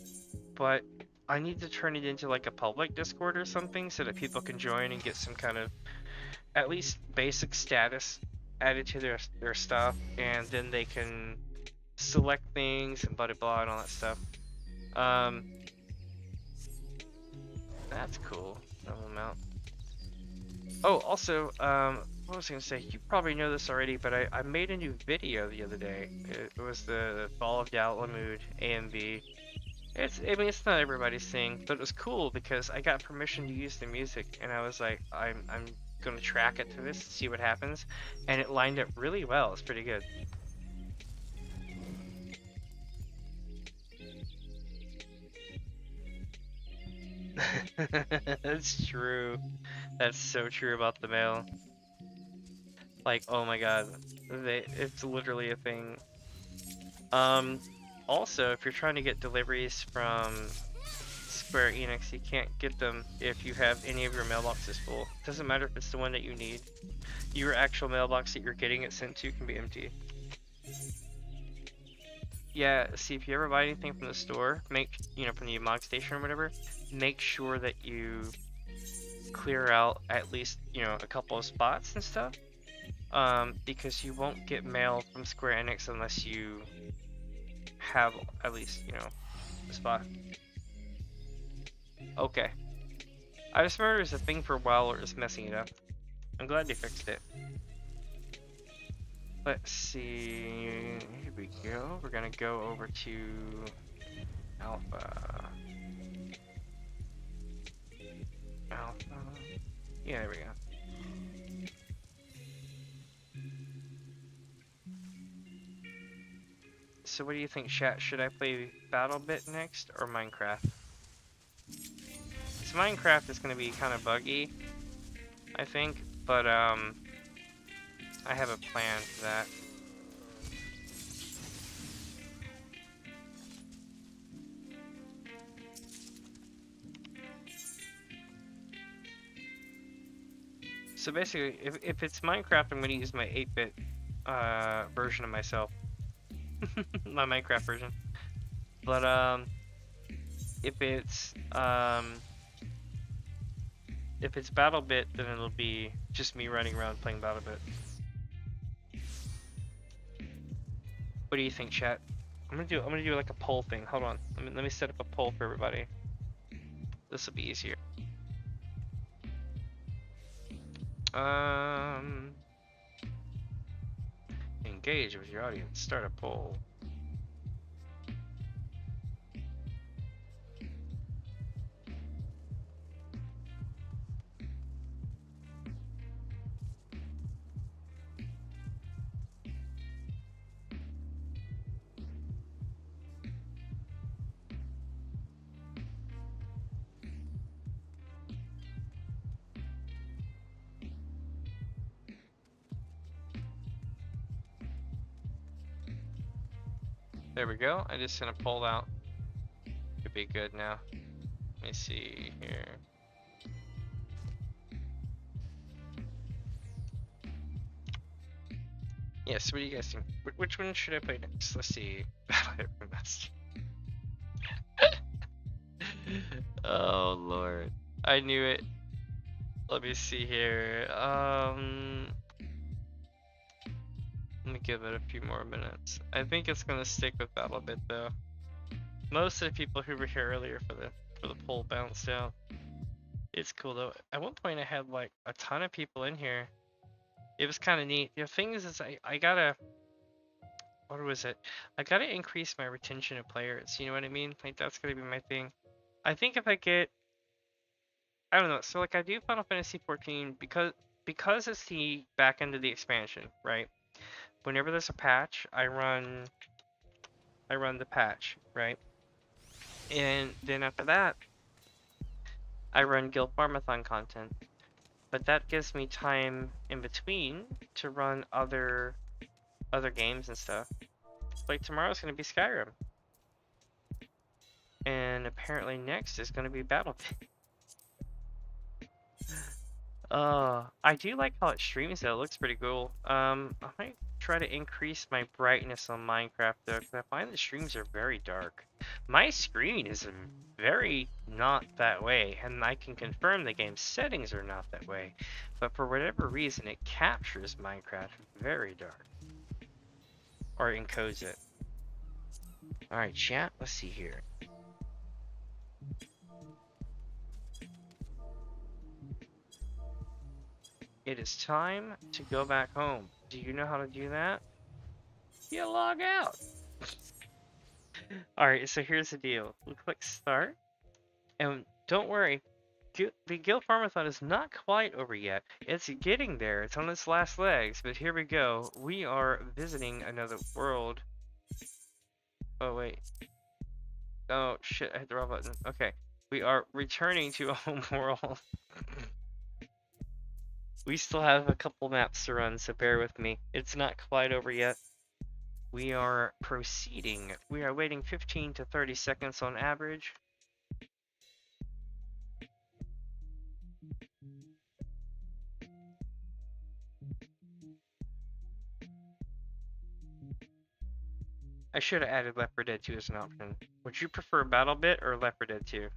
but I need to turn it into like a public Discord or something so that people can join and get some kind of at least basic status added to their stuff, and then they can select things and blah blah blah and all that stuff. That's cool. Double mount. Oh, also, what was I gonna say? You probably know this already, but I made a new video the other day. It was the Fall of Dalamud AMV. I mean, it's not everybody's thing, but it was cool because I got permission to use the music, and I was like, I'm gonna track it to this, see what happens, and it lined up really well. It's pretty good. That's true. That's so true about the mail. Like, oh my god, it's literally a thing. Also, if you're trying to get deliveries from Square Enix, you can't get them if you have any of your mailboxes full. Doesn't matter if it's the one that you need. Your actual mailbox that you're getting it sent to can be empty. Yeah, see, if you ever buy anything from the store, from the Mog Station or whatever, make sure that you clear out at least, a couple of spots and stuff. Because you won't get mail from Square Enix unless you have at least, a spot. Okay. I just remember it was a thing for a while where it was messing it up. I'm glad they fixed it. Let's see. Here we go. We're gonna go over to Alpha. Yeah, there we go. So what do you think, chat? Should I play BattleBit next or Minecraft? So Minecraft is going to be kind of buggy, I think, but I have a plan for that. So basically, if it's Minecraft, I'm going to use my 8-bit version of myself. My Minecraft version. But if it's BattleBit, then it'll be just me running around playing BattleBit. What do you think, chat? I'm gonna do like a poll thing. Hold on. Let me set up a poll for everybody. This will be easier. Engage with your audience. Start a poll. There we go. I just sent a poll out. Should be good now. Let me see here. Yes, what do you guys think? Which one should I play next? Let's see. Oh lord. I knew it. Let me see here. Let me give it a few more minutes. I think it's gonna stick with that a bit though. Most of the people who were here earlier for the poll bounced out. It's cool though. At one point I had like a ton of people in here. It was kind of neat. The thing is I gotta, what was it? I gotta increase my retention of players. You know what I mean? Like that's gonna be my thing. I think if I get, I don't know. So like I do Final Fantasy 14 because it's the back end of the expansion, right? Whenever there's a patch, I run the patch, right? And then after that, I run Gil Farm-a-thon content. But that gives me time in between to run other games and stuff. Like tomorrow's gonna be Skyrim. And apparently next is gonna be Battlefield. I do like how it streams though, it looks pretty cool. I might try to increase my brightness on Minecraft though, because I find the streams are very dark. My screen is very not that way, and I can confirm the game settings are not that way. But for whatever reason, it captures Minecraft very dark. Or encodes it. Alright, chat, let's see here. It is time to go back home. Do you know how to do that? You log out. Alright, so here's the deal. We click start. And don't worry, the Gil Farm-a-thon is not quite over yet. It's getting there. It's on its last legs. But here we go. We are visiting another world. Oh, wait. Oh, shit. I hit the wrong button. Okay. We are returning to a home world. We still have a couple maps to run, so bear with me. It's not quite over yet. We are proceeding. We are waiting 15 to 30 seconds on average. I should have added Left 4 Dead 2 as an option. Would you prefer BattleBit or Left 4 Dead 2?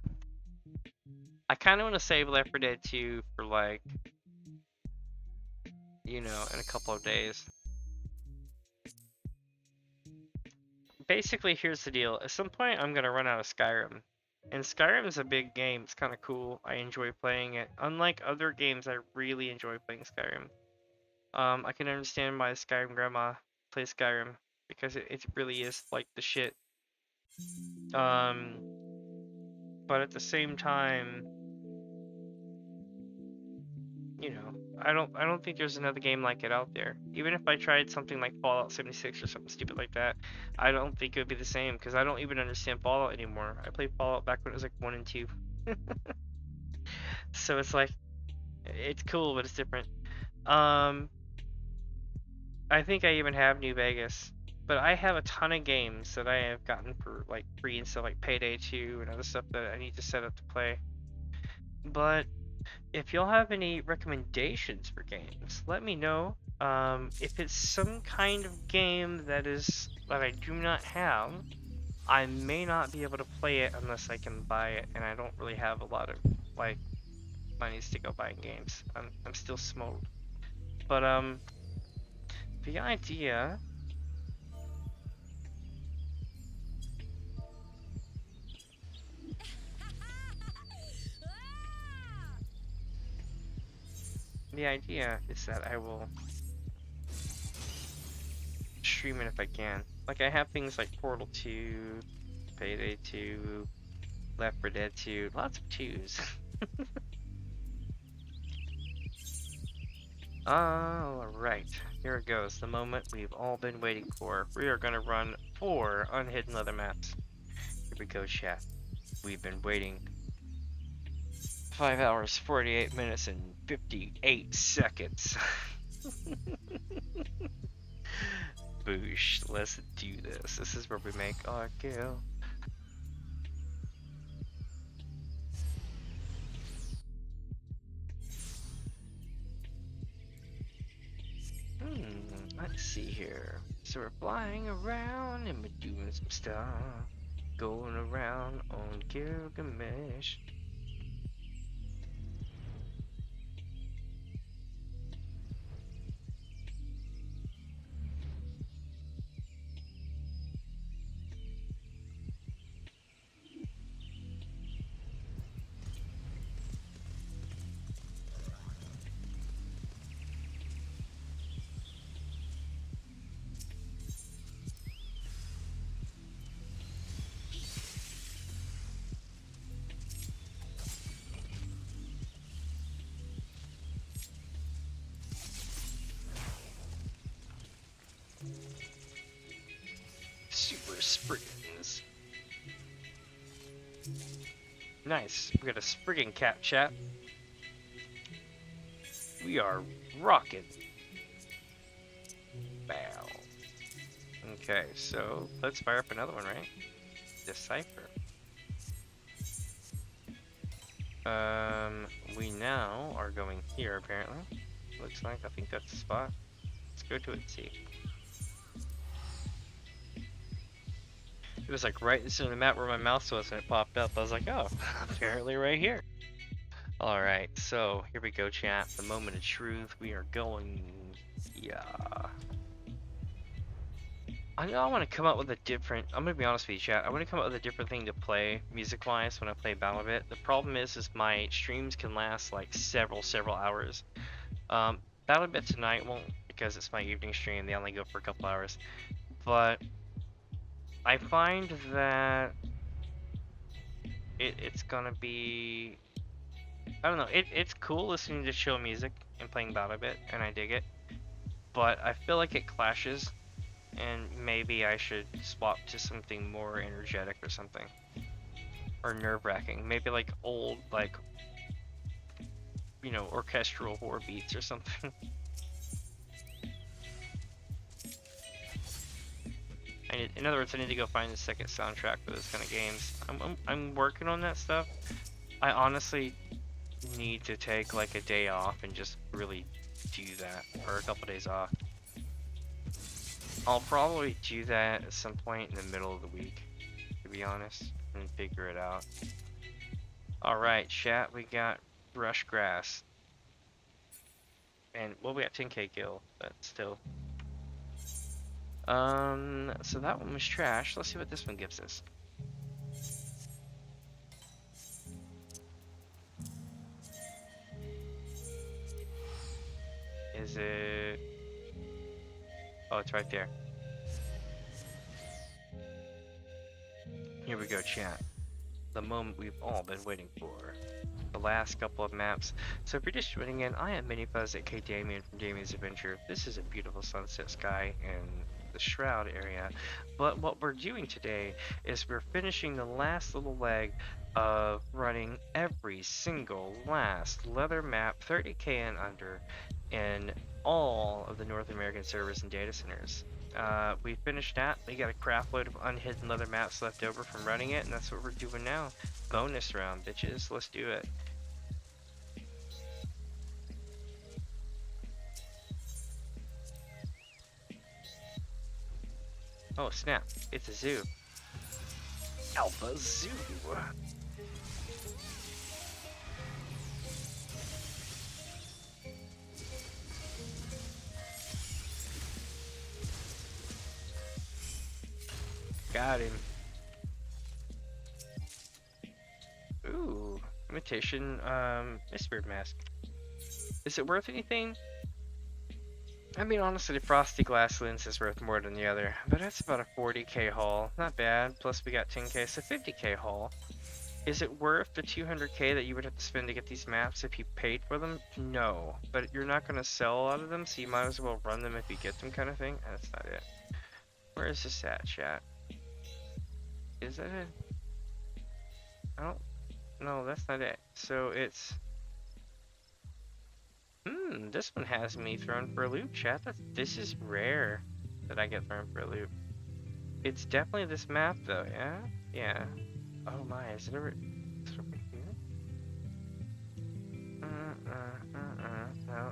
I kind of want to save Left 4 Dead 2 for like, you know, in a couple of days. Basically, here's the deal. At some point, I'm going to run out of Skyrim. And Skyrim is a big game. It's kind of cool. I enjoy playing it. Unlike other games, I really enjoy playing Skyrim. I can understand why Skyrim grandma plays Skyrim. Because it really is like the shit. But at the same time, you know, I don't think there's another game like it out there. Even if I tried something like Fallout 76 or something stupid like that, I don't think it would be the same because I don't even understand Fallout anymore. I played Fallout back when it was like 1 and 2. So it's like, it's cool, but it's different. I think I even have New Vegas, but I have a ton of games that I have gotten for like free and stuff like Payday 2 and other stuff that I need to set up to play. But if y'all have any recommendations for games, let me know. If it's some kind of game that I do not have, I may not be able to play it unless I can buy it, and I don't really have a lot of like monies to go buying games. I'm still smoked. But the idea the idea is that I will stream it if I can. Like, I have things like Portal 2, Payday 2, Left 4 Dead 2, lots of 2s. Alright, here it goes, the moment we've all been waiting for. We are gonna run 4 unhidden leather maps. Here we go, chat. We've been waiting 5 hours, 48 minutes, and 58 seconds. Boosh, let's do this. This is where we make our kill. Let's see here. So we're flying around and we're doing some stuff. Going around on Gilgamesh. Super Spriggans. Nice. We got a Spriggan cap, chat. We are rocking. Bow. Okay, so let's fire up another one, right? Decipher. We now are going here, apparently. Looks like, I think that's the spot. Let's go to it and see. It was like right in the center of the map where my mouse was and it popped up. I was like, oh, apparently right here. Alright, so here we go, chat. The moment of truth. We are going. Yeah. I know I want to come up with a different. I'm going to be honest with you, chat. I want to come up with a different thing to play music wise when I play Dalamud. The problem is my streams can last like several hours. Dalamud tonight won't because it's my evening stream. They only go for a couple hours. But I find that it's gonna be, I don't know, it's cool listening to chill music and playing Dalamud, and I dig it, but I feel like it clashes, and maybe I should swap to something more energetic or something, or nerve-wracking, maybe like old, like, you know, orchestral horror beats or something. In other words, I need to go find the second soundtrack for those kind of games. I'm working on that stuff. I honestly need to take like a day off and just really do that, or a couple days off. I'll probably do that at some point in the middle of the week, to be honest, and figure it out. Alright, chat, we got brush grass. And, well, we got 10k kill, but still. So that one was trash. Let's see what this one gives us. Is it... Oh, it's right there. Here we go, chat. The moment we've all been waiting for. The last couple of maps. So if you're just tuning in, I am Mini Fuzzers, aka Damien from Damien's Adventure. This is a beautiful sunset sky in the Shroud area. But what we're doing today is we're finishing the last little leg of running every single last leather map, 30k and under, in all of the North American servers and data centers. We finished that. We got a crap load of unhidden leather maps left over from running it, and that's what we're doing now. Bonus round, bitches. Let's do it. Oh snap, it's a zoo. Alpha Zoo. Got him. Ooh, imitation Mistbird mask. Is it worth anything? I mean, honestly, the frosty glass lens is worth more than the other, but that's about a 40k haul. Not bad. Plus we got 10k, so 50k haul. Is it worth the 200k that you would have to spend to get these maps if you paid for them? No, but you're not going to sell a lot of them, so you might as well run them if you get them, kind of thing. That's not it. Where is this at, chat? Is that it? I don't... No, that's not it. So it's... this one has me thrown for a loop, chat. This is rare that I get thrown for a loop. It's definitely this map, though, yeah? Yeah. Oh my, is it over here? No.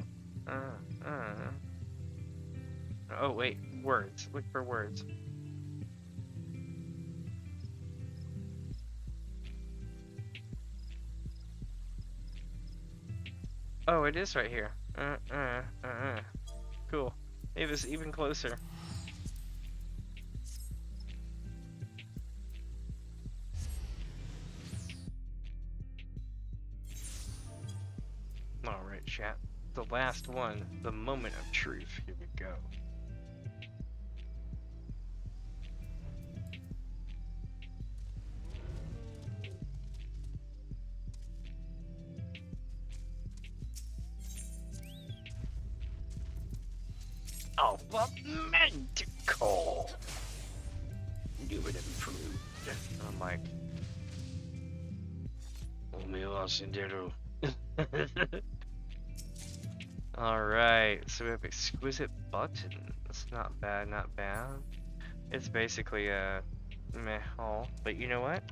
Oh, wait, words. Look for words. Oh, it is right here. Cool. It was even closer. Alright, chat. The last one. The moment of truth. Here we go. Oh, but Mentacle! New and improved. I'm like... Alright, so we have exquisite button. That's not bad, not bad. It's basically a meh haul, but you know what?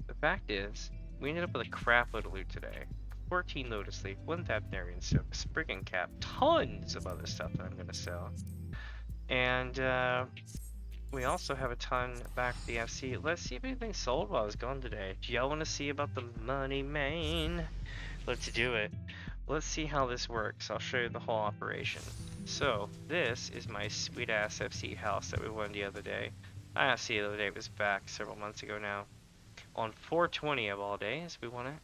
The fact is, we ended up with a crap load of loot today. 14 Lotus Leaf, 1 Thapnarian Soap, Spriggan Cap, tons of other stuff that I'm going to sell. And we also have a ton back at the FC. Let's see if anything sold while I was gone today. Do y'all want to see about the money main? Let's do it. Let's see how this works. I'll show you the whole operation. So, this is my sweet ass FC house that we won the other day. I asked the other day, it was back several months ago now. On 420 of all days, we won it.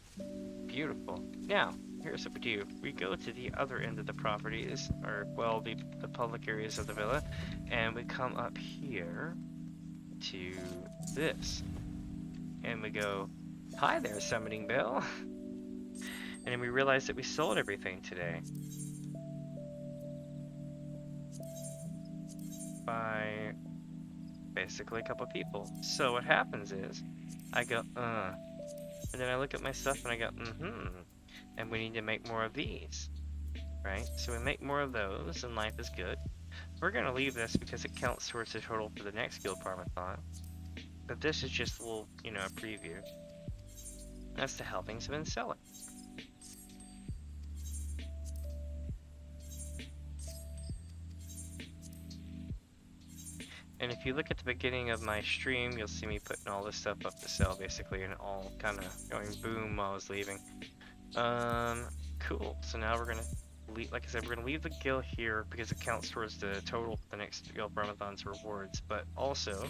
Beautiful. Now, here's what we do. We go to the other end of the properties, or, well, the public areas of the villa, and we come up here to this. And we go, hi there, Summoning Bell. And then we realize that we sold everything today. By basically a couple people. So what happens is, I go, and then I look at my stuff and I go, and we need to make more of these, right? So we make more of those and life is good. We're going to leave this because it counts towards the total for the next Gil Farm-a-thon. But this is just a little, you know, a preview as to how things have been selling. And if you look at the beginning of my stream, you'll see me putting all this stuff up to sell, basically, and all kind of going boom while I was leaving. Cool. So now we're gonna leave, like I said, we're gonna leave the Gil here because it counts towards the total for the next Gil Farm-a-thon's rewards. But also,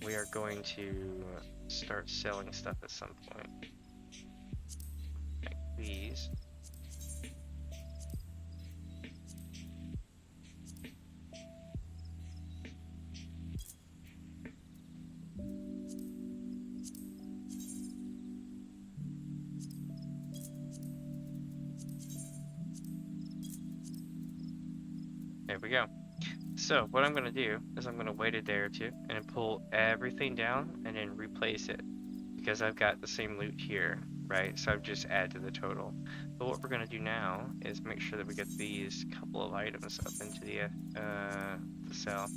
we are going to start selling stuff at some point. Like these. There we go. So what I'm going to do is I'm going to wait a day or two and pull everything down and then replace it because I've got the same loot here, right? So I've just added to the total. But what we're going to do now is make sure that we get these couple of items up into the sell.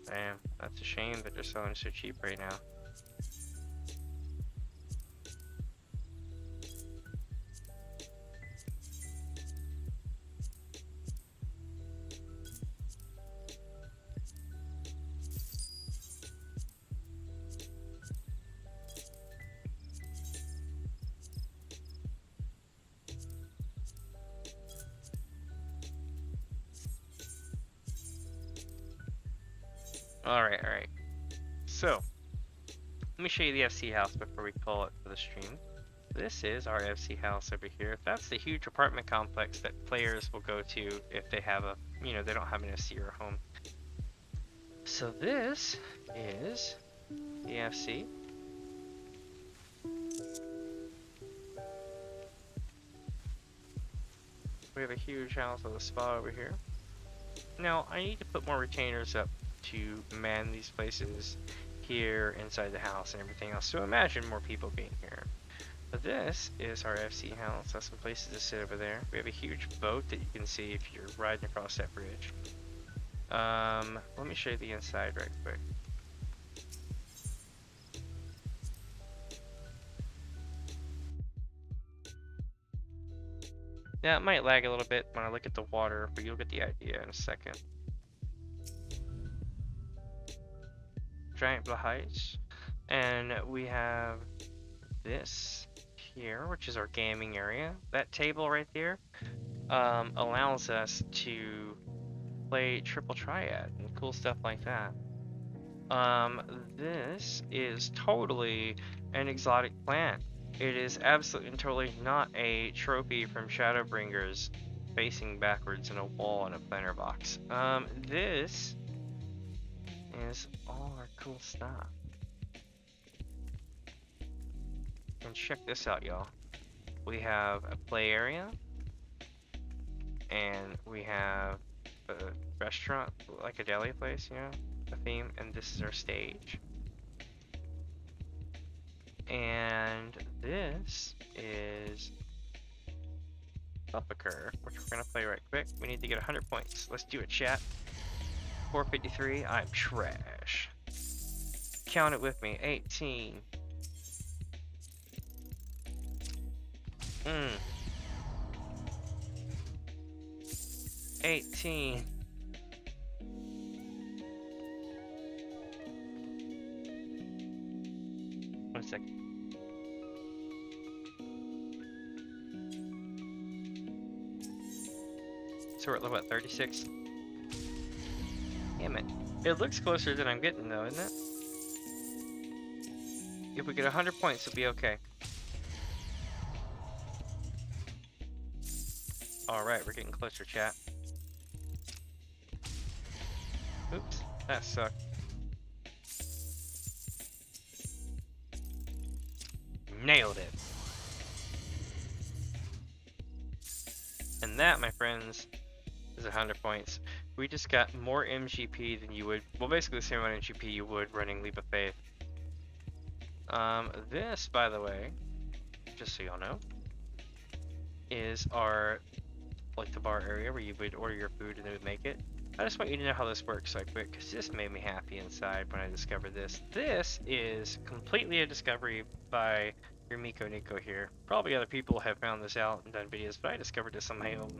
Damn, that's a shame that they're selling so cheap right now. Alright, alright. So, let me show you the FC house before we call it for the stream. This is our FC house over here. That's the huge apartment complex that players will go to if they have a, you know, they don't have an FC or a home. So this is the FC. We have a huge house with a spa over here. Now, I need to put more retainers up to man these places here inside the house and everything else. So imagine more people being here. But this is our FC house. That's some places to sit over there. We have a huge boat that you can see if you're riding across that bridge. Let me show you the inside right quick. Yeah, it might lag a little bit when I look at the water, but you'll get the idea in a second. Giant heights. And we have this here, which is our gaming area. That table right there allows us to play triple triad and cool stuff like that. This is totally an exotic plant. It is absolutely and totally not a trophy from Shadowbringers facing backwards in a wall in a planter box. This is all our cool stuff. And check this out, y'all. We have a play area, and we have a restaurant, like a deli place, you know, a theme, and this is our stage. And this is Sepulcher, which we're gonna play right quick. We need to get 100 points. Let's do it, chat. 453. I'm trash. Count it with me. 18. 18. One second. So we're at level 36. Damn it. It looks closer than I'm getting though, isn't it? If we get 100 points, it'll be okay. Alright, we're getting closer, chat. Oops, that sucked. Nailed it. And that, my friends, is 100 points. We just got more MGP than you would, well, basically the same amount of MGP you would running Leap of Faith. This, by the way, just so y'all know, is our, like, the bar area where you would order your food and they would make it. I just want you to know how this works right quick, because this made me happy inside when I discovered this. This is completely a discovery by your Miko Nico here. Probably other people have found this out and done videos, but I discovered this on my own.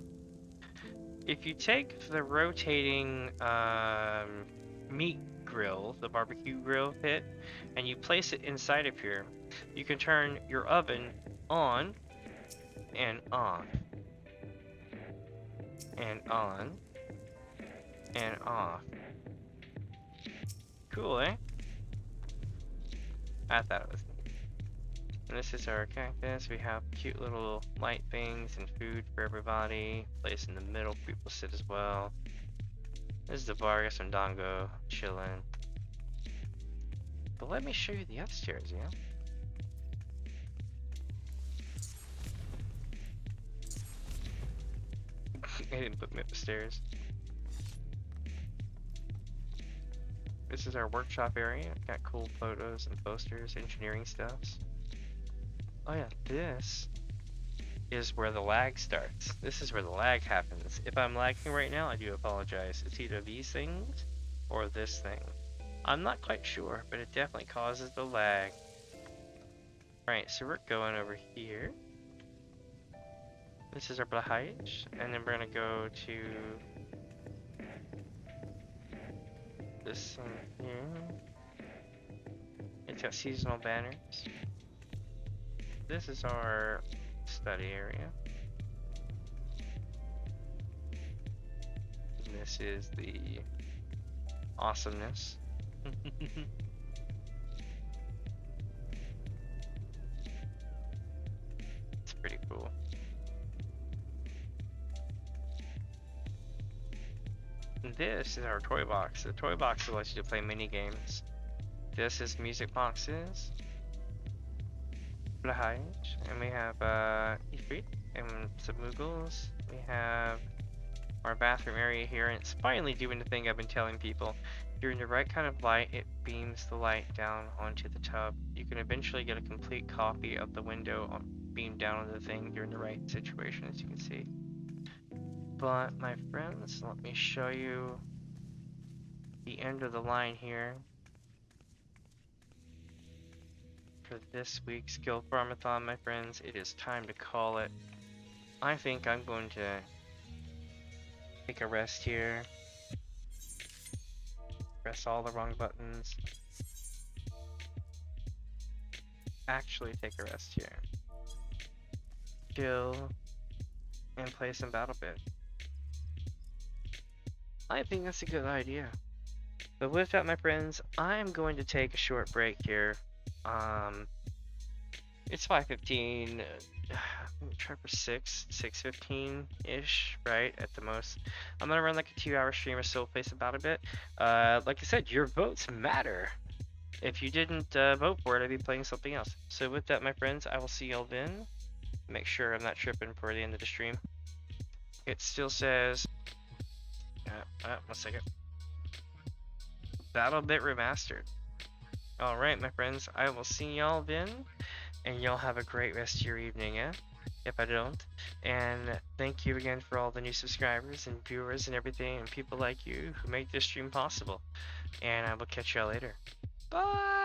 If you take the rotating meat grill, the barbecue grill pit, and you place it inside of here, you can turn your oven on and off and on and off. Cool, eh? I thought it was neat. And this is our cactus. We have cute little light things and food for everybody. Place in the middle, people sit as well. This is the bar, got some dongo, chilling. But let me show you the upstairs, yeah? They didn't put me up the stairs. This is our workshop area. Got cool photos and posters, engineering stuffs. Oh yeah, this is where the lag starts. This is where the lag happens. If I'm lagging right now, I do apologize. It's either these things or this thing. I'm not quite sure, but it definitely causes the lag. Right, so we're going over here. This is our Blahage, and then we're gonna go to this thing here. It's got seasonal banners. This is our study area. And this is the awesomeness. It's pretty cool. This is our toy box. The toy box allows you to play mini games. This is music boxes. And we have Ifrit and some Moogles. We have our bathroom area here, and it's finally doing the thing I've been telling people. You're in the right kind of light, it beams the light down onto the tub. You can eventually get a complete copy of the window beamed down on the thing. You're in the right situation, as you can see. But my friends, let me show you the end of the line here for this week's Gil Farm-a-thon, my friends. It is time to call it. I think I'm going to take a rest here. Press all the wrong buttons. Actually take a rest here. Chill and play some BattleBit. I think that's a good idea. But with that, my friends, I'm going to take a short break here. It's 5:15. Try for 6:15-ish, right? At the most. I'm gonna run like a 2-hour stream or so, play some BattleBit. Like I said, your votes matter. If you didn't vote for it, I'd be playing something else. So with that, my friends, I will see y'all then. Make sure I'm not tripping for the end of the stream. It still says 1 second. BattleBit Remastered. Alright, my friends, I will see y'all then, and y'all have a great rest of your evening, if I don't. And thank you again for all the new subscribers and viewers and everything, and people like you who make this stream possible. And I will catch y'all later. Bye!